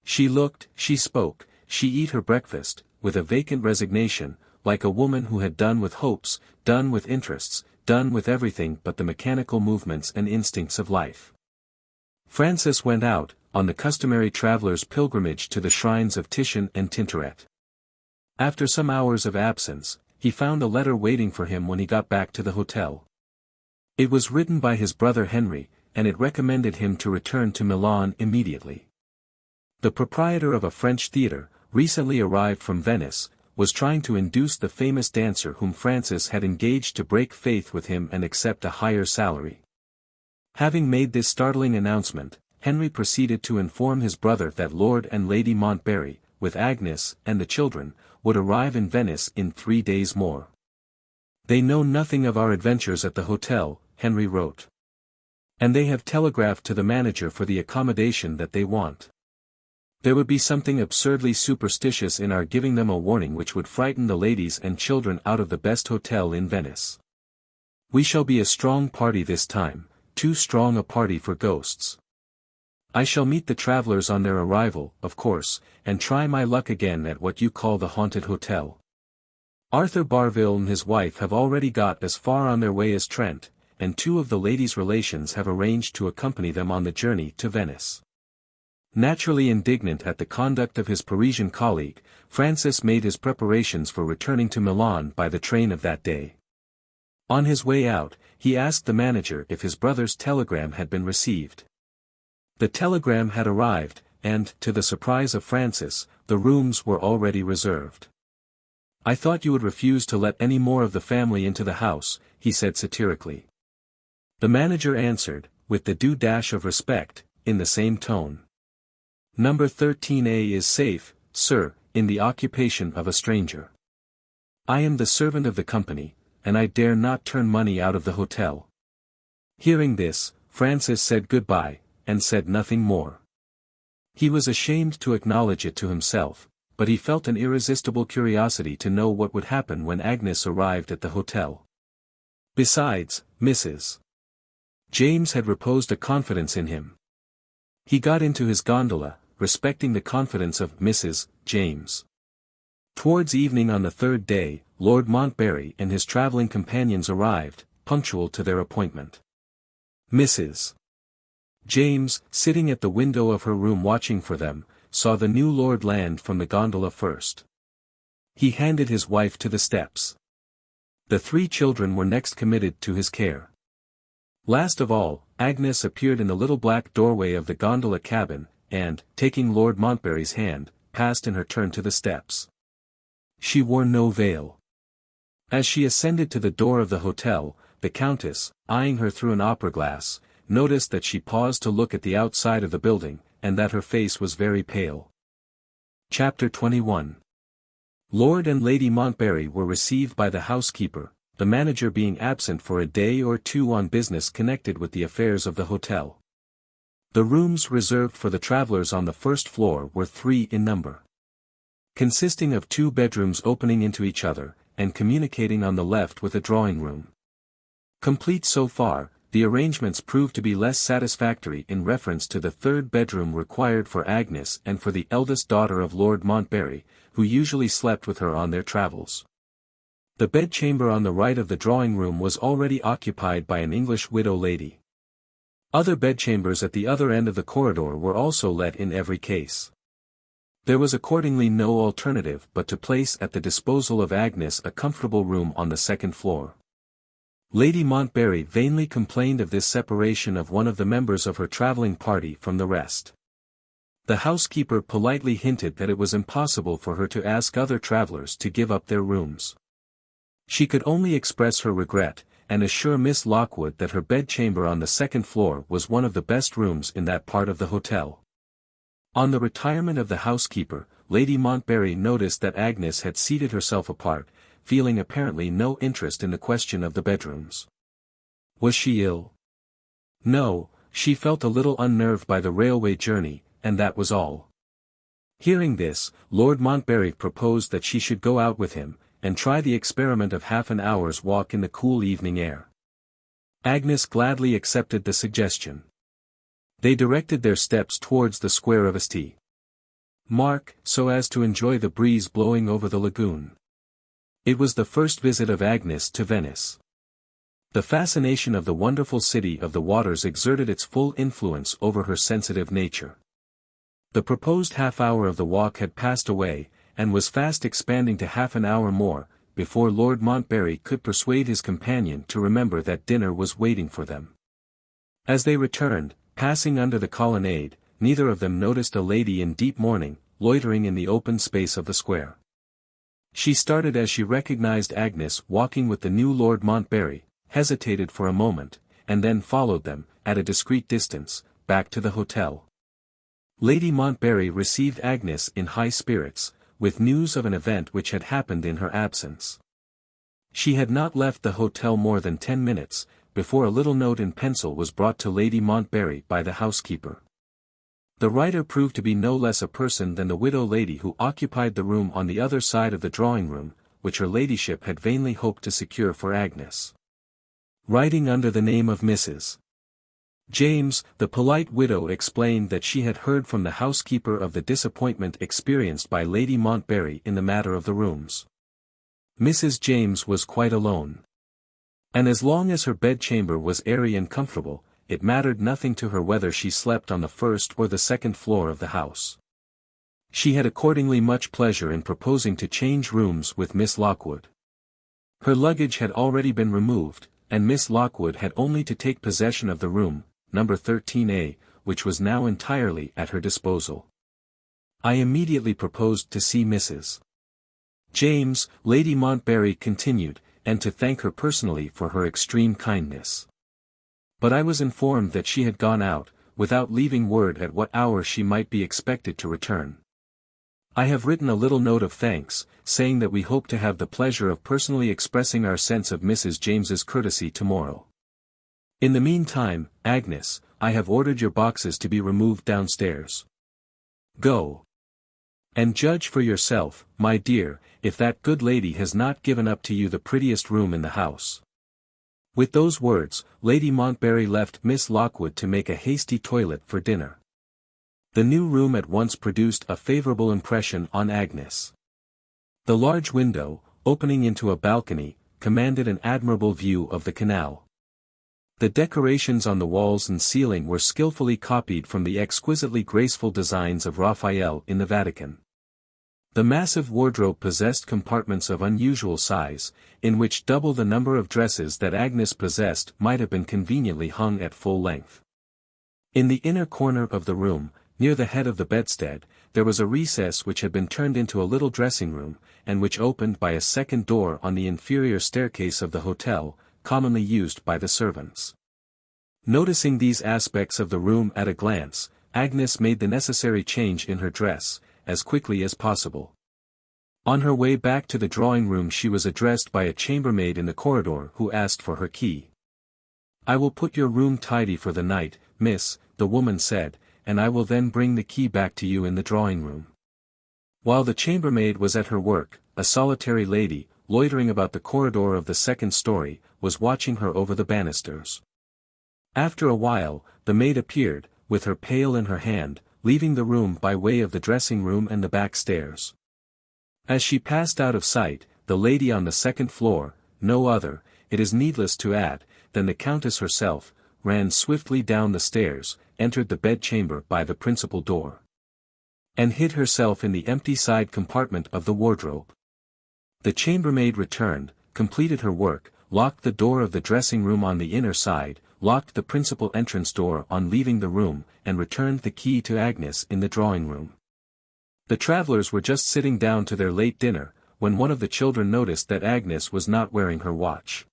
She looked, she spoke, she ate her breakfast, with a vacant resignation, like a woman who had done with hopes, done with interests, done with everything but the mechanical movements and instincts of life. Francis went out, on the customary traveller's pilgrimage to the shrines of Titian and Tintoret. After some hours of absence, he found a letter waiting for him when he got back to the hotel. It was written by his brother Henry, and it recommended him to return to Milan immediately. The proprietor of a French theatre, recently arrived from Venice, was trying to induce the famous dancer whom Francis had engaged to break faith with him and accept a higher salary. Having made this startling announcement, Henry proceeded to inform his brother that Lord and Lady Montbarry, with Agnes and the children, would arrive in Venice in 3 days more. "They know nothing of our adventures at the hotel," Henry wrote. "And they have telegraphed to the manager for the accommodation that they want. There would be something absurdly superstitious in our giving them a warning which would frighten the ladies and children out of the best hotel in Venice. We shall be a strong party this time, too strong a party for ghosts. I shall meet the travellers on their arrival, of course, and try my luck again at what you call the haunted hotel. Arthur Barville and his wife have already got as far on their way as Trent, and 2 of the ladies' relations have arranged to accompany them on the journey to Venice. Naturally indignant at the conduct of his Parisian colleague, Francis made his preparations for returning to Milan by the train of that day. On his way out, he asked the manager if his brother's telegram had been received. The telegram had arrived, and, to the surprise of Francis, the rooms were already reserved. "I thought you would refuse to let any more of the family into the house," he said satirically. The manager answered, with the due dash of respect, in the same tone. "Number 13A is safe, sir, in the occupation of a stranger. I am the servant of the company, and I dare not turn money out of the hotel." Hearing this, Francis said goodbye, and said nothing more. He was ashamed to acknowledge it to himself, but he felt an irresistible curiosity to know what would happen when Agnes arrived at the hotel. Besides, Mrs. James had reposed a confidence in him. He got into his gondola, respecting the confidence of Mrs. James. Towards evening on the third day, Lord Montbarry and his travelling companions arrived, punctual to their appointment. Mrs. James, sitting at the window of her room watching for them, saw the new lord land from the gondola first. He handed his wife to the steps. The 3 children were next committed to his care. Last of all, Agnes appeared in the little black doorway of the gondola cabin, and, taking Lord Montbarry's hand, passed in her turn to the steps. She wore no veil. As she ascended to the door of the hotel, the Countess, eyeing her through an opera-glass, noticed that she paused to look at the outside of the building, and that her face was very pale. Chapter 21. Lord and Lady Montbarry were received by the housekeeper, the manager being absent for a day or 2 on business connected with the affairs of the hotel. The rooms reserved for the travelers on the first floor were 3 in number, consisting of 2 bedrooms opening into each other, and communicating on the left with a drawing-room. Complete so far, the arrangements proved to be less satisfactory in reference to the 3rd bedroom required for Agnes and for the eldest daughter of Lord Montbarry, who usually slept with her on their travels. The bedchamber on the right of the drawing-room was already occupied by an English widow lady. Other bedchambers at the other end of the corridor were also let in every case. There was accordingly no alternative but to place at the disposal of Agnes a comfortable room on the 2nd floor. Lady Montbarry vainly complained of this separation of one of the members of her travelling party from the rest. The housekeeper politely hinted that it was impossible for her to ask other travellers to give up their rooms. She could only express her regret, and assure Miss Lockwood that her bedchamber on the 2nd floor was one of the best rooms in that part of the hotel. On the retirement of the housekeeper, Lady Montbarry noticed that Agnes had seated herself apart, feeling apparently no interest in the question of the bedrooms. Was she ill? No, she felt a little unnerved by the railway journey, and that was all. Hearing this, Lord Montbarry proposed that she should go out with him, and try the experiment of half an hour's walk in the cool evening air. Agnes gladly accepted the suggestion. They directed their steps towards the square of St. Mark, so as to enjoy the breeze blowing over the lagoon. It was the first visit of Agnes to Venice. The fascination of the wonderful city of the waters exerted its full influence over her sensitive nature. The proposed half-hour of the walk had passed away, and was fast expanding to half an hour more, before Lord Montbarry could persuade his companion to remember that dinner was waiting for them. As they returned, passing under the colonnade, neither of them noticed a lady in deep mourning, loitering in the open space of the square. She started as she recognized Agnes walking with the new Lord Montbarry, hesitated for a moment, and then followed them, at a discreet distance, back to the hotel. Lady Montbarry received Agnes in high spirits, with news of an event which had happened in her absence. She had not left the hotel more than 10 minutes, before a little note in pencil was brought to Lady Montbarry by the housekeeper. The writer proved to be no less a person than the widow lady who occupied the room on the other side of the drawing-room, which her ladyship had vainly hoped to secure for Agnes. Writing under the name of Mrs. James, the polite widow explained that she had heard from the housekeeper of the disappointment experienced by Lady Montbarry in the matter of the rooms. Mrs. James was quite alone. And as long as her bedchamber was airy and comfortable, it mattered nothing to her whether she slept on the first or the second floor of the house. She had accordingly much pleasure in proposing to change rooms with Miss Lockwood. Her luggage had already been removed, and Miss Lockwood had only to take possession of the room, number 13A, which was now entirely at her disposal. I immediately proposed to see Mrs. James, Lady Montbarry continued, and to thank her personally for her extreme kindness. But I was informed that she had gone out, without leaving word at what hour she might be expected to return. I have written a little note of thanks, saying that we hope to have the pleasure of personally expressing our sense of Mrs. James's courtesy tomorrow. In the meantime, Agnes, I have ordered your boxes to be removed downstairs. Go. And judge for yourself, my dear, if that good lady has not given up to you the prettiest room in the house. With those words, Lady Montbarry left Miss Lockwood to make a hasty toilet for dinner. The new room at once produced a favourable impression on Agnes. The large window, opening into a balcony, commanded an admirable view of the canal. The decorations on the walls and ceiling were skillfully copied from the exquisitely graceful designs of Raphael in the Vatican. The massive wardrobe possessed compartments of unusual size, in which double the number of dresses that Agnes possessed might have been conveniently hung at full length. In the inner corner of the room, near the head of the bedstead, there was a recess which had been turned into a little dressing-room, and which opened by a second door on the inferior staircase of the hotel, commonly used by the servants. Noticing these aspects of the room at a glance, Agnes made the necessary change in her dress, as quickly as possible. On her way back to the drawing-room she was addressed by a chambermaid in the corridor who asked for her key. "I will put your room tidy for the night, miss," the woman said, "and I will then bring the key back to you in the drawing-room." While the chambermaid was at her work, a solitary lady, loitering about the corridor of the second story, was watching her over the banisters. After a while, the maid appeared, with her pail in her hand, leaving the room by way of the dressing-room and the back stairs. As she passed out of sight, the lady on the second floor, no other, it is needless to add, than the Countess herself, ran swiftly down the stairs, entered the bedchamber by the principal door, and hid herself in the empty side compartment of the wardrobe. The chambermaid returned, completed her work, locked the door of the dressing-room on the inner side, locked the principal entrance door on leaving the room, and returned the key to Agnes in the drawing-room. The travellers were just sitting down to their late dinner, when one of the children noticed that Agnes was not wearing her watch.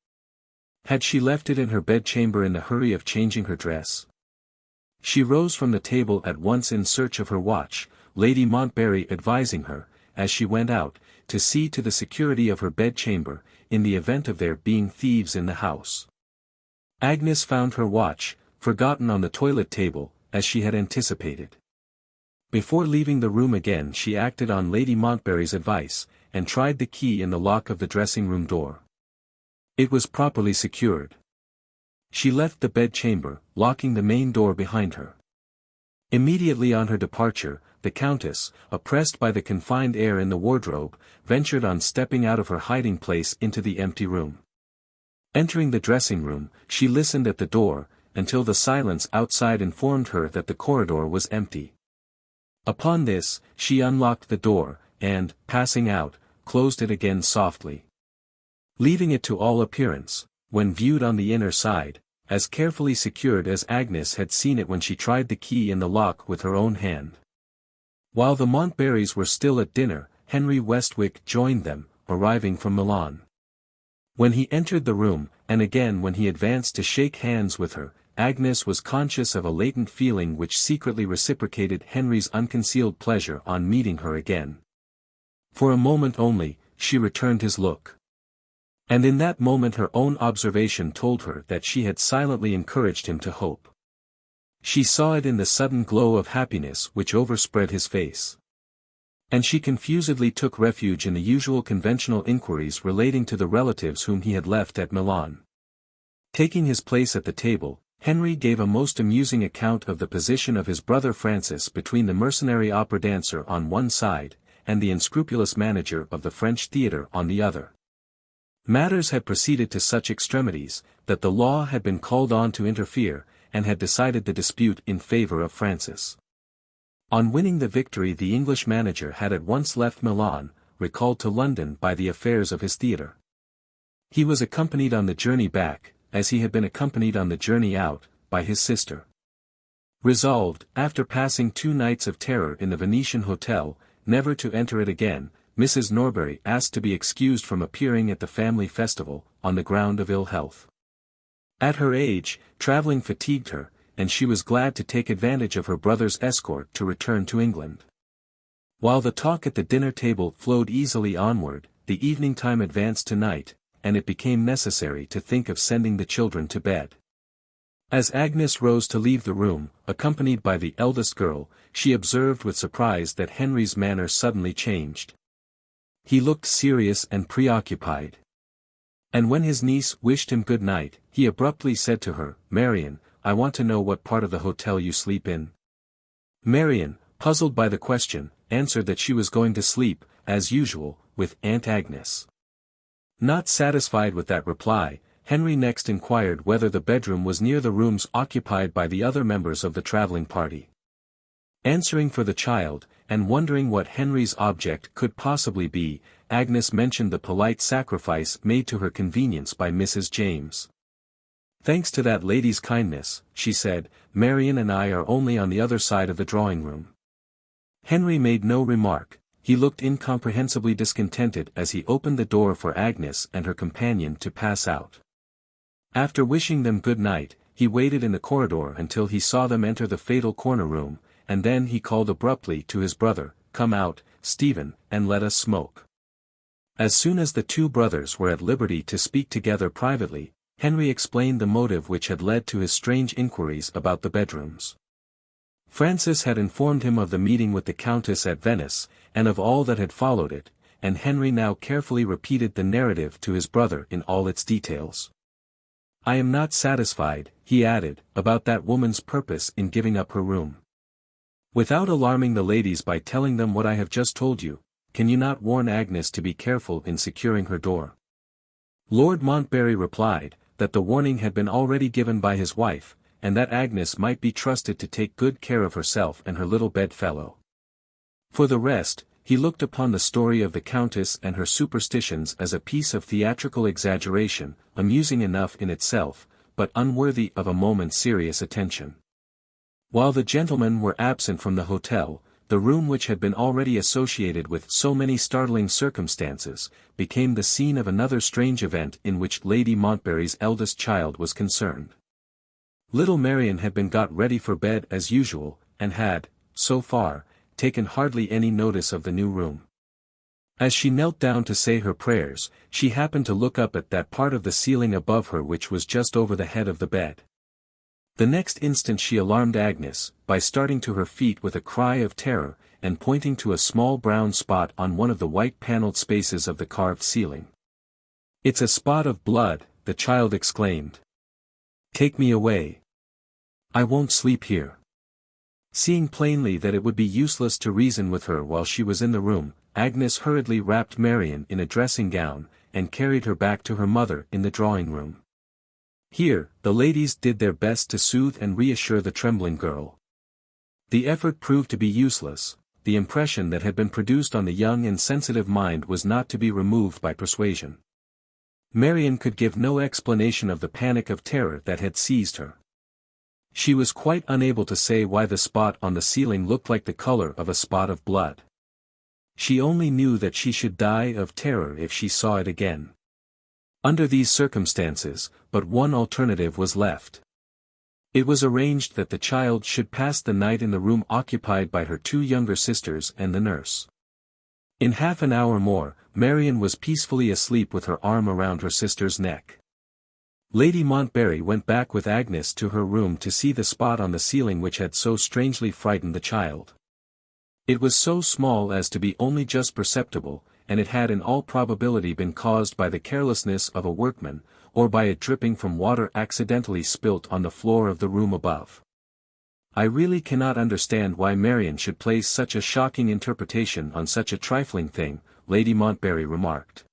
Had she left it in her bedchamber in the hurry of changing her dress? She rose from the table at once in search of her watch, Lady Montbarry advising her, as she went out, to see to the security of her bedchamber, in the event of there being thieves in the house. Agnes found her watch, forgotten on the toilet table, as she had anticipated. Before leaving the room again she acted on Lady Montbarry's advice, and tried the key in the lock of the dressing-room door. It was properly secured. She left the bedchamber, locking the main door behind her. Immediately on her departure, the Countess, oppressed by the confined air in the wardrobe, ventured on stepping out of her hiding-place into the empty room. Entering the dressing-room, she listened at the door, until the silence outside informed her that the corridor was empty. Upon this, she unlocked the door, and, passing out, closed it again softly. Leaving it to all appearance, when viewed on the inner side, as carefully secured as Agnes had seen it when she tried the key in the lock with her own hand. While the Montbarrys were still at dinner, Henry Westwick joined them, arriving from Milan. When he entered the room, and again when he advanced to shake hands with her, Agnes was conscious of a latent feeling which secretly reciprocated Henry's unconcealed pleasure on meeting her again. For a moment only, she returned his look. And in that moment her own observation told her that she had silently encouraged him to hope. She saw it in the sudden glow of happiness which overspread his face. And she confusedly took refuge in the usual conventional inquiries relating to the relatives whom he had left at Milan. Taking his place at the table, Henry gave a most amusing account of the position of his brother Francis between the mercenary opera dancer on one side, and the unscrupulous manager of the French theatre on the other. Matters had proceeded to such extremities, that the law had been called on to interfere, and had decided the dispute in favor of Francis. On winning the victory, the English manager had at once left Milan, recalled to London by the affairs of his theatre. He was accompanied on the journey back, as he had been accompanied on the journey out, by his sister. Resolved, after passing 2 nights of terror in the Venetian hotel, never to enter it again, Mrs. Norbury asked to be excused from appearing at the family festival, on the ground of ill health. At her age, travelling fatigued her, and she was glad to take advantage of her brother's escort to return to England. While the talk at the dinner table flowed easily onward, the evening time advanced to night, and it became necessary to think of sending the children to bed. As Agnes rose to leave the room, accompanied by the eldest girl, she observed with surprise that Henry's manner suddenly changed. He looked serious and preoccupied. And when his niece wished him good night, he abruptly said to her, "Marian, I want to know what part of the hotel you sleep in." Marian, puzzled by the question, answered that she was going to sleep, as usual, with Aunt Agnes. Not satisfied with that reply, Henry next inquired whether the bedroom was near the rooms occupied by the other members of the travelling party. Answering for the child, and wondering what Henry's object could possibly be, Agnes mentioned the polite sacrifice made to her convenience by Mrs. James. "Thanks to that lady's kindness," she said, "Marian and I are only on the other side of the drawing-room." Henry made no remark. He looked incomprehensibly discontented as he opened the door for Agnes and her companion to pass out. After wishing them good night, he waited in the corridor until he saw them enter the fatal corner room, and then he called abruptly to his brother, "Come out, Stephen, and let us smoke." As soon as the 2 brothers were at liberty to speak together privately, Henry explained the motive which had led to his strange inquiries about the bedrooms. Francis had informed him of the meeting with the Countess at Venice, and of all that had followed it, and Henry now carefully repeated the narrative to his brother in all its details. "I am not satisfied," he added, "about that woman's purpose in giving up her room. Without alarming the ladies by telling them what I have just told you, can you not warn Agnes to be careful in securing her door?" Lord Montbarry replied, that the warning had been already given by his wife, and that Agnes might be trusted to take good care of herself and her little bedfellow. For the rest, he looked upon the story of the Countess and her superstitions as a piece of theatrical exaggeration, amusing enough in itself, but unworthy of a moment's serious attention. While the gentlemen were absent from the hotel, the room which had been already associated with so many startling circumstances, became the scene of another strange event in which Lady Montbarry's eldest child was concerned. Little Marian had been got ready for bed as usual, and had, so far, taken hardly any notice of the new room. As she knelt down to say her prayers, she happened to look up at that part of the ceiling above her which was just over the head of the bed. The next instant she alarmed Agnes, by starting to her feet with a cry of terror, and pointing to a small brown spot on one of the white-panelled spaces of the carved ceiling. "It's a spot of blood," the child exclaimed. "Take me away. I won't sleep here." Seeing plainly that it would be useless to reason with her while she was in the room, Agnes hurriedly wrapped Marian in a dressing gown, and carried her back to her mother in the drawing-room. Here, the ladies did their best to soothe and reassure the trembling girl. The effort proved to be useless. The impression that had been produced on the young and sensitive mind was not to be removed by persuasion. Marian could give no explanation of the panic of terror that had seized her. She was quite unable to say why the spot on the ceiling looked like the color of a spot of blood. She only knew that she should die of terror if she saw it again. Under these circumstances, but one alternative was left. It was arranged that the child should pass the night in the room occupied by her 2 younger sisters and the nurse. In half an hour more, Marian was peacefully asleep with her arm around her sister's neck. Lady Montbarry went back with Agnes to her room to see the spot on the ceiling which had so strangely frightened the child. It was so small as to be only just perceptible, and it had in all probability been caused by the carelessness of a workman, or by a dripping from water accidentally spilt on the floor of the room above. "I really cannot understand why Marian should place such a shocking interpretation on such a trifling thing," Lady Montbarry remarked.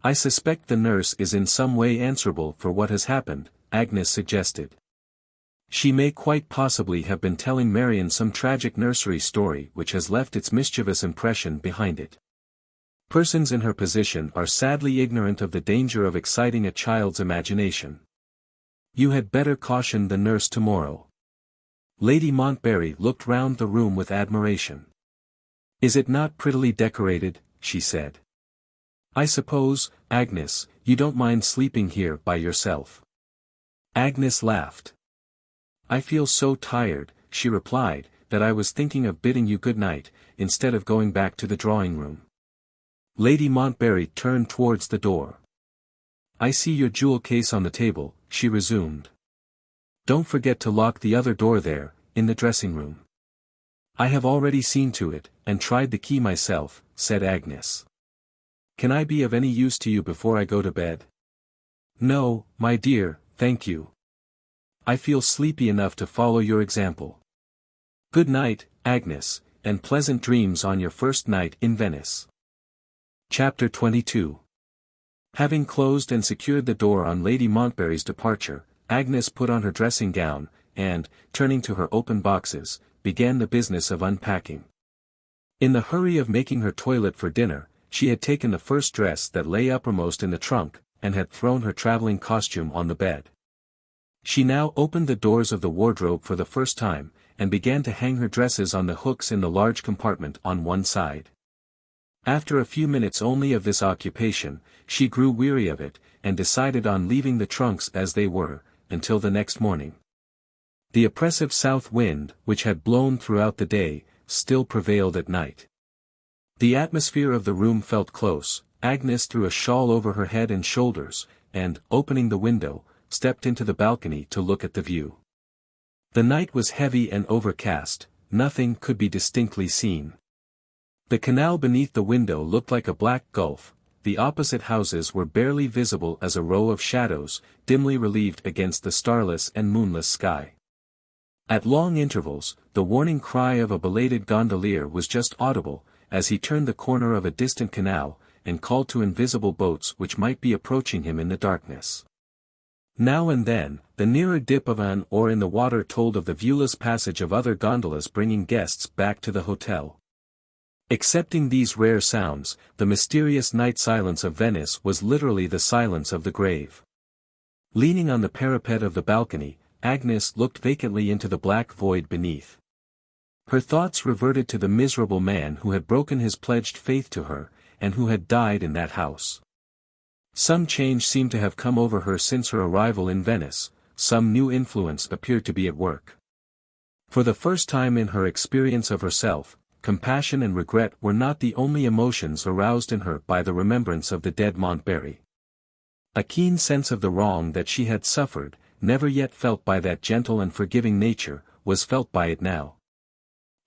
"I suspect the nurse is in some way answerable for what has happened," Agnes suggested. She may quite possibly have been telling Marion some tragic nursery story which has left its mischievous impression behind it. Persons in her position are sadly ignorant of the danger of exciting a child's imagination. You had better caution the nurse tomorrow. Lady Montbarry looked round the room with admiration. Is it not prettily decorated? She said. I suppose, Agnes, you don't mind sleeping here by yourself. Agnes laughed. I feel so tired, she replied, that I was thinking of bidding you good night, instead of going back to the drawing-room. Lady Montbarry turned towards the door. I see your jewel case on the table, she resumed. Don't forget to lock the other door there, in the dressing-room. I have already seen to it, and tried the key myself, said Agnes. Can I be of any use to you before I go to bed? No, my dear, thank you. I feel sleepy enough to follow your example. Good night, Agnes, and pleasant dreams on your first night in Venice. Chapter 22. Having closed and secured the door on Lady Montbarry's departure, Agnes put on her dressing gown, and, turning to her open boxes, began the business of unpacking. In the hurry of making her toilet for dinner, she had taken the first dress that lay uppermost in the trunk, and had thrown her traveling costume on the bed. She now opened the doors of the wardrobe for the first time, and began to hang her dresses on the hooks in the large compartment on one side. After a few minutes only of this occupation, she grew weary of it, and decided on leaving the trunks as they were, until the next morning. The oppressive south wind, which had blown throughout the day, still prevailed at night. The atmosphere of the room felt close. Agnes threw a shawl over her head and shoulders, and, opening the window, stepped into the balcony to look at the view. The night was heavy and overcast, nothing could be distinctly seen. The canal beneath the window looked like a black gulf, the opposite houses were barely visible as a row of shadows, dimly relieved against the starless and moonless sky. At long intervals, the warning cry of a belated gondolier was just audible, as he turned the corner of a distant canal, and called to invisible boats which might be approaching him in the darkness. Now and then, the nearer dip of an oar in the water told of the viewless passage of other gondolas bringing guests back to the hotel. Excepting these rare sounds, the mysterious night silence of Venice was literally the silence of the grave. Leaning on the parapet of the balcony, Agnes looked vacantly into the black void beneath. Her thoughts reverted to the miserable man who had broken his pledged faith to her, and who had died in that house. Some change seemed to have come over her since her arrival in Venice, some new influence appeared to be at work. For the first time in her experience of herself, compassion and regret were not the only emotions aroused in her by the remembrance of the dead Montbarry. A keen sense of the wrong that she had suffered, never yet felt by that gentle and forgiving nature, was felt by it now.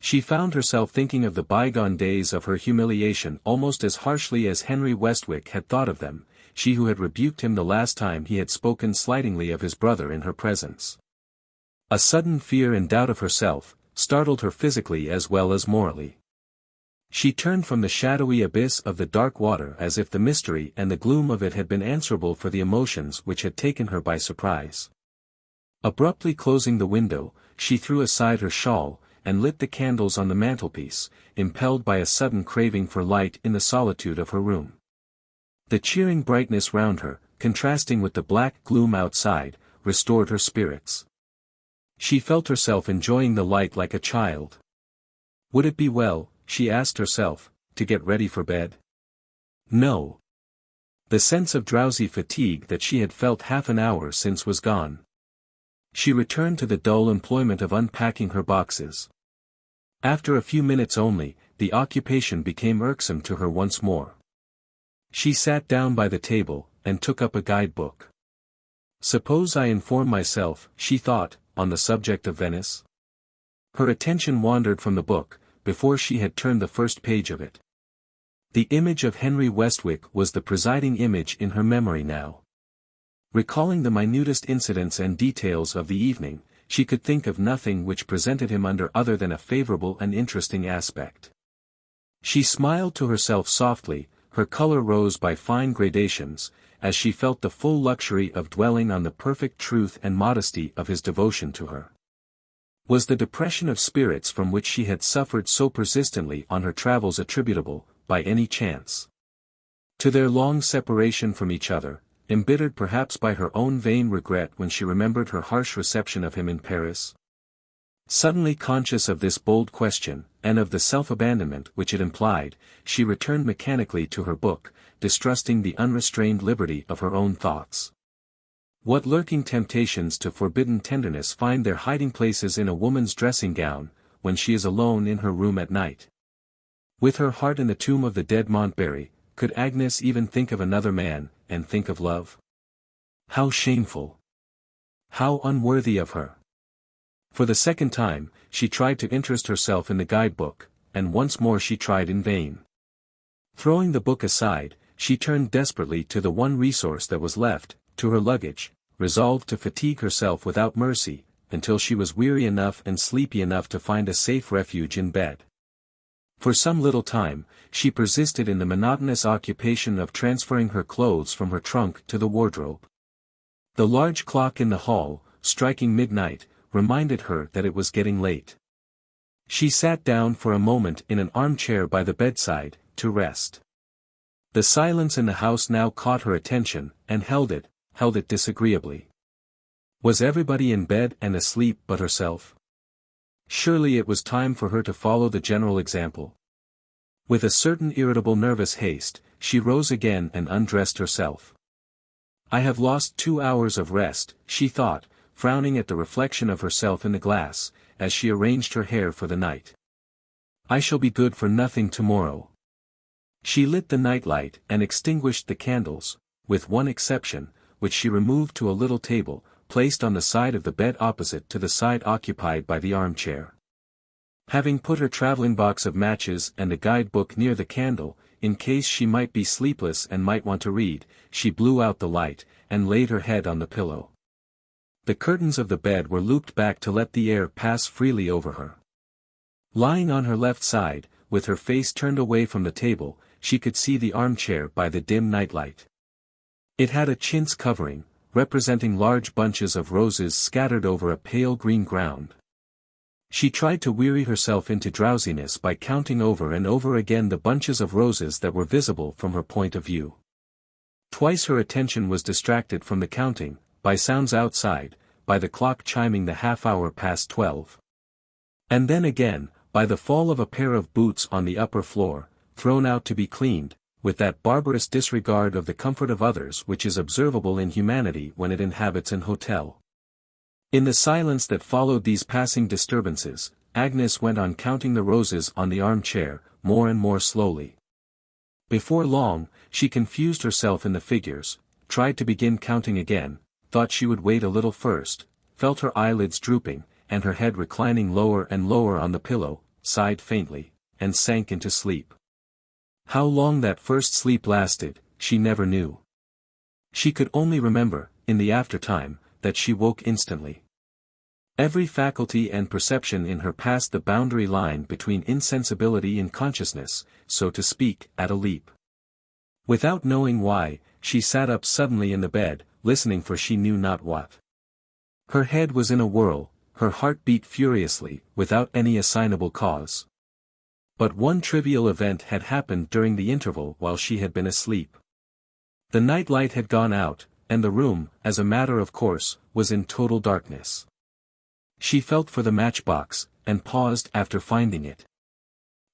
She found herself thinking of the bygone days of her humiliation almost as harshly as Henry Westwick had thought of them, she who had rebuked him the last time he had spoken slightingly of his brother in her presence. A sudden fear and doubt of herself startled her physically as well as morally. She turned from the shadowy abyss of the dark water as if the mystery and the gloom of it had been answerable for the emotions which had taken her by surprise. Abruptly closing the window, she threw aside her shawl, and lit the candles on the mantelpiece, impelled by a sudden craving for light in the solitude of her room. The cheering brightness round her, contrasting with the black gloom outside, restored her spirits. She felt herself enjoying the light like a child. Would it be well, she asked herself, to get ready for bed? No. The sense of drowsy fatigue that she had felt half an hour since was gone. She returned to the dull employment of unpacking her boxes. After a few minutes only, the occupation became irksome to her once more. She sat down by the table, and took up a guidebook. Suppose I inform myself, she thought, on the subject of Venice? Her attention wandered from the book, before she had turned the first page of it. The image of Henry Westwick was the presiding image in her memory now. Recalling the minutest incidents and details of the evening, she could think of nothing which presented him under other than a favorable and interesting aspect. She smiled to herself softly, her color rose by fine gradations, as she felt the full luxury of dwelling on the perfect truth and modesty of his devotion to her. Was the depression of spirits from which she had suffered so persistently on her travels attributable, by any chance, to their long separation from each other, embittered perhaps by her own vain regret when she remembered her harsh reception of him in Paris? Suddenly conscious of this bold question, and of the self-abandonment which it implied, she returned mechanically to her book, distrusting the unrestrained liberty of her own thoughts. What lurking temptations to forbidden tenderness find their hiding places in a woman's dressing gown, when she is alone in her room at night? With her heart in the tomb of the dead Montbarry, could Agnes even think of another man, and think of love? How shameful! How unworthy of her! For the second time, she tried to interest herself in the guidebook, and once more she tried in vain. Throwing the book aside, she turned desperately to the one resource that was left, to her luggage, resolved to fatigue herself without mercy, until she was weary enough and sleepy enough to find a safe refuge in bed. For some little time, she persisted in the monotonous occupation of transferring her clothes from her trunk to the wardrobe. The large clock in the hall, striking midnight, reminded her that it was getting late. She sat down for a moment in an armchair by the bedside, to rest. The silence in the house now caught her attention, and held it disagreeably. Was everybody in bed and asleep but herself? Surely it was time for her to follow the general example. With a certain irritable nervous haste, she rose again and undressed herself. I have lost 2 hours of rest, she thought, frowning at the reflection of herself in the glass, as she arranged her hair for the night. I shall be good for nothing tomorrow. She lit the nightlight and extinguished the candles, with one exception, which she removed to a little table, placed on the side of the bed opposite to the side occupied by the armchair. Having put her traveling box of matches and the guide-book near the candle, in case she might be sleepless and might want to read, she blew out the light, and laid her head on the pillow. The curtains of the bed were looped back to let the air pass freely over her. Lying on her left side, with her face turned away from the table, she could see the armchair by the dim nightlight. It had a chintz covering, representing large bunches of roses scattered over a pale green ground. She tried to weary herself into drowsiness by counting over and over again the bunches of roses that were visible from her point of view. Twice her attention was distracted from the counting, by sounds outside, by the clock chiming the half-hour past 12. And then again, by the fall of a pair of boots on the upper floor, thrown out to be cleaned, with that barbarous disregard of the comfort of others which is observable in humanity when it inhabits an hotel. In the silence that followed these passing disturbances, Agnes went on counting the roses on the armchair, more and more slowly. Before long, she confused herself in the figures, tried to begin counting again, thought she would wait a little first, felt her eyelids drooping, and her head reclining lower and lower on the pillow, sighed faintly, and sank into sleep. How long that first sleep lasted, she never knew. She could only remember, in the aftertime, that she woke instantly. Every faculty and perception in her passed the boundary line between insensibility and consciousness, so to speak, at a leap. Without knowing why, she sat up suddenly in the bed, listening for she knew not what. Her head was in a whirl, her heart beat furiously, without any assignable cause. But one trivial event had happened during the interval while she had been asleep. The night light had gone out, and the room, as a matter of course, was in total darkness. She felt for the matchbox, and paused after finding it.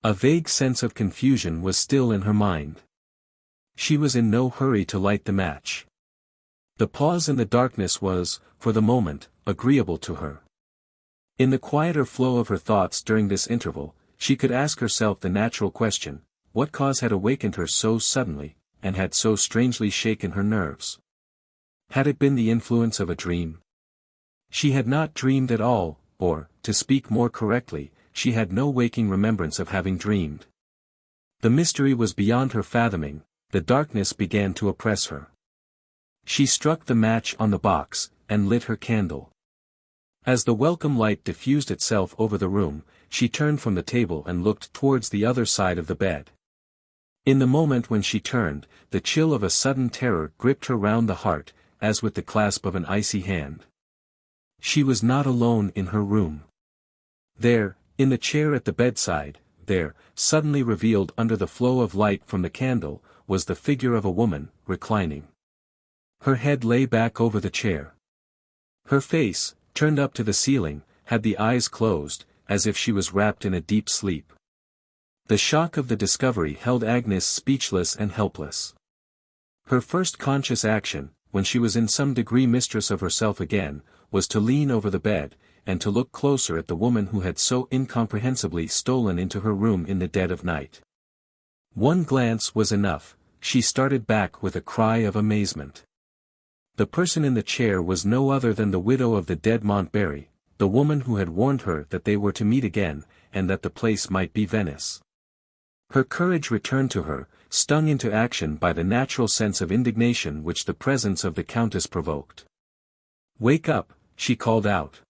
A vague sense of confusion was still in her mind. She was in no hurry to light the match. The pause in the darkness was, for the moment, agreeable to her. In the quieter flow of her thoughts during this interval, she could ask herself the natural question, what cause had awakened her so suddenly, and had so strangely shaken her nerves? Had it been the influence of a dream? She had not dreamed at all, or, to speak more correctly, she had no waking remembrance of having dreamed. The mystery was beyond her fathoming, the darkness began to oppress her. She struck the match on the box, and lit her candle. As the welcome light diffused itself over the room, she turned from the table and looked towards the other side of the bed. In the moment when she turned, the chill of a sudden terror gripped her round the heart, as with the clasp of an icy hand. She was not alone in her room. There, in the chair at the bedside, there, suddenly revealed under the flow of light from the candle, was the figure of a woman, reclining. Her head lay back over the chair. Her face, turned up to the ceiling, had the eyes closed, as if she was wrapped in a deep sleep. The shock of the discovery held Agnes speechless and helpless. Her first conscious action, when she was in some degree mistress of herself again, was to lean over the bed, and to look closer at the woman who had so incomprehensibly stolen into her room in the dead of night. One glance was enough. She started back with a cry of amazement. The person in the chair was no other than the widow of the dead Montbarry, the woman who had warned her that they were to meet again, and that the place might be Venice. Her courage returned to her, stung into action by the natural sense of indignation which the presence of the Countess provoked. "Wake up," she called out.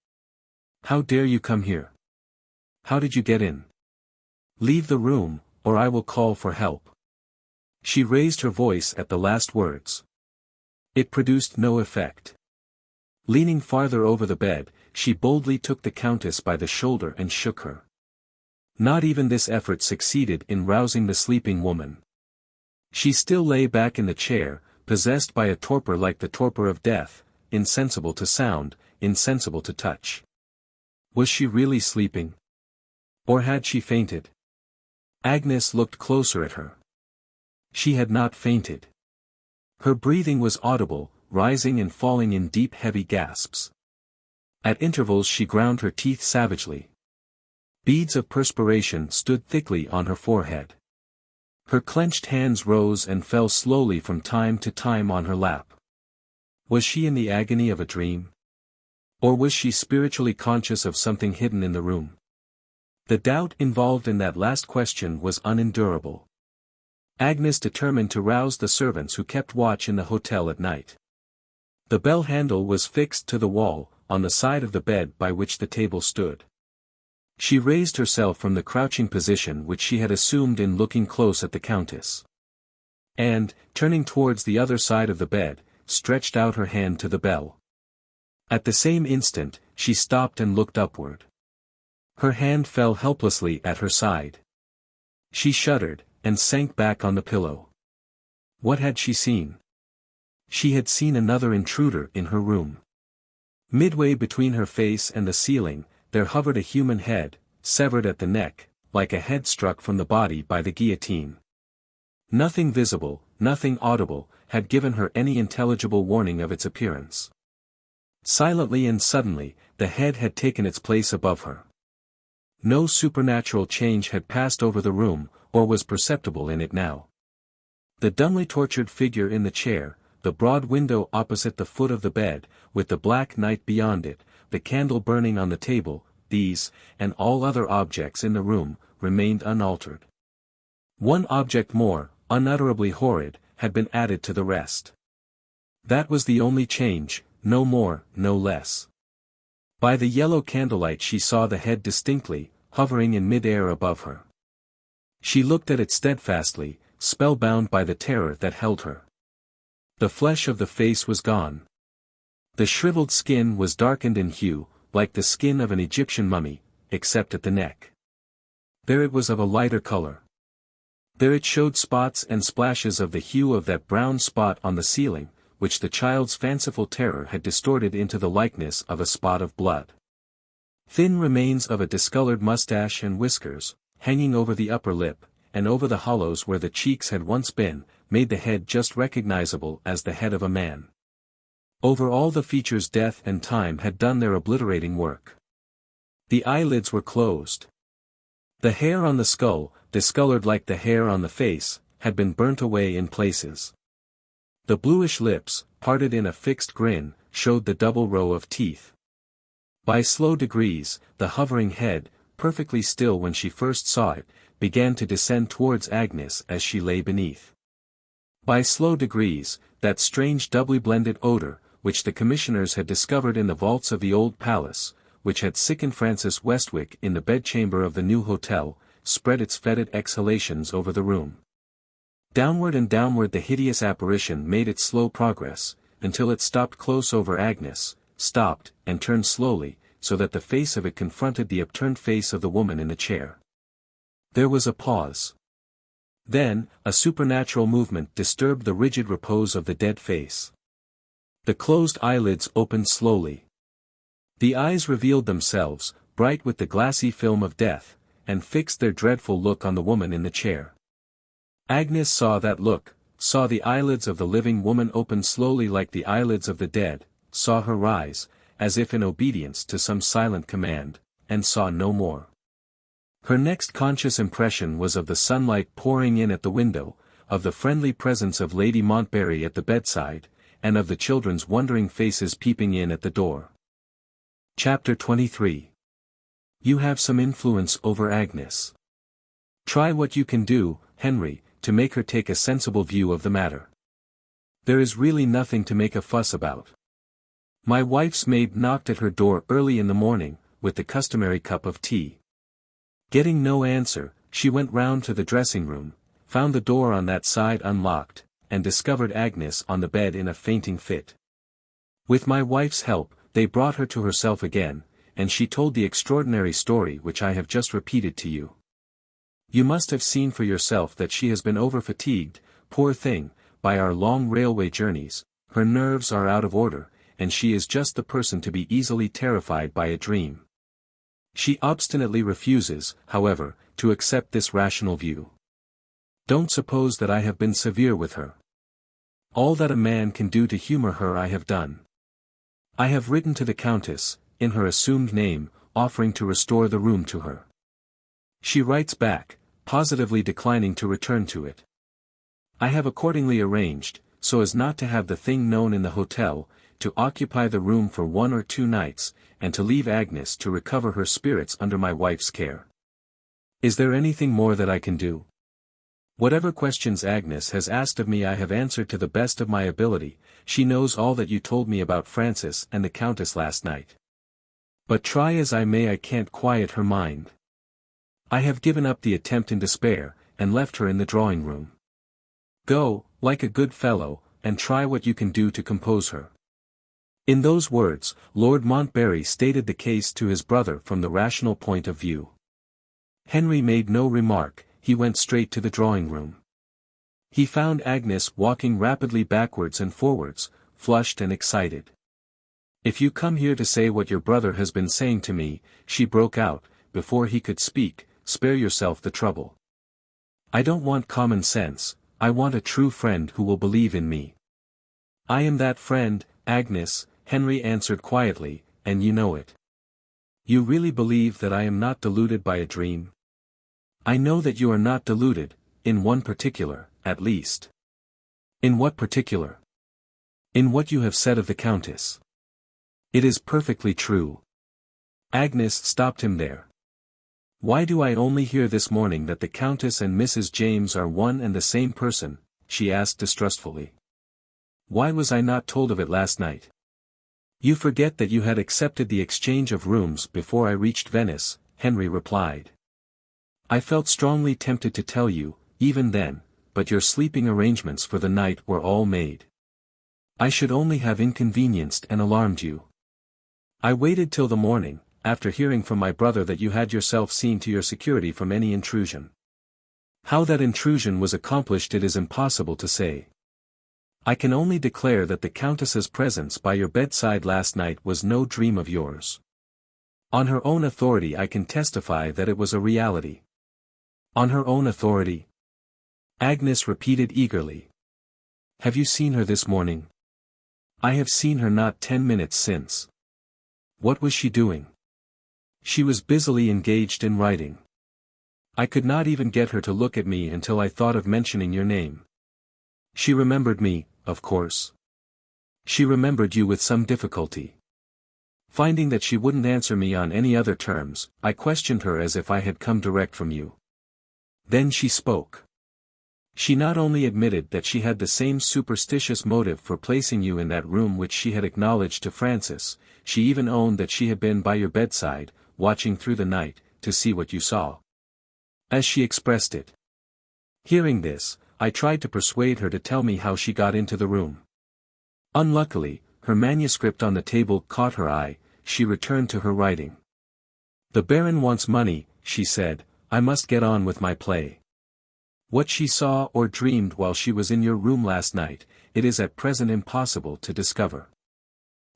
"How dare you come here? How did you get in? Leave the room, or I will call for help." She raised her voice at the last words. It produced no effect. Leaning farther over the bed, she boldly took the Countess by the shoulder and shook her. Not even this effort succeeded in rousing the sleeping woman. She still lay back in the chair, possessed by a torpor like the torpor of death, insensible to sound, insensible to touch. Was she really sleeping? Or had she fainted? Agnes looked closer at her. She had not fainted. Her breathing was audible, rising and falling in deep heavy gasps. At intervals she ground her teeth savagely. Beads of perspiration stood thickly on her forehead. Her clenched hands rose and fell slowly from time to time on her lap. Was she in the agony of a dream? Or was she spiritually conscious of something hidden in the room? The doubt involved in that last question was unendurable. Agnes determined to rouse the servants who kept watch in the hotel at night. The bell handle was fixed to the wall, on the side of the bed by which the table stood. She raised herself from the crouching position which she had assumed in looking close at the Countess. And, turning towards the other side of the bed, stretched out her hand to the bell. At the same instant, she stopped and looked upward. Her hand fell helplessly at her side. She shuddered, and sank back on the pillow. What had she seen? She had seen another intruder in her room. Midway between her face and the ceiling, there hovered a human head, severed at the neck, like a head struck from the body by the guillotine. Nothing visible, nothing audible, had given her any intelligible warning of its appearance. Silently and suddenly, the head had taken its place above her. No supernatural change had passed over the room, or was perceptible in it now. The dumbly tortured figure in the chair, the broad window opposite the foot of the bed, with the black night beyond it, the candle burning on the table, these, and all other objects in the room, remained unaltered. One object more, unutterably horrid, had been added to the rest. That was the only change, no more, no less. By the yellow candlelight she saw the head distinctly, hovering in mid-air above her. She looked at it steadfastly, spellbound by the terror that held her. The flesh of the face was gone. The shriveled skin was darkened in hue, like the skin of an Egyptian mummy, except at the neck. There it was of a lighter color. There it showed spots and splashes of the hue of that brown spot on the ceiling, which the child's fanciful terror had distorted into the likeness of a spot of blood. Thin remains of a discolored mustache and whiskers, hanging over the upper lip, and over the hollows where the cheeks had once been, made the head just recognizable as the head of a man. Over all the features death and time had done their obliterating work. The eyelids were closed. The hair on the skull, discolored like the hair on the face, had been burnt away in places. The bluish lips, parted in a fixed grin, showed the double row of teeth. By slow degrees, the hovering head, perfectly still when she first saw it, began to descend towards Agnes as she lay beneath. By slow degrees, that strange doubly blended odor, which the commissioners had discovered in the vaults of the old palace, which had sickened Francis Westwick in the bedchamber of the new hotel, spread its fetid exhalations over the room. Downward and downward the hideous apparition made its slow progress, until it stopped close over Agnes, stopped, and turned slowly, so that the face of it confronted the upturned face of the woman in the chair. There was a pause. Then, a supernatural movement disturbed the rigid repose of the dead face. The closed eyelids opened slowly. The eyes revealed themselves, bright with the glassy film of death, and fixed their dreadful look on the woman in the chair. Agnes saw that look, saw the eyelids of the living woman open slowly like the eyelids of the dead, saw her rise, as if in obedience to some silent command, and saw no more. Her next conscious impression was of the sunlight pouring in at the window, of the friendly presence of Lady Montbarry at the bedside, and of the children's wondering faces peeping in at the door. Chapter 23. You have some influence over Agnes. Try what you can do, Henry, to make her take a sensible view of the matter. There is really nothing to make a fuss about. My wife's maid knocked at her door early in the morning, with the customary cup of tea. Getting no answer, she went round to the dressing-room, found the door on that side unlocked, and discovered Agnes on the bed in a fainting fit. With my wife's help, they brought her to herself again, and she told the extraordinary story which I have just repeated to you. You must have seen for yourself that she has been over-fatigued, poor thing, by our long railway journeys, her nerves are out of order, and she is just the person to be easily terrified by a dream. She obstinately refuses, however, to accept this rational view. Don't suppose that I have been severe with her. All that a man can do to humor her I have done. I have written to the Countess, in her assumed name, offering to restore the room to her. She writes back, positively declining to return to it. I have accordingly arranged, so as not to have the thing known in the hotel, to occupy the room for 1 or 2 nights, and to leave Agnes to recover her spirits under my wife's care. Is there anything more that I can do? Whatever questions Agnes has asked of me I have answered to the best of my ability. She knows all that you told me about Francis and the Countess last night. But try as I may I can't quiet her mind. I have given up the attempt in despair, and left her in the drawing-room. Go, like a good fellow, and try what you can do to compose her. In those words, Lord Montbarry stated the case to his brother from the rational point of view. Henry made no remark, he went straight to the drawing-room. He found Agnes walking rapidly backwards and forwards, flushed and excited. If you come here to say what your brother has been saying to me, she broke out, before he could speak, spare yourself the trouble. I don't want common sense, I want a true friend who will believe in me. I am that friend, Agnes, Henry answered quietly, and you know it. You really believe that I am not deluded by a dream? I know that you are not deluded, in one particular, at least. In what particular? In what you have said of the Countess. It is perfectly true. Agnes stopped him there. Why do I only hear this morning that the Countess and Mrs. James are one and the same person? She asked distrustfully. Why was I not told of it last night? You forget that you had accepted the exchange of rooms before I reached Venice, Henry replied. I felt strongly tempted to tell you, even then, but your sleeping arrangements for the night were all made. I should only have inconvenienced and alarmed you. I waited till the morning, after hearing from my brother that you had yourself seen to your security from any intrusion. How that intrusion was accomplished it is impossible to say. I can only declare that the Countess's presence by your bedside last night was no dream of yours. On her own authority I can testify that it was a reality. On her own authority? Agnes repeated eagerly. Have you seen her this morning? I have seen her not 10 minutes since. What was she doing? She was busily engaged in writing. I could not even get her to look at me until I thought of mentioning your name. She remembered me, of course. She remembered you with some difficulty. Finding that she wouldn't answer me on any other terms, I questioned her as if I had come direct from you. Then she spoke. She not only admitted that she had the same superstitious motive for placing you in that room which she had acknowledged to Francis, she even owned that she had been by your bedside, watching through the night, to see what you saw. As she expressed it. Hearing this, I tried to persuade her to tell me how she got into the room. Unluckily, her manuscript on the table caught her eye, she returned to her writing. "The Baron wants money," she said, "I must get on with my play. What she saw or dreamed while she was in your room last night, it is at present impossible to discover.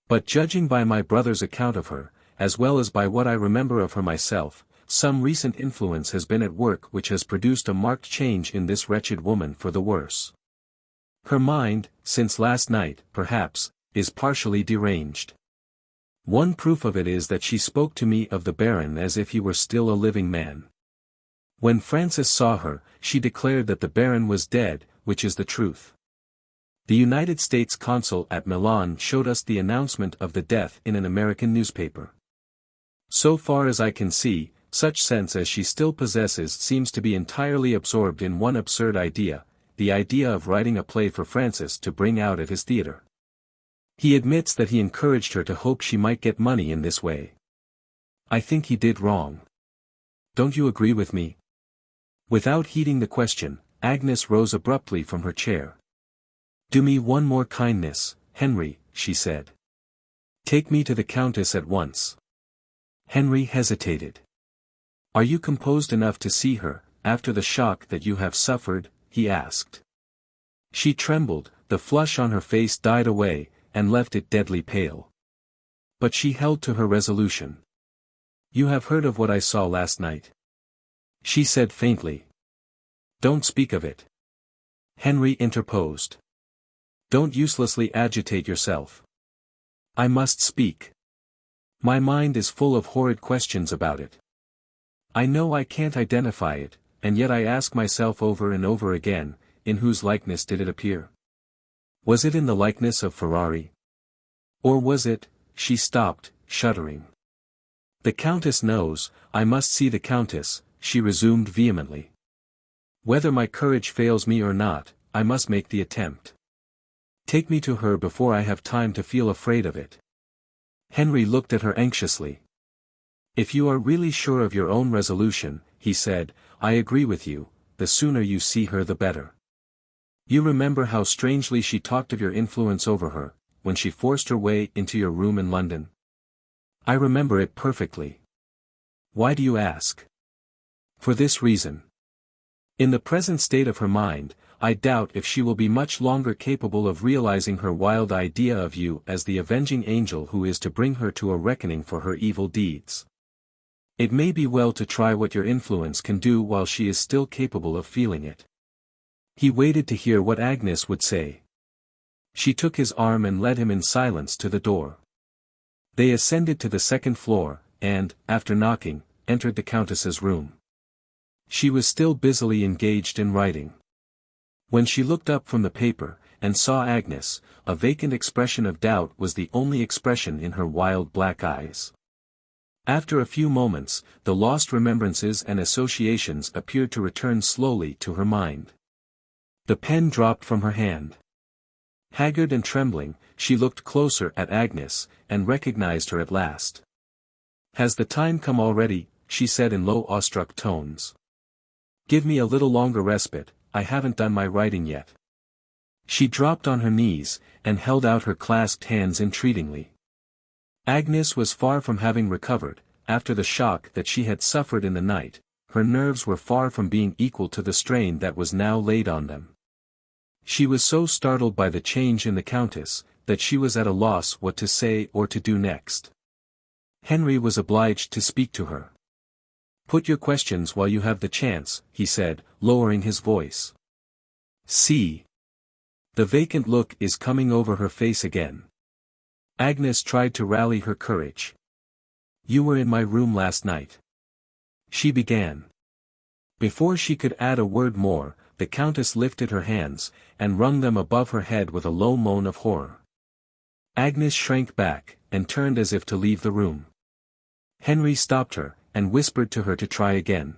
But judging by my brother's account of her, as well as by what I remember of her myself, some recent influence has been at work which has produced a marked change in this wretched woman for the worse. Her mind, since last night, perhaps, is partially deranged. One proof of it is that she spoke to me of the Baron as if he were still a living man. When Frances saw her, she declared that the Baron was dead, which is the truth. The United States consul at Milan showed us the announcement of the death in an American newspaper. So far as I can see, such sense as she still possesses seems to be entirely absorbed in one absurd idea, the idea of writing a play for Francis to bring out at his theatre. He admits that he encouraged her to hope she might get money in this way. I think he did wrong. Don't you agree with me?" Without heeding the question, Agnes rose abruptly from her chair. "Do me one more kindness, Henry," she said. "Take me to the Countess at once." Henry hesitated. "Are you composed enough to see her, after the shock that you have suffered?" he asked. She trembled, the flush on her face died away, and left it deadly pale. But she held to her resolution. "You have heard of what I saw last night?" she said faintly. "Don't speak of it," Henry interposed. "Don't uselessly agitate yourself." "I must speak. My mind is full of horrid questions about it. I know I can't identify it, and yet I ask myself over and over again, in whose likeness did it appear? Was it in the likeness of Ferrari? Or was it—" She stopped, shuddering. "The Countess knows, I must see the Countess," she resumed vehemently. "Whether my courage fails me or not, I must make the attempt. Take me to her before I have time to feel afraid of it." Henry looked at her anxiously. "If you are really sure of your own resolution," he said, "I agree with you, the sooner you see her the better. You remember how strangely she talked of your influence over her, when she forced her way into your room in London?" "I remember it perfectly." "Why do you ask?" "For this reason. In the present state of her mind, I doubt if she will be much longer capable of realizing her wild idea of you as the avenging angel who is to bring her to a reckoning for her evil deeds. It may be well to try what your influence can do while she is still capable of feeling it." He waited to hear what Agnes would say. She took his arm and led him in silence to the door. They ascended to the second floor, and, after knocking, entered the Countess's room. She was still busily engaged in writing. When she looked up from the paper, and saw Agnes, a vacant expression of doubt was the only expression in her wild black eyes. After a few moments, the lost remembrances and associations appeared to return slowly to her mind. The pen dropped from her hand. Haggard and trembling, she looked closer at Agnes, and recognized her at last. "Has the time come already?" she said in low awestruck tones. "Give me a little longer respite, I haven't done my writing yet." She dropped on her knees, and held out her clasped hands entreatingly. Agnes was far from having recovered, after the shock that she had suffered in the night. Her nerves were far from being equal to the strain that was now laid on them. She was so startled by the change in the Countess, that she was at a loss what to say or to do next. Henry was obliged to speak to her. "Put your questions while you have the chance," he said, lowering his voice. "See. The vacant look is coming over her face again." Agnes tried to rally her courage. "You were in my room last night," she began. Before she could add a word more, the Countess lifted her hands, and wrung them above her head with a low moan of horror. Agnes shrank back, and turned as if to leave the room. Henry stopped her, and whispered to her to try again.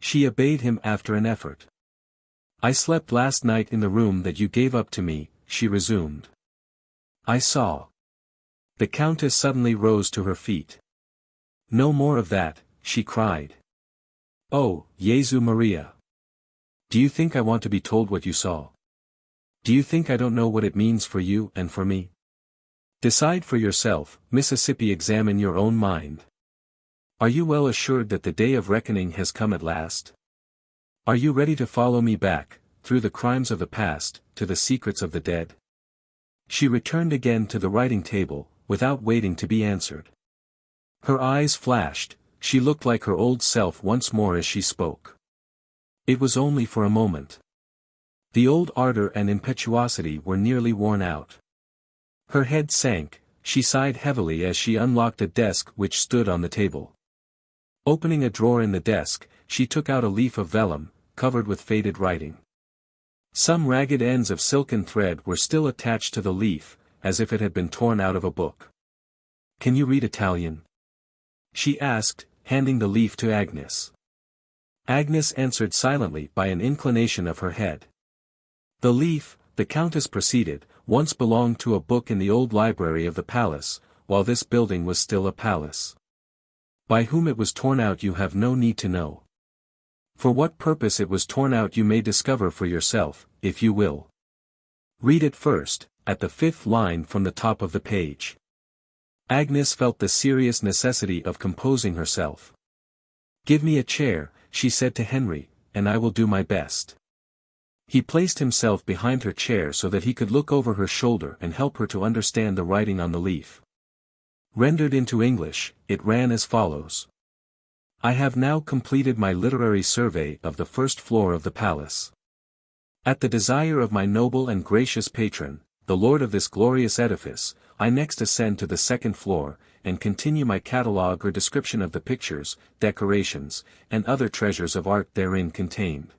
She obeyed him after an effort. "I slept last night in the room that you gave up to me," she resumed. "I saw." The Countess suddenly rose to her feet. "No more of that," she cried. "Oh, Jesu Maria! Do you think I want to be told what you saw? Do you think I don't know what it means for you and for me? Decide for yourself, Mississippi, examine your own mind. Are you well assured that the day of reckoning has come at last? Are you ready to follow me back, through the crimes of the past, to the secrets of the dead? She returned again to the writing table, without waiting to be answered. Her eyes flashed, she looked like her old self once more as she spoke. It was only for a moment. The old ardor and impetuosity were nearly worn out. Her head sank, she sighed heavily as she unlocked a desk which stood on the table. Opening a drawer in the desk, she took out a leaf of vellum, covered with faded writing. Some ragged ends of silken thread were still attached to the leaf, as if it had been torn out of a book. "Can you read Italian?" she asked, handing the leaf to Agnes. Agnes answered silently by an inclination of her head. "The leaf," the Countess proceeded, "once belonged to a book in the old library of the palace, while this building was still a palace. By whom it was torn out you have no need to know. For what purpose it was torn out you may discover for yourself, if you will. Read it first, at the 5th line from the top of the page." Agnes felt the serious necessity of composing herself. "Give me a chair," she said to Henry, "and I will do my best." He placed himself behind her chair so that he could look over her shoulder and help her to understand the writing on the leaf. Rendered into English, it ran as follows. "I have now completed my literary survey of the first floor of the palace. At the desire of my noble and gracious patron, the lord of this glorious edifice, I next ascend to the second floor, and continue my catalogue or description of the pictures, decorations, and other treasures of art therein contained.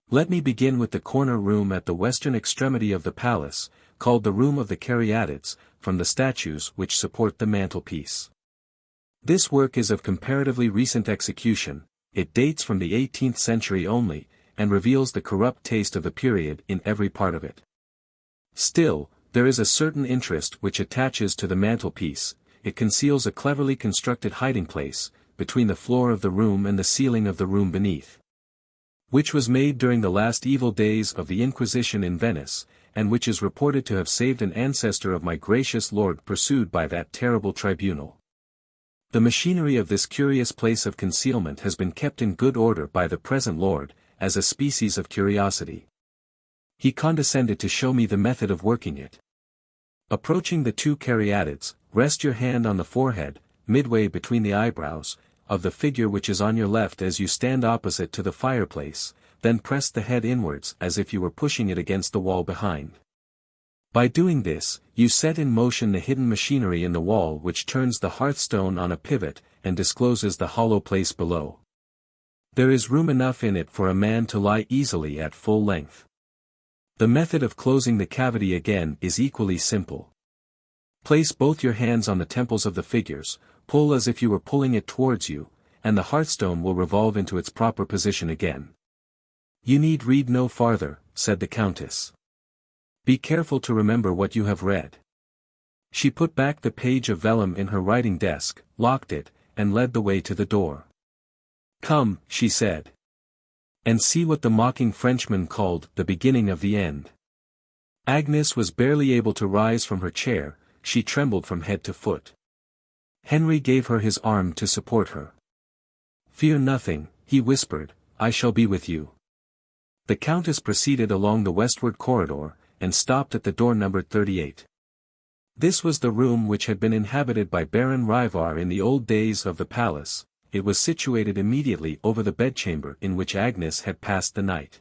Let me begin with the corner room at the western extremity of the palace, called the Room of the Caryatids, from the statues which support the mantelpiece. This work is of comparatively recent execution, it dates from the 18th century only, and reveals the corrupt taste of the period in every part of it. Still, there is a certain interest which attaches to the mantelpiece, it conceals a cleverly constructed hiding place, between the floor of the room and the ceiling of the room beneath, which was made during the last evil days of the Inquisition in Venice, and which is reported to have saved an ancestor of my gracious lord pursued by that terrible tribunal. The machinery of this curious place of concealment has been kept in good order by the present lord, as a species of curiosity. He condescended to show me the method of working it. Approaching the 2 caryatids, rest your hand on the forehead, midway between the eyebrows, of the figure which is on your left as you stand opposite to the fireplace, then press the head inwards as if you were pushing it against the wall behind. By doing this, you set in motion the hidden machinery in the wall which turns the hearthstone on a pivot, and discloses the hollow place below. There is room enough in it for a man to lie easily at full length. The method of closing the cavity again is equally simple. Place both your hands on the temples of the figures, pull as if you were pulling it towards you, and the hearthstone will revolve into its proper position again. You need read no farther, said the Countess. Be careful to remember what you have read. She put back the page of vellum in her writing desk, locked it, and led the way to the door. Come, she said. And see what the mocking Frenchman called the beginning of the end. Agnes was barely able to rise from her chair, she trembled from head to foot. Henry gave her his arm to support her. Fear nothing, he whispered, I shall be with you. The Countess proceeded along the westward corridor, and stopped at the door numbered 38. This was the room which had been inhabited by Baron Ryvar in the old days of the palace. It was situated immediately over the bedchamber in which Agnes had passed the night.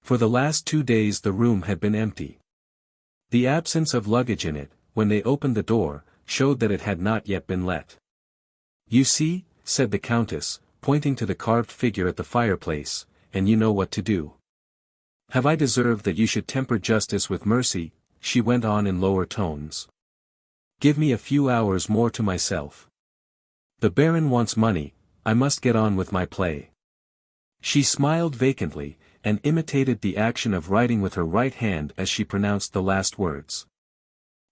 For the last 2 days the room had been empty. The absence of luggage in it, when they opened the door, showed that it had not yet been let. You see, said the Countess, pointing to the carved figure at the fireplace, and you know what to do. Have I deserved that you should temper justice with mercy? She went on in lower tones. Give me a few hours more to myself. The Baron wants money, I must get on with my play. She smiled vacantly, and imitated the action of writing with her right hand as she pronounced the last words.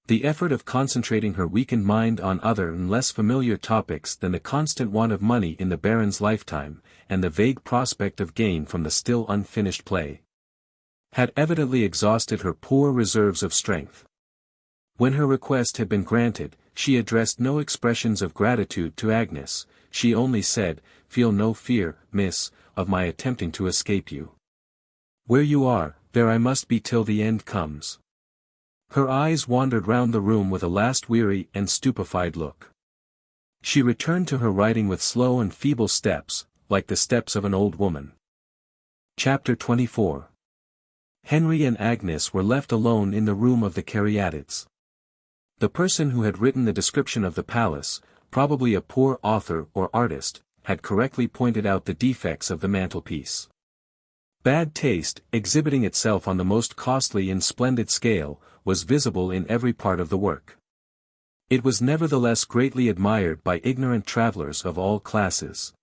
The effort of concentrating her weakened mind on other and less familiar topics than the constant want of money in the Baron's lifetime, and the vague prospect of gain from the still unfinished play, had evidently exhausted her poor reserves of strength. When her request had been granted, she addressed no expressions of gratitude to Agnes, she only said, "Feel no fear, miss, of my attempting to escape you. Where you are, there I must be till the end comes." Her eyes wandered round the room with a last weary and stupefied look. She returned to her writing with slow and feeble steps, like the steps of an old woman. Chapter 24. Henry and Agnes were left alone in the room of the caryatids. The person who had written the description of the palace, probably a poor author or artist, had correctly pointed out the defects of the mantelpiece. Bad taste, exhibiting itself on the most costly and splendid scale, was visible in every part of the work. It was nevertheless greatly admired by ignorant travelers of all classes.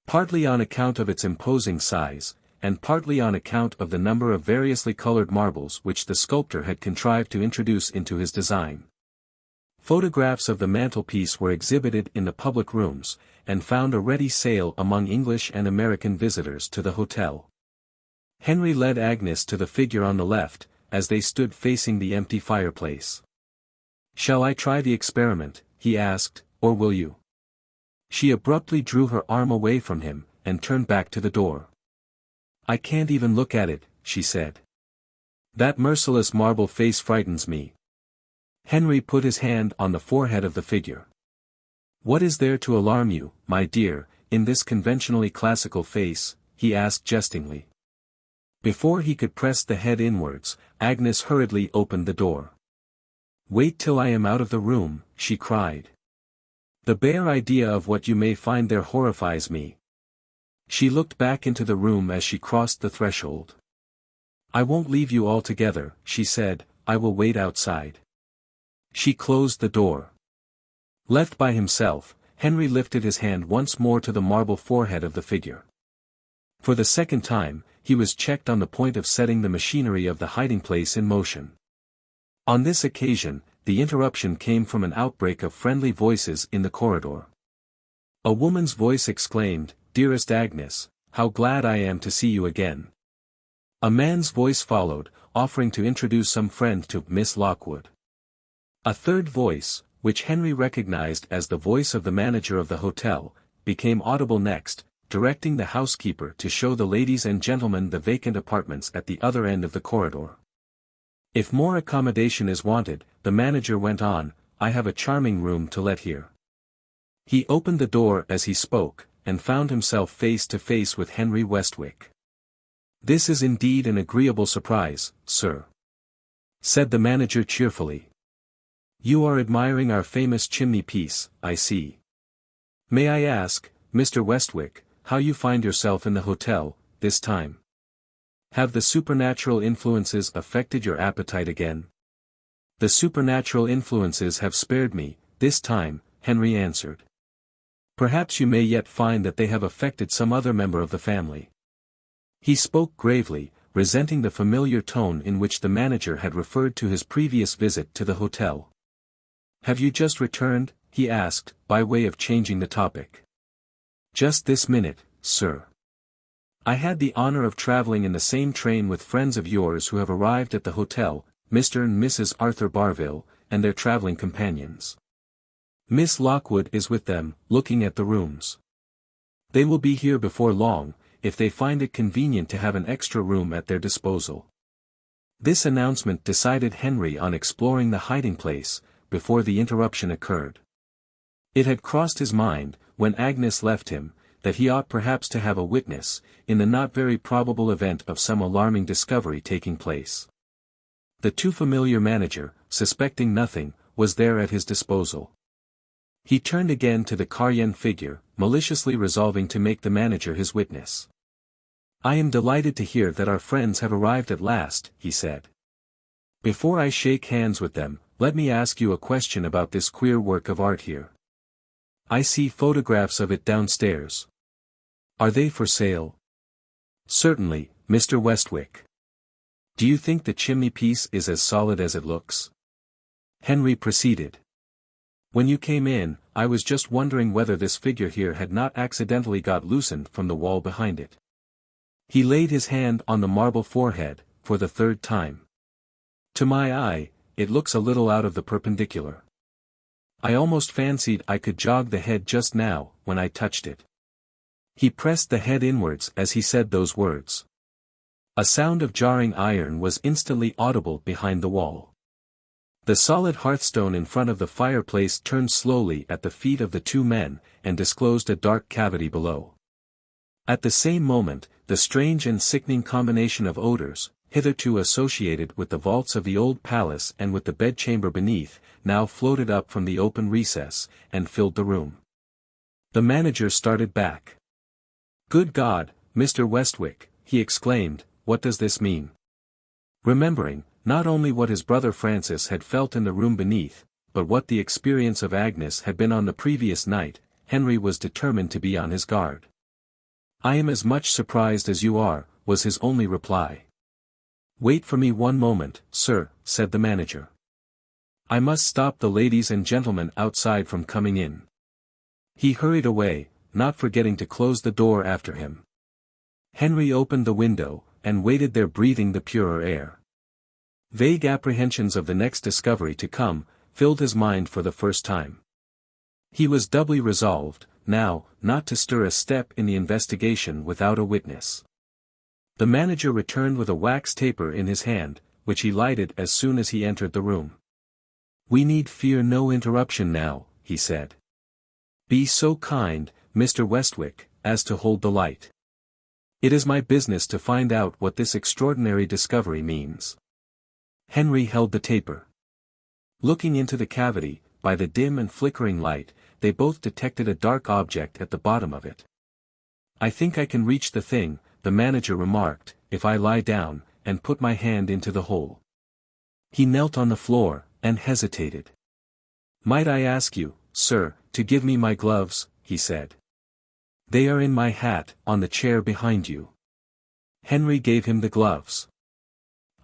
Partly on account of its imposing size, and partly on account of the number of variously colored marbles which the sculptor had contrived to introduce into his design. Photographs of the mantelpiece were exhibited in the public rooms, and found a ready sale among English and American visitors to the hotel. Henry led Agnes to the figure on the left, as they stood facing the empty fireplace. "Shall I try the experiment," he asked, "or will you?" She abruptly drew her arm away from him, and turned back to the door. "I can't even look at it," she said. "That merciless marble face frightens me." Henry put his hand on the forehead of the figure. "What is there to alarm you, my dear, in this conventionally classical face?" he asked jestingly. Before he could press the head inwards, Agnes hurriedly opened the door. "Wait till I am out of the room," she cried. "The bare idea of what you may find there horrifies me." She looked back into the room as she crossed the threshold. "I won't leave you altogether," she said, "I will wait outside." She closed the door. Left by himself, Henry lifted his hand once more to the marble forehead of the figure. For the second time, he was checked on the point of setting the machinery of the hiding-place in motion. On this occasion, the interruption came from an outbreak of friendly voices in the corridor. A woman's voice exclaimed, "Dearest Agnes, how glad I am to see you again." A man's voice followed, offering to introduce some friend to Miss Lockwood. A third voice, which Henry recognized as the voice of the manager of the hotel, became audible next, directing the housekeeper to show the ladies and gentlemen the vacant apartments at the other end of the corridor. "If more accommodation is wanted," the manager went on, "I have a charming room to let here." He opened the door as he spoke, and found himself face to face with Henry Westwick. "This is indeed an agreeable surprise, sir," said the manager cheerfully. "You are admiring our famous chimney-piece, I see. May I ask, Mr. Westwick, how you find yourself in the hotel, this time? Have the supernatural influences affected your appetite again?" "The supernatural influences have spared me, this time," Henry answered. "Perhaps you may yet find that they have affected some other member of the family." He spoke gravely, resenting the familiar tone in which the manager had referred to his previous visit to the hotel. "Have you just returned?" he asked, by way of changing the topic. "Just this minute, sir. I had the honor of traveling in the same train with friends of yours who have arrived at the hotel, Mr. and Mrs. Arthur Barville, and their traveling companions. Miss Lockwood is with them, looking at the rooms. They will be here before long, if they find it convenient to have an extra room at their disposal." This announcement decided Henry on exploring the hiding place, before the interruption occurred. It had crossed his mind, when Agnes left him, that he ought perhaps to have a witness, in the not very probable event of some alarming discovery taking place. The too familiar manager, suspecting nothing, was there at his disposal. He turned again to the Cayenne figure, maliciously resolving to make the manager his witness. "I am delighted to hear that our friends have arrived at last," he said. "Before I shake hands with them, let me ask you a question about this queer work of art here. I see photographs of it downstairs. Are they for sale?" "Certainly, Mr. Westwick." "Do you think the chimney-piece is as solid as it looks?" Henry proceeded. "When you came in, I was just wondering whether this figure here had not accidentally got loosened from the wall behind it." He laid his hand on the marble forehead, for the third time. "To my eye, it looks a little out of the perpendicular. I almost fancied I could jog the head just now, when I touched it. He pressed the head inwards as he said those words. A sound of jarring iron was instantly audible behind the wall. The solid hearthstone in front of the fireplace turned slowly at the feet of the two men, and disclosed a dark cavity below. At the same moment, the strange and sickening combination of odors, hitherto associated with the vaults of the old palace and with the bedchamber beneath, now floated up from the open recess, and filled the room. The manager started back. "Good God, Mr. Westwick," he exclaimed, "what does this mean?" Remembering, not only what his brother Francis had felt in the room beneath, but what the experience of Agnes had been on the previous night, Henry was determined to be on his guard. "I am as much surprised as you are," was his only reply. "Wait for me one moment, sir," said the manager. "I must stop the ladies and gentlemen outside from coming in." He hurried away, not forgetting to close the door after him. Henry opened the window, and waited there breathing the purer air. Vague apprehensions of the next discovery to come, filled his mind for the first time. He was doubly resolved, now, not to stir a step in the investigation without a witness. The manager returned with a wax taper in his hand, which he lighted as soon as he entered the room. "We need fear no interruption now," he said. "Be so kind, Mr. Westwick, as to hold the light. It is my business to find out what this extraordinary discovery means." Henry held the taper. Looking into the cavity, by the dim and flickering light, they both detected a dark object at the bottom of it. "I think I can reach the thing," the manager remarked, "if I lie down, and put my hand into the hole." He knelt on the floor, and hesitated. "Might I ask you, sir, to give me my gloves?" he said. "They are in my hat, on the chair behind you." Henry gave him the gloves.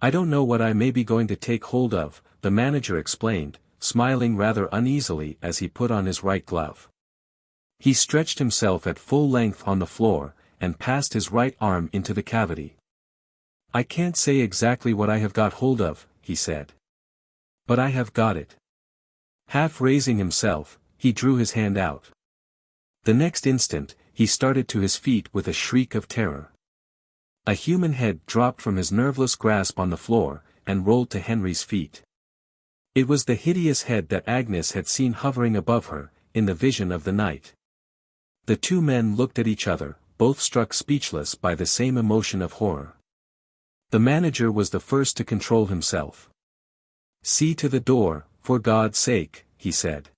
"I don't know what I may be going to take hold of," the manager explained, smiling rather uneasily as he put on his right glove. He stretched himself at full length on the floor, and passed his right arm into the cavity. "I can't say exactly what I have got hold of," he said. "But I have got it." Half raising himself, he drew his hand out. The next instant, he started to his feet with a shriek of terror. A human head dropped from his nerveless grasp on the floor, and rolled to Henry's feet. It was the hideous head that Agnes had seen hovering above her, in the vision of the night. The two men looked at each other, both struck speechless by the same emotion of horror. The manager was the first to control himself. "See to the door, for God's sake," he said.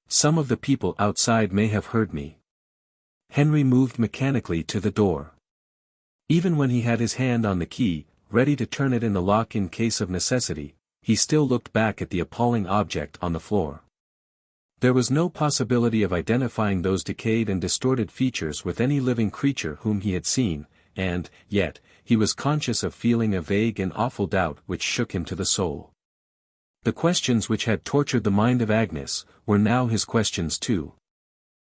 "Some of the people outside may have heard me." Henry moved mechanically to the door. Even when he had his hand on the key, ready to turn it in the lock in case of necessity, he still looked back at the appalling object on the floor. There was no possibility of identifying those decayed and distorted features with any living creature whom he had seen, and, yet, he was conscious of feeling a vague and awful doubt which shook him to the soul. The questions which had tortured the mind of Agnes, were now his questions too.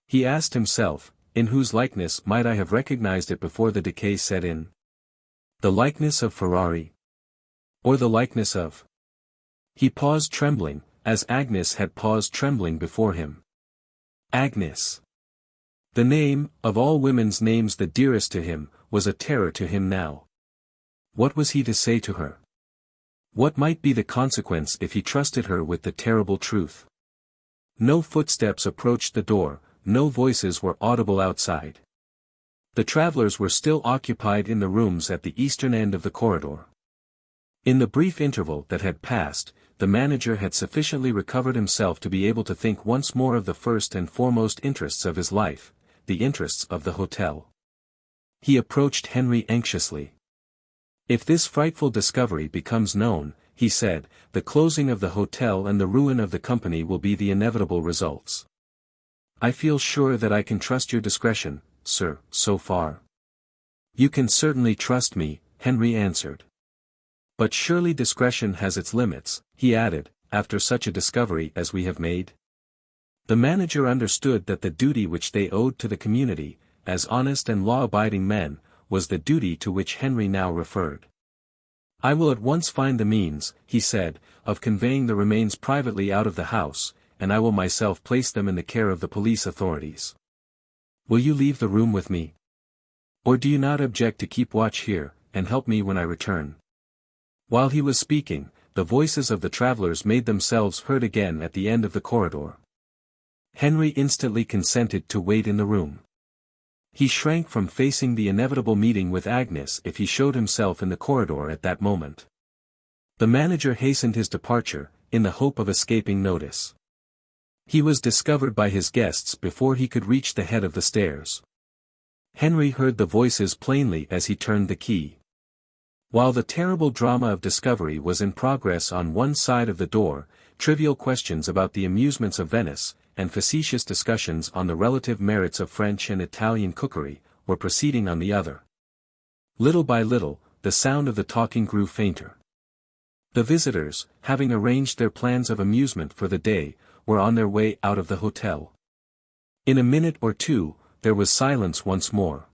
He asked himself, in whose likeness might I have recognized it before the decay set in? The likeness of Ferrari? Or the likeness of? He paused trembling, as Agnes had paused trembling before him. Agnes! The name, of all women's names the dearest to him, was a terror to him now. What was he to say to her? What might be the consequence if he trusted her with the terrible truth? No footsteps approached the door, no voices were audible outside. The travelers were still occupied in the rooms at the eastern end of the corridor. In the brief interval that had passed, the manager had sufficiently recovered himself to be able to think once more of the first and foremost interests of his life, the interests of the hotel. He approached Henry anxiously. "If this frightful discovery becomes known," he said, "the closing of the hotel and the ruin of the company will be the inevitable results. I feel sure that I can trust your discretion, sir, so far." "You can certainly trust me," Henry answered. "But surely discretion has its limits," he added, "after such a discovery as we have made." The manager understood that the duty which they owed to the community, as honest and law-abiding men, was the duty to which Henry now referred. "I will at once find the means," he said, "of conveying the remains privately out of the house, and I will myself place them in the care of the police authorities. Will you leave the room with me? Or do you not object to keep watch here, and help me when I return?" While he was speaking, the voices of the travelers made themselves heard again at the end of the corridor. Henry instantly consented to wait in the room. He shrank from facing the inevitable meeting with Agnes if he showed himself in the corridor at that moment. The manager hastened his departure, in the hope of escaping notice. He was discovered by his guests before he could reach the head of the stairs. Henry heard the voices plainly as he turned the key. While the terrible drama of discovery was in progress on one side of the door, trivial questions about the amusements of Venice, and facetious discussions on the relative merits of French and Italian cookery, were proceeding on the other. Little by little, the sound of the talking grew fainter. The visitors, having arranged their plans of amusement for the day, were on their way out of the hotel. In a minute or two, there was silence once more.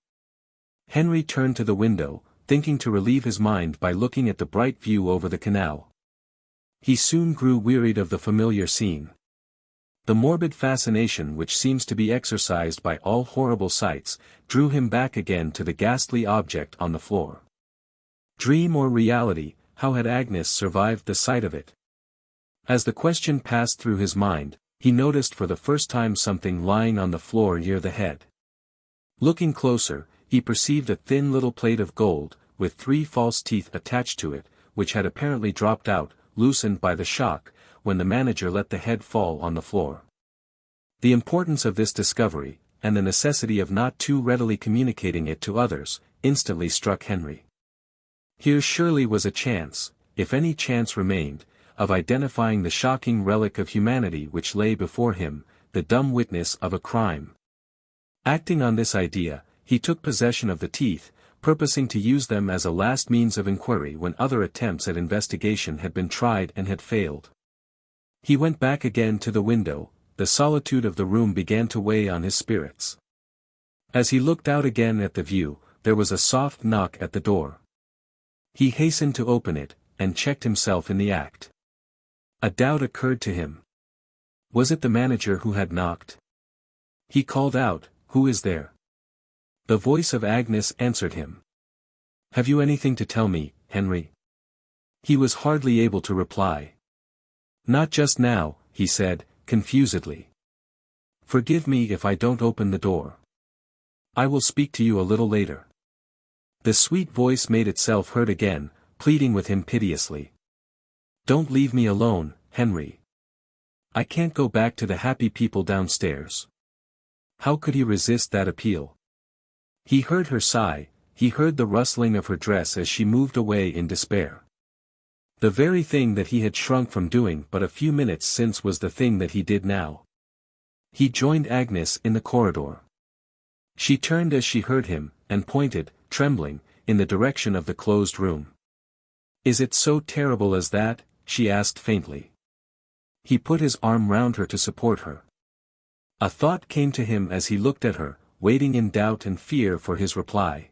Henry turned to the window, thinking to relieve his mind by looking at the bright view over the canal. He soon grew wearied of the familiar scene. The morbid fascination which seems to be exercised by all horrible sights, drew him back again to the ghastly object on the floor. Dream or reality, how had Agnes survived the sight of it? As the question passed through his mind, he noticed for the first time something lying on the floor near the head. Looking closer, he perceived a thin little plate of gold, with 3 false teeth attached to it, which had apparently dropped out, loosened by the shock, when the manager let the head fall on the floor. The importance of this discovery, and the necessity of not too readily communicating it to others, instantly struck Henry. Here surely was a chance, if any chance remained, of identifying the shocking relic of humanity which lay before him, the dumb witness of a crime. Acting on this idea, he took possession of the teeth, purposing to use them as a last means of inquiry when other attempts at investigation had been tried and had failed. He went back again to the window. The solitude of the room began to weigh on his spirits. As he looked out again at the view, there was a soft knock at the door. He hastened to open it, and checked himself in the act. A doubt occurred to him. Was it the manager who had knocked? He called out, "Who is there?" The voice of Agnes answered him. "Have you anything to tell me, Henry?" He was hardly able to reply. "Not just now," he said, confusedly. "Forgive me if I don't open the door. I will speak to you a little later." The sweet voice made itself heard again, pleading with him piteously. "Don't leave me alone, Henry. I can't go back to the happy people downstairs." How could he resist that appeal? He heard her sigh, he heard the rustling of her dress as she moved away in despair. The very thing that he had shrunk from doing but a few minutes since was the thing that he did now. He joined Agnes in the corridor. She turned as she heard him, and pointed, trembling, in the direction of the closed room. "Is it so terrible as that?" she asked faintly. He put his arm round her to support her. A thought came to him as he looked at her, waiting in doubt and fear for his reply.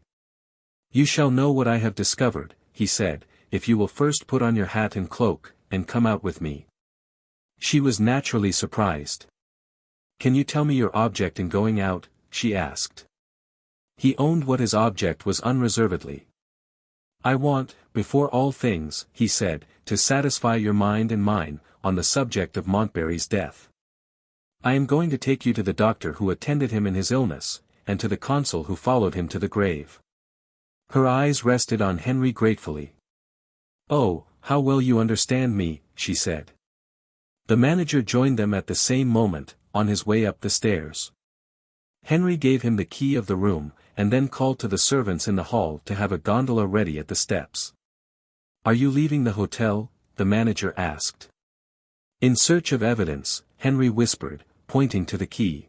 "You shall know what I have discovered," he said, "if you will first put on your hat and cloak, and come out with me." She was naturally surprised. "Can you tell me your object in going out?" she asked. He owned what his object was unreservedly. "I want, before all things," he said, "to satisfy your mind and mine, on the subject of Montbarry's death. I am going to take you to the doctor who attended him in his illness, and to the consul who followed him to the grave." Her eyes rested on Henry gratefully. "Oh, how well you understand me," she said. The manager joined them at the same moment, on his way up the stairs. Henry gave him the key of the room, and then called to the servants in the hall to have a gondola ready at the steps. "Are you leaving the hotel?" the manager asked. "In search of evidence," Henry whispered, pointing to the key.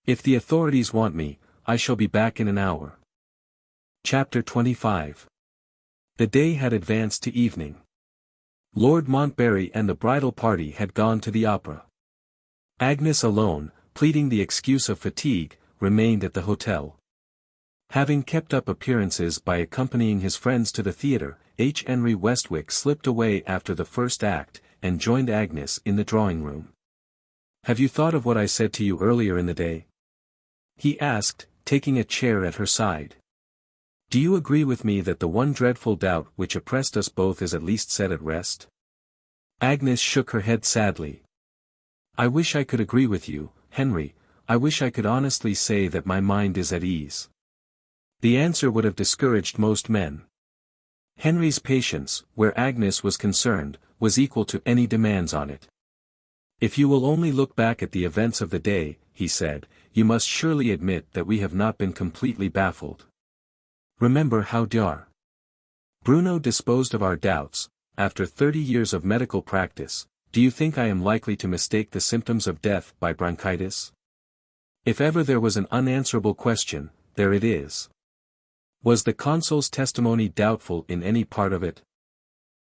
"If the authorities want me, I shall be back in an hour." Chapter 25. The day had advanced to evening. Lord Montbarry and the bridal party had gone to the opera. Agnes alone, pleading the excuse of fatigue, remained at the hotel. Having kept up appearances by accompanying his friends to the theatre, H. Henry Westwick slipped away after the first act, and joined Agnes in the drawing-room. "Have you thought of what I said to you earlier in the day?" he asked, taking a chair at her side. "Do you agree with me that the one dreadful doubt which oppressed us both is at least set at rest?" Agnes shook her head sadly. "I wish I could agree with you, Henry. I wish I could honestly say that my mind is at ease." The answer would have discouraged most men. Henry's patience, where Agnes was concerned, was equal to any demands on it. "If you will only look back at the events of the day," he said, "you must surely admit that we have not been completely baffled. Remember how Dr. Bruno disposed of our doubts. After 30 years of medical practice, do you think I am likely to mistake the symptoms of death by bronchitis? If ever there was an unanswerable question, there it is. Was the consul's testimony doubtful in any part of it?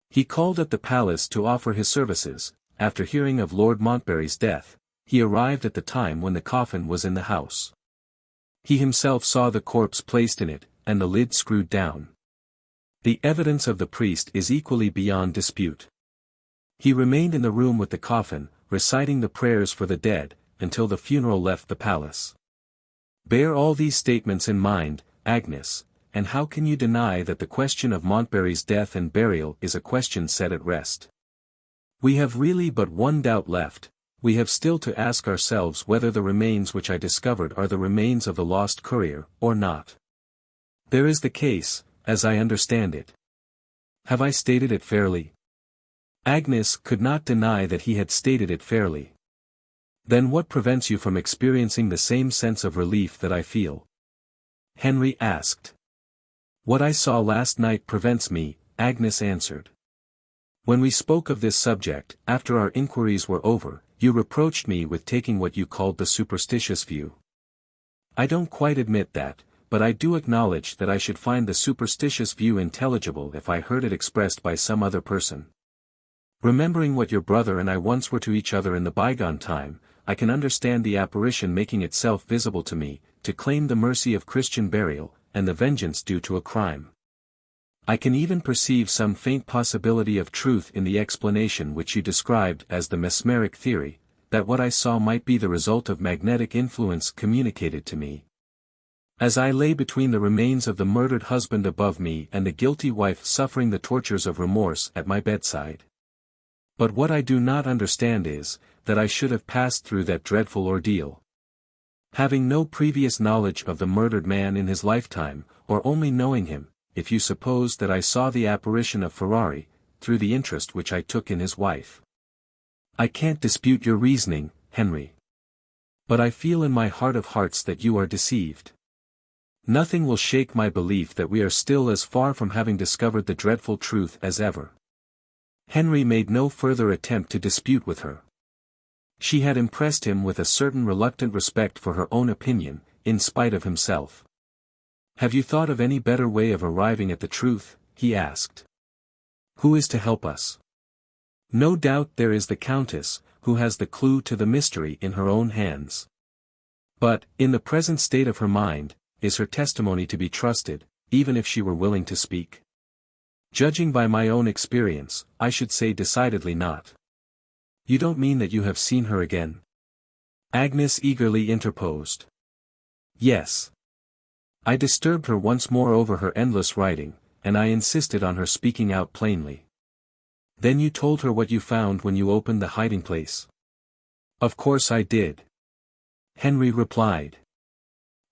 He called at the palace to offer his services. After hearing of Lord Montbarry's death, he arrived at the time when the coffin was in the house. He himself saw the corpse placed in it, and the lid screwed down. The evidence of the priest is equally beyond dispute. He remained in the room with the coffin, reciting the prayers for the dead, until the funeral left the palace. Bear all these statements in mind, Agnes, and how can you deny that the question of Montbarry's death and burial is a question set at rest? We have really but one doubt left. We have still to ask ourselves whether the remains which I discovered are the remains of the lost courier, or not. There is the case, as I understand it. Have I stated it fairly?" Agnes could not deny that he had stated it fairly. "Then what prevents you from experiencing the same sense of relief that I feel?" Henry asked. "What I saw last night prevents me," Agnes answered. "When we spoke of this subject, after our inquiries were over, you reproached me with taking what you called the superstitious view. I don't quite admit that, but I do acknowledge that I should find the superstitious view intelligible if I heard it expressed by some other person. Remembering what your brother and I once were to each other in the bygone time, I can understand the apparition making itself visible to me, to claim the mercy of Christian burial, and the vengeance due to a crime. I can even perceive some faint possibility of truth in the explanation which you described as the mesmeric theory, that what I saw might be the result of magnetic influence communicated to me. As I lay between the remains of the murdered husband above me and the guilty wife suffering the tortures of remorse at my bedside. But what I do not understand is, that I should have passed through that dreadful ordeal. Having no previous knowledge of the murdered man in his lifetime, or only knowing him, if you suppose that I saw the apparition of Ferrari, through the interest which I took in his wife. I can't dispute your reasoning, Henry. But I feel in my heart of hearts that you are deceived. Nothing will shake my belief that we are still as far from having discovered the dreadful truth as ever." Henry made no further attempt to dispute with her. She had impressed him with a certain reluctant respect for her own opinion, in spite of himself. "Have you thought of any better way of arriving at the truth?" he asked. "Who is to help us?" "No doubt there is the Countess, who has the clue to the mystery in her own hands. But, in the present state of her mind, is her testimony to be trusted, even if she were willing to speak? Judging by my own experience, I should say decidedly not." "You don't mean that you have seen her again?" Agnes eagerly interposed. "Yes. I disturbed her once more over her endless writing, and I insisted on her speaking out plainly." "Then you told her what you found when you opened the hiding place?" "Of course I did," Henry replied.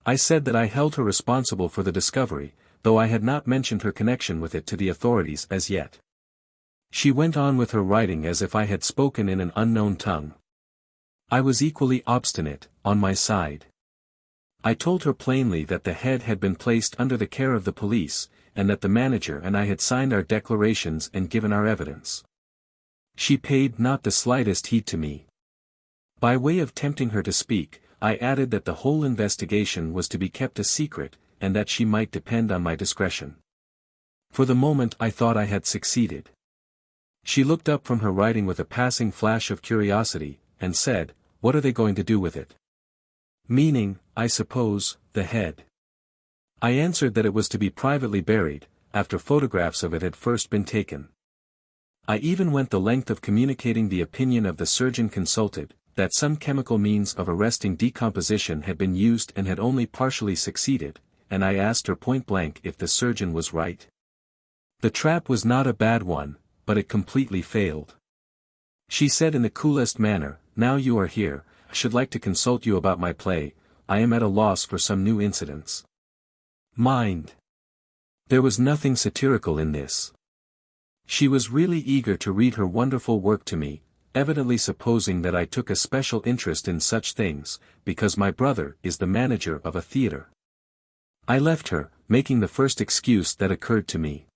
"I said that I held her responsible for the discovery, though I had not mentioned her connection with it to the authorities as yet. She went on with her writing as if I had spoken in an unknown tongue. I was equally obstinate, on my side. I told her plainly that the head had been placed under the care of the police, and that the manager and I had signed our declarations and given our evidence. She paid not the slightest heed to me. By way of tempting her to speak, I added that the whole investigation was to be kept a secret, and that she might depend on my discretion. For the moment I thought I had succeeded. She looked up from her writing with a passing flash of curiosity, and said, 'What are they going to do with it?' Meaning, I suppose, the head. I answered that it was to be privately buried. after photographs of it had first been taken. I even went the length of communicating the opinion of the surgeon consulted, that some chemical means of arresting decomposition had been used and had only partially succeeded, and I asked her point-blank if the surgeon was right. The trap was not a bad one, but it completely failed. She said in the coolest manner, "Now you are here, I should like to consult you about my play. I am at a loss for some new incidents." Mind. There was nothing satirical in this. She was really eager to read her wonderful work to me, evidently supposing that I took a special interest in such things, because my brother is the manager of a theater. I left her, making the first excuse that occurred to me.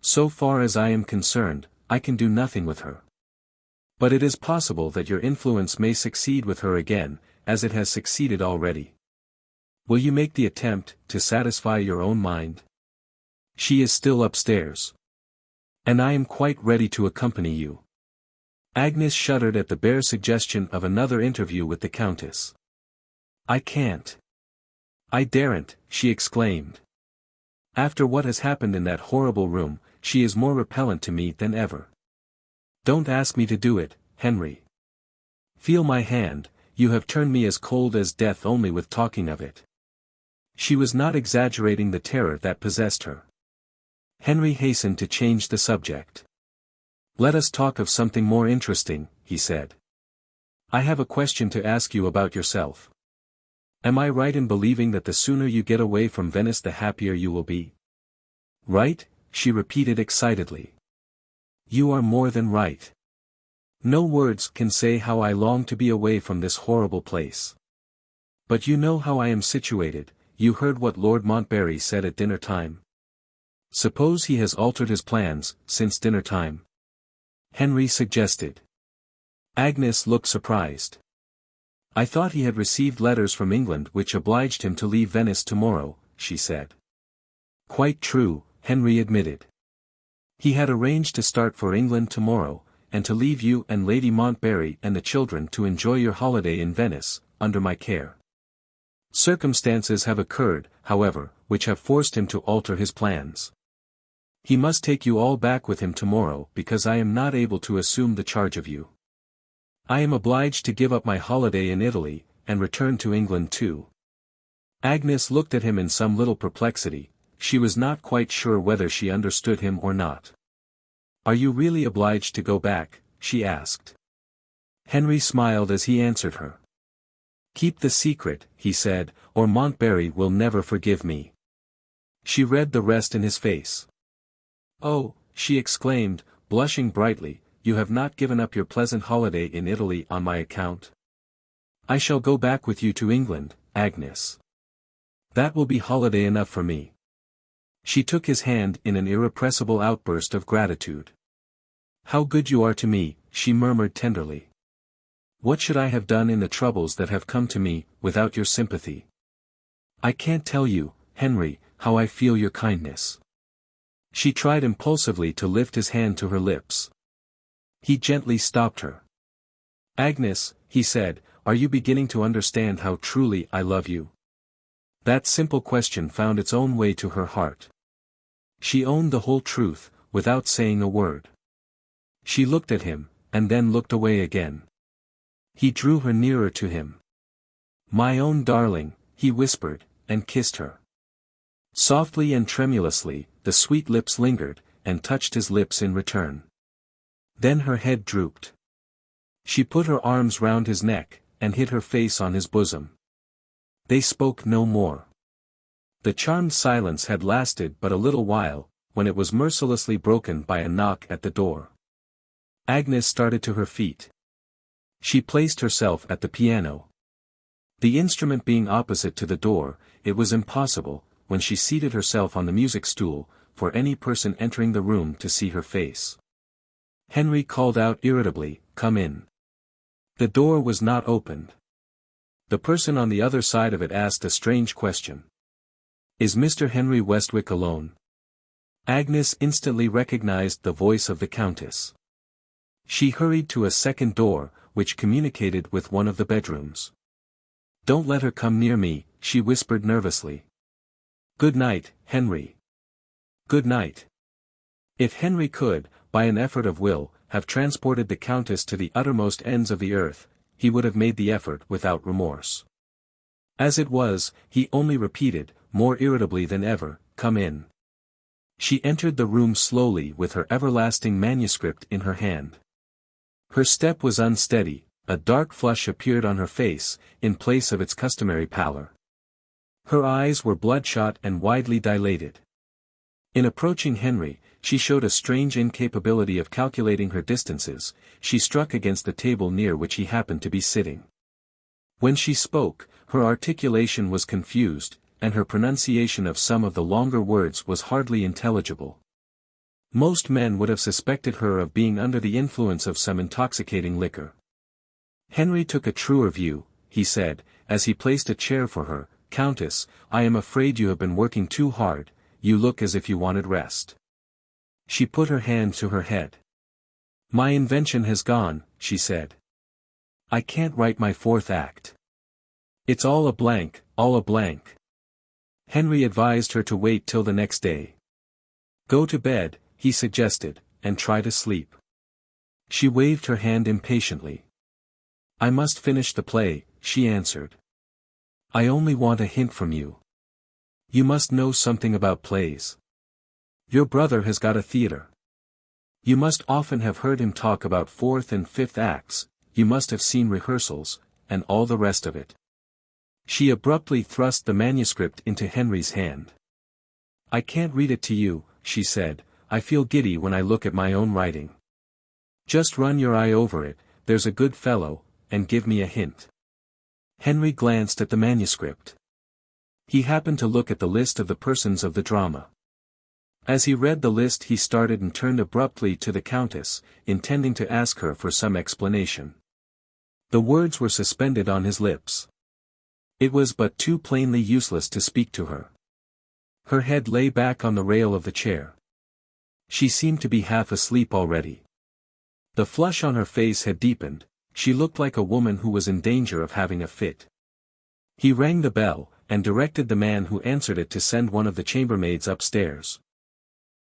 So far as I am concerned, I can do nothing with her. But it is possible that your influence may succeed with her again, as it has succeeded already. Will you make the attempt, to satisfy your own mind? She is still upstairs. And I am quite ready to accompany you. Agnes shuddered at the bare suggestion of another interview with the Countess. I can't. I daren't, she exclaimed. After what has happened in that horrible room, she is more repellent to me than ever. Don't ask me to do it, Henry. Feel my hand, you have turned me as cold as death only with talking of it. She was not exaggerating the terror that possessed her. Henry hastened to change the subject. Let us talk of something more interesting, he said. I have a question to ask you about yourself. Am I right in believing that the sooner you get away from Venice the happier you will be? Right, she repeated excitedly. You are more than right. No words can say how I long to be away from this horrible place. But you know how I am situated, you heard what Lord Montbarry said at dinner time. Suppose he has altered his plans, since dinner time? Henry suggested. Agnes looked surprised. I thought he had received letters from England which obliged him to leave Venice tomorrow, she said. Quite true, Henry admitted. He had arranged to start for England tomorrow, and to leave you and Lady Montbarry and the children to enjoy your holiday in Venice, under my care. Circumstances have occurred, however, which have forced him to alter his plans. He must take you all back with him tomorrow because I am not able to assume the charge of you. I am obliged to give up my holiday in Italy, and return to England too. Agnes looked at him in some little perplexity, she was not quite sure whether she understood him or not. Are you really obliged to go back? She asked. Henry smiled as he answered her. Keep the secret, he said, or Montbarry will never forgive me. She read the rest in his face. Oh, she exclaimed, blushing brightly, you have not given up your pleasant holiday in Italy on my account? I shall go back with you to England, Agnes. That will be holiday enough for me. She took his hand in an irrepressible outburst of gratitude. How good you are to me, she murmured tenderly. What should I have done in the troubles that have come to me, without your sympathy? I can't tell you, Henry, how I feel your kindness. She tried impulsively to lift his hand to her lips. He gently stopped her. Agnes, he said, are you beginning to understand how truly I love you? That simple question found its own way to her heart. She owned the whole truth, without saying a word. She looked at him, and then looked away again. He drew her nearer to him. My own darling, he whispered, and kissed her. Softly and tremulously, the sweet lips lingered, and touched his lips in return. Then her head drooped. She put her arms round his neck, and hid her face on his bosom. They spoke no more. The charmed silence had lasted but a little while, when it was mercilessly broken by a knock at the door. Agnes started to her feet. She placed herself at the piano. The instrument being opposite to the door, it was impossible, when she seated herself on the music stool, for any person entering the room to see her face. Henry called out irritably, "Come in." The door was not opened. The person on the other side of it asked a strange question. Is Mr. Henry Westwick alone? Agnes instantly recognized the voice of the Countess. She hurried to a second door, which communicated with one of the bedrooms. Don't let her come near me, she whispered nervously. Good night, Henry. Good night. If Henry could, by an effort of will, have transported the Countess to the uttermost ends of the earth, he would have made the effort without remorse. As it was, he only repeated, more irritably than ever, "Come in." She entered the room slowly with her everlasting manuscript in her hand. Her step was unsteady, a dark flush appeared on her face, in place of its customary pallor. Her eyes were bloodshot and widely dilated. In approaching Henry, she showed a strange incapability of calculating her distances. She struck against the table near which he happened to be sitting. When she spoke, her articulation was confused, and her pronunciation of some of the longer words was hardly intelligible. Most men would have suspected her of being under the influence of some intoxicating liquor. Henry took a truer view, he said, as he placed a chair for her. "Countess, I am afraid you have been working too hard, you look as if you wanted rest." She put her hand to her head. "My invention has gone," she said. "I can't write my fourth act. It's all a blank, all a blank." Henry advised her to wait till the next day. "Go to bed," he suggested, "and try to sleep." She waved her hand impatiently. "I must finish the play," she answered. "I only want a hint from you. You must know something about plays. Your brother has got a theatre. You must often have heard him talk about fourth and fifth acts, you must have seen rehearsals, and all the rest of it." She abruptly thrust the manuscript into Henry's hand. "I can't read it to you," she said, "I feel giddy when I look at my own writing. Just run your eye over it, there's a good fellow, and give me a hint." Henry glanced at the manuscript. He happened to look at the list of the persons of the drama. As he read the list he started and turned abruptly to the Countess, intending to ask her for some explanation. The words were suspended on his lips. It was but too plainly useless to speak to her. Her head lay back on the rail of the chair. She seemed to be half asleep already. The flush on her face had deepened, she looked like a woman who was in danger of having a fit. He rang the bell, and directed the man who answered it to send one of the chambermaids upstairs.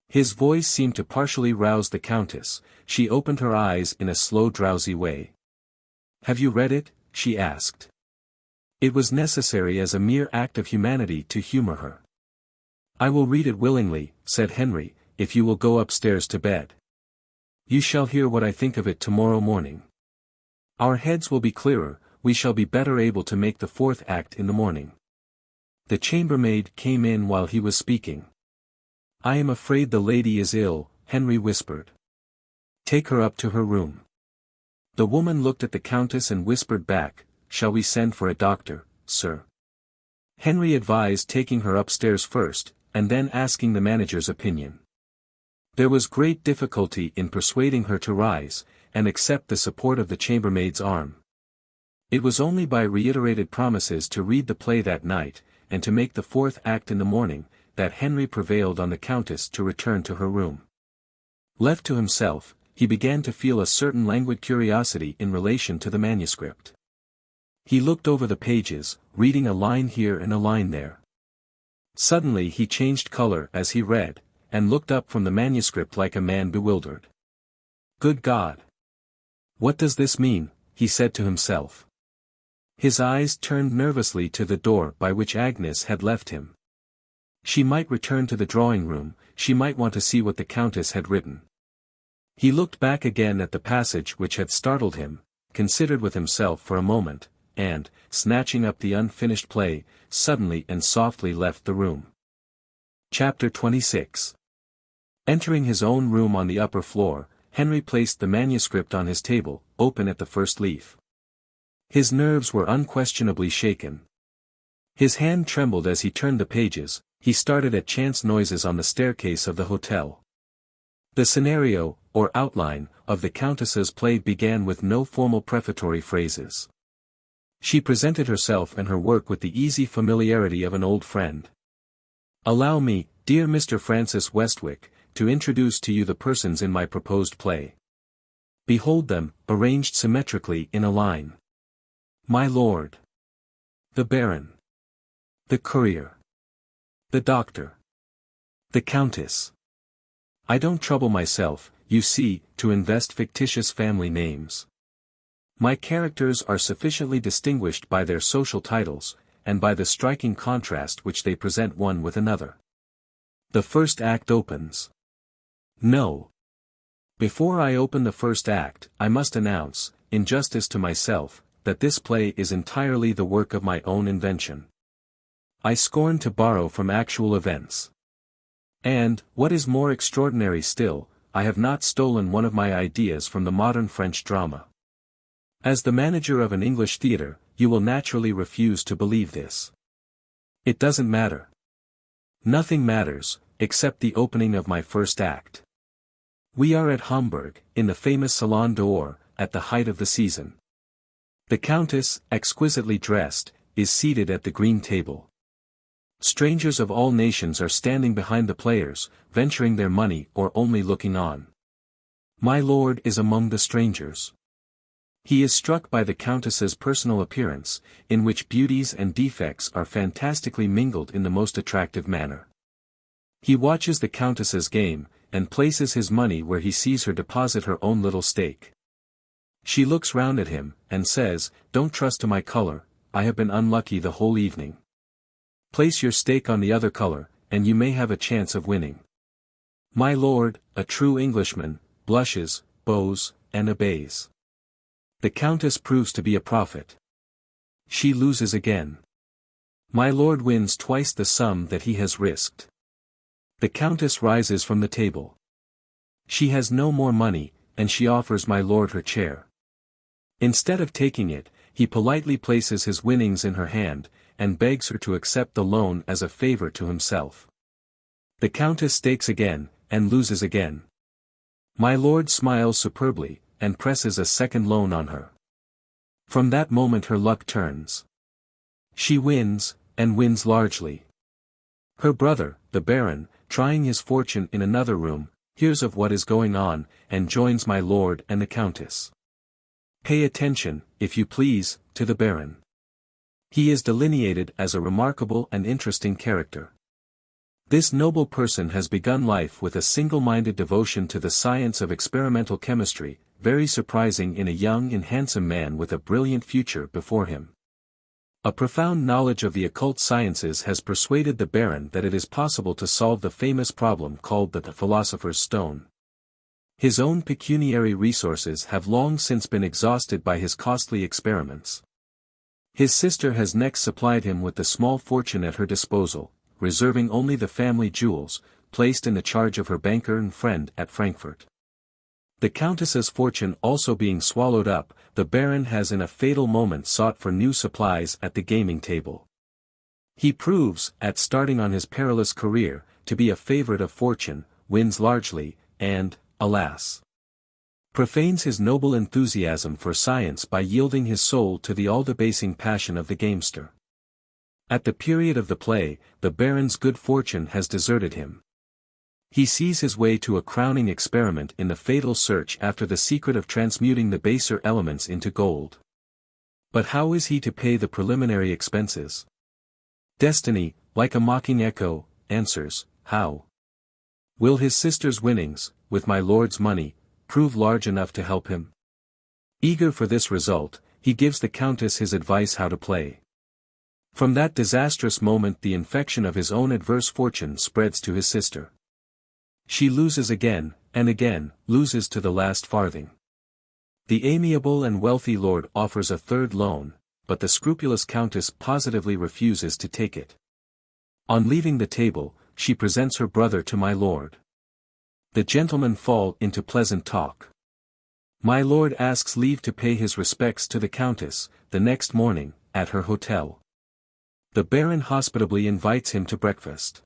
His voice seemed to partially rouse the Countess. She opened her eyes in a slow drowsy way. "Have you read it?" she asked. It was necessary as a mere act of humanity to humor her. "I will read it willingly," said Henry, "if you will go upstairs to bed. You shall hear what I think of it tomorrow morning. Our heads will be clearer, we shall be better able to make the fourth act in the morning." The chambermaid came in while he was speaking. "I am afraid the lady is ill," Henry whispered. "Take her up to her room." The woman looked at the Countess and whispered back, "Shall we send for a doctor, sir?" Henry advised taking her upstairs first, and then asking the manager's opinion. There was great difficulty in persuading her to rise, and accept the support of the chambermaid's arm. It was only by reiterated promises to read the play that night, and to make the fourth act in the morning, that Henry prevailed on the Countess to return to her room. Left to himself, he began to feel a certain languid curiosity in relation to the manuscript. He looked over the pages, reading a line here and a line there. Suddenly he changed color as he read, and looked up from the manuscript like a man bewildered. "Good God! What does this mean?" he said to himself. His eyes turned nervously to the door by which Agnes had left him. She might return to the drawing room, she might want to see what the Countess had written. He looked back again at the passage which had startled him, considered with himself for a moment, and, snatching up the unfinished play, suddenly and softly left the room. Chapter 26. Entering his own room on the upper floor, Henry placed the manuscript on his table, open at the first leaf. His nerves were unquestionably shaken. His hand trembled as he turned the pages, he started at chance noises on the staircase of the hotel. The scenario, or outline, of the Countess's play began with no formal prefatory phrases. She presented herself and her work with the easy familiarity of an old friend. "Allow me, dear Mr. Francis Westwick, to introduce to you the persons in my proposed play. Behold them, arranged symmetrically in a line. My lord. The baron. The courier. The doctor. The Countess. I don't trouble myself, you see, to invest fictitious family names. My characters are sufficiently distinguished by their social titles, and by the striking contrast which they present one with another. The first act opens. No. Before I open the first act, I must announce, in justice to myself, that this play is entirely the work of my own invention. I scorn to borrow from actual events. And, what is more extraordinary still, I have not stolen one of my ideas from the modern French drama. As the manager of an English theatre, you will naturally refuse to believe this. It doesn't matter. Nothing matters, except the opening of my first act. We are at Hamburg, in the famous Salon d'Or, at the height of the season. The Countess, exquisitely dressed, is seated at the green table. Strangers of all nations are standing behind the players, venturing their money or only looking on. My lord is among the strangers. He is struck by the Countess's personal appearance, in which beauties and defects are fantastically mingled in the most attractive manner. He watches the Countess's game, and places his money where he sees her deposit her own little stake. She looks round at him, and says, "Don't trust to my color, I have been unlucky the whole evening. Place your stake on the other color, and you may have a chance of winning." My lord, a true Englishman, blushes, bows, and obeys. The Countess proves to be a prophet. She loses again. My lord wins twice the sum that he has risked. The Countess rises from the table. She has no more money, and she offers my lord her chair. Instead of taking it, he politely places his winnings in her hand, and begs her to accept the loan as a favor to himself. The Countess stakes again, and loses again. My lord smiles superbly, and presses a second loan on her. From that moment her luck turns. She wins, and wins largely. Her brother, the Baron, trying his fortune in another room, hears of what is going on, and joins my lord and the Countess. Pay attention, if you please, to the Baron. He is delineated as a remarkable and interesting character. This noble person has begun life with a single-minded devotion to the science of experimental chemistry, very surprising in a young and handsome man with a brilliant future before him. A profound knowledge of the occult sciences has persuaded the Baron that it is possible to solve the famous problem called the Philosopher's Stone. His own pecuniary resources have long since been exhausted by his costly experiments. His sister has next supplied him with the small fortune at her disposal, reserving only the family jewels, placed in the charge of her banker and friend at Frankfurt. The Countess's fortune also being swallowed up, the Baron has in a fatal moment sought for new supplies at the gaming table. He proves, at starting on his perilous career, to be a favorite of fortune, wins largely, and, alas, profanes his noble enthusiasm for science by yielding his soul to the all-debasing passion of the gamester. At the period of the play, the Baron's good fortune has deserted him. He sees his way to a crowning experiment in the fatal search after the secret of transmuting the baser elements into gold. But how is he to pay the preliminary expenses? Destiny, like a mocking echo, answers, how? Will his sister's winnings, with my lord's money, prove large enough to help him? Eager for this result, he gives the Countess his advice how to play. From that disastrous moment the infection of his own adverse fortune spreads to his sister. She loses again, and again, loses to the last farthing. The amiable and wealthy lord offers a third loan, but the scrupulous Countess positively refuses to take it. On leaving the table, she presents her brother to my lord. The gentlemen fall into pleasant talk. My lord asks leave to pay his respects to the Countess, the next morning, at her hotel. The Baron hospitably invites him to breakfast.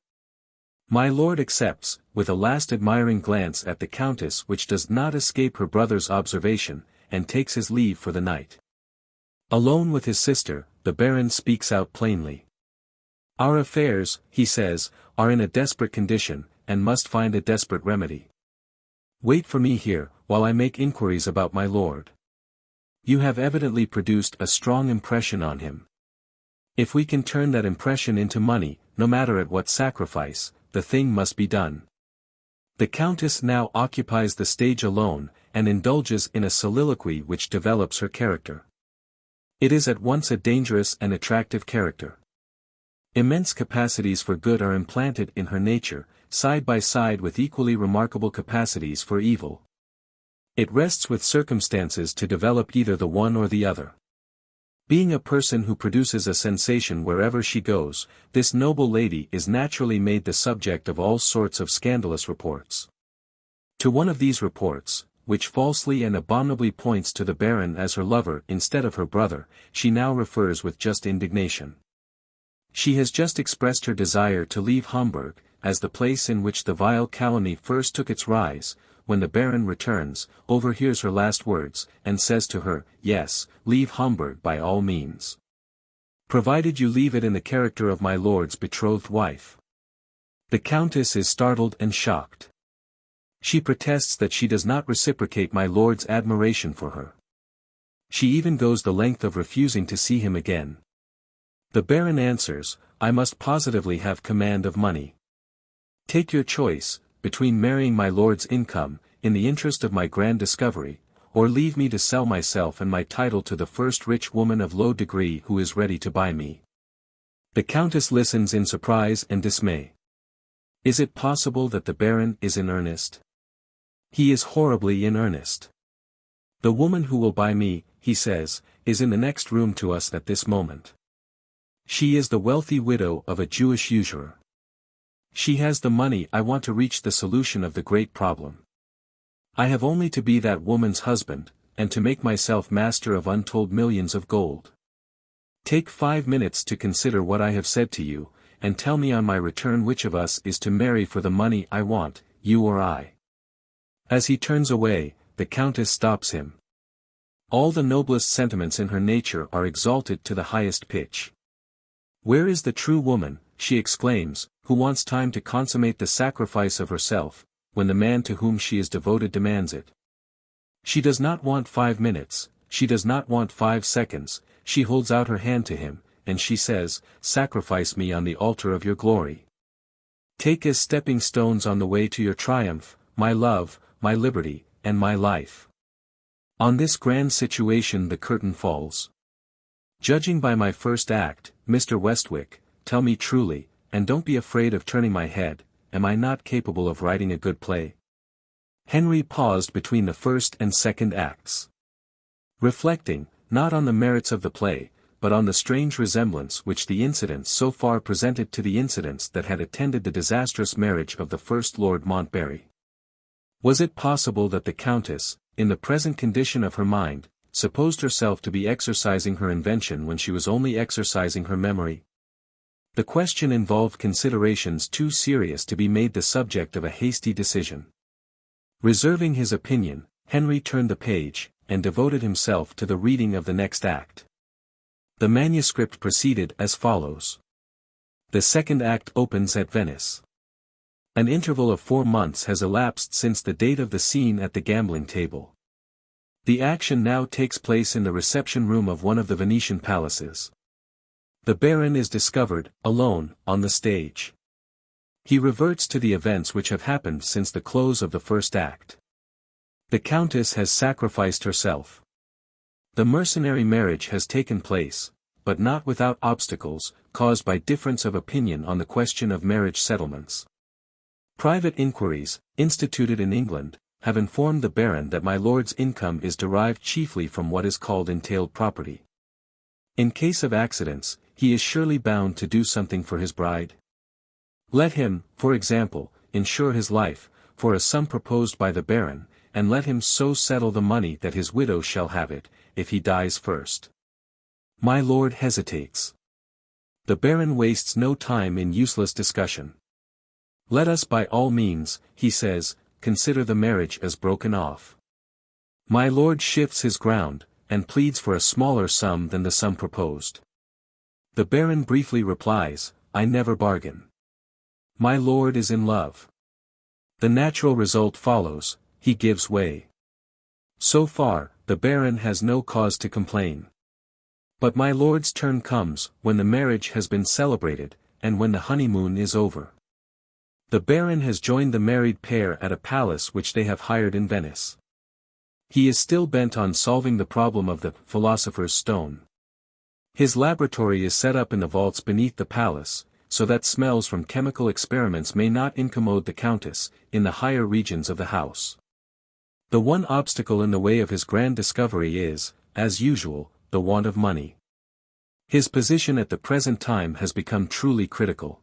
My lord accepts, with a last admiring glance at the Countess which does not escape her brother's observation, and takes his leave for the night. Alone with his sister, the Baron speaks out plainly. Our affairs, he says, are in a desperate condition, and must find a desperate remedy. Wait for me here, while I make inquiries about my lord. You have evidently produced a strong impression on him. If we can turn that impression into money, no matter at what sacrifice, the thing must be done. The Countess now occupies the stage alone, and indulges in a soliloquy which develops her character. It is at once a dangerous and attractive character. Immense capacities for good are implanted in her nature, side by side with equally remarkable capacities for evil. It rests with circumstances to develop either the one or the other. Being a person who produces a sensation wherever she goes, this noble lady is naturally made the subject of all sorts of scandalous reports. To one of these reports, which falsely and abominably points to the Baron as her lover instead of her brother, she now refers with just indignation. She has just expressed her desire to leave Hamburg, as the place in which the vile calumny first took its rise, when the Baron returns, overhears her last words, and says to her, "Yes, leave Hamburg by all means. Provided you leave it in the character of my lord's betrothed wife." The Countess is startled and shocked. She protests that she does not reciprocate my lord's admiration for her. She even goes the length of refusing to see him again. The Baron answers, "I must positively have command of money. Take your choice, between marrying my lord's income, in the interest of my grand discovery, or leave me to sell myself and my title to the first rich woman of low degree who is ready to buy me." The Countess listens in surprise and dismay. Is it possible that the Baron is in earnest? He is horribly in earnest. "The woman who will buy me," he says, "is in the next room to us at this moment. She is the wealthy widow of a Jewish usurer. She has the money I want to reach the solution of the great problem. I have only to be that woman's husband, and to make myself master of untold millions of gold. Take 5 minutes to consider what I have said to you, and tell me on my return which of us is to marry for the money I want, you or I." As he turns away, the Countess stops him. All the noblest sentiments in her nature are exalted to the highest pitch. "Where is the true woman," she exclaims, "who wants time to consummate the sacrifice of herself, when the man to whom she is devoted demands it? She does not want 5 minutes, she does not want 5 seconds, she holds out her hand to him, and she says, 'Sacrifice me on the altar of your glory. Take as stepping stones on the way to your triumph, my love, my liberty, and my life.'" On this grand situation the curtain falls. Judging by my first act, Mr. Westwick, tell me truly, and don't be afraid of turning my head, am I not capable of writing a good play? Henry paused between the first and second acts. Reflecting, not on the merits of the play, but on the strange resemblance which the incidents so far presented to the incidents that had attended the disastrous marriage of the first Lord Montbarry. Was it possible that the Countess, in the present condition of her mind, supposed herself to be exercising her invention when she was only exercising her memory? The question involved considerations too serious to be made the subject of a hasty decision. Reserving his opinion, Henry turned the page, and devoted himself to the reading of the next act. The manuscript proceeded as follows. The second act opens at Venice. An interval of 4 months has elapsed since the date of the scene at the gambling table. The action now takes place in the reception room of one of the Venetian palaces. The Baron is discovered, alone, on the stage. He reverts to the events which have happened since the close of the first act. The Countess has sacrificed herself. The mercenary marriage has taken place, but not without obstacles, caused by difference of opinion on the question of marriage settlements. Private inquiries, instituted in England, have informed the Baron that my lord's income is derived chiefly from what is called entailed property. In case of accidents, he is surely bound to do something for his bride. Let him, for example, insure his life, for a sum proposed by the Baron, and let him so settle the money that his widow shall have it, if he dies first. My lord hesitates. The Baron wastes no time in useless discussion. Let us by all means, he says, consider the marriage as broken off. My lord shifts his ground, and pleads for a smaller sum than the sum proposed. The Baron briefly replies, I never bargain. My lord is in love. The natural result follows, he gives way. So far, the Baron has no cause to complain. But my lord's turn comes, when the marriage has been celebrated, and when the honeymoon is over. The Baron has joined the married pair at a palace which they have hired in Venice. He is still bent on solving the problem of the philosopher's stone. His laboratory is set up in the vaults beneath the palace, so that smells from chemical experiments may not incommode the Countess, in the higher regions of the house. The one obstacle in the way of his grand discovery is, as usual, the want of money. His position at the present time has become truly critical.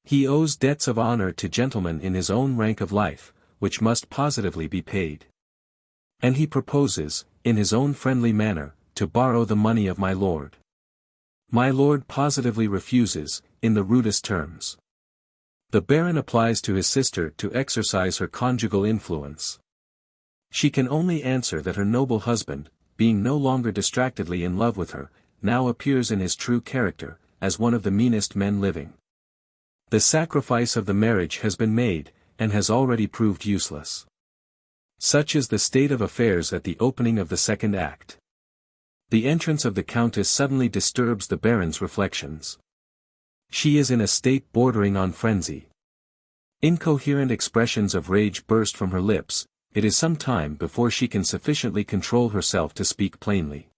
He owes debts of honor to gentlemen in his own rank of life, which must positively be paid. And he proposes, in his own friendly manner, to borrow the money of my lord. My lord positively refuses, in the rudest terms. The Baron applies to his sister to exercise her conjugal influence. She can only answer that her noble husband, being no longer distractedly in love with her, now appears in his true character, as one of the meanest men living. The sacrifice of the marriage has been made, and has already proved useless. Such is the state of affairs at the opening of the second act. The entrance of the Countess suddenly disturbs the Baron's reflections. She is in a state bordering on frenzy. Incoherent expressions of rage burst from her lips. It is some time before she can sufficiently control herself to speak plainly.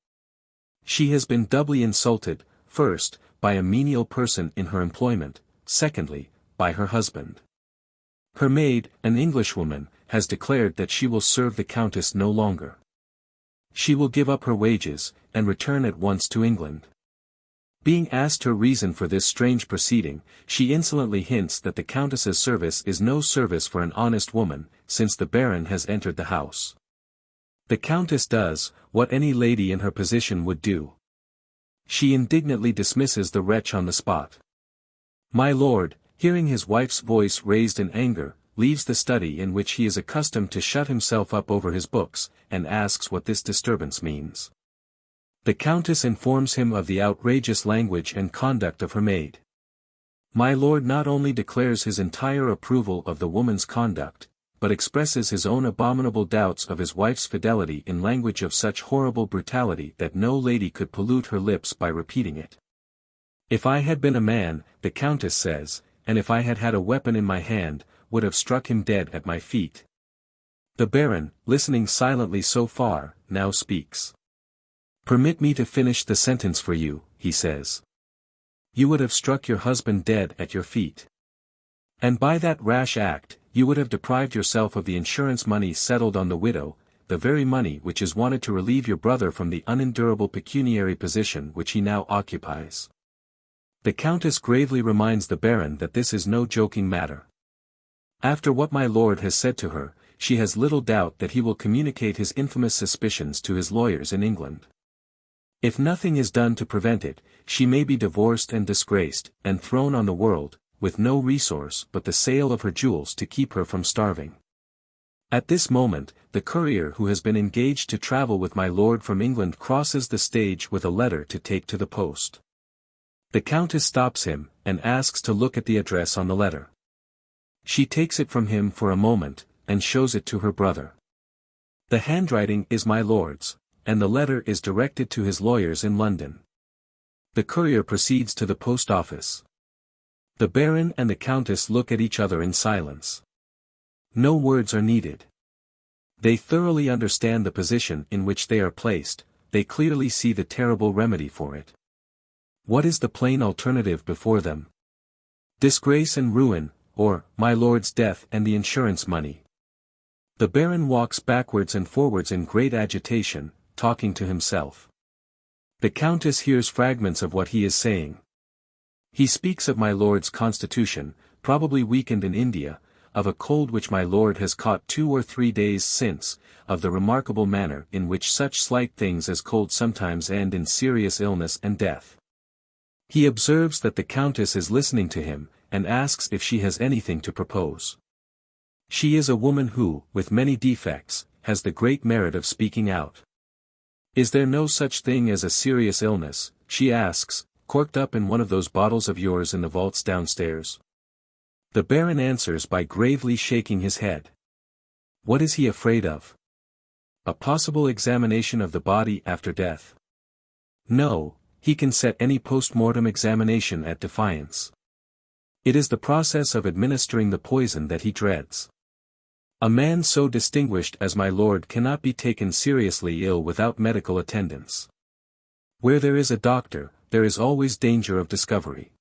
She has been doubly insulted, first, by a menial person in her employment, secondly, by her husband. Her maid, an Englishwoman, has declared that she will serve the Countess no longer. She will give up her wages, and return at once to England. Being asked her reason for this strange proceeding, she insolently hints that the Countess's service is no service for an honest woman, since the Baron has entered the house. The Countess does, what any lady in her position would do. She indignantly dismisses the wretch on the spot. My lord, hearing his wife's voice raised in anger, leaves the study in which he is accustomed to shut himself up over his books, and asks what this disturbance means. The Countess informs him of the outrageous language and conduct of her maid. My lord not only declares his entire approval of the woman's conduct, but expresses his own abominable doubts of his wife's fidelity in language of such horrible brutality that no lady could pollute her lips by repeating it. If I had been a man, the Countess says, and if I had had a weapon in my hand, would have struck him dead at my feet. The Baron, listening silently so far, now speaks. Permit me to finish the sentence for you, he says. You would have struck your husband dead at your feet. And by that rash act, you would have deprived yourself of the insurance money settled on the widow, the very money which is wanted to relieve your brother from the unendurable pecuniary position which he now occupies. The Countess gravely reminds the Baron that this is no joking matter. After what my lord has said to her, she has little doubt that he will communicate his infamous suspicions to his lawyers in England. If nothing is done to prevent it, she may be divorced and disgraced, and thrown on the world, with no resource but the sale of her jewels to keep her from starving. At this moment, the courier who has been engaged to travel with my lord from England crosses the stage with a letter to take to the post. The Countess stops him, and asks to look at the address on the letter. She takes it from him for a moment, and shows it to her brother. The handwriting is my lord's, and the letter is directed to his lawyers in London. The courier proceeds to the post office. The Baron and the Countess look at each other in silence. No words are needed. They thoroughly understand the position in which they are placed, they clearly see the terrible remedy for it. What is the plain alternative before them? Disgrace and ruin, or, my lord's death and the insurance money. The Baron walks backwards and forwards in great agitation, talking to himself. The Countess hears fragments of what he is saying. He speaks of my lord's constitution, probably weakened in India, of a cold which my lord has caught 2 or 3 days since, of the remarkable manner in which such slight things as cold sometimes end in serious illness and death. He observes that the Countess is listening to him, and asks if she has anything to propose. She is a woman who, with many defects, has the great merit of speaking out. Is there no such thing as a serious illness, she asks, corked up in one of those bottles of yours in the vaults downstairs? The Baron answers by gravely shaking his head. What is he afraid of? A possible examination of the body after death? No, he can set any post-mortem examination at defiance. It is the process of administering the poison that he dreads. A man so distinguished as my lord cannot be taken seriously ill without medical attendance. Where there is a doctor, there is always danger of discovery.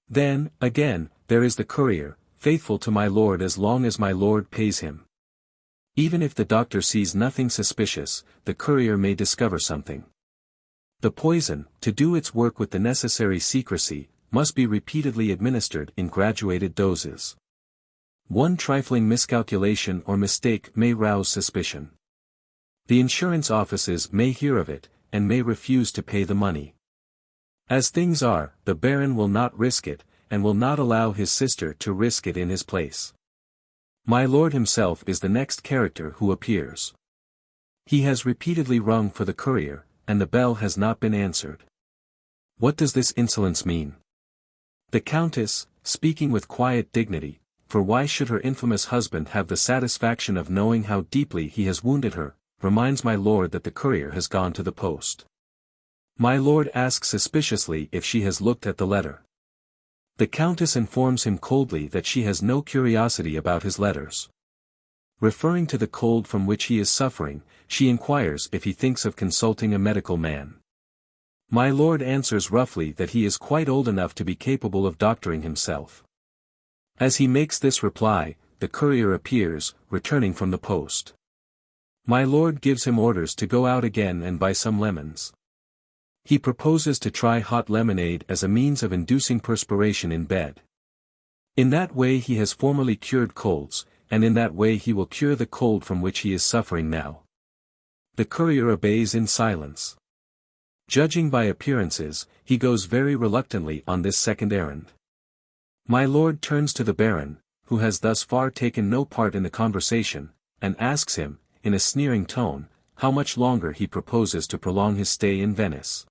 Then, again, there is the courier, faithful to my lord as long as my lord pays him. Even if the doctor sees nothing suspicious, the courier may discover something. The poison, to do its work with the necessary secrecy, must be repeatedly administered in graduated doses. One trifling miscalculation or mistake may rouse suspicion. The insurance offices may hear of it, and may refuse to pay the money. As things are, the Baron will not risk it, and will not allow his sister to risk it in his place. My lord himself is the next character who appears. He has repeatedly rung for the courier, and the bell has not been answered. What does this insolence mean? The Countess, speaking with quiet dignity, for why should her infamous husband have the satisfaction of knowing how deeply he has wounded her, reminds my lord that the courier has gone to the post. My lord asks suspiciously if she has looked at the letter. The Countess informs him coldly that she has no curiosity about his letters. Referring to the cold from which he is suffering, she inquires if he thinks of consulting a medical man. My lord answers roughly that he is quite old enough to be capable of doctoring himself. As he makes this reply, the courier appears, returning from the post. My lord gives him orders to go out again and buy some lemons. He proposes to try hot lemonade as a means of inducing perspiration in bed. In that way he has formerly cured colds, and in that way he will cure the cold from which he is suffering now. The courier obeys in silence. Judging by appearances, he goes very reluctantly on this second errand. My lord turns to the Baron, who has thus far taken no part in the conversation, and asks him, in a sneering tone, how much longer he proposes to prolong his stay in Venice.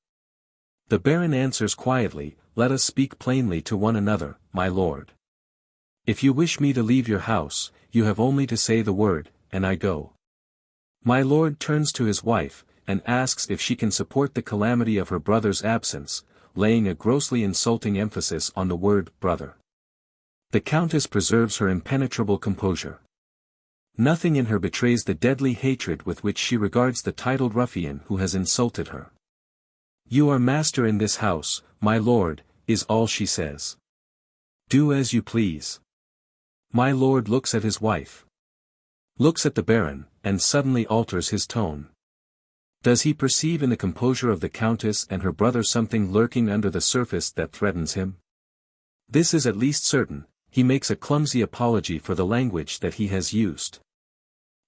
The Baron answers quietly, "Let us speak plainly to one another, my lord. If you wish me to leave your house, you have only to say the word, and I go." My lord turns to his wife, and asks if she can support the calamity of her brother's absence, laying a grossly insulting emphasis on the word brother. The Countess preserves her impenetrable composure. Nothing in her betrays the deadly hatred with which she regards the titled ruffian who has insulted her. "You are master in this house, my lord," is all she says. "Do as you please." My lord looks at his wife. Looks at the Baron, and suddenly alters his tone. Does he perceive in the composure of the Countess and her brother something lurking under the surface that threatens him? This is at least certain. He makes a clumsy apology for the language that he has used.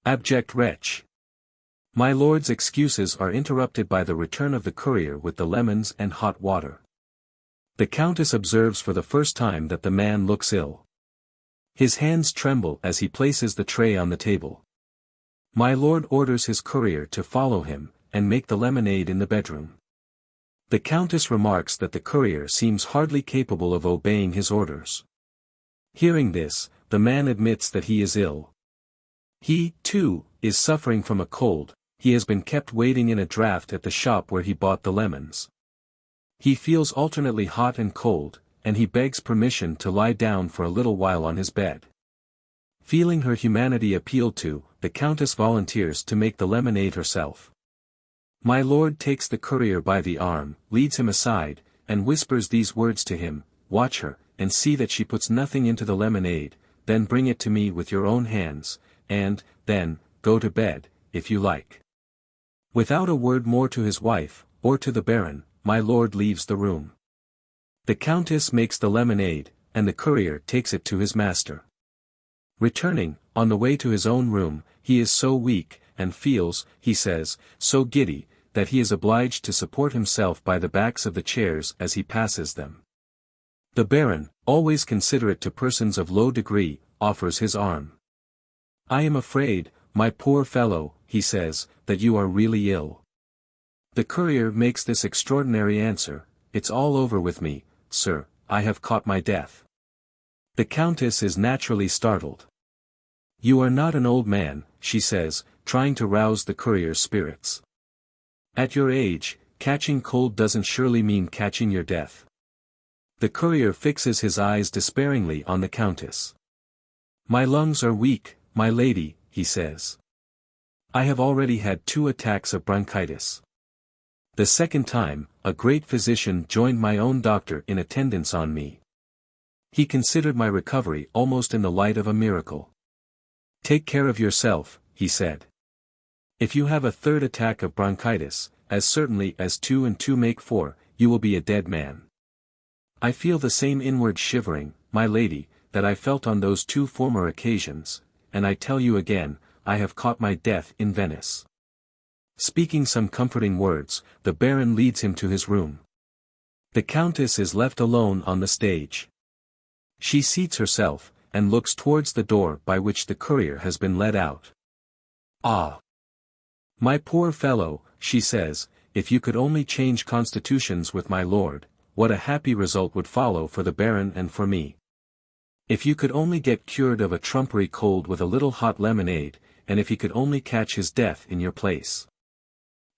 Abject wretch. My lord's excuses are interrupted by the return of the courier with the lemons and hot water. The Countess observes for the first time that the man looks ill. His hands tremble as he places the tray on the table. My lord orders his courier to follow him, and make the lemonade in the bedroom. The Countess remarks that the courier seems hardly capable of obeying his orders. Hearing this, the man admits that he is ill. He, too, is suffering from a cold. He has been kept waiting in a draught at the shop where he bought the lemons. He feels alternately hot and cold, and he begs permission to lie down for a little while on his bed. Feeling her humanity appealed to, the Countess volunteers to make the lemonade herself. My lord takes the courier by the arm, leads him aside, and whispers these words to him: "Watch her, and see that she puts nothing into the lemonade, then bring it to me with your own hands, and, then, go to bed, if you like." Without a word more to his wife, or to the Baron, my lord leaves the room. The Countess makes the lemonade, and the courier takes it to his master. Returning, on the way to his own room, he is so weak, and feels, he says, so giddy, that he is obliged to support himself by the backs of the chairs as he passes them. The Baron, always considerate to persons of low degree, offers his arm. "I am afraid, my poor fellow," he says, "that you are really ill." The courier makes this extraordinary answer: "It's all over with me, sir, I have caught my death." The Countess is naturally startled. "You are not an old man," she says, trying to rouse the courier's spirits. "At your age, catching cold doesn't surely mean catching your death." The courier fixes his eyes despairingly on the Countess. "My lungs are weak, my lady," he says. "I have already had 2 attacks of bronchitis. The second time, a great physician joined my own doctor in attendance on me. He considered my recovery almost in the light of a miracle. 'Take care of yourself,' he said. 'If you have a third attack of bronchitis, as certainly as 2 and 2 make 4, you will be a dead man.' I feel the same inward shivering, my lady, that I felt on those 2 former occasions, and I tell you again, I have caught my death in Venice." Speaking some comforting words, the Baron leads him to his room. The Countess is left alone on the stage. She seats herself, and looks towards the door by which the courier has been led out. "Ah! My poor fellow," she says, "if you could only change constitutions with my lord, what a happy result would follow for the Baron and for me. If you could only get cured of a trumpery cold with a little hot lemonade, and if he could only catch his death in your place."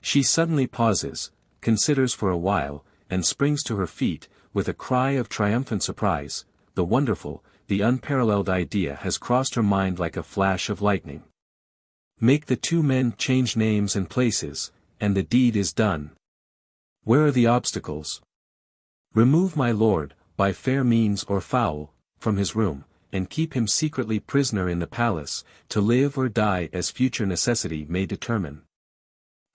She suddenly pauses, considers for a while, and springs to her feet, with a cry of triumphant surprise. The wonderful, the unparalleled idea has crossed her mind like a flash of lightning. Make the 2 men change names and places, and the deed is done. Where are the obstacles? Remove my lord, by fair means or foul, from his room, and keep him secretly prisoner in the palace, to live or die as future necessity may determine.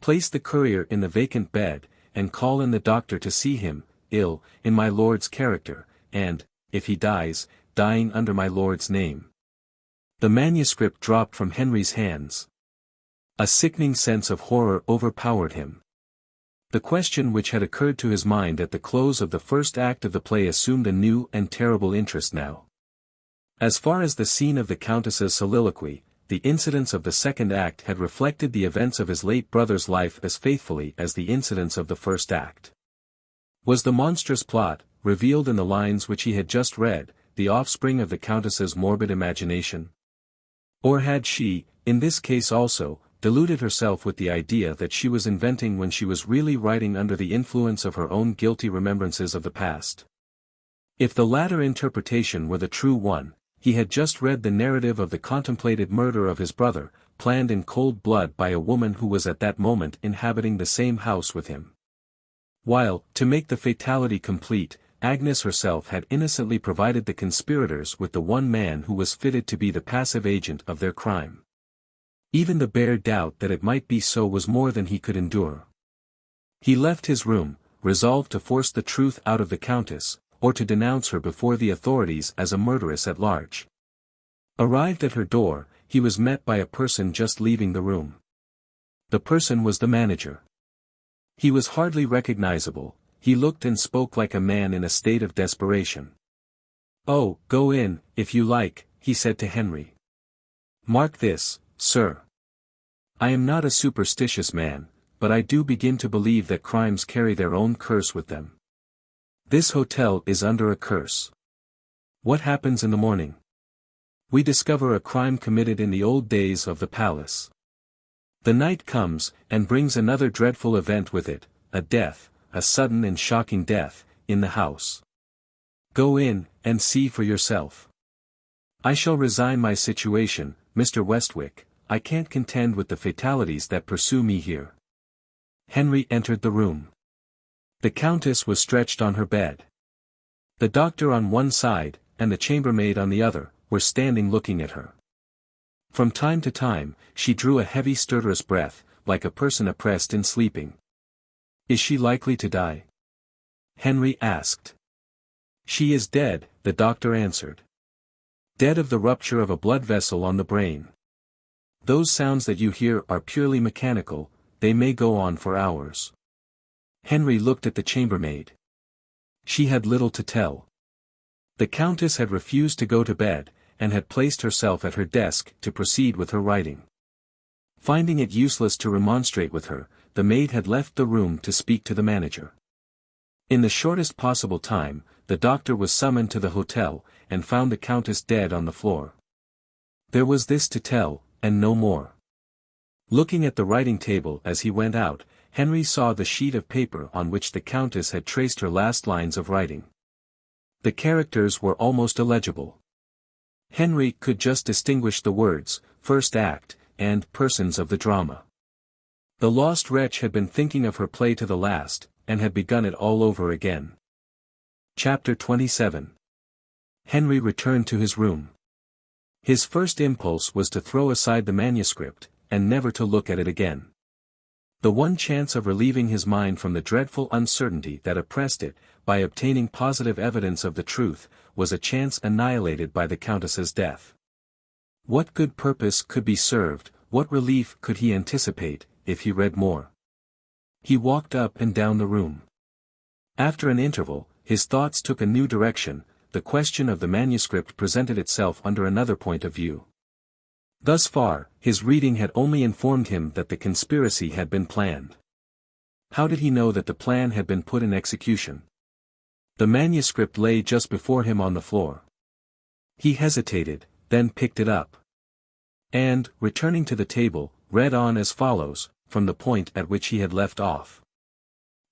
Place the courier in the vacant bed, and call in the doctor to see him, ill, in my lord's character, and, if he dies, dying under my lord's name. The manuscript dropped from Henry's hands. A sickening sense of horror overpowered him. The question which had occurred to his mind at the close of the first act of the play assumed a new and terrible interest now. As far as the scene of the Countess's soliloquy, the incidents of the second act had reflected the events of his late brother's life as faithfully as the incidents of the first act. Was the monstrous plot, revealed in the lines which he had just read, the offspring of the Countess's morbid imagination? Or had she, in this case also, deluded herself with the idea that she was inventing when she was really writing under the influence of her own guilty remembrances of the past? If the latter interpretation were the true one, he had just read the narrative of the contemplated murder of his brother, planned in cold blood by a woman who was at that moment inhabiting the same house with him. While, to make the fatality complete, Agnes herself had innocently provided the conspirators with the one man who was fitted to be the passive agent of their crime. Even the bare doubt that it might be so was more than he could endure. He left his room, resolved to force the truth out of the Countess, or to denounce her before the authorities as a murderess at large. Arrived at her door, he was met by a person just leaving the room. The person was the manager. He was hardly recognizable, he looked and spoke like a man in a state of desperation. "Oh, go in, if you like," he said to Henry. "Mark this, sir. I am not a superstitious man, but I do begin to believe that crimes carry their own curse with them. This hotel is under a curse. What happens in the morning? We discover a crime committed in the old days of the palace. The night comes, and brings another dreadful event with it, a death, a sudden and shocking death, in the house. Go in, and see for yourself. I shall resign my situation, Mr. Westwick, I can't contend with the fatalities that pursue me here." Henry entered the room. The Countess was stretched on her bed. The doctor on one side, and the chambermaid on the other, were standing looking at her. From time to time, she drew a heavy stertorous breath, like a person oppressed in sleeping. "Is she likely to die?" Henry asked. "She is dead," the doctor answered. "Dead of the rupture of a blood vessel on the brain. Those sounds that you hear are purely mechanical, they may go on for hours." Henry looked at the chambermaid. She had little to tell. The Countess had refused to go to bed, and had placed herself at her desk to proceed with her writing. Finding it useless to remonstrate with her, the maid had left the room to speak to the manager. In the shortest possible time, the doctor was summoned to the hotel, and found the Countess dead on the floor. There was this to tell, and no more. Looking at the writing table as he went out, Henry saw the sheet of paper on which the Countess had traced her last lines of writing. The characters were almost illegible. Henry could just distinguish the words, first act, and persons of the drama. The lost wretch had been thinking of her play to the last, and had begun it all over again. Chapter 27. Henry returned to his room. His first impulse was to throw aside the manuscript, and never to look at it again. The one chance of relieving his mind from the dreadful uncertainty that oppressed it, by obtaining positive evidence of the truth, was a chance annihilated by the Countess's death. What good purpose could be served, what relief could he anticipate, if he read more? He walked up and down the room. After an interval, his thoughts took a new direction. The question of the manuscript presented itself under another point of view. Thus far, his reading had only informed him that the conspiracy had been planned. How did he know that the plan had been put in execution? The manuscript lay just before him on the floor. He hesitated, then picked it up. And, returning to the table, read on as follows, from the point at which he had left off.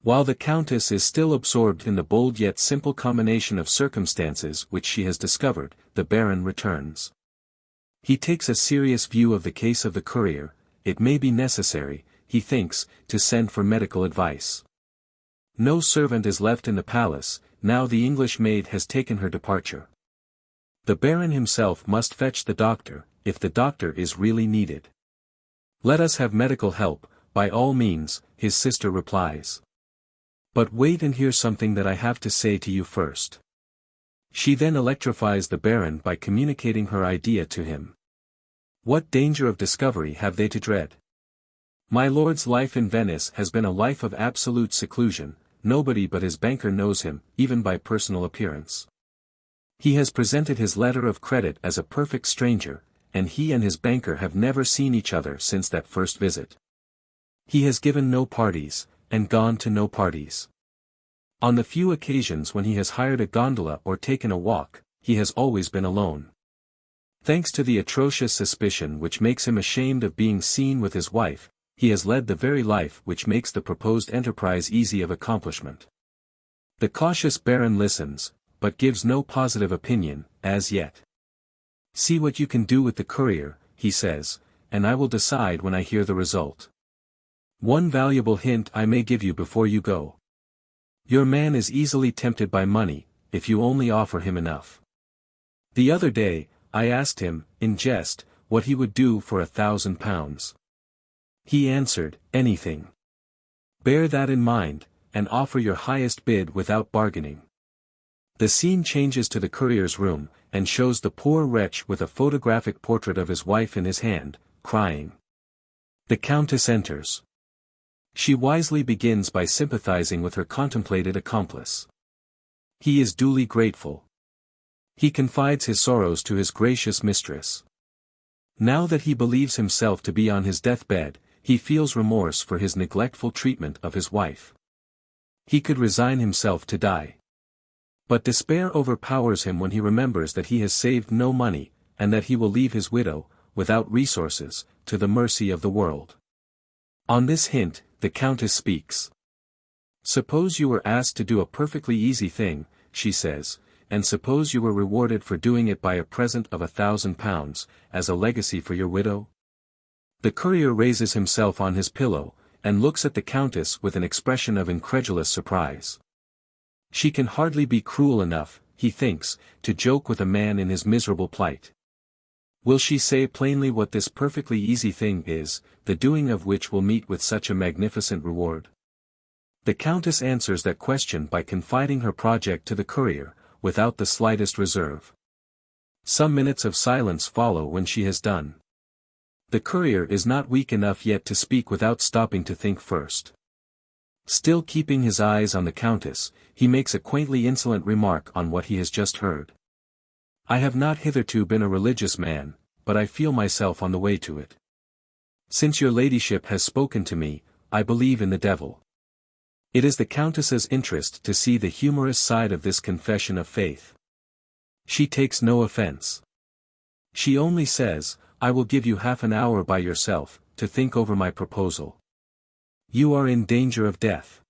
While the Countess is still absorbed in the bold yet simple combination of circumstances which she has discovered, the Baron returns. He takes a serious view of the case of the courier. It may be necessary, he thinks, to send for medical advice. No servant is left in the palace, now the English maid has taken her departure. The Baron himself must fetch the doctor, if the doctor is really needed. Let us have medical help, by all means, his sister replies. But wait and hear something that I have to say to you first. She then electrifies the Baron by communicating her idea to him. What danger of discovery have they to dread? My lord's life in Venice has been a life of absolute seclusion. Nobody but his banker knows him, even by personal appearance. He has presented his letter of credit as a perfect stranger, and he and his banker have never seen each other since that first visit. He has given no parties, and gone to no parties. On the few occasions when he has hired a gondola or taken a walk, he has always been alone. Thanks to the atrocious suspicion which makes him ashamed of being seen with his wife, he has led the very life which makes the proposed enterprise easy of accomplishment. The cautious Baron listens, but gives no positive opinion, as yet. See what you can do with the courier, he says, and I will decide when I hear the result. One valuable hint I may give you before you go. Your man is easily tempted by money, if you only offer him enough. The other day, I asked him, in jest, what he would do for £1,000. He answered, anything. Bear that in mind, and offer your highest bid without bargaining. The scene changes to the courier's room, and shows the poor wretch with a photographic portrait of his wife in his hand, crying. The Countess enters. She wisely begins by sympathizing with her contemplated accomplice. He is duly grateful. He confides his sorrows to his gracious mistress. Now that he believes himself to be on his deathbed, he feels remorse for his neglectful treatment of his wife. He could resign himself to die. But despair overpowers him when he remembers that he has saved no money, and that he will leave his widow, without resources, to the mercy of the world. On this hint, the Countess speaks. Suppose you were asked to do a perfectly easy thing, she says, and suppose you were rewarded for doing it by a present of £1,000, as a legacy for your widow? The courier raises himself on his pillow, and looks at the Countess with an expression of incredulous surprise. She can hardly be cruel enough, he thinks, to joke with a man in his miserable plight. Will she say plainly what this perfectly easy thing is, the doing of which will meet with such a magnificent reward? The Countess answers that question by confiding her project to the courier, without the slightest reserve. Some minutes of silence follow when she has done. The courier is not weak enough yet to speak without stopping to think first. Still keeping his eyes on the Countess, he makes a quaintly insolent remark on what he has just heard. I have not hitherto been a religious man, but I feel myself on the way to it. Since your ladyship has spoken to me, I believe in the devil. It is the Countess's interest to see the humorous side of this confession of faith. She takes no offense. She only says, I will give you half an hour by yourself, to think over my proposal. You are in danger of death.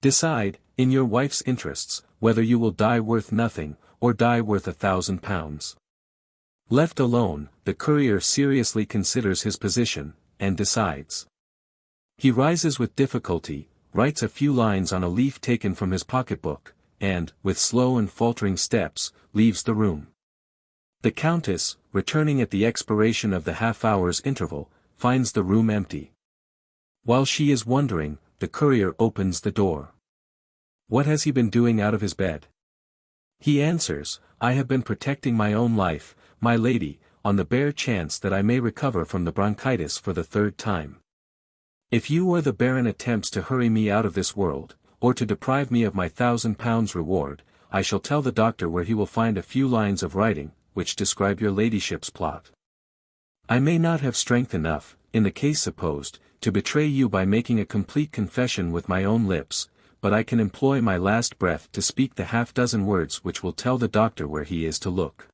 Decide, In your wife's interests, whether you will die worth nothing, or die worth £1,000. Left alone, the courier seriously considers his position, and decides. He rises with difficulty, writes a few lines on a leaf taken from his pocketbook, and, with slow and faltering steps, leaves the room. The Countess, returning at the expiration of the half-hour's interval, finds the room empty. While she is wondering, the courier opens the door. What has he been doing out of his bed? He answers, I have been protecting my own life, my lady, on the bare chance that I may recover from the bronchitis for the third time. If you or the Baron attempts to hurry me out of this world, or to deprive me of my £1,000 reward, I shall tell the doctor where he will find a few lines of writing, which describe your ladyship's plot. I may not have strength enough, in the case supposed, to betray you by making a complete confession with my own lips, but I can employ my last breath to speak the half-dozen words which will tell the doctor where he is to look.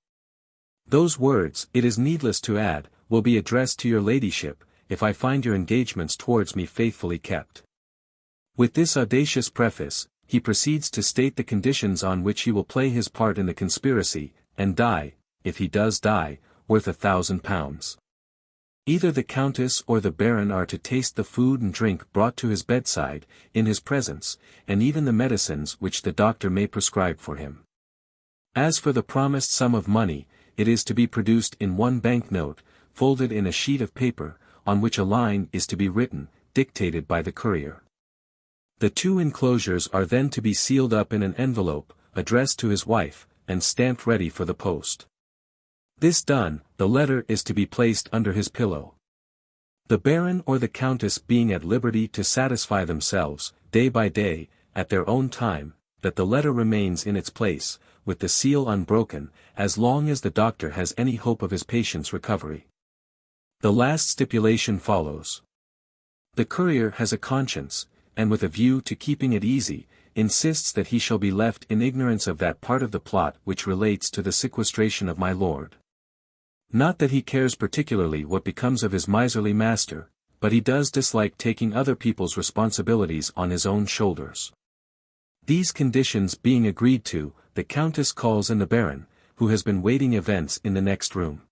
Those words, it is needless to add, will be addressed to your ladyship, if I find your engagements towards me faithfully kept. With this audacious preface, he proceeds to state the conditions on which he will play his part in the conspiracy, and die, if he does die, worth £1,000. Either the Countess or the Baron are to taste the food and drink brought to his bedside, in his presence, and even the medicines which the doctor may prescribe for him. As for the promised sum of money, it is to be produced in one banknote, folded in a sheet of paper, on which a line is to be written, dictated by the courier. The two enclosures are then to be sealed up in an envelope, addressed to his wife, and stamped ready for the post. This done, the letter is to be placed under his pillow. The Baron or the Countess being at liberty to satisfy themselves, day by day, at their own time, that the letter remains in its place, with the seal unbroken, as long as the doctor has any hope of his patient's recovery. The last stipulation follows. The courier has a conscience, and with a view to keeping it easy, insists that he shall be left in ignorance of that part of the plot which relates to the sequestration of my lord. Not that he cares particularly what becomes of his miserly master, but he does dislike taking other people's responsibilities on his own shoulders. These conditions being agreed to, the Countess calls in the Baron, who has been waiting events in the next room.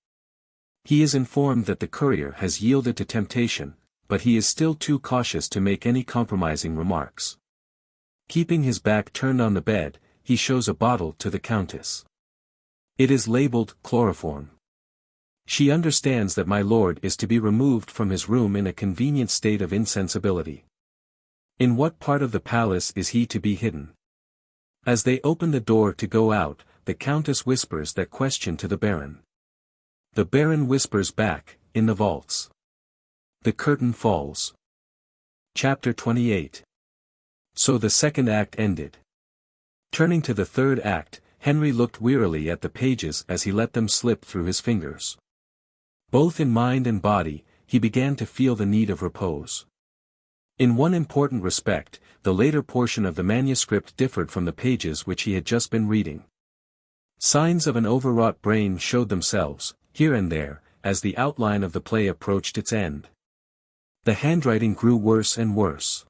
He is informed that the courier has yielded to temptation, but he is still too cautious to make any compromising remarks. Keeping his back turned on the bed, he shows a bottle to the Countess. It is labeled chloroform. She understands that my lord is to be removed from his room in a convenient state of insensibility. In what part of the palace is he to be hidden? As they open the door to go out, the Countess whispers that question to the Baron. The Baron whispers back, in the vaults. The curtain falls. Chapter 28. So the second act ended. Turning to the third act, Henry looked wearily at the pages as he let them slip through his fingers. Both in mind and body, he began to feel the need of repose. In one important respect, the later portion of the manuscript differed from the pages which he had just been reading. Signs of an overwrought brain showed themselves, here and there, as the outline of the play approached its end. The handwriting grew worse and worse.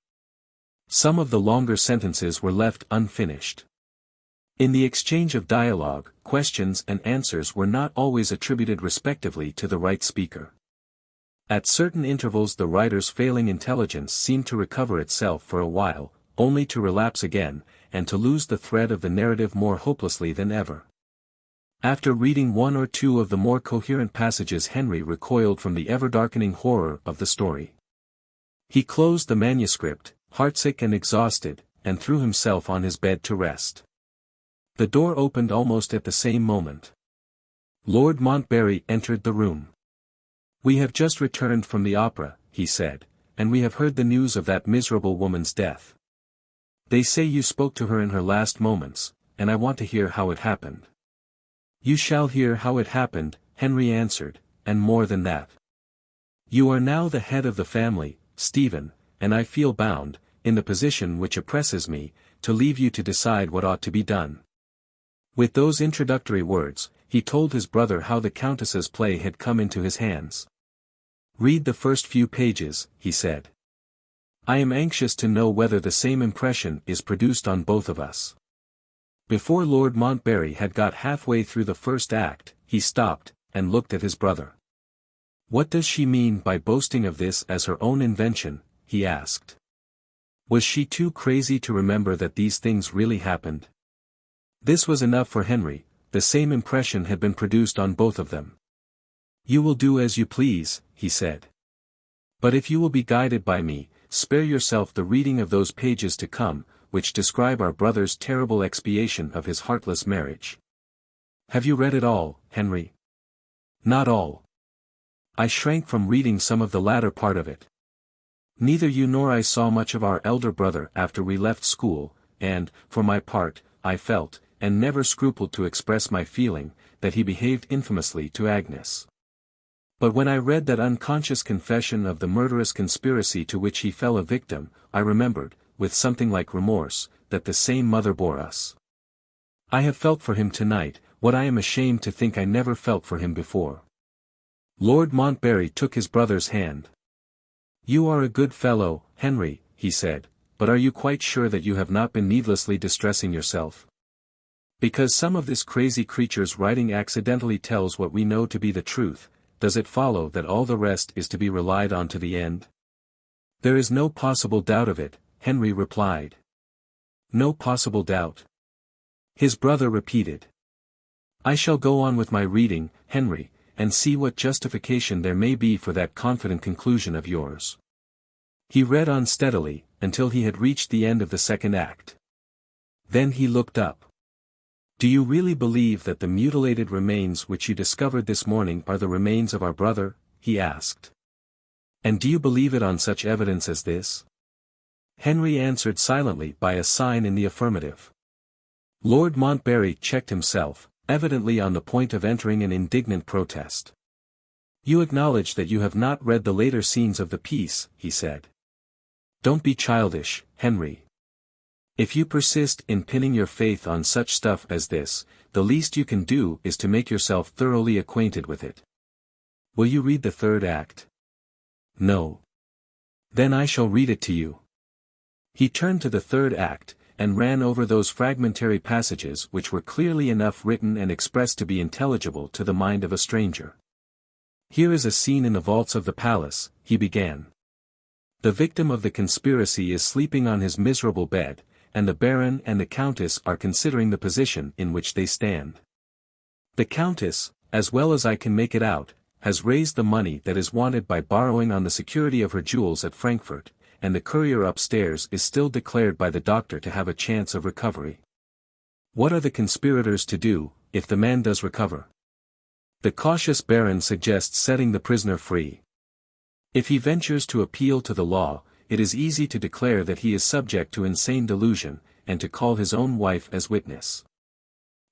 Some of the longer sentences were left unfinished. In the exchange of dialogue, questions and answers were not always attributed respectively to the right speaker. At certain intervals the writer's failing intelligence seemed to recover itself for a while, only to relapse again, and to lose the thread of the narrative more hopelessly than ever. After reading one or two of the more coherent passages Henry recoiled from the ever-darkening horror of the story. He closed the manuscript, heartsick and exhausted, and threw himself on his bed to rest. The door opened almost at the same moment. Lord Montbarry entered the room. "We have just returned from the opera," he said, "and we have heard the news of that miserable woman's death. They say you spoke to her in her last moments, and I want to hear how it happened." "You shall hear how it happened," Henry answered, "and more than that. You are now the head of the family, Stephen, and I feel bound, in the position which oppresses me, to leave you to decide what ought to be done." With those introductory words, he told his brother how the Countess's play had come into his hands. "Read the first few pages," he said. I am anxious to know whether the same impression is produced on both of us. Before Lord Montbarry had got halfway through the first act, he stopped, and looked at his brother. What does she mean by boasting of this as her own invention? He asked. Was she too crazy to remember that these things really happened? This was enough for Henry, the same impression had been produced on both of them. You will do as you please, he said. But if you will be guided by me, spare yourself the reading of those pages to come, which describe our brother's terrible expiation of his heartless marriage. Have you read it all, Henry? Not all. I shrank from reading some of the latter part of it. Neither you nor I saw much of our elder brother after we left school, and, for my part, I felt, and never scrupled to express my feeling, that he behaved infamously to Agnes. But when I read that unconscious confession of the murderous conspiracy to which he fell a victim, I remembered, with something like remorse, that the same mother bore us. I have felt for him tonight, what I am ashamed to think I never felt for him before. Lord Montbarry took his brother's hand. You are a good fellow, Henry, he said, but are you quite sure that you have not been needlessly distressing yourself? Because some of this crazy creature's writing accidentally tells what we know to be the truth, does it follow that all the rest is to be relied on to the end? There is no possible doubt of it, Henry replied. No possible doubt. His brother repeated. I shall go on with my reading, Henry, and see what justification there may be for that confident conclusion of yours. He read on steadily, until he had reached the end of the second act. Then he looked up. Do you really believe that the mutilated remains which you discovered this morning are the remains of our brother? He asked. And do you believe it on such evidence as this? Henry answered silently by a sign in the affirmative. Lord Montbarry checked himself, evidently on the point of entering an indignant protest. You acknowledge that you have not read the later scenes of the piece, he said. Don't be childish, Henry. If you persist in pinning your faith on such stuff as this, the least you can do is to make yourself thoroughly acquainted with it. Will you read the third act? No. Then I shall read it to you. He turned to the third act, and ran over those fragmentary passages which were clearly enough written and expressed to be intelligible to the mind of a stranger. Here is a scene in the vaults of the palace, he began. The victim of the conspiracy is sleeping on his miserable bed, and the Baron and the Countess are considering the position in which they stand. The Countess, as well as I can make it out, has raised the money that is wanted by borrowing on the security of her jewels at Frankfurt, and the courier upstairs is still declared by the doctor to have a chance of recovery. What are the conspirators to do, if the man does recover? The cautious Baron suggests setting the prisoner free. If he ventures to appeal to the law, it is easy to declare that he is subject to insane delusion, and to call his own wife as witness.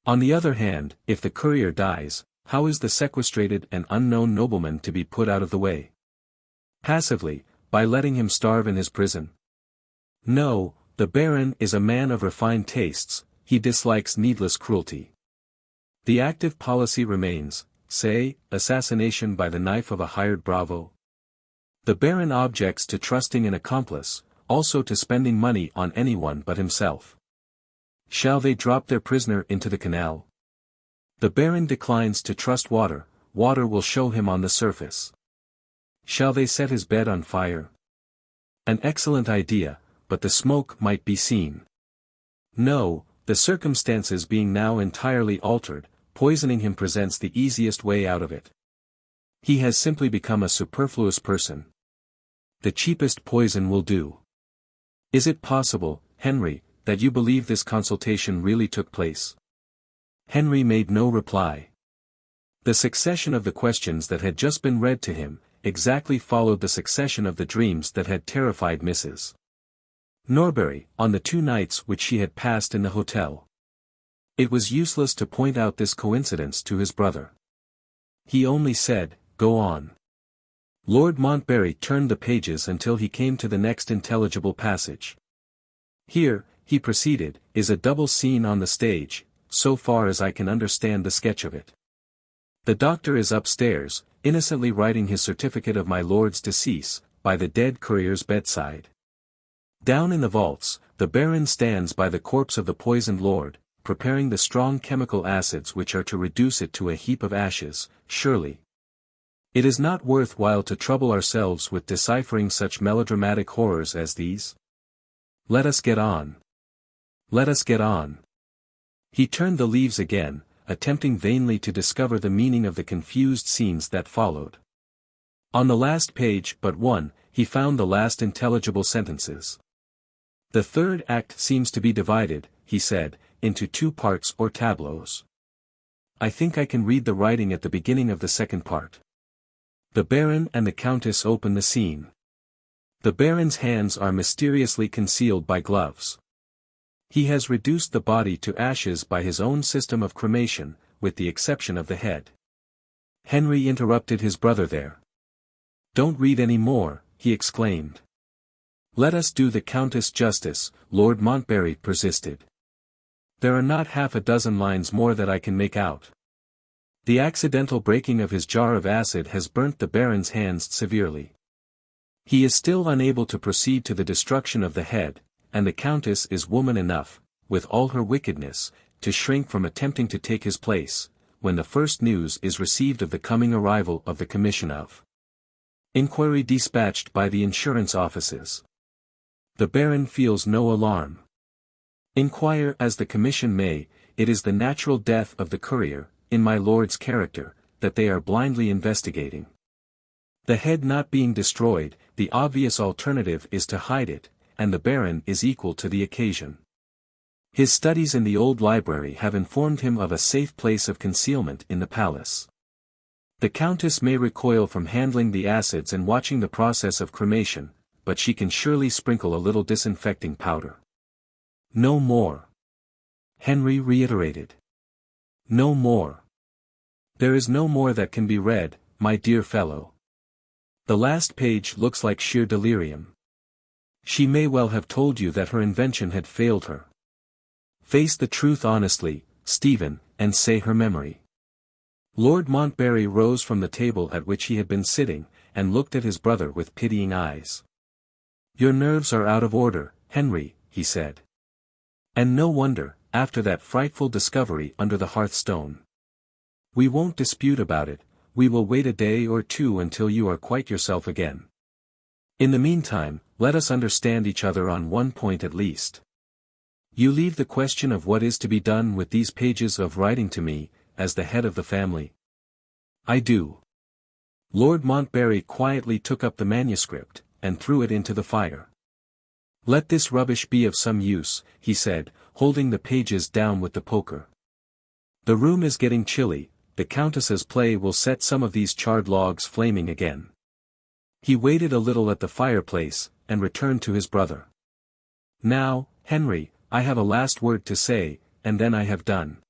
On the other hand, if the courier dies, how is the sequestrated and unknown nobleman to be put out of the way? Passively, by letting him starve in his prison? No, the Baron is a man of refined tastes, he dislikes needless cruelty. The active policy remains, say, assassination by the knife of a hired bravo. The Baron objects to trusting an accomplice, also to spending money on anyone but himself. Shall they drop their prisoner into the canal? The Baron declines to trust water, water will show him on the surface. Shall they set his bed on fire? An excellent idea, but the smoke might be seen. No, the circumstances being now entirely altered, poisoning him presents the easiest way out of it. He has simply become a superfluous person. The cheapest poison will do. Is it possible, Henry, that you believe this consultation really took place? Henry made no reply. The succession of the questions that had just been read to him, exactly followed the succession of the dreams that had terrified Mrs. Norbury, on the 2 nights which she had passed in the hotel. It was useless to point out this coincidence to his brother. He only said, "Go on." Lord Montbarry turned the pages until he came to the next intelligible passage. Here, he proceeded, is a double scene on the stage, so far as I can understand the sketch of it. The doctor is upstairs, innocently writing his certificate of my lord's decease, by the dead courier's bedside. Down in the vaults, the Baron stands by the corpse of the poisoned lord, preparing the strong chemical acids which are to reduce it to a heap of ashes. Surely it is not worth while to trouble ourselves with deciphering such melodramatic horrors as these. Let us get on. Let us get on. He turned the leaves again, attempting vainly to discover the meaning of the confused scenes that followed. On the last page but one, he found the last intelligible sentences. The third act seems to be divided, he said, into two parts or tableaus. I think I can read the writing at the beginning of the second part. The Baron and the Countess open the scene. The Baron's hands are mysteriously concealed by gloves. He has reduced the body to ashes by his own system of cremation, with the exception of the head. Henry interrupted his brother there. Don't read any more, he exclaimed. Let us do the Countess justice, Lord Montbarry persisted. There are not half a dozen lines more that I can make out. The accidental breaking of his jar of acid has burnt the Baron's hands severely. He is still unable to proceed to the destruction of the head, and the Countess is woman enough, with all her wickedness, to shrink from attempting to take his place, when the first news is received of the coming arrival of the Commission of Inquiry dispatched by the insurance offices. The Baron feels no alarm. Inquire as the Commission may, it is the natural death of the courier, in my lord's character, that they are blindly investigating. The head not being destroyed, the obvious alternative is to hide it, and the Baron is equal to the occasion. His studies in the old library have informed him of a safe place of concealment in the palace. The Countess may recoil from handling the acids and watching the process of cremation, but she can surely sprinkle a little disinfecting powder. No more. Henry reiterated. No more. There is no more that can be read, my dear fellow. The last page looks like sheer delirium. She may well have told you that her invention had failed her. Face the truth honestly, Stephen, and say her memory. Lord Montbarry rose from the table at which he had been sitting, and looked at his brother with pitying eyes. Your nerves are out of order, Henry, he said. And no wonder, after that frightful discovery under the hearthstone. We won't dispute about it, we will wait a day or two until you are quite yourself again. In the meantime, let us understand each other on one point at least. You leave the question of what is to be done with these pages of writing to me, as the head of the family. I do. Lord Montbarry quietly took up the manuscript, and threw it into the fire. Let this rubbish be of some use, he said, holding the pages down with the poker. The room is getting chilly, the Countess's play will set some of these charred logs flaming again. He waited a little at the fireplace, and returned to his brother. Now, Henry, I have a last word to say, and then I have done.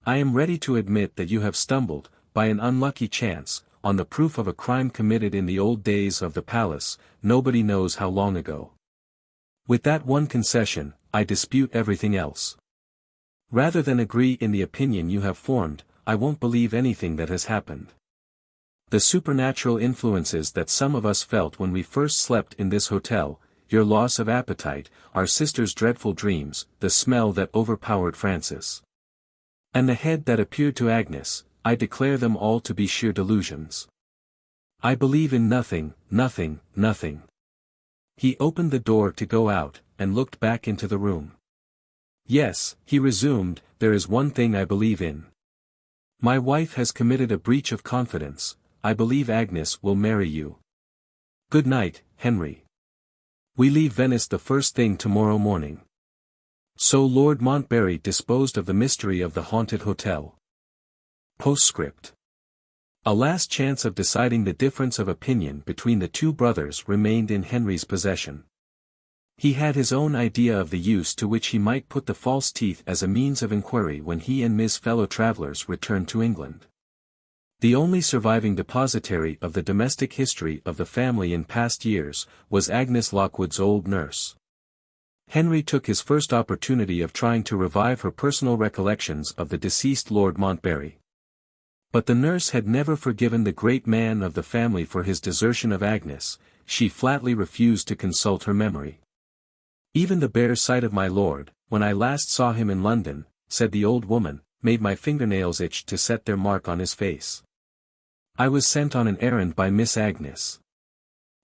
I am ready to admit that you have stumbled, by an unlucky chance, on the proof of a crime committed in the old days of the palace, nobody knows how long ago. With that one concession, I dispute everything else. Rather than agree in the opinion you have formed, I won't believe anything that has happened. The supernatural influences that some of us felt when we first slept in this hotel, your loss of appetite, our sister's dreadful dreams, the smell that overpowered Francis, and the head that appeared to Agnes, I declare them all to be sheer delusions. I believe in nothing, nothing, nothing. He opened the door to go out, and looked back into the room. Yes, he resumed, there is one thing I believe in. My wife has committed a breach of confidence, I believe Agnes will marry you. Good night, Henry. We leave Venice the first thing tomorrow morning. So Lord Montbarry disposed of the mystery of the haunted hotel. Postscript. A last chance of deciding the difference of opinion between the two brothers remained in Henry's possession. He had his own idea of the use to which he might put the false teeth as a means of inquiry when he and his fellow travelers returned to England. The only surviving depositary of the domestic history of the family in past years, was Agnes Lockwood's old nurse. Henry took his first opportunity of trying to revive her personal recollections of the deceased Lord Montbarry. But the nurse had never forgiven the great man of the family for his desertion of Agnes, she flatly refused to consult her memory. Even the bare sight of my lord, when I last saw him in London, said the old woman, made my fingernails itch to set their mark on his face. I was sent on an errand by Miss Agnes.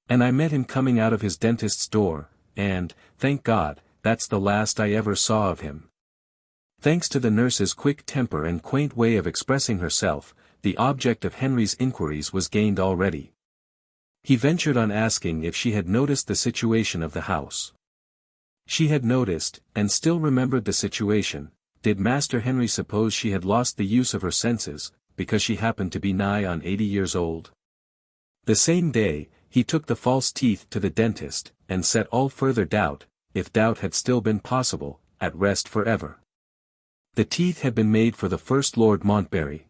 And I met him coming out of his dentist's door, and, thank God, that's the last I ever saw of him. Thanks to the nurse's quick temper and quaint way of expressing herself, the object of Henry's inquiries was gained already. He ventured on asking if she had noticed the situation of the house. She had noticed, and still remembered the situation. Did Master Henry suppose she had lost the use of her senses, because she happened to be nigh on 80 years old? The same day, he took the false teeth to the dentist, and set all further doubt, if doubt had still been possible, at rest forever. The teeth had been made for the first Lord Montbarry.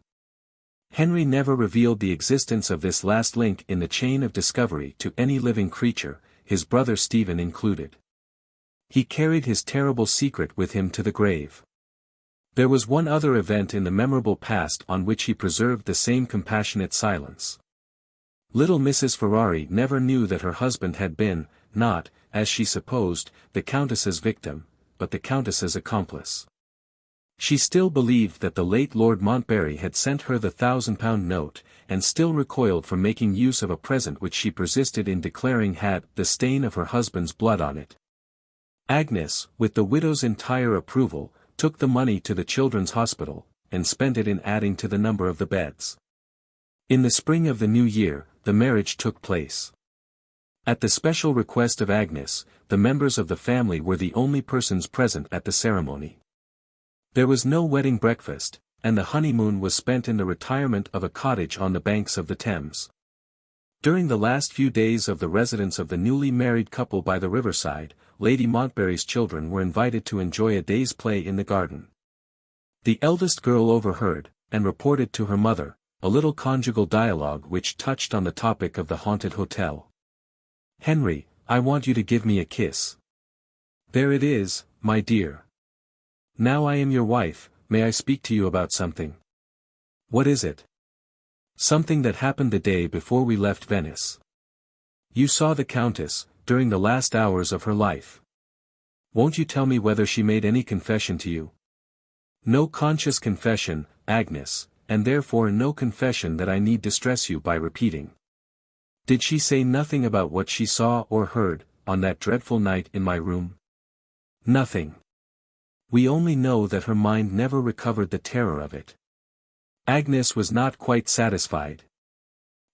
Henry never revealed the existence of this last link in the chain of discovery to any living creature, his brother Stephen included. He carried his terrible secret with him to the grave. There was one other event in the memorable past on which he preserved the same compassionate silence. Little Mrs. Ferrari never knew that her husband had been, not, as she supposed, the Countess's victim, but the Countess's accomplice. She still believed that the late Lord Montbarry had sent her the £1,000 note, and still recoiled from making use of a present which she persisted in declaring had the stain of her husband's blood on it. Agnes, with the widow's entire approval, took the money to the children's hospital, and spent it in adding to the number of the beds. In the spring of the new year, the marriage took place. At the special request of Agnes, the members of the family were the only persons present at the ceremony. There was no wedding breakfast, and the honeymoon was spent in the retirement of a cottage on the banks of the Thames. During the last few days of the residence of the newly married couple by the riverside, Lady Montbarry's children were invited to enjoy a day's play in the garden. The eldest girl overheard, and reported to her mother, a little conjugal dialogue which touched on the topic of the haunted hotel. "Henry, I want you to give me a kiss." "There it is, my dear. Now I am your wife, may I speak to you about something?" "What is it?" "Something that happened the day before we left Venice. You saw the Countess, during the last hours of her life. Won't you tell me whether she made any confession to you?" "No conscious confession, Agnes, and therefore no confession that I need distress you by repeating." "Did she say nothing about what she saw or heard, on that dreadful night in my room?" "Nothing. We only know that her mind never recovered the terror of it." Agnes was not quite satisfied.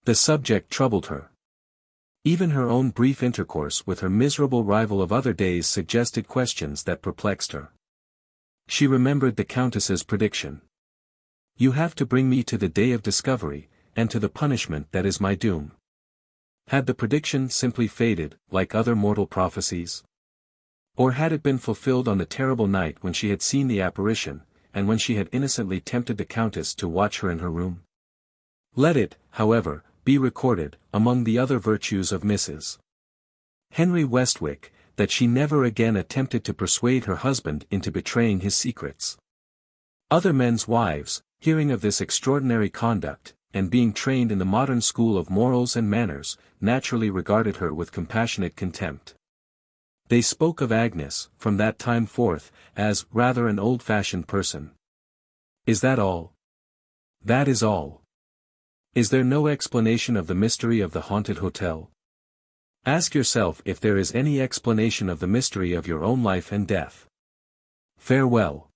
The subject troubled her. Even her own brief intercourse with her miserable rival of other days suggested questions that perplexed her. She remembered the Countess's prediction. "You have to bring me to the day of discovery, and to the punishment that is my doom." Had the prediction simply faded, like other mortal prophecies? Or had it been fulfilled on the terrible night when she had seen the apparition, and when she had innocently tempted the Countess to watch her in her room? Let it, however, be recorded, among the other virtues of Mrs. Henry Westwick, that she never again attempted to persuade her husband into betraying his secrets. Other men's wives, hearing of this extraordinary conduct, and being trained in the modern school of morals and manners, naturally regarded her with compassionate contempt. They spoke of Agnes, from that time forth, as rather an old-fashioned person. Is that all? That is all. Is there no explanation of the mystery of the haunted hotel? Ask yourself if there is any explanation of the mystery of your own life and death. Farewell.